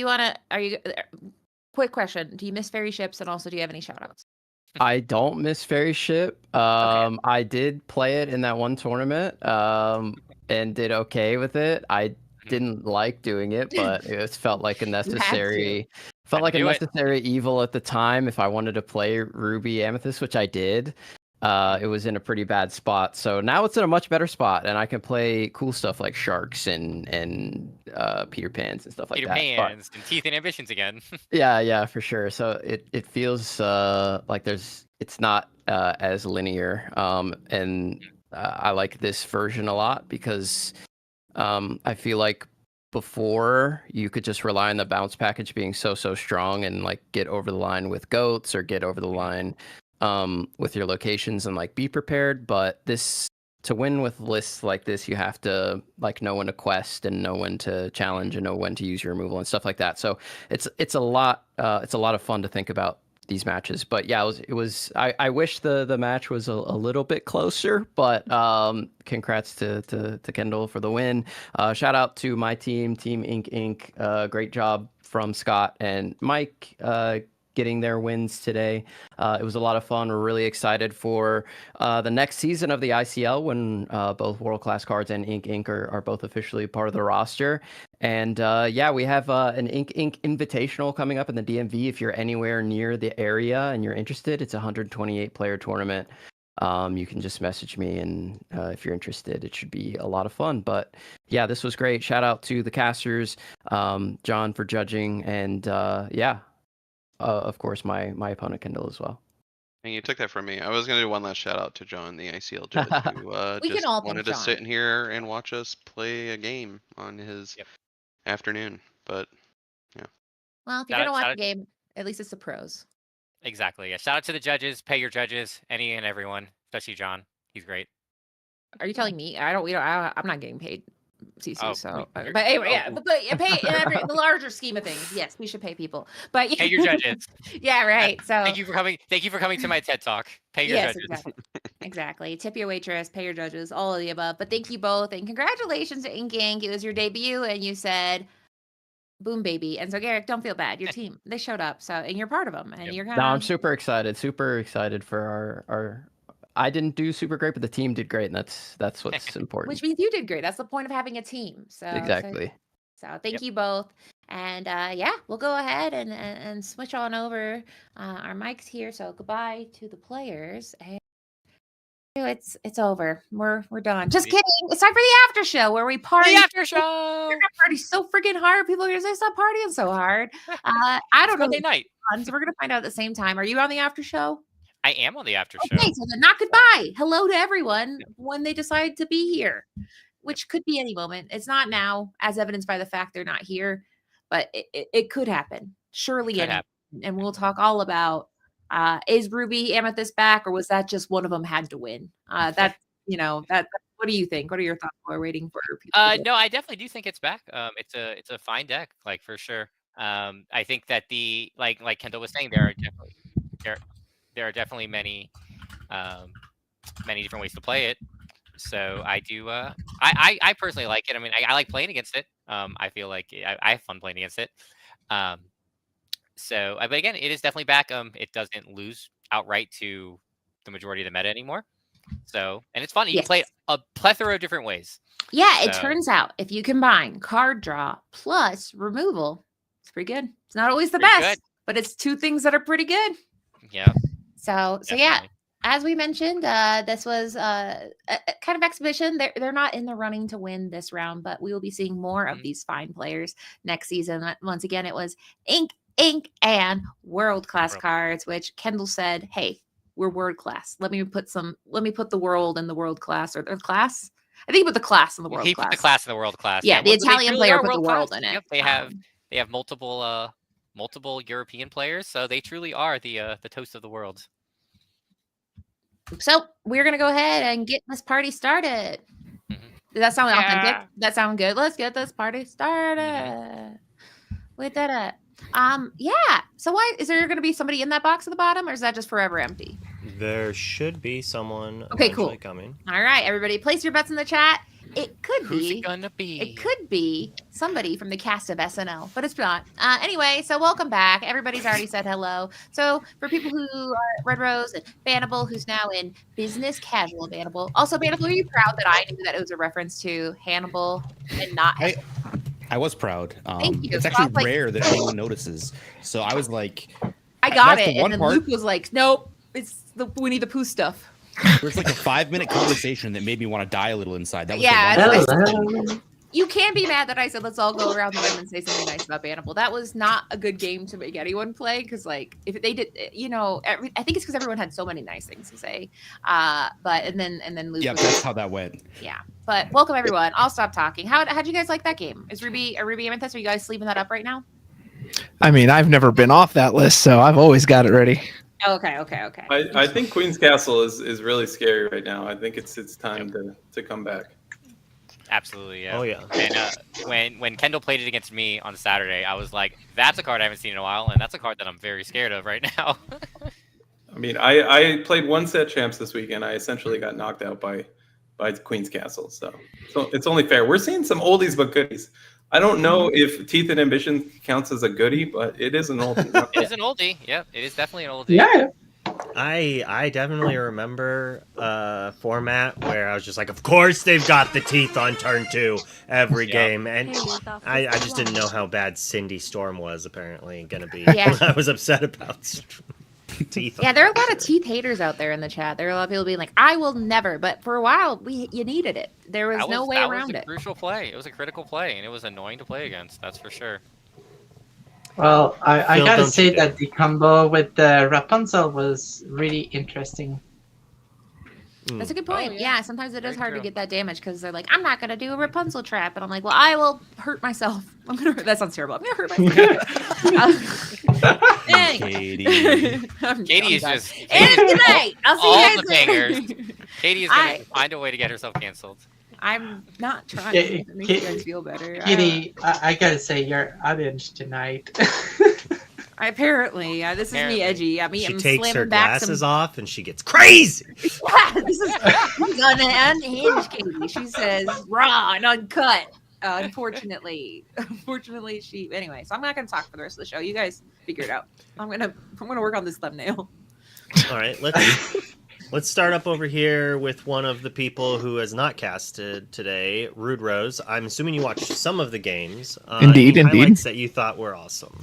S1: quick question. Do you miss Fairy Ships? And also, do you have any shout outs?
S12: I don't miss Fairy Ship. I did play it in that one tournament and did okay with it. I didn't like doing it, but it felt like a necessary evil at the time if I wanted to play Ruby Amethyst, which I did. It was in a pretty bad spot. So now it's in a much better spot, and I can play cool stuff like Sharks and Peter Pans and stuff like that.
S11: Peter Pans and Teeth and Ambitions again.
S12: Yeah, for sure. So it feels like it's not as linear, and I like this version a lot because I feel like before you could just rely on the bounce package being so strong and like get over the line with goats or get over the line with your locations and like be prepared. But to win with lists like this, you have to like know when to quest and know when to challenge and know when to use your removal and stuff like that. So it's a lot of fun to think about these matches. But yeah, I wish the match was a little bit closer, but congrats to Kendall for the win. Shout out to my team Inc. Great job from Scott and Mike getting their wins today. It was a lot of fun. We're really excited for the next season of the ICL when both World Class Cards and Inc. are both officially part of the roster. And we have an Inc. Invitational coming up in the DMV. If you're anywhere near the area and you're interested, it's a 128 player tournament. You can just message me, and if you're interested, it should be a lot of fun. But yeah, this was great. Shout out to the casters, John for judging, and of course, my opponent Kendall as well.
S13: And you took that from me. I was gonna do one last shout out to John, the ICL judge, who
S1: We
S13: just
S1: can all
S13: wanted
S1: thank
S13: to sit
S1: John.
S13: in here and watch us play a game on his afternoon. But yeah.
S1: Well, if you're gonna watch the game, at least it's the pros.
S11: Exactly. Yeah. Shout out to the judges. Pay your judges, any and everyone, especially John. He's great.
S1: Are you telling me? I'm not getting paid, CC.
S11: Oh,
S1: so, but anyway, but pay in the larger scheme of things. Yes, we should pay people. But
S11: pay your judges.
S1: Yeah, right. So
S11: thank you for coming. Thank you for coming to my TED Talk. Pay your judges.
S1: Exactly. Tip your waitress. Pay your judges. All of the above. But thank you both, and congratulations to Ink Ink. It was your debut, and you said, "Boom, baby!" And so, Garrick, don't feel bad. Your team, they showed up. So, and you're part of them, and you're kind of.
S12: No, I'm super excited for our. I didn't do super great, but the team did great, and that's what's important.
S1: Which means you did great. That's the point of having a team. So
S12: exactly.
S1: So thank you both, and we'll go ahead and switch on over our mics here. So goodbye to the players, and it's over. We're done. Just kidding. It's time for the after show where we party.
S11: The after show.
S1: Party so freaking hard. People are gonna say stop partying so hard. I don't know.
S11: Sunday night.
S1: So we're gonna find out at the same time. Are you on the after show?
S11: I am on the after show.
S1: Okay, so then not goodbye. Hello to everyone when they decide to be here, which could be any moment. It's not now, as evidenced by the fact they're not here, but it could happen. Surely, and we'll talk all about is Ruby Amethyst back, or was that just one of them had to win? That what do you think? What are your thoughts? We're waiting for people.
S11: No, I definitely do think it's back. It's a fine deck, like for sure. I think that the like Kendall was saying, there are definitely many different ways to play it. So I do I personally like it. I mean, I like playing against it. I feel like I have fun playing against it. But again, it is definitely back. It doesn't lose outright to the majority of the meta anymore. So, and it's fun. You can play it a plethora of different ways.
S1: Yeah, it turns out if you combine card draw plus removal, it's pretty good. It's not always the best, but it's two things that are pretty good.
S11: Yeah.
S1: So
S11: definitely.
S1: Yeah, as we mentioned, this was a kind of exhibition. They're not in the running to win this round, but we will be seeing more of these fine players next season. Once again, it was Ink, and World Class Cards, which Kendall said, "Hey, we're world class. Let me put the world in the world class or the class. I think put the class in the world class.
S11: Put the class in the world class.
S1: Yeah, the Italian player put the world in it.
S11: Yep, they have multiple European players, so they truly are the toast of the world.
S1: So we're gonna go ahead and get this party started. Does that sound authentic? That sound good? Let's get this party started with that. So why is there going to be somebody in that box at the bottom, or is that just forever empty?
S4: There should be someone
S1: cool.
S4: coming.
S1: All right, everybody, place your bets in the chat. It could
S11: Who's
S1: be.
S11: it gonna be?
S1: It could be somebody from the cast of SNL, but it's not. Anyway, so welcome back. Everybody's already said hello. So for people who are Red Rose and Bannable, who's now in business casual Bannable. Also, Bannable, are you proud that I knew that it was a reference to Hannibal and not?
S5: I was proud.
S1: Thank you.
S5: It's actually rare that anyone notices. So I was like,
S1: I got
S5: that's
S1: it,
S5: the one
S1: and then
S5: part.
S1: Luke was like, "Nope, it's the Winnie the Pooh stuff."
S5: There's like a 5-minute conversation that made me want to die a little inside. That was
S1: You can't be mad that I said let's all go around the room and say something nice about Bannable. That was not a good game to make anyone play because, like, if they did, I think it's because everyone had so many nice things to say. And then Luke.
S5: Yeah, that's how that went.
S1: Yeah, but welcome everyone. I'll stop talking. How'd you guys like that game? Is Ruby Amethyst? Are you guys sleeving that up right now?
S2: I mean, I've never been off that list, so I've always got it ready.
S1: Okay.
S9: I think Queen's Castle is really scary right now. I think it's time to come back.
S11: Absolutely, yeah.
S4: Oh yeah.
S11: And when Kendall played it against me on Saturday, I was like, "That's a card I haven't seen in a while, and that's a card that I'm very scared of right now."
S9: I mean, I played one set champs this weekend. I essentially got knocked out by Queen's Castle. So it's only fair. We're seeing some oldies but goodies. I don't know if Teeth and Ambition counts as a goodie, but it is an oldie.
S11: It is an oldie. Yep, it is definitely an oldie.
S3: Yeah.
S4: I definitely remember a format where I was just like, of course they've got the teeth on turn 2 every game, and I just didn't know how bad Cindy Storm was apparently gonna be.
S1: Yeah.
S4: I was upset about teeth.
S1: Yeah, there are a lot of teeth haters out there in the chat. There are a lot of people being like, "I will never," but for a while, you needed it. There was no way around it.
S11: That was a crucial play. It was a critical play, and it was annoying to play against. That's for sure.
S3: Well, I
S4: Phil,
S3: gotta
S4: don't
S3: say
S4: you dare.
S3: that the combo with the Rapunzel was really interesting.
S1: That's a good point. Yeah, sometimes it is hard to
S11: true.
S1: get that damage because they're like, "I'm not gonna do a Rapunzel trap," and I'm like, "Well, I will hurt myself. That sounds terrible. I'm gonna hurt myself."
S5: Katie.
S11: Katie is just
S1: And good night. I'll see
S11: all
S1: you
S11: the
S1: guys
S11: bangers.
S1: later.
S11: Katie is gonna find a way to get herself canceled.
S1: I'm not trying
S3: Yeah,
S1: to make you guys feel better.
S3: Kitty, I gotta say you're unhinged tonight.
S1: Apparently, this is me edgy. I'm
S4: She
S1: I'm
S4: takes her
S1: slamming back
S4: glasses
S1: some.
S4: off and she gets crazy.
S1: Yeah, this is unhinged Katie. She says raw and uncut. Unfortunately, she. Anyway, so I'm not gonna talk for the rest of the show. You guys figure it out. I'm gonna work on this thumbnail.
S4: All right, let's start up over here with one of the people who has not casted today, Rude Rose. I'm assuming you watched some of the games.
S2: Indeed.
S4: Highlights that you thought were awesome.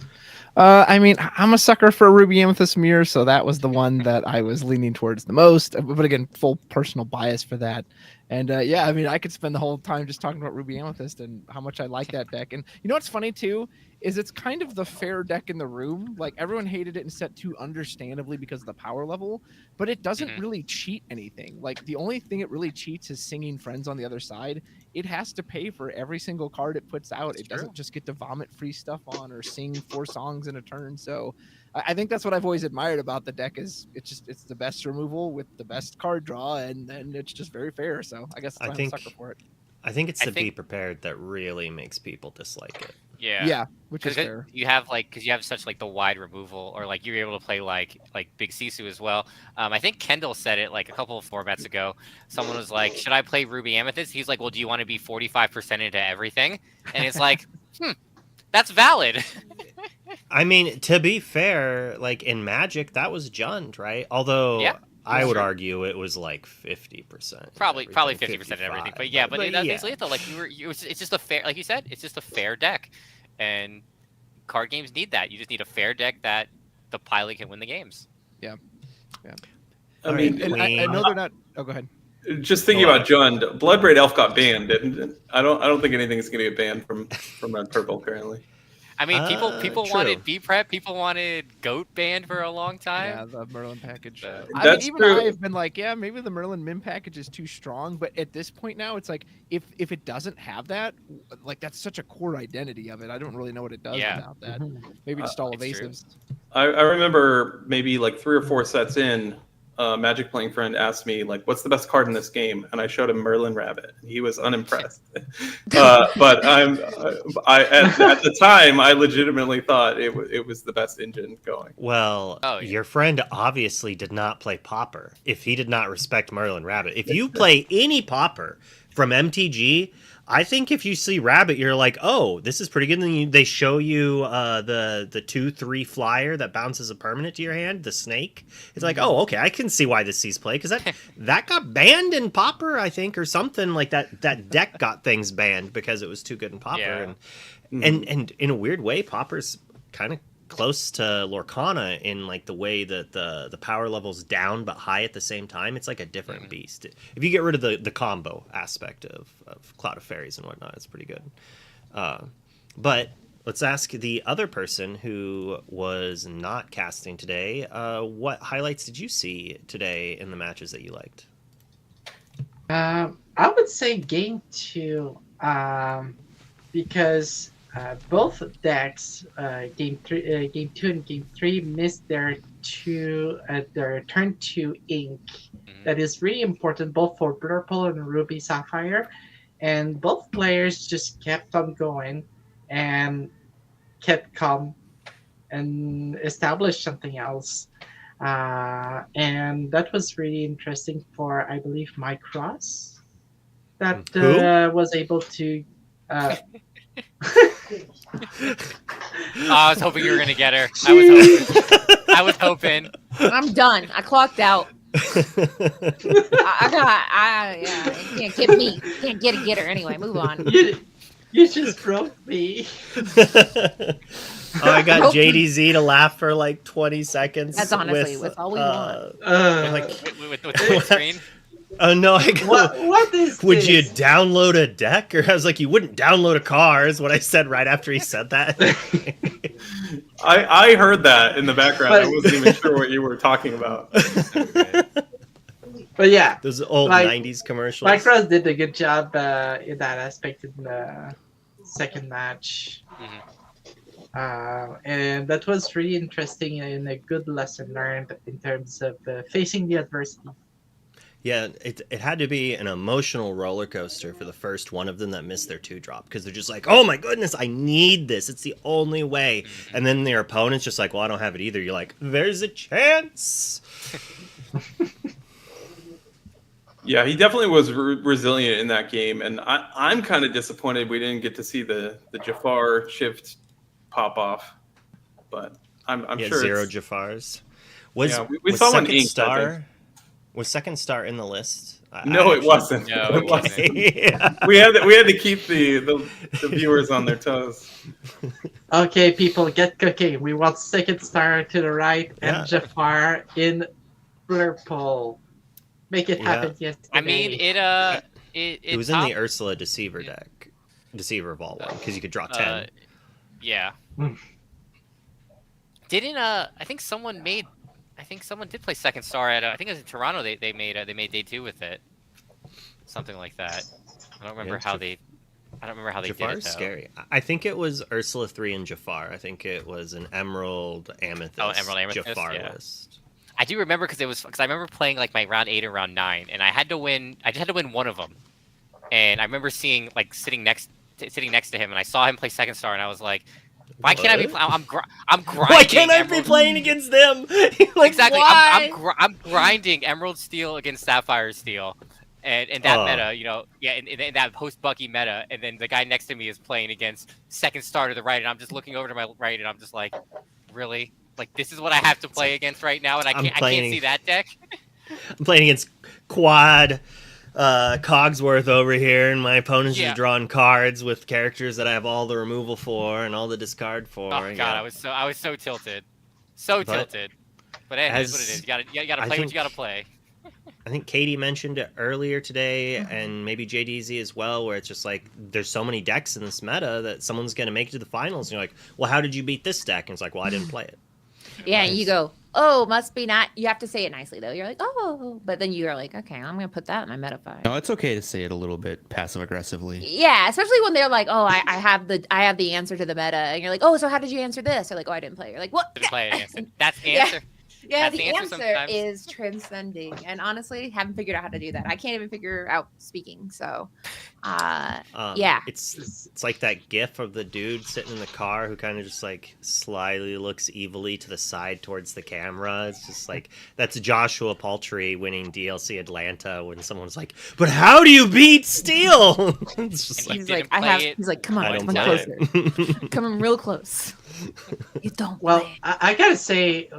S2: I mean, I'm a sucker for Ruby Amethyst Mirror, so that was the one that I was leaning towards the most. But again, full personal bias for that. And I mean, I could spend the whole time just talking about Ruby Amethyst and how much I like that deck. And you know what's funny too is it's kind of the fair deck in the room. Like everyone hated it in set 2, understandably because of the power level, but it doesn't really cheat anything. Like the only thing it really cheats is singing friends on the other side. It has to pay for every single card it puts out. It doesn't just get to vomit free stuff on or sing 4 songs in a turn. So I think that's what I've always admired about the deck is it's the best removal with the best card draw, and it's just very fair. So I guess that's why I'm a sucker for it.
S4: I think it's the be prepared that really makes people dislike it.
S2: Yeah, which is fair.
S11: You have because you have such like the wide removal, or like you're able to play like Big Sisu as well. I think Kendall said it like a couple of formats ago. Someone was like, "Should I play Ruby Amethyst?" He's like, "Well, do you want to be 45% into everything?" And it's like, that's valid.
S4: I mean, to be fair, like in Magic, that was Jund, right? Although I would argue it was like 50%.
S11: Probably 50% of everything. But yeah, but that's basically it though. Like it's just a fair, like you said, it's just a fair deck, and card games need that. You just need a fair deck that the pilot can win the games.
S2: Yeah.
S9: I mean,
S2: and I know they're not. Oh, go ahead.
S9: Just thinking about Jund, Bloodbraid Elf got banned, didn't it? I don't think anything's going to get banned from Red Purple currently.
S11: I mean, people wanted B-Prep, people wanted Goat banned for a long time.
S2: Yeah, the Merlin package.
S9: That's true.
S2: I've been like, yeah, maybe the Merlin Min package is too strong, but at this point now, it's like if it doesn't have that, like that's such a core identity of it. I don't really know what it does without that. Maybe just all evasives.
S9: I remember maybe like 3 or 4 sets in, Magic playing friend asked me like, "What's the best card in this game?" and I showed him Merlin Rabbit. He was unimpressed. But at the time, I legitimately thought it was the best engine going.
S4: Well, your friend obviously did not play Popper if he did not respect Merlin Rabbit. If you play any Popper from MTG, I think if you see Rabbit, you're like, oh, this is pretty good. And then they show you the 2/3 flyer that bounces a permanent to your hand, the snake. It's like, oh, okay, I can see why this sees play, because that got banned in Popper, I think, or something like that. That deck got things banned because it was too good in Popper, and in a weird way, Popper's kind of close to Lorcana in like the way that the power level's down but high at the same time. It's like a different beast. If you get rid of the combo aspect of Cloud of Fairies and whatnot, it's pretty good. But let's ask the other person who was not casting today, what highlights did you see today in the matches that you liked?
S3: I would say game 2, because both decks, game 2 and game 3, missed their turn 2 ink. That is really important both for Purple and Ruby Sapphire, and both players just kept on going and kept calm and established something else. And that was really interesting for, I believe, Mike Ross, that was able to.
S11: I was hoping you were gonna get her. I was hoping.
S1: I'm done. I clocked out. I can't get me. Can't get her anyway. Move on.
S3: You just broke me.
S4: I got JDZ to laugh for like 20 seconds.
S1: That's honestly with all we want.
S11: With the screen.
S4: Oh no! I go,
S3: what is
S4: would
S3: this?
S4: you download a deck? Or I was like, you wouldn't download a car, is what I said right after he said that.
S9: I heard that in the background. I wasn't even sure what you were talking about.
S3: But yeah,
S4: those old 90s commercials.
S3: Mike Ross did a good job in that aspect in the second match. And that was really interesting and a good lesson learned in terms of facing the adversity.
S4: Yeah, it had to be an emotional roller coaster for the first one of them that missed their 2-drop, because they're just like, oh my goodness, I need this. It's the only way. And then their opponent's just like, well, I don't have it either. You're like, there's a chance.
S9: Yeah, he definitely was resilient in that game, and I'm kind of disappointed we didn't get to see the Jafar shift pop off. But I'm sure
S4: 0 Jafars. We
S9: was saw one inked,
S4: star. Was Second Star in the list?
S9: No, it wasn't.
S11: No,
S9: it wasn't. we had to keep the viewers on their toes.
S3: Okay, people, get cooking. We want Second Star to the right and Jafar in purple. Make it happen yesterday.
S11: I mean, it
S4: was in the Ursula Deceiver deck, Deceiver Vault one, because you could draw 10.
S11: Yeah. Didn't I think someone did play Second Star at I think it was in Toronto. They made day 2 with it, something like that. I don't remember how they did it. Jafar's
S4: scary. I think it was Ursula 3 and Jafar. I think it was an Emerald Amethyst.
S11: Oh, Emerald Amethyst
S4: Jafar list.
S11: I do remember because I remember playing like my round 8 and round 9, and I just had to win one of them. And I remember seeing sitting next to him, and I saw him play Second Star, and I was like, why can't I be? I'm grinding.
S4: Why can't I be playing against them?
S11: Exactly.
S4: Why?
S11: I'm grinding Emerald Steel against Sapphire Steel, and that meta, in that post Bucky meta, and then the guy next to me is playing against Second Star to the right, and I'm just looking over to my right, and I'm just like, really? Like, this is what I have to play against right now, and I can't see that deck.
S4: I'm playing against Quad Cogsworth over here, and my opponent's just drawing cards with characters that I have all the removal for and all the discard for.
S11: Oh god, I was so tilted, tilted. But it is what it is. You gotta play what you gotta play.
S4: I think Katie mentioned it earlier today, and maybe JDZ as well, where it's just like there's so many decks in this meta that someone's gonna make it to the finals, and you're like, well, how did you beat this deck? And it's like, well, I didn't play it.
S1: Yeah, and you go, oh, must be not. You have to say it nicely though. You're like, oh, but then you're like, okay, I'm gonna put that in my meta file.
S5: No, it's okay to say it a little bit passive aggressively.
S1: Yeah, especially when they're like, oh, I have the answer to the meta, and you're like, oh, so how did you answer this? They're like, oh, I didn't play. You're like, what?
S11: Didn't play it. That's the answer.
S1: Yeah,
S11: That's
S1: the
S11: answer
S1: answer
S11: sometimes.
S1: is transcending, and honestly, haven't figured out how to do that. I can't even figure out speaking. So, yeah,
S4: It's like that gif of the dude sitting in the car who kind of just like slyly looks evilly to the side towards the camera. It's just like that's Joshua Paltrey winning DLC Atlanta when someone's like, "But how do you beat Steel?" It's just
S1: he's like, he's like, come
S4: I
S1: on,
S4: don't
S1: come
S4: play
S1: closer, come real close. You don't.
S3: Well, I gotta say,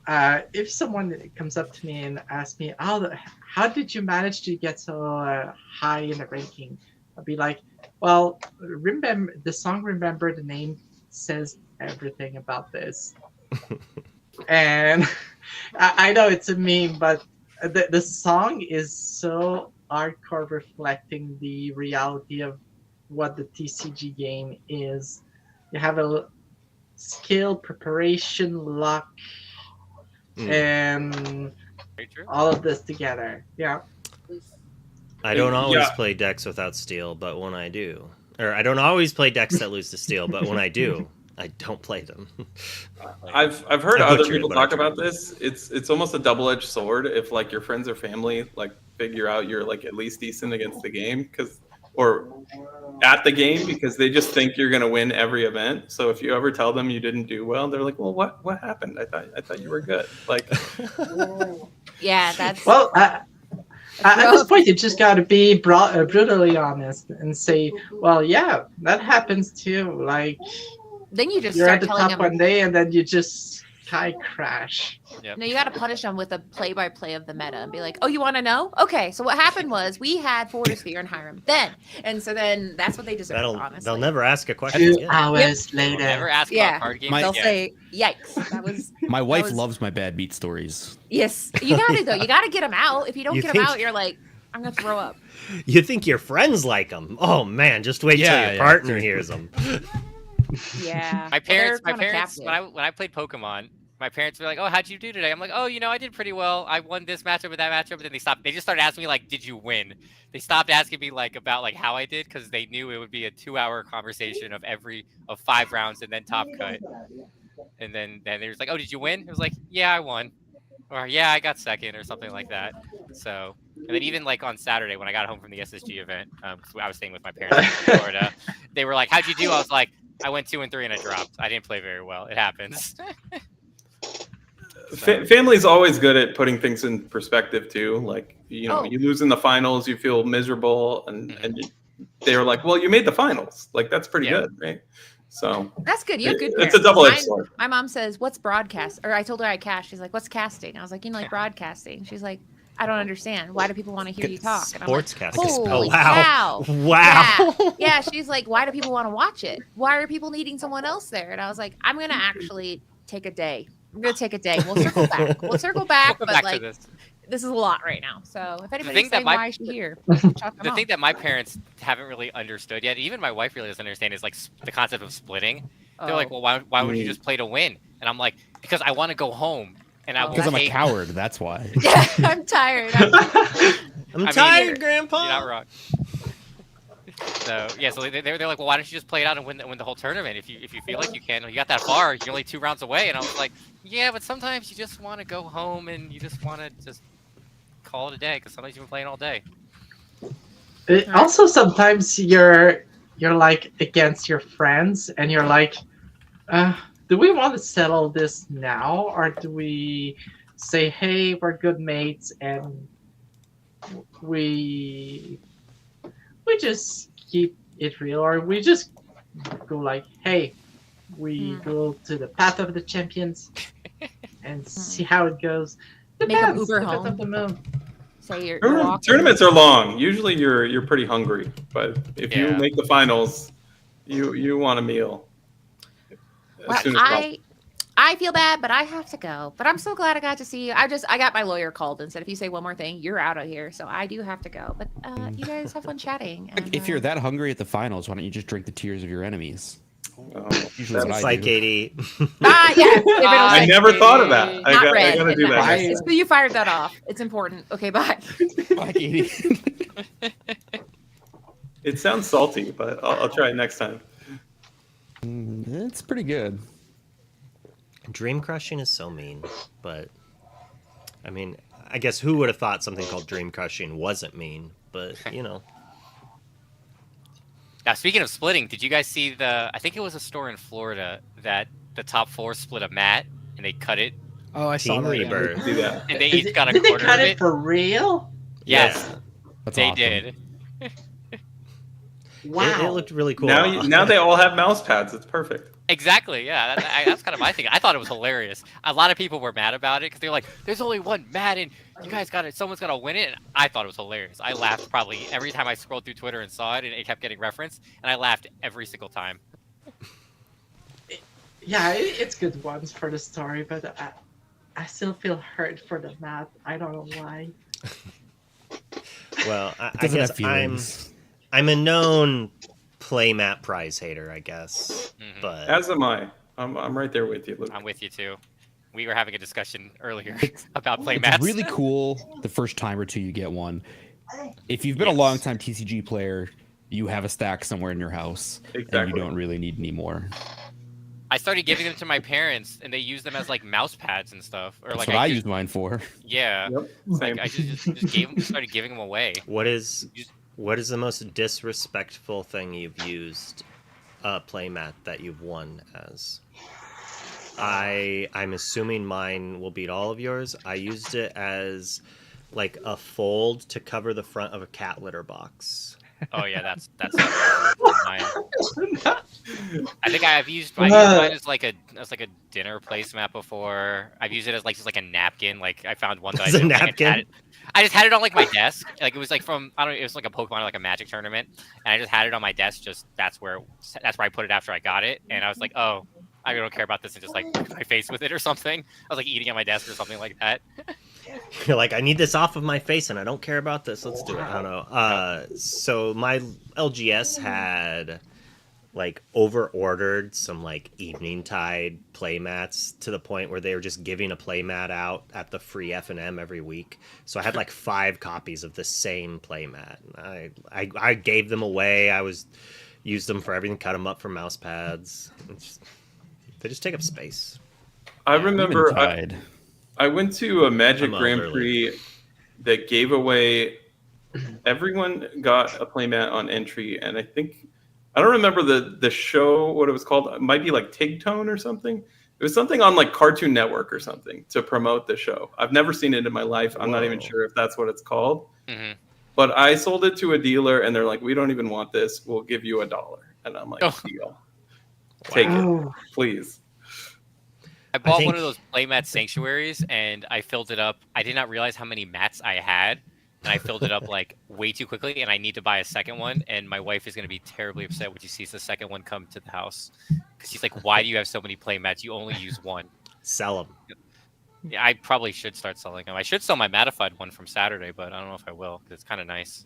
S3: if someone comes up to me and asks me, how did you manage to get so high in the ranking? I'll be like, well, remember the song "Remember the Name" says everything about this. And I know it's a meme, but the song is so hardcore reflecting the reality of what the TCG game is. You have a skill, preparation, luck, and all of this together. Yeah.
S4: I don't always
S9: Yeah.
S4: play decks without Steel, but when I do, or I don't always play decks that lose to Steel, but when I do, I don't play them.
S9: I've heard
S4: I
S9: other
S4: butchered it,
S9: people
S4: but I
S9: talk
S4: tried.
S9: about this. It's almost a double-edged sword if like your friends or family like figure out you're like at least decent against the game or at the game because they just think you're gonna win every event. So if you ever tell them you didn't do well, they're like, "Well, what happened? I thought you were good." Like,
S1: Yeah, that's
S3: well. At this point, you just got to be brutally honest and say, "Well, yeah, that happens too." Like,
S1: then you just
S3: you're
S1: start
S3: at the
S1: telling
S3: top
S1: them.
S3: one day, and then you just crash.
S11: Yep.
S1: No, you got to punish them with a play-by-play of the meta and be like, "Oh, you want to know? Okay, so what happened was we had Fortisphere and Hiram then, and so then that's what they deserve. Honestly,
S4: They'll never ask a question again.
S3: 2 hours
S11: They'll
S3: later.
S11: never ask
S1: Yeah.
S11: about card games.
S1: They'll
S11: again.
S1: say, "Yikes, that was."
S5: My wife
S1: was-
S5: loves my bad beat stories.
S1: Yes, you got to though. You got to get them out. If you don't
S4: You
S1: get them
S4: think-
S1: out, you're like, "I'm gonna throw up."
S4: You think your friends like them? Oh man, just wait till
S5: Yeah,
S4: your
S5: yeah.
S4: partner hears them.
S1: Yeah,
S11: My parents,
S1: Well, they're kinda
S11: when I played Pokemon, my parents were like, "Oh, how'd you do today?" I'm like, "Oh, I did pretty well. I won this matchup with that matchup." But then they stopped. They just started asking me like, "Did you win?" They stopped asking me like about like how I did because they knew it would be a 2-hour conversation of 5 rounds and then top cut. And then they was like, "Oh, did you win?" It was like, "Yeah, I won," or "Yeah, I got second," or something like that. So, and then even like on Saturday when I got home from the SSG event, because I was staying with my parents in Florida, they were like, "How'd you do?" I was like, "I went 2 and 3 and I dropped. I didn't play very well. It happens."
S9: Family's always good at putting things in perspective too. Like,
S1: Oh.
S9: you lose in the finals, you feel miserable, and they were like, "Well, you made the finals. Like, that's pretty
S11: Yeah.
S9: good, right?" So
S1: That's good. You have good
S9: it's
S1: parents.
S9: a double-edged sword.
S1: My mom says, "What's broadcast?" Or I told her I cast. She's like, "What's casting?" I was like, like broadcasting." She's like, "I don't understand. Why do people want to hear you talk?" And I'm like,
S4: Sportscasting.
S1: "Holy
S4: Oh, wow.
S1: cow.
S4: Wow.
S1: Yeah. She's like, "Why do people want to watch it? Why are people needing someone else there?" And I was like, "I'm gonna actually take a day. I'm gonna take a day. We'll circle back. We'll circle back.
S11: We'll
S1: but
S11: come back
S1: like,
S11: to this.
S1: this is a lot right now. So if anybody's
S11: thing that
S1: saying
S11: my-
S1: why is she here,
S11: The thing that my parents haven't really understood yet, even my wife really doesn't understand, is like the concept of splitting. They're like, "Well, why would you just play to win?" And I'm like, "Because I want to go home." And I
S5: Because I'm a
S11: hate-
S5: coward, that's why.
S1: Yeah, I'm tired.
S4: I'm
S11: I
S4: tired,
S11: mean,
S4: Grandpa.
S11: You're not wrong. So yeah, so they're like, "Well, why don't you just play it out and win the whole tournament? If you feel like you can, you got that far. You're only 2 rounds away." And I was like, "Yeah, but sometimes you just want to go home and you just want to just call it a day because sometimes you've been playing all day."
S3: Also, sometimes you're like against your friends, and you're like, "Do we want to settle this now, or do we say, hey, we're good mates, and we just keep it real, or we just go like, hey, we go to the path of the champions and see how it goes."
S1: Make 'em
S3: Depends.
S1: Uber
S3: Depends
S1: home.
S3: on the mood.
S1: Say you're
S9: Tournament-
S1: walking.
S9: Tournaments are long. Usually, you're pretty hungry, but if you
S11: Yeah.
S9: make the finals, you want a meal. As
S1: Well,
S9: soon as possible.
S1: I feel bad, but I have to go. But I'm so glad I got to see you. I got my lawyer called and said, if you say one more thing, you're out of here. So I do have to go. But you guys have fun chatting. And,
S5: If you're that hungry at the finals, why don't you just drink the tears of your enemies? Usually
S4: That's
S5: what I
S4: like
S5: do.
S4: 80.
S1: Yeah,
S9: I never thought of that. I
S1: Not
S9: got- I
S1: red.
S9: gotta do that.
S1: It's you fired that off. It's important. Okay, bye.
S5: Bye, Katie.
S9: It sounds salty, but I'll try it next time.
S5: It's pretty good.
S4: Dream crushing is so mean, but I mean, I guess who would have thought something called dream crushing wasn't mean? But you know.
S11: Now, speaking of splitting, did you guys see I think it was a store in Florida that the top 4 split a mat and they cut it.
S2: Oh, I saw
S4: Team
S2: that.
S4: Rebirth.
S9: Do that.
S11: And they each got a
S3: Did they
S11: quarter
S3: cut
S11: of
S3: it
S11: it.
S3: for real?
S11: Yes,
S4: Yeah.
S5: That's
S11: they
S5: awesome.
S11: did.
S3: Wow.
S4: It looked really cool.
S9: Now they all have mouse pads. It's perfect.
S11: Exactly. Yeah, that's kind of my thing. I thought it was hilarious. A lot of people were mad about it because they're like, "There's only one mat, and you guys got it. Someone's gotta win it." And I thought it was hilarious. I laughed probably every time I scrolled through Twitter and saw it, and it kept getting referenced, and I laughed every single time.
S3: Yeah, it's good ones for the story, but I still feel hurt for the mat. I don't know why.
S4: Well, I
S5: Doesn't have
S4: guess
S5: feelings.
S4: I'm a known playmat prize hater, I guess. But
S9: As am I. I'm right there with you, Luke.
S11: I'm with you too. We were having a discussion earlier about play
S5: It's
S11: mats.
S5: really cool the first time or two you get one. If you've been a
S4: Yes.
S5: long time TCG player, you have a stack somewhere in your house, and
S9: Exactly.
S5: you don't really need any more.
S11: I started giving them to my parents, and they use them as like mouse pads and stuff. Or
S5: That's
S11: like
S5: what I
S11: just-
S5: used mine for.
S11: Yeah.
S9: Yep.
S11: Like
S9: Same.
S11: I started giving them away.
S4: what is the most disrespectful thing you've used a playmat that you've won as? I'm assuming mine will beat all of yours. I used it as like a fold to cover the front of a cat litter box.
S11: Oh yeah, that's mine. I think I've used mine as like a dinner placemat before. I've used it as like just like a napkin. Like I found one that
S4: As a
S11: I just,
S4: napkin?
S11: I just had it on like my desk. Like it was like from I don't know, it was like a Pokemon or like a Magic tournament, and I just had it on my desk. Just that's where I put it after I got it, and I was like, oh, I don't care about this, and just like my face with it or something. I was like eating at my desk or something like that.
S4: You're like, I need this off of my face, and I don't care about this. Let's do it. I don't know. So my LGS had like over-ordered some like evening tide playmats to the point where they were just giving a playmat out at the free F&M every week. So I had like 5 copies of the same playmat. I gave them away. Used them for everything, cut them up for mouse pads. They just take up space.
S9: I remember
S5: Eventide.
S9: I went to a Magic
S4: I'm
S9: Grand
S4: elderly.
S9: Prix that gave away. Everyone got a playmat on entry, and I don't remember the show, what it was called. It might be like Tigtone or something. It was something on like Cartoon Network or something to promote the show. I've never seen it in my life. I'm not even
S4: Whoa.
S9: sure if that's what it's called.
S11: Mhm.
S9: But I sold it to a dealer, and they're like, "We don't even want this. We'll give you $1." And I'm like,
S11: Oh.
S9: "Deal, take it,
S3: Oh,
S9: please."
S11: I bought
S4: think-
S11: one of those playmat sanctuaries and I filled it up. I did not realize how many mats I had, and I filled it up like way too quickly. And I need to buy a second one. And my wife is going to be terribly upset when she sees the second one come to the house because she's like, "Why do you have so many playmats? You only use one."
S4: Sell them.
S11: Yeah, I probably should start selling them. I should sell my matified one from Saturday, but I don't know if I will because it's kind of nice.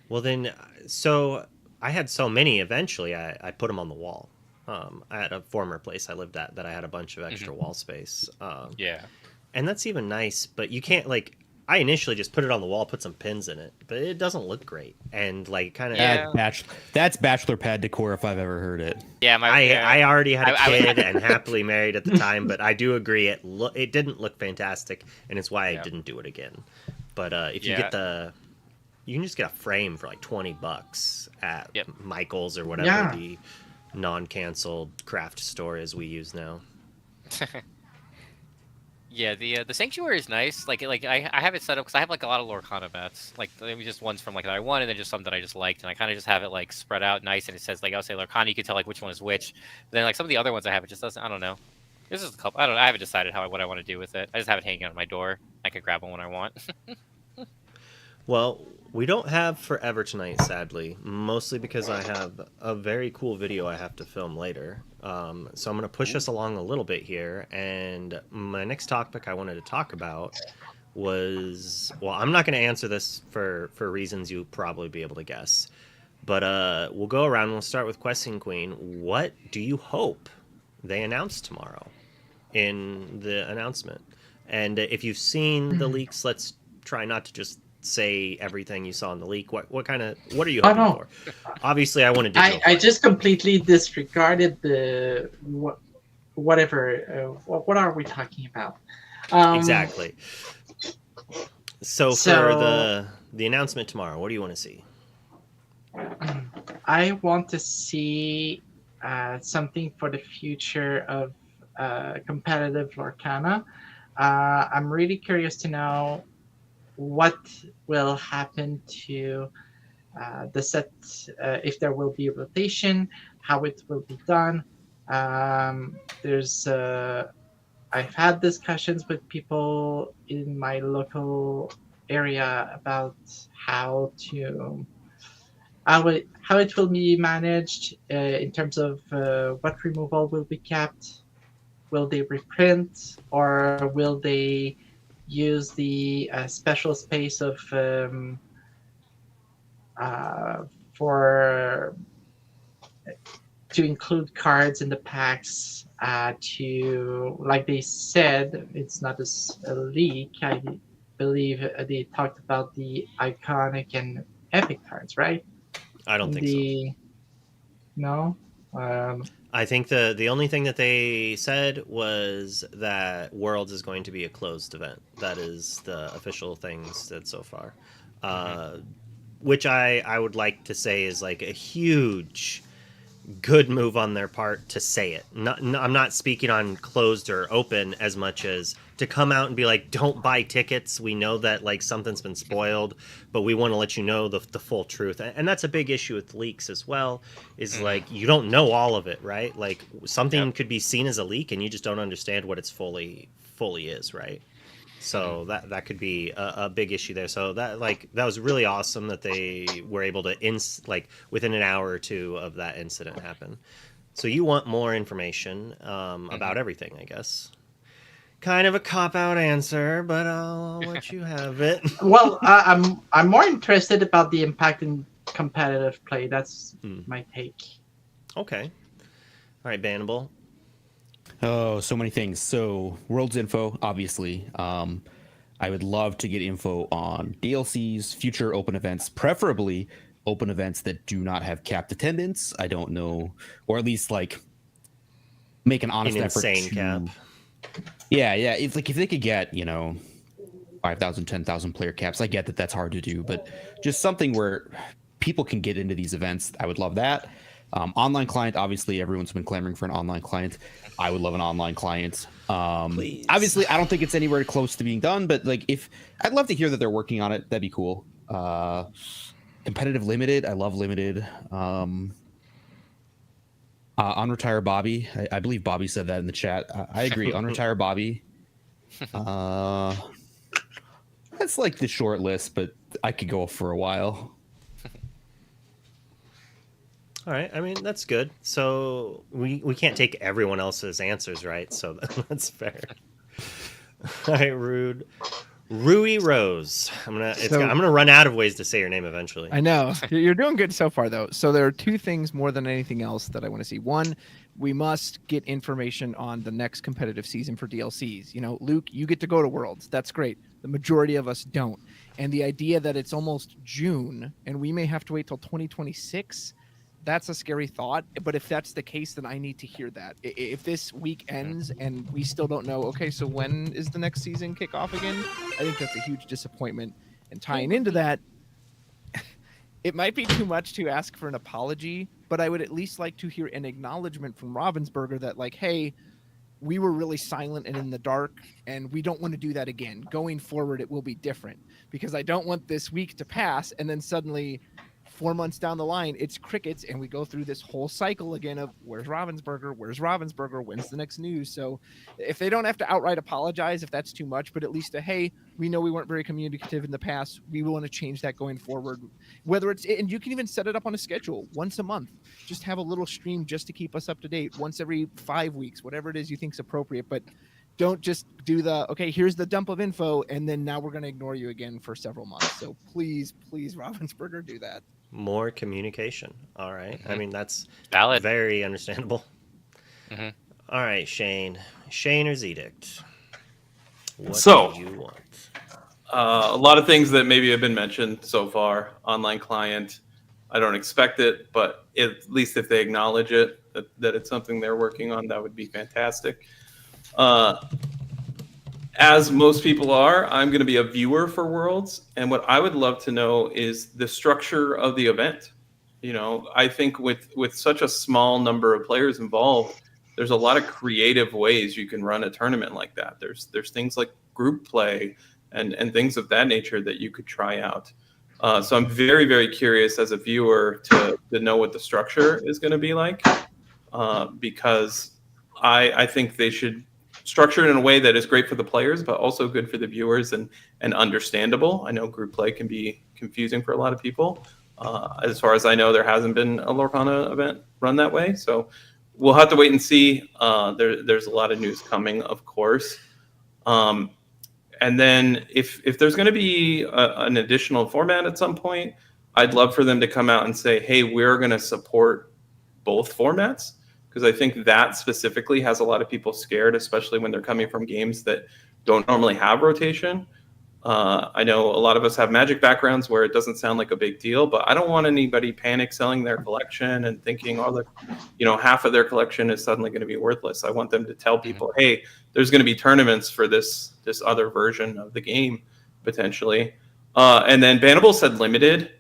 S4: Well, then, so I had so many. Eventually, I put them on the wall. At a former place I lived at that I had a bunch of extra wall space.
S11: Yeah.
S4: And that's even nice, but you can't like. I initially just put it on the wall, put some pins in it, but it doesn't look great. And like, kind of.
S11: Yeah.
S5: That's bachelor pad decor if I've ever heard it.
S11: Yeah,
S4: I already had a
S11: I-
S4: kid and happily married at the time, but I do agree it didn't look fantastic, and it's why I didn't do it again. But if you get you can just get a frame for like $20 at Michael's or whatever
S3: Yeah.
S4: the non-canceled craft store is we use now.
S11: Yeah, the sanctuary is nice. Like I have it set up because I have like a lot of Lorcana bats. Like maybe just ones from like that I won, and then just some that I just liked, and I kind of just have it like spread out nice. And it says like I'll say Lorcana, you can tell like which one is which. But then like some of the other ones I have, it just doesn't. I don't know. There's just a couple. I don't know. I haven't decided what I want to do with it. I just have it hanging on my door. I can grab one when I want.
S4: Well, we don't have forever tonight, sadly, mostly because I have a very cool video I have to film later. So I'm going to push us along a little bit here, and my next topic I wanted to talk about was, well, I'm not going to answer this for reasons you'll probably be able to guess, but we'll go around. We'll start with Questing Queen. What do you hope they announce tomorrow in the announcement? And if you've seen the leaks, let's try not to just say everything you saw in the leak. What are you hoping for? Obviously, I want to.
S3: I just completely disregarded whatever. What are we talking about?
S4: Exactly. So for the announcement tomorrow, what do you want to see?
S3: I want to see something for the future of competitive Lorcana. I'm really curious to know what will happen to the set, if there will be a rotation, how it will be done. There's I've had discussions with people in my local area about how it will be managed in terms of what removal will be kept. Will they reprint, or will they use the special space of uh, for to include cards in the packs to, like they said, it's not a leak. I believe they talked about the iconic and epic cards, right?
S4: I don't think so.
S3: No.
S4: I think the only thing that they said was that Worlds is going to be a closed event. That is the official thing said so far, which I would like to say is like a huge good move on their part to say it. I'm not speaking on closed or open as much as to come out and be like, don't buy tickets. We know that like something's been spoiled, but we want to let you know the full truth. And that's a big issue with leaks as well, is like you don't know all of it, right? Like something could be seen as a leak and you just don't understand what it's fully is, right? So that could be a big issue there. So that was really awesome that they were able to within an hour or two of that incident happen. So you want more information about everything, I guess. Kind of a cop-out answer, but I'll let you have it.
S3: Well, I'm more interested about the impact in competitive play. That's my take.
S4: Okay. All right, Bannable.
S5: Oh, so many things. So Worlds info, obviously. I would love to get info on DLCs, future open events, preferably open events that do not have capped attendance. I don't know, or at least like make an honest effort
S4: insane
S5: to
S4: cap.
S5: Yeah. If they could get 5,000, 10,000 player caps, I get that that's hard to do, but just something where people can get into these events. I would love that. Online client, obviously, everyone's been clamoring for an online client. I would love an online client. Obviously, I don't think it's anywhere close to being done, but like I'd love to hear that they're working on it. That'd be cool. Competitive limited, I love limited. Unretire Bobby, I believe Bobby said that in the chat. I agree. Unretire Bobby. That's like the short list, but I could go for a while.
S4: All right. I mean, that's good. So we can't take everyone else's answers, right? So that's fair. All right, Rude. Rui Rose. I'm gonna run out of ways to say your name eventually.
S2: I know. You're doing good so far, though. So there are two things more than anything else that I want to see. One, we must get information on the next competitive season for DLCs. Luke, you get to go to Worlds. That's great. The majority of us don't. And the idea that it's almost June and we may have to wait till 2026, that's a scary thought. But if that's the case, then I need to hear that. If this week ends and we still don't know, okay, so when is the next season kick off again? I think that's a huge disappointment. And tying into that, it might be too much to ask for an apology, but I would at least like to hear an acknowledgement from Ravensburger that like, hey, we were really silent and in the dark, and we don't want to do that again. Going forward, it will be different, because I don't want this week to pass and then suddenly 4 months down the line, it's crickets, and we go through this whole cycle again of where's Ravensburger? When's the next news? So if they don't have to outright apologize, if that's too much, but at least hey, we know we weren't very communicative in the past. We want to change that going forward. Whether it's, and you can even set it up on a schedule once a month. Just have a little stream just to keep us up to date once every 5 weeks, whatever it is you think's appropriate. But don't just do okay, here's the dump of info, and then now we're going to ignore you again for several months. So please, Ravensburger, do that.
S4: More communication. All right. I mean, that's
S11: valid.
S4: Very understandable. All right, Shane. Shaner's Edict. What do you want?
S9: A lot of things that maybe have been mentioned so far. Online client, I don't expect it, but at least if they acknowledge it, that it's something they're working on, that would be fantastic. As most people are, I'm going to be a viewer for Worlds, and what I would love to know is the structure of the event. You know, I think with such a small number of players involved, there's a lot of creative ways you can run a tournament like that. There's things like group play and things of that nature that you could try out. So I'm very, very curious as a viewer to know what the structure is going to be like, because I think they should structure it in a way that is great for the players, but also good for the viewers and understandable. I know group play can be confusing for a lot of people. As far as I know, there hasn't been a Lorcana event run that way. So we'll have to wait and see. There's a lot of news coming, of course. And then if there's going to be an additional format at some point, I'd love for them to come out and say, hey, we're going to support both formats. Because I think that specifically has a lot of people scared, especially when they're coming from games that don't normally have rotation. I know a lot of us have Magic backgrounds where it doesn't sound like a big deal, but I don't want anybody panic selling their collection and thinking, oh, half of their collection is suddenly going to be worthless. I want them to tell people, hey, there's going to be tournaments for this other version of the game potentially. And then Bannable said limited.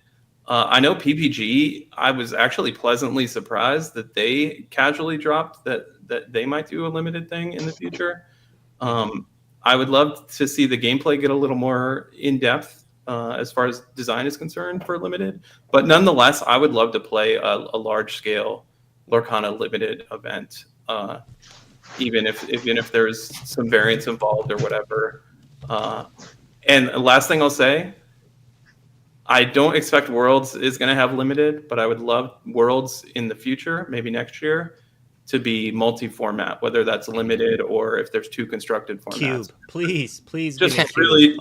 S9: I know PPG, I was actually pleasantly surprised that they casually dropped that they might do a limited thing in the future. I would love to see the gameplay get a little more in-depth as far as design is concerned for limited. But nonetheless, I would love to play a large-scale Lorcana limited event, even if there's some variance involved or whatever. And last thing I'll say, I don't expect Worlds is going to have limited, but I would love Worlds in the future, maybe next year, to be multi-format, whether that's limited or if there's two constructed formats.
S4: Cube, please
S9: just really,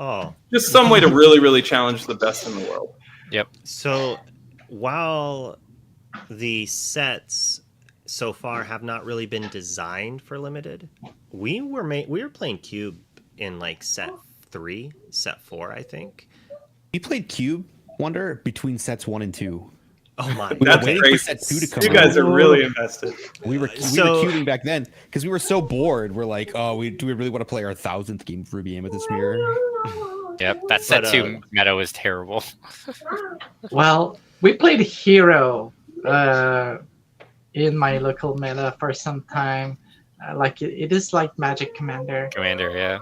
S9: just some way to really challenge the best in the world.
S11: Yep.
S4: So while the sets so far have not really been designed for limited, we were playing Cube in like set 4, I think.
S5: We played Cube Wonder between sets 1 and 2.
S4: Oh my!
S5: We were waiting for set 2 to come.
S9: You guys are really invested.
S5: We were queuing back then because we were so bored. We're like, do we really want to play our 1000th game of Ruby with this mirror?
S11: Yep, that set 2 meta was terrible.
S3: Well, we played Hero in my local meta for some time. Like it is like Magic Commander.
S11: Yeah.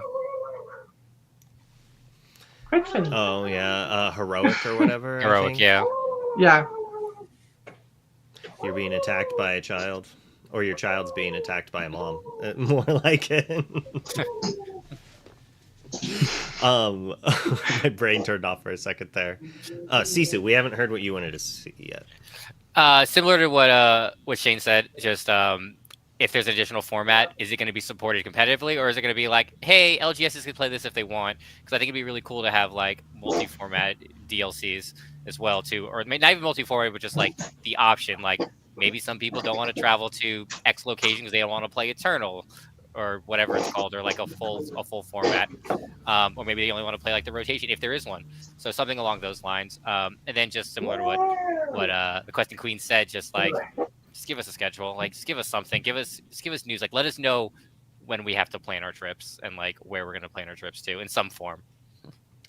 S3: Quite funny.
S4: Oh yeah, heroic or whatever.
S11: Heroic, yeah.
S3: Yeah.
S4: You're being attacked by a child, or your child's being attacked by a mom. More like it. My brain turned off for a second there. Sisu, we haven't heard what you wanted to see yet.
S11: Similar to what Shane said, just if there's an additional format, is it going to be supported competitively, or is it going to be like, hey, LGS can play this if they want? Because I think it'd be really cool to have like multi-format DLCs as well too, or not even multi-format, but just like the option. Like maybe some people don't want to travel to X location because they don't want to play Eternal or whatever it's called, or like a full format, or maybe they only want to play like the rotation if there is one. So something along those lines. And then just similar to what the Questing Queen said, just like. Just give us a schedule, like just give us something, just give us news, like let us know when we have to plan our trips and like where we're going to plan our trips to in some form.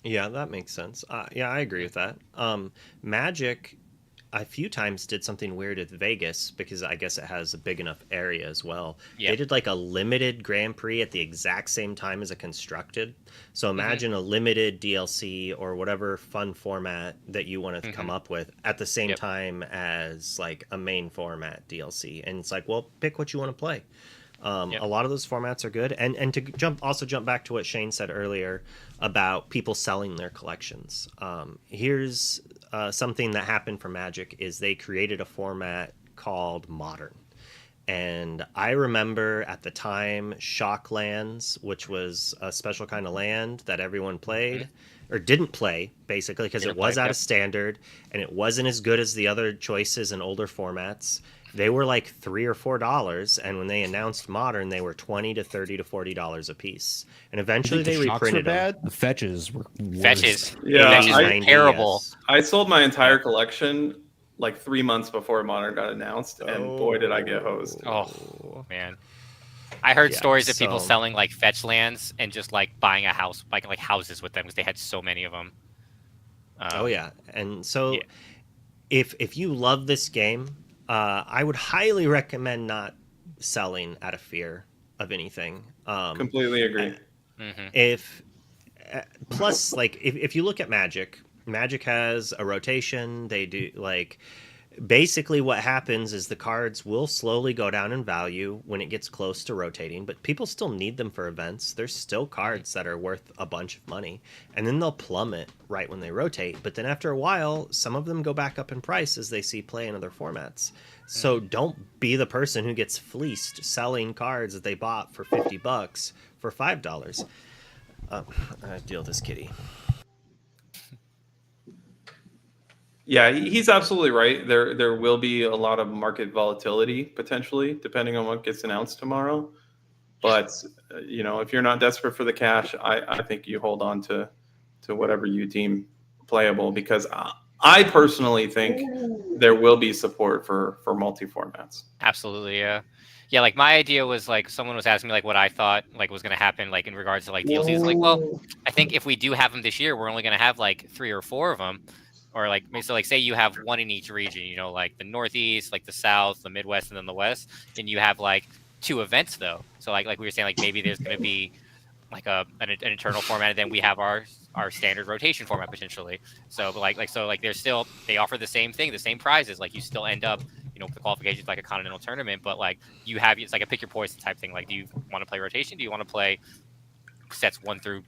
S4: Yeah, that makes sense. Yeah, I agree with that. Magic a few times did something weird at Vegas because I guess it has a big enough area as well. Yep. They did like a limited Grand Prix at the exact same time as a constructed. So imagine a limited DLC or whatever fun format that you want to come up with at the same time as like a main format DLC. And it's like, well, pick what you want to play. A lot of those formats are good. And to jump back to what Shane said earlier about people selling their collections. Here's something that happened for Magic is they created a format called Modern. And I remember at the time Shock Lands, which was a special kind of land that everyone played or didn't play basically because it was out of standard and it wasn't as good as the other choices in older formats. They were like $3 or $4, and when they announced Modern, they were $20 to $30 to $40 a piece. And eventually they reprinted them.
S5: The fetches were worse.
S11: Fetches,
S9: yeah,
S11: fetches were terrible.
S9: I sold my entire collection like 3 months before Modern got announced, and boy did I get hosed.
S11: Oh man, I heard stories of people selling like fetch lands and just like buying a house, like houses with them because they had so many of them.
S4: Oh yeah, and so if you love this game, I would highly recommend not selling out of fear of anything.
S9: Completely agree.
S4: If plus, like, if you look at Magic has a rotation. They do like basically what happens is the cards will slowly go down in value when it gets close to rotating, but people still need them for events. There's still cards that are worth a bunch of money, and then they'll plummet right when they rotate. But then after a while, some of them go back up in price as they see play in other formats. So don't be the person who gets fleeced selling cards that they bought for $50 for $5. I deal with this kitty.
S9: Yeah, he's absolutely right. There will be a lot of market volatility potentially, depending on what gets announced tomorrow. But you know, if you're not desperate for the cash, I think you hold on to whatever you deem playable, because I personally think there will be support for multi formats.
S11: Absolutely, yeah. Yeah, like my idea was like someone was asking me like what I thought like was going to happen like in regards to like DLCs. Like, well, I think if we do have them this year, we're only going to have like 3 or 4 of them, or like so like say you have one in each region, you know, like the Northeast, like the South, the Midwest, and then the West, and you have like 2 events though. So like we were saying, like maybe there's going to be like an internal format, and then we have our standard rotation format potentially. So but like they're still, they offer the same thing, the same prizes. Like you still end up, you know, with the qualifications like a continental tournament, but like you have, it's like a pick your poison type thing. Like, do you want to play rotation? Do you want to play sets 1 through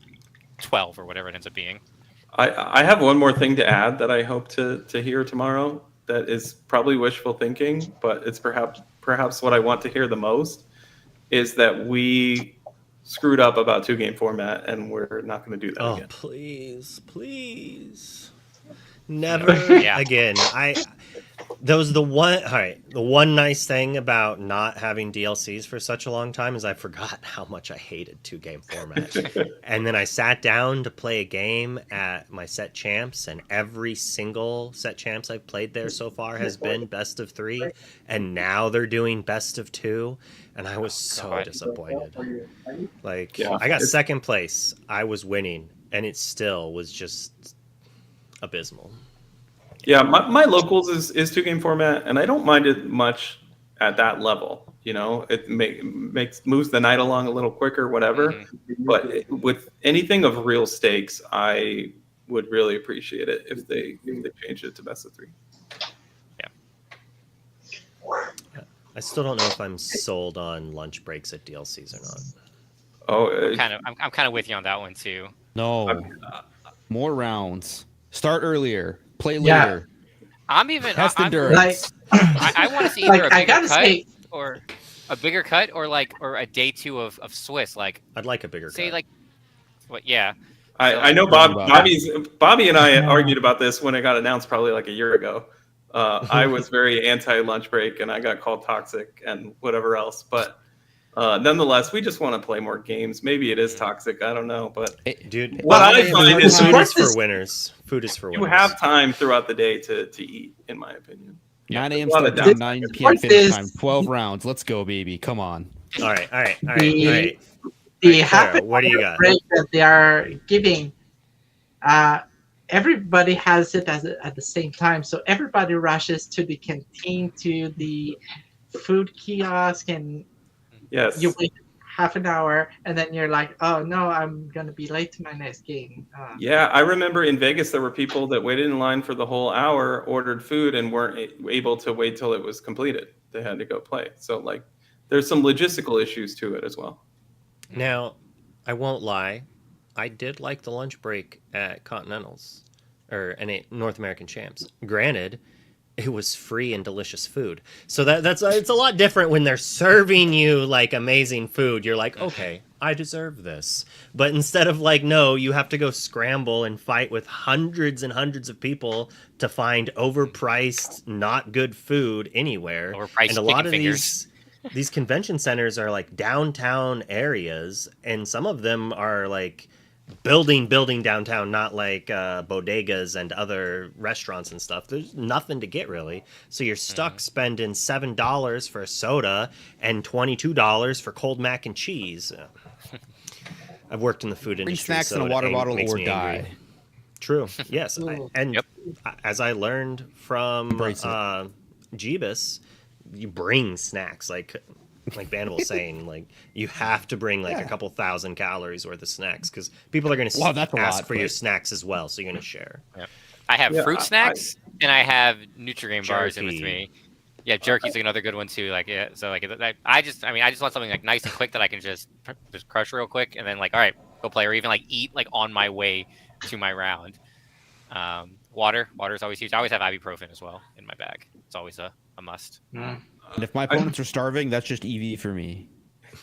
S11: 12 or whatever it ends up being?
S9: I have one more thing to add that I hope to hear tomorrow. That is probably wishful thinking, but it's perhaps what I want to hear the most, is that we screwed up about 2-game format, and we're not going to do that again.
S4: Please, never again. The one nice thing about not having DLCs for such a long time is I forgot how much I hated 2-game format. And then I sat down to play a game at my set champs, and every single set champs I've played there so far has been best of 3, and now they're doing best of 2, and I was so disappointed. Like, I got second place, I was winning, and it still was just abysmal.
S9: Yeah, my locals is 2-game format, and I don't mind it much at that level. You know, it moves the night along a little quicker, whatever. But with anything of real stakes, I would really appreciate it if they changed it to best of 3.
S11: Yeah.
S4: I still don't know if I'm sold on lunch breaks at DLCs or not.
S9: Oh,
S11: I'm kind of with you on that one too.
S5: No, more rounds. Start earlier. Play later.
S11: I'm even.
S5: Test
S11: endurance. I want to see either a bigger cut or a bigger cut, or a day 2 of Swiss. Like,
S4: I'd like a bigger cut.
S11: Like, what? Yeah.
S9: I know Bobby and I argued about this when it got announced probably like a year ago. I was very anti lunch break, and I got called toxic and whatever else. But nonetheless, we just want to play more games. Maybe it is toxic. I don't know, but
S4: dude,
S9: what I find is
S4: food is for winners. Food is for winners.
S9: You have time throughout the day to eat, in my opinion.
S5: 9 a.m. start time, 9 p.m. finish time. 12 rounds. Let's go, baby. Come on.
S4: All right.
S3: The half
S4: what do you got?
S3: break that they are giving, everybody has it at the same time, so everybody rushes to the canteen, to the food kiosk, and you wait half an hour, and then you're like, oh no, I'm gonna be late to my next game.
S9: Yeah, I remember in Vegas there were people that waited in line for the whole hour, ordered food, and weren't able to wait till it was completed. They had to go play. So like, there's some logistical issues to it as well.
S4: Now, I won't lie, I did like the lunch break at Continentals or North American Champs. Granted, it was free and delicious food. So that's it's a lot different when they're serving you like amazing food. You're like, okay, I deserve this. But instead of like, no, you have to go scramble and fight with hundreds and hundreds of people to find overpriced, not good food anywhere.
S11: Overpriced
S4: and a lot of
S11: fingers.
S4: these convention centers are like downtown areas, and some of them are like building downtown, not like bodegas and other restaurants and stuff. There's nothing to get really, so you're stuck spending $7 for a soda and $22 for cold mac and cheese. I've worked in the food
S5: Bring
S4: industry,
S5: snacks
S4: so
S5: in a water bottle
S4: makes
S5: or
S4: me
S5: die.
S4: angry. True. Yes, as I learned from Jeebus, you bring snacks like Vanderbilt was saying, like you have to bring like a couple thousand calories worth of snacks because people are going to ask for your snacks as well, so you're going to share.
S11: Yep. I have fruit snacks and I have Nutrigrain bars in with me. Yeah, jerky's like another good one too. Like so like I just want something like nice and quick that I can just crush real quick and then like all right, go play, or even like eat like on my way to my round. Water is always huge. I always have ibuprofen as well in my bag. It's always a must.
S5: And if my opponents are starving, that's just EV for me.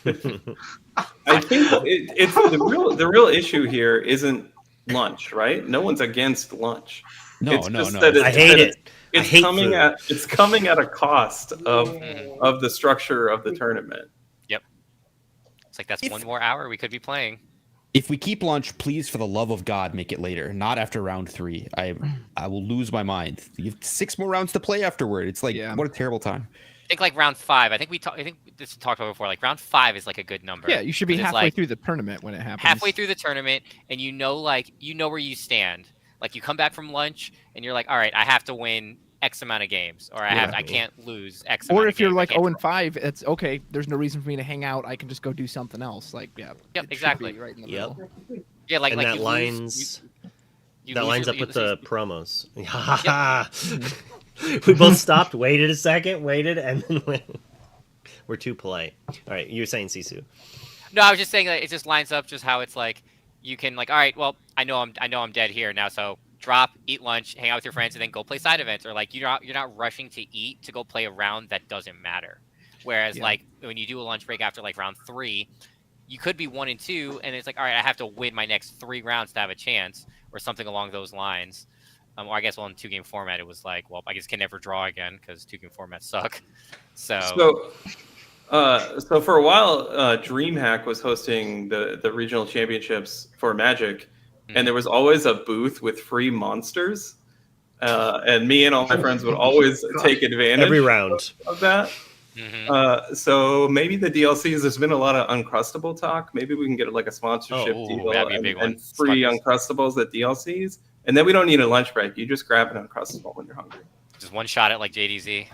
S9: I think it's the real issue here isn't lunch, right? No one's against lunch.
S5: No.
S4: I hate it.
S9: It's coming at a cost of the structure of the tournament.
S11: Yep. It's like that's one more hour we could be playing.
S5: If we keep lunch, please, for the love of God, make it later. Not after round 3. I will lose my mind. You have 6 more rounds to play afterward. It's like what a terrible time.
S11: I think like round 5. I think this was talked about before. Like round 5 is like a good number.
S2: Yeah, you should be halfway through the tournament when it happens.
S11: Halfway through the tournament, and you know where you stand. Like you come back from lunch, and you're like, all right, I have to win X amount of games, or I can't lose X.
S2: Or if you're like 0-5, it's okay. There's no reason for me to hang out. I can just go do something else. Like
S11: Yep, exactly.
S2: Right in the middle.
S11: Yeah, like
S4: and that lines up with the promos. We both stopped, waited a second, and then went. We're too polite. All right, you're saying Sisu.
S11: No, I was just saying that it just lines up just how it's like you can like, all right, well, I know I'm dead here now, so drop, eat lunch, hang out with your friends, and then go play side events, or like you're not rushing to eat to go play a round that doesn't matter. Whereas like when you do a lunch break after like round 3, you could be 1 and 2, and it's like, all right, I have to win my next 3 rounds to have a chance, or something along those lines. Or I guess in 2-game format, it was like, well, I guess can never draw again because 2-game formats suck. So
S9: for a while, DreamHack was hosting the regional championships for Magic, and there was always a booth with free monsters, and me and all my friends would always take advantage
S4: every round
S9: of that. So maybe the DLCs. There's been a lot of Uncrustable talk. Maybe we can get like a sponsorship deal and free Uncrustables at DLCs, and then we don't need a lunch break. You just grab an Uncrustable when you're hungry.
S11: Just one shot at like JDZ.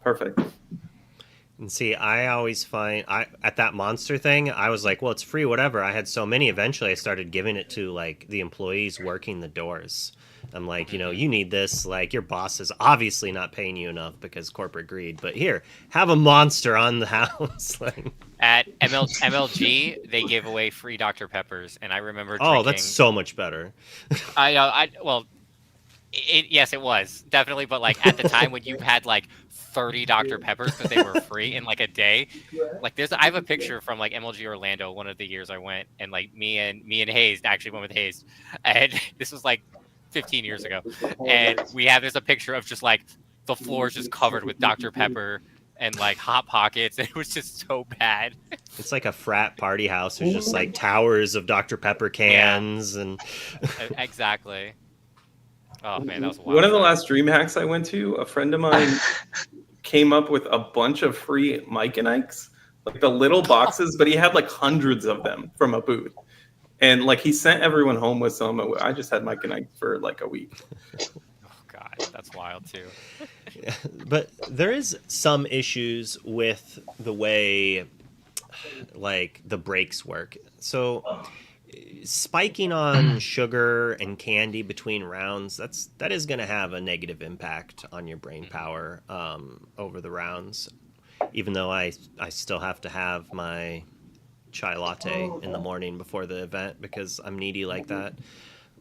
S9: Perfect.
S4: And see, I always find at that monster thing, I was like, well, it's free, whatever. I had so many. Eventually, I started giving it to like the employees working the doors. I'm like, you need this. Like, your boss is obviously not paying you enough because corporate greed. But here, have a monster on the house. Like,
S11: at MLG, they gave away free Dr. Peppers, and I remember drinking...
S4: Oh, that's so much better.
S11: Yes, it was definitely. But like at the time when you had like 30 Dr. Peppers because they were free in like a day, like I have a picture from like MLG Orlando one of the years I went, and like me and Hayes actually went with Hayes, and this was like 15 years ago, and there's a picture of just like the floor is just covered with Dr. Pepper and like Hot Pockets. It was just so bad.
S4: It's like a frat party house. There's just like towers of Dr. Pepper cans and
S11: exactly. Oh man, that was wild.
S9: One of the last dream hacks I went to, a friend of mine came up with a bunch of free Mike and Ikes, like the little boxes, but he had like hundreds of them from a booth. And like he sent everyone home with some. I just had Mike and Ike for like a week.
S11: Oh God, that's wild too.
S4: Yeah, but there is some issues with the way like the breaks work. So spiking on sugar and candy between rounds, that is going to have a negative impact on your brain power over the rounds, even though I still have to have my chai latte in the morning before the event because I'm needy like that.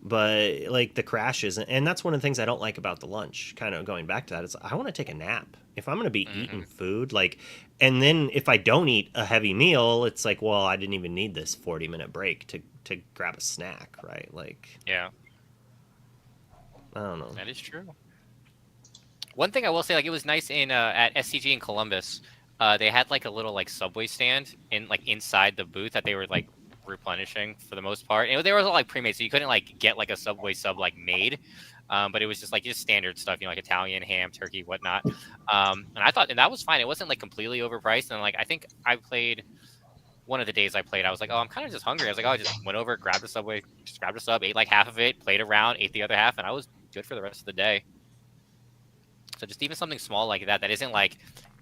S4: But like the crashes, and that's one of the things I don't like about the lunch, kind of going back to that, is I want to take a nap. If I'm going to be eating food, like, and then if I don't eat a heavy meal, it's like, well, I didn't even need this 40-minute break to grab a snack, right? Like,
S11: yeah,
S4: I don't know.
S11: That is true. One thing I will say, like, it was nice in at SCG in Columbus. They had like a little like Subway stand in like inside the booth that they were like replenishing for the most part. And they were all like pre-made, so you couldn't like get like a Subway sub like made. But it was just like just standard stuff, like Italian, ham, turkey, whatnot. And I thought that was fine. It wasn't like completely overpriced. And like I think I played one of the days I played, I was like, oh, I'm kind of just hungry. I was like, oh, I just went over, grabbed a Subway, just grabbed a sub, ate like half of it, played around, ate the other half, and I was good for the rest of the day. So just even something small like that isn't like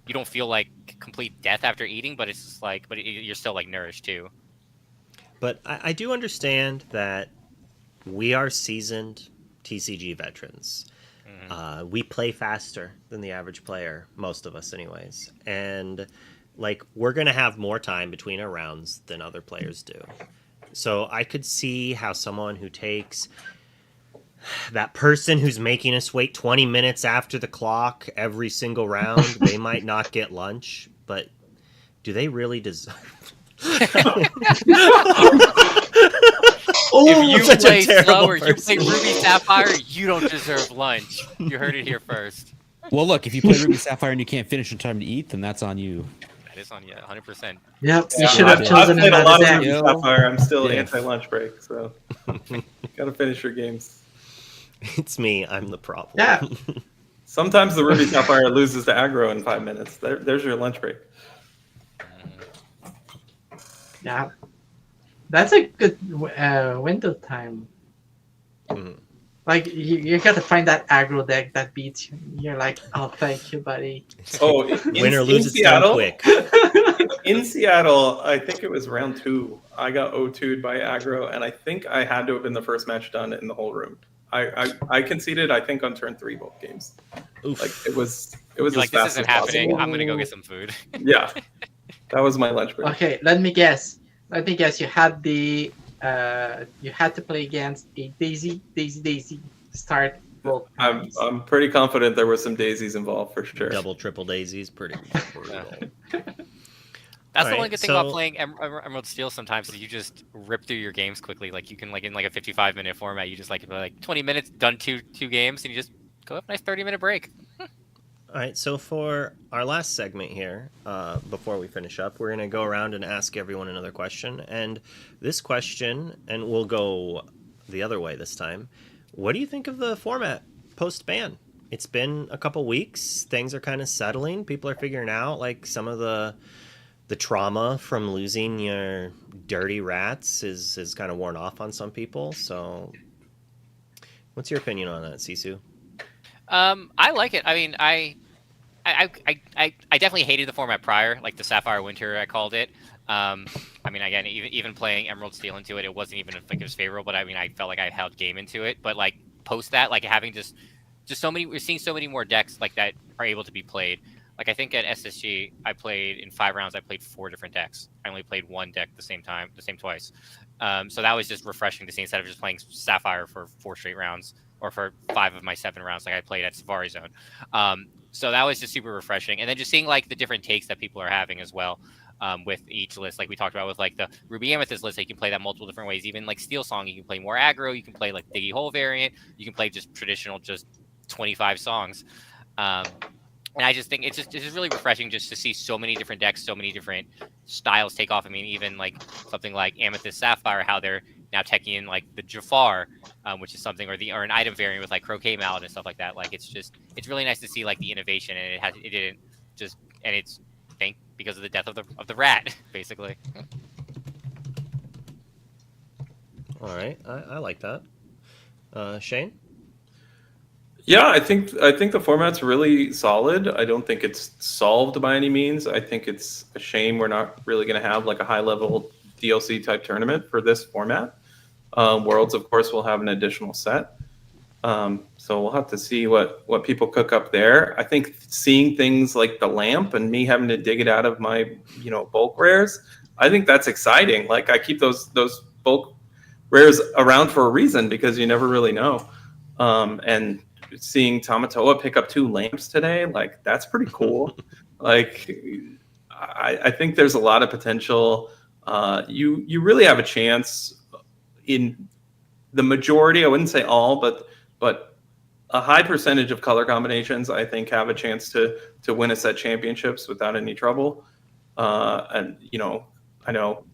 S11: you don't feel like complete death after eating, but it's just like, you're still like nourished too.
S4: But I do understand that we are seasoned TCG veterans. We play faster than the average player, most of us anyways. And like we're going to have more time between our rounds than other players do. So I could see how someone who takes that person who's making us wait 20 minutes after the clock every single round, they might not get lunch, but do they really deserve
S11: If you play slow or you play Ruby Sapphire, you don't deserve lunch. You heard it here first.
S5: Well, look, if you play Ruby Sapphire and you can't finish in time to eat, then that's on you.
S11: That is on you, 100%.
S3: Yep, you should have chosen
S9: I've played a lot of
S3: another
S9: Ruby
S3: deck.
S9: Sapphire. I'm still anti-lunch break, so gotta finish your games.
S4: It's me. I'm the problem.
S3: Yeah.
S9: Sometimes the Ruby Sapphire loses to aggro in 5 minutes. There's your lunch break.
S3: Yeah, that's a good window time. Like you got to find that aggro deck that beats you. You're like, oh, thank you, buddy.
S9: Oh,
S4: winner loses Seattle quick.
S9: In Seattle, I think it was round 2. I got O2'd by aggro, and I think I had to have been the first match done in the whole room. I conceded, I think, on turn 3 both games.
S4: Oof.
S9: Like it was
S11: You're
S9: as
S11: like,
S9: fast
S11: this isn't
S9: as
S11: happening.
S9: possible.
S11: I'm gonna go get some food.
S9: Yeah, that was my lunch break.
S3: Okay, let me guess. You had the you had to play against a Daisy start.
S9: I'm pretty confident there were some daisies involved for sure.
S4: Double, triple daisies, pretty brutal.
S11: That's the
S4: All
S11: one
S4: right,
S11: good thing about playing Emerald Steel sometimes is you just rip through your games quickly. Like you can like in like a 55-minute format, you just like 20 minutes, done two games, and you just go have a nice 30-minute break.
S4: All right, so for our last segment here, before we finish up, we're going to go around and ask everyone another question. And this question, and we'll go the other way this time, what do you think of the format post-ban? It's been a couple weeks. Things are kind of settling. People are figuring out like some of the trauma from losing your dirty rats is kind of worn off on some people. So what's your opinion on that, Sisu?
S11: I like it. I mean, I definitely hated the format prior, like the Sapphire Winter, I called it. I mean, again, even playing Emerald Steel into it, it wasn't even like it was favorable, but I mean, I felt like I held game into it. But like post that, like having just so many, we're seeing so many more decks like that are able to be played. Like I think at SSG, I played in 5 rounds. I played 4 different decks. I only played one deck the same twice. So that was just refreshing to see instead of just playing Sapphire for 4 straight rounds or for 5 of my 7 rounds, like I played at Safari Zone. So that was just super refreshing. And then just seeing like the different takes that people are having as well with each list, like we talked about with like the Ruby Amethyst list, you can play that multiple different ways. Even like Steel Song, you can play more aggro. You can play like Diggy Hole variant. You can play just traditional, just 25 songs. And I just think it's just really refreshing just to see so many different decks, so many different styles take off. I mean, even like something like Amethyst Sapphire, how they're now teching in like the Jafar, which is something, or an item variant with like Croquet Mallet and stuff like that. Like it's really nice to see like the innovation, and it's because of the death of the rat, basically.
S4: All right, I like that. Shane?
S9: Yeah, I think the format's really solid. I don't think it's solved by any means. I think it's a shame we're not really going to have like a high level DLC type tournament for this format. Worlds, of course, will have an additional set. So we'll have to see what people cook up there. I think seeing things like the lamp and me having to dig it out of my bulk rares, I think that's exciting. Like I keep those bulk rares around for a reason because you never really know. And seeing Tamatoa pick up 2 lamps today, like that's pretty cool. Like I think there's a lot of potential. You really have a chance in the majority, I wouldn't say all, but a high percentage of color combinations, I think, have a chance to win a set championships without any trouble. And I know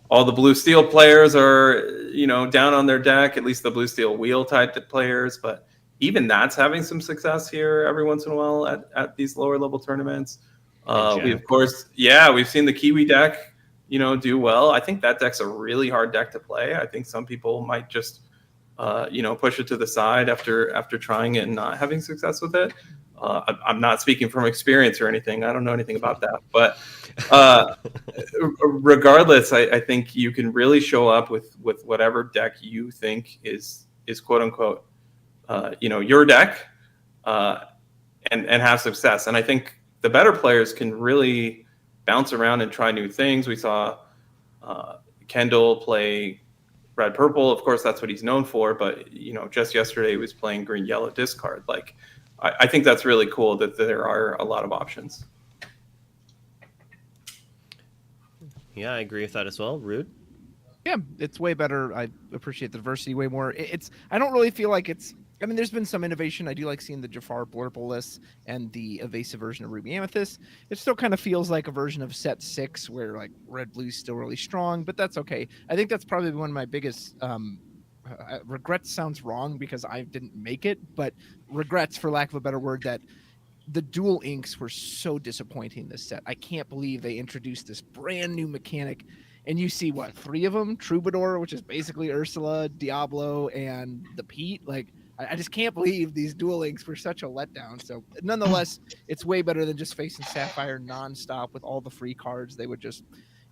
S9: all the blue steel players are, down on their deck, at least the blue steel wheel type players. But even that's having some success here every once in a while at these lower level tournaments. We, of course, we've seen the Kiwi deck, do well. I think that deck's a really hard deck to play. I think some people might just, push it to the side after trying it and not having success with it. I'm not speaking from experience or anything. I don't know anything about that. But regardless, I think you can really show up with whatever deck you think is quote unquote, your deck, and have success. And I think the better players can really bounce around and try new things. We saw Kendall play red purple. Of course, that's what he's known for. But just yesterday he was playing green yellow discard. Like, I think that's really cool that there are a lot of options.
S4: Yeah, I agree with that as well. Rude?
S2: Yeah, it's way better. I appreciate the diversity way more. I don't really feel like it's... I mean, there's been some innovation. I do like seeing the Jafar Blurple lists and the evasive version of Ruby Amethyst. It still kind of feels like a version of set 6 where like red blue's still really strong, but that's okay. I think that's probably one of my biggest regrets. Sounds wrong because I didn't make it, but regrets, for lack of a better word, that the dual inks were so disappointing this set. I can't believe they introduced this brand new mechanic, and you see what, 3 of them? Troubadour, which is basically Ursula, Diablo, and the Pete. Like, I just can't believe these dual inks were such a letdown. So nonetheless, it's way better than just facing Sapphire nonstop with all the free cards they would just,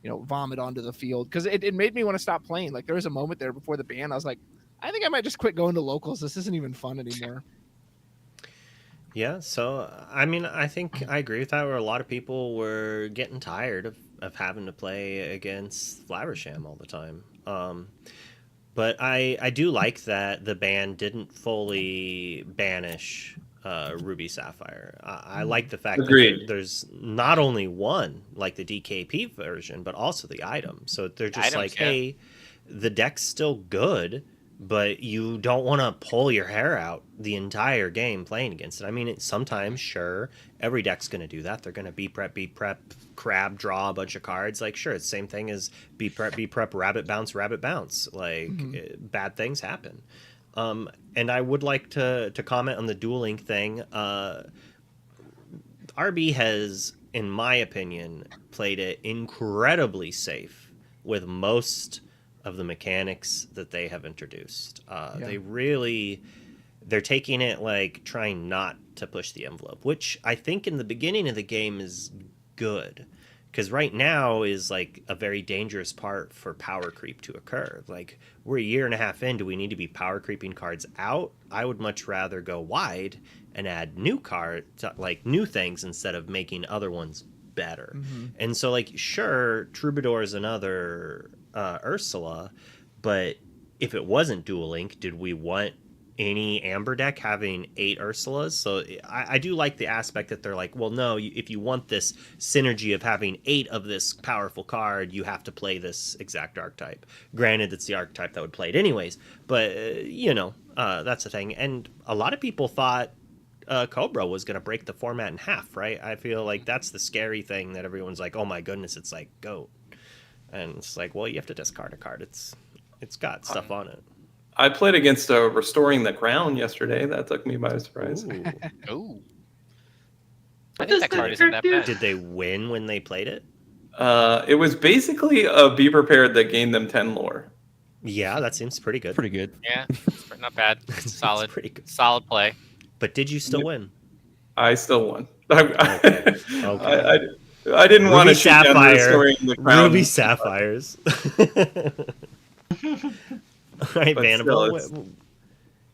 S2: vomit onto the field. Because it made me want to stop playing. Like, there was a moment there before the ban, I was like, I think I might just quit going to locals. This isn't even fun anymore.
S4: Yeah, so, I mean, I think I agree with that, where a lot of people were getting tired of having to play against Flaversham all the time. But I do like that the ban didn't fully banish Ruby Sapphire. I like the fact that there's not only one, like the DKP version, but also the item. So they're just items, hey, the deck's still good, but you don't want to pull your hair out the entire game playing against it. I mean, sometimes, sure, every deck's going to do that. They're going to B prep, crab, draw a bunch of cards. Like, sure, it's the same thing as B prep, rabbit bounce. Like, bad things happen. And I would like to comment on the dual link thing. RB has, in my opinion, played it incredibly safe with most of the mechanics that they have introduced. They're taking it like trying not to push the envelope, which I think in the beginning of the game is good, because right now is like a very dangerous part for power creep to occur. Like, we're a year and a half in, do we need to be power creeping cards out? I would much rather go wide and add new cards, like new things, instead of making other ones better. And so, like, sure, Troubadour is another Ursula, but if it wasn't dual link, did we want any Amber deck having 8 Ursulas? So I do like the aspect that they're like, well, no, if you want this synergy of having 8 of this powerful card, you have to play this exact archetype. Granted, it's the archetype that would play it anyways, but that's the thing. And a lot of people thought Cobra was going to break the format in half, right? I feel like that's the scary thing, that everyone's like, oh my goodness, it's like GOAT. And it's like, well, you have to discard a card. It's got stuff on it.
S9: I played against Restoring the Crown yesterday. That took me by surprise.
S11: Ooh. I think that card isn't that bad.
S4: Did they win when they played it?
S9: It was basically a Be Prepared that gained them 10 lore.
S4: Yeah, that seems pretty good.
S5: Pretty good.
S11: Yeah, not bad. Solid.
S4: Pretty good.
S11: Solid play.
S4: But did you still win?
S9: I still won.
S4: Okay.
S9: I didn't want to shoot down Restoring the Crown.
S4: Ruby Sapphires. All right, Vanable,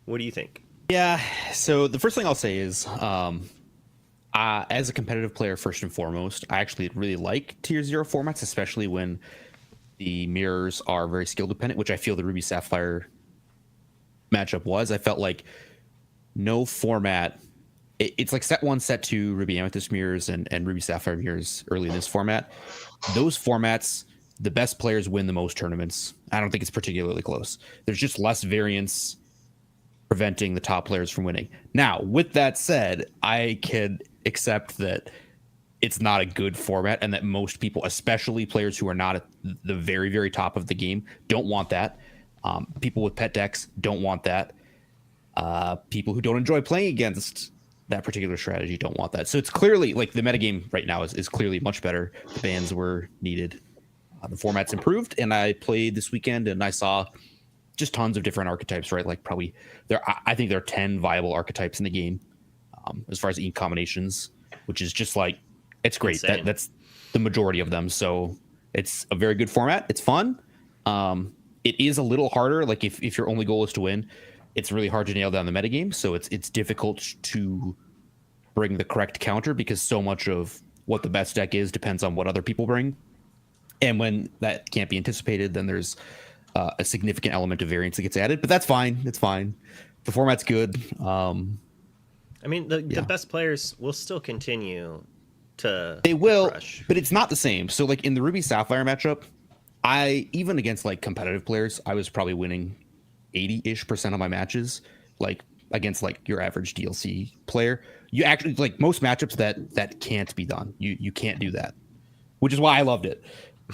S4: what do you think?
S5: Yeah, so the first thing I'll say is, as a competitive player, first and foremost, I actually really like Tier 0 formats, especially when the mirrors are very skill dependent, which I feel the Ruby Sapphire matchup was. I felt like no format... It's like set 1, set 2 Ruby Amethyst mirrors and Ruby Sapphire mirrors early in this format. Those formats, the best players win the most tournaments. I don't think it's particularly close. There's just less variance preventing the top players from winning. Now, with that said, I can accept that it's not a good format, and that most people, especially players who are not at the very, very top of the game, don't want that. People with pet decks don't want that. People who don't enjoy playing against that particular strategy don't want that. So it's clearly like the metagame right now is clearly much better. The bans were needed. The format's improved, and I played this weekend, and I saw just tons of different archetypes, right? Like probably I think there are 10 viable archetypes in the game as far as ink combinations, which is just like, it's great. That's the majority of them. So it's a very good format. It's fun. It is a little harder. Like if your only goal is to win, it's really hard to nail down the metagame. So it's difficult to bring the correct counter because so much of what the best deck is depends on what other people bring. And when that can't be anticipated, then there's a significant element of variance that gets added. But that's fine. It's fine. The format's good.
S4: I mean, the best players will still continue to.
S5: They will, but it's not the same. So, like in the Ruby Sapphire matchup, even against like competitive players, I was probably winning 80-ish% of my matches, like against like your average DLC player. You actually like most matchups that can't be done. You can't do that, which is why I loved it.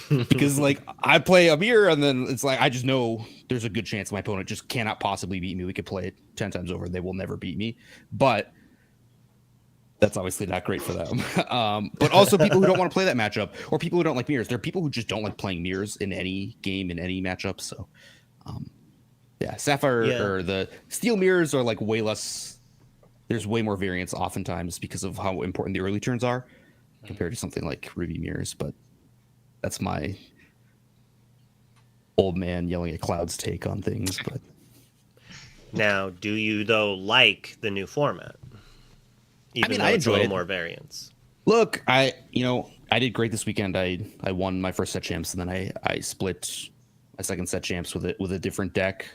S5: Because like I play a mirror and then it's like I just know there's a good chance my opponent just cannot possibly beat me. We could play it 10 times over. They will never beat me. But that's obviously not great for them. But also people who don't want to play that matchup or people who don't like mirrors. There are people who just don't like playing mirrors in any game, in any matchup. So Sapphire or the Steel mirrors are like way less. There's way more variance oftentimes because of how important the early turns are compared to something like Ruby mirrors. But that's my old man yelling at clouds take on things. But
S4: now, do you though like the new format? Even though
S5: I
S4: it's
S5: enjoy
S4: a little
S5: it.
S4: more variance.
S5: Look, I did great this weekend. I won my first set champs, and then I split my second set champs with a different deck,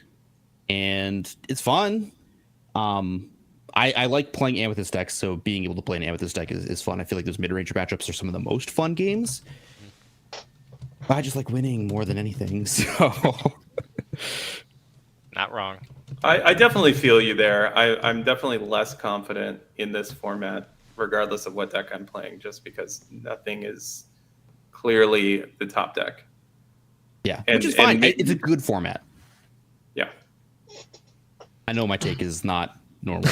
S5: and it's fun. I like playing Amethyst decks, so being able to play an Amethyst deck is fun. I feel like those mid-range matchups are some of the most fun games. I just like winning more than anything, so.
S11: Not wrong.
S9: I definitely feel you there. I'm definitely less confident in this format, regardless of what deck I'm playing, just because nothing is clearly the top deck.
S5: Yeah, which is fine. It's a good format.
S9: Yeah.
S5: I know my take is not normal.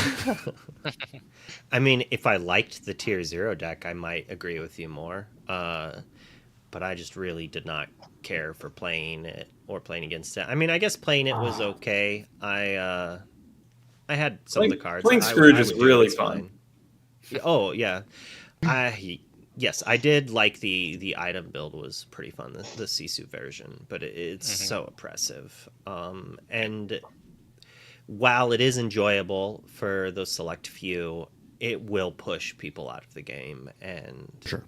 S4: I mean, if I liked the tier 0 deck, I might agree with you more. But I just really did not care for playing it or playing against it. I mean, I guess playing it was okay. I had some of the cards.
S9: Playing Scrooge is really fun.
S4: Oh yeah, yes, I did like the item build was pretty fun. The Sisu version, but it's so oppressive. And while it is enjoyable for those select few, it will push people out of the game. And
S5: sure.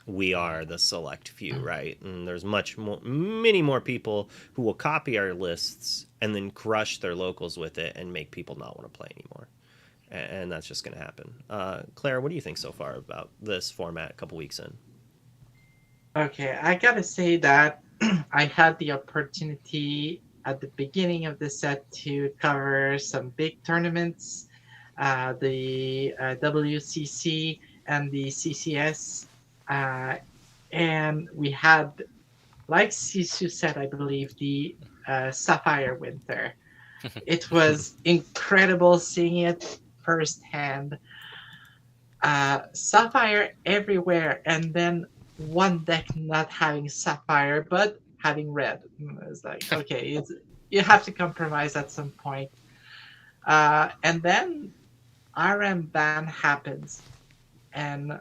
S4: We are the select few, right? And there's many more people who will copy our lists and then crush their locals with it and make people not want to play anymore. And that's just going to happen. Claire, what do you think so far about this format a couple weeks in?
S3: Okay, I gotta say that I had the opportunity at the beginning of the set to cover some big tournaments, the WCC and the CCS. And we had, like Sisu said, I believe, the Sapphire Winter. It was incredible seeing it firsthand. Sapphire everywhere, and then one deck not having Sapphire, but having red. It's like, okay, you have to compromise at some point. And then RM ban happens. And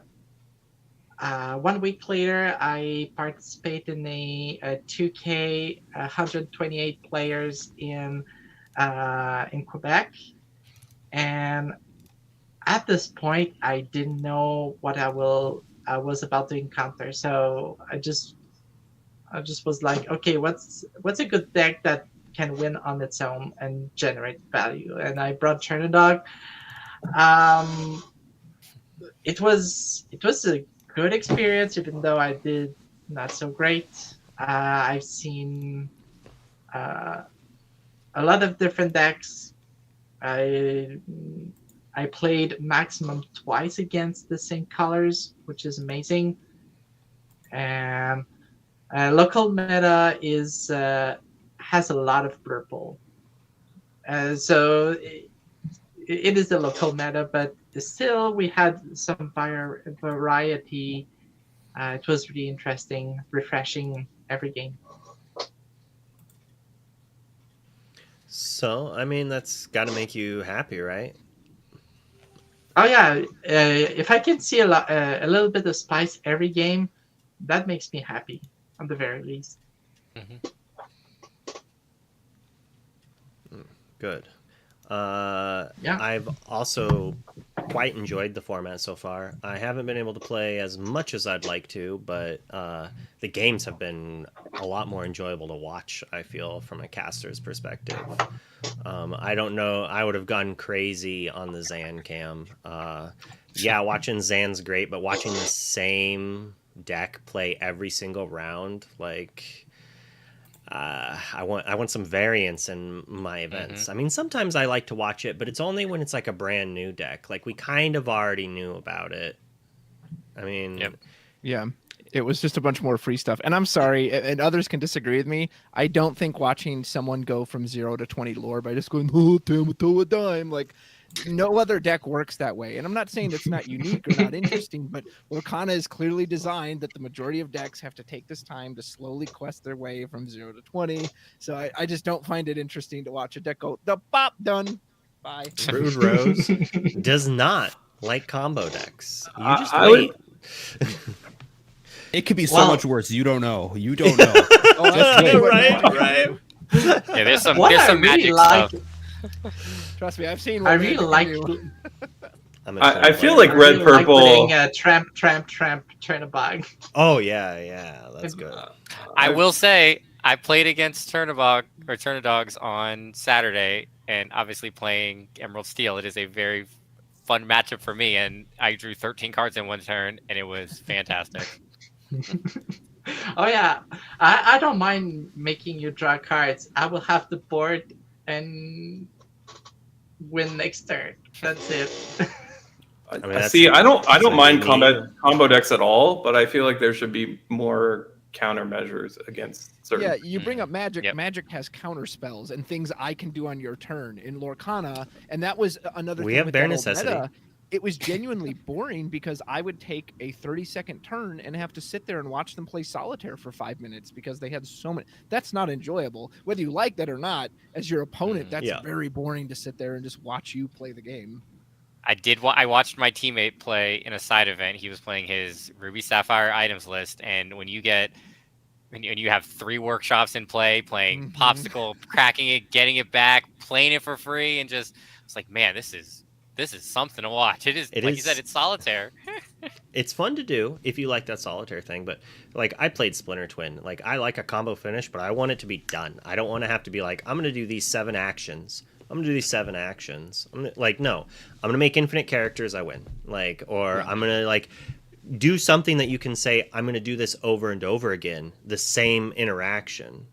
S3: 1 week later, I participate in a 2K 128 players in Quebec, and at this point, I didn't know what I was about to encounter. So I just was like, okay, what's a good deck that can win on its own and generate value? And I brought Chernodog. It was a good experience, even though I did not so great. I've seen a lot of different decks. I I played maximum twice against the same colors, which is amazing. And local meta is has a lot of purple, so it is the local meta, but still we had some variety. It was really interesting, refreshing every game.
S4: So, I mean, that's got to make you happy, right?
S3: Oh yeah, if I can see a little bit of spice every game, that makes me happy, at the very least.
S4: Good.
S3: Yeah.
S4: I've also quite enjoyed the format so far. I haven't been able to play as much as I'd like to, but the games have been a lot more enjoyable to watch, I feel, from a caster's perspective. I don't know. I would have gone crazy on the Zan cam. Yeah, watching Zan's great, but watching the same deck play every single round, like... I want some variance in my events. I mean, sometimes I like to watch it, but it's only when it's like a brand new deck. Like we kind of already knew about it. I mean,
S2: yeah, it was just a bunch more free stuff. And I'm sorry, and others can disagree with me. I don't think watching someone go from 0 to 20 lore by just going, oh, damn it, to a dime, like no other deck works that way. And I'm not saying it's not unique or not interesting, but Lorcana is clearly designed that the majority of decks have to take this time to slowly quest their way from 0 to 20. So I just don't find it interesting to watch a deck go, the pop, done. Bye.
S4: Rude Rose does not like combo decks. You just
S9: I
S4: wait.
S5: It could be so much worse. You don't know. You don't know.
S4: Right.
S11: Yeah, there's some
S3: really
S11: magic
S3: like,
S11: stuff.
S2: Trust me, I've seen.
S3: I really like.
S9: I feel like red purple.
S3: Like tramp, train a bug.
S4: Oh yeah, that's good.
S11: I will say I played against Turnidogs on Saturday, and obviously playing Emerald Steel, it is a very fun matchup for me. And I drew 13 cards in one turn, and it was fantastic.
S3: Oh yeah, I don't mind making you draw cards. I will have the board and win next turn. That's it.
S4: I mean,
S9: See, I don't mind combo decks at all, but I feel like there should be more countermeasures against certain.
S2: Yeah, you bring up Magic. Yep. Magic has counter spells and things I can do on your turn in Lorcana, and that was another.
S4: We
S2: thing
S4: have
S2: with
S4: bare
S2: that old
S4: necessity.
S2: Meta. It was genuinely boring because I would take a 30-second turn and have to sit there and watch them play solitaire for 5 minutes because they had so many. That's not enjoyable. Whether you like that or not, as your opponent, that's very boring to sit there and just watch you play the game.
S11: I watched my teammate play in a side event. He was playing his Ruby Sapphire items list, and when you have 3 workshops in play, playing Popsicle, cracking it, getting it back, playing it for free, and just it's like, man, this is something to watch. It is, like you said, it's solitaire.
S4: It's fun to do if you like that solitaire thing, but like I played Splinter Twin. Like I like a combo finish, but I want it to be done. I don't want to have to be like, I'm going to do these 7 actions. I'm gonna do these 7 actions. I'm gonna make infinite characters. I win. I'm gonna do something that you can say. I'm gonna do this over and over again, the same interaction,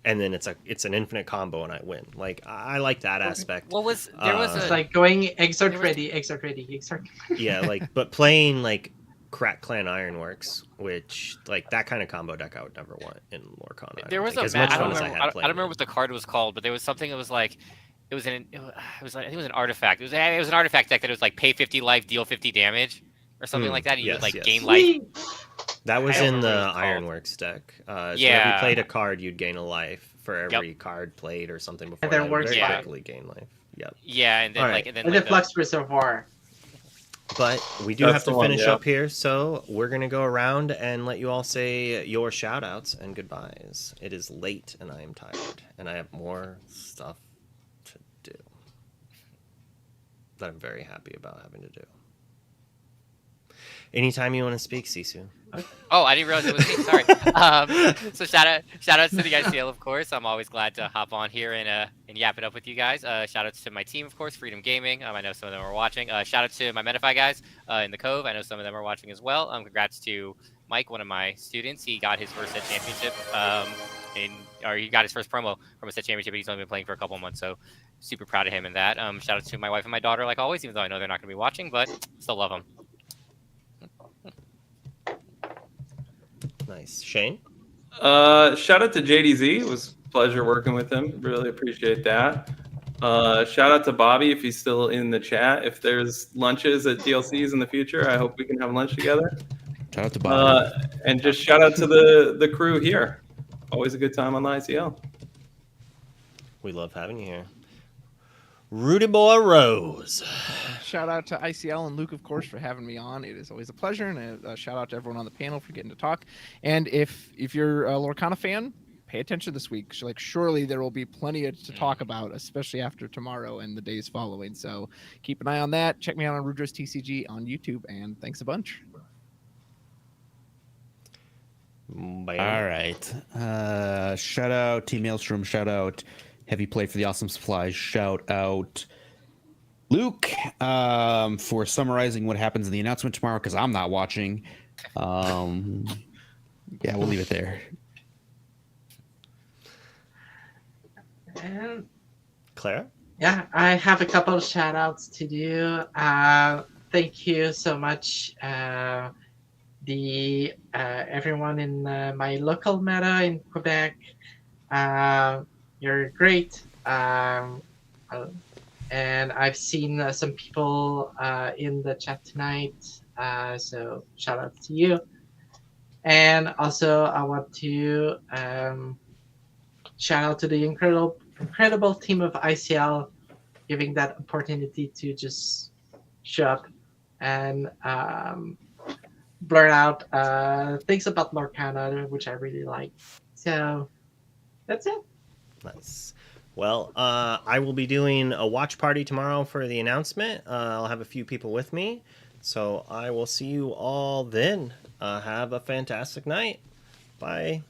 S4: and then it's an infinite combo and I win. Like I like that aspect.
S3: It's like going exert ready.
S4: Yeah, but playing Crack Clan Ironworks, which that kind of combo deck I would never want in Lorcana.
S11: There was
S4: as
S11: I
S4: much
S11: don't
S4: fun as I
S11: remember.
S4: had
S11: I
S4: playing.
S11: don't remember what the card was called, but there was something that was like. I think it was an artifact. It was an artifact deck that was like pay 50 life, deal 50 damage, or something like that. And you would gain life.
S4: That was in the Ironworks deck. So if you played a card, you'd gain a life for every card played or something before.
S3: And then works
S4: very quickly gain life. Yep.
S11: Yeah, and then
S3: and the Flux Reservoir.
S4: But we do have to finish up here, so we're gonna go around and let you all say your shout outs and goodbyes. It is late and I am tired, and I have more stuff to do that I'm very happy about having to do. Anytime you want to speak, Sisu.
S11: Oh, I didn't realize it was me. Sorry. So shout outs to the ICL, of course. I'm always glad to hop on here and yap it up with you guys. Shout outs to my team, of course, Freedom Gaming. I know some of them are watching. Shout out to my Metafy guys in the Cove. I know some of them are watching as well. Congrats to Mike, one of my students. He got his first set championship in or he got his first promo from a set championship. But he's only been playing for a couple of months, so super proud of him in that. Shout out to my wife and my daughter, like always, even though I know they're not going to be watching, but still love them.
S4: Nice. Shane?
S9: Shout out to JDZ. It was a pleasure working with him. Really appreciate that. Shout out to Bobby if he's still in the chat. If there's lunches at DLCs in the future, I hope we can have lunch together.
S5: Shout out to Bobby.
S9: And just shout out to the crew here. Always a good time on the ICL.
S4: We love having you here. Rudy Boy Rose.
S2: Shout out to ICL and Luke, of course, for having me on. It is always a pleasure, and a shout out to everyone on the panel for getting to talk. And if you're a Lorcana fan, pay attention this week. Like, surely there will be plenty to talk about, especially after tomorrow and the days following. So keep an eye on that. Check me out on Rudros TCG on YouTube, and thanks a bunch.
S5: All right. Shout out Team Maelstrom. Shout out Heavy Play for the awesome supplies. Shout out Luke for summarizing what happens in the announcement tomorrow, because I'm not watching. Yeah, we'll leave it there.
S3: And
S4: Claire?
S3: yeah, I have a couple of shout outs to do. Thank you so much, everyone in my local meta in Quebec. You're great. And I've seen some people in the chat tonight. So shout out to you. And also I want to shout out to the incredible team of ICL, giving that opportunity to just show up and blurt out things about Lorcana, which I really like. So that's it.
S4: Nice. Well, I will be doing a watch party tomorrow for the announcement. I'll have a few people with me. So I will see you all then. Have a fantastic night. Bye.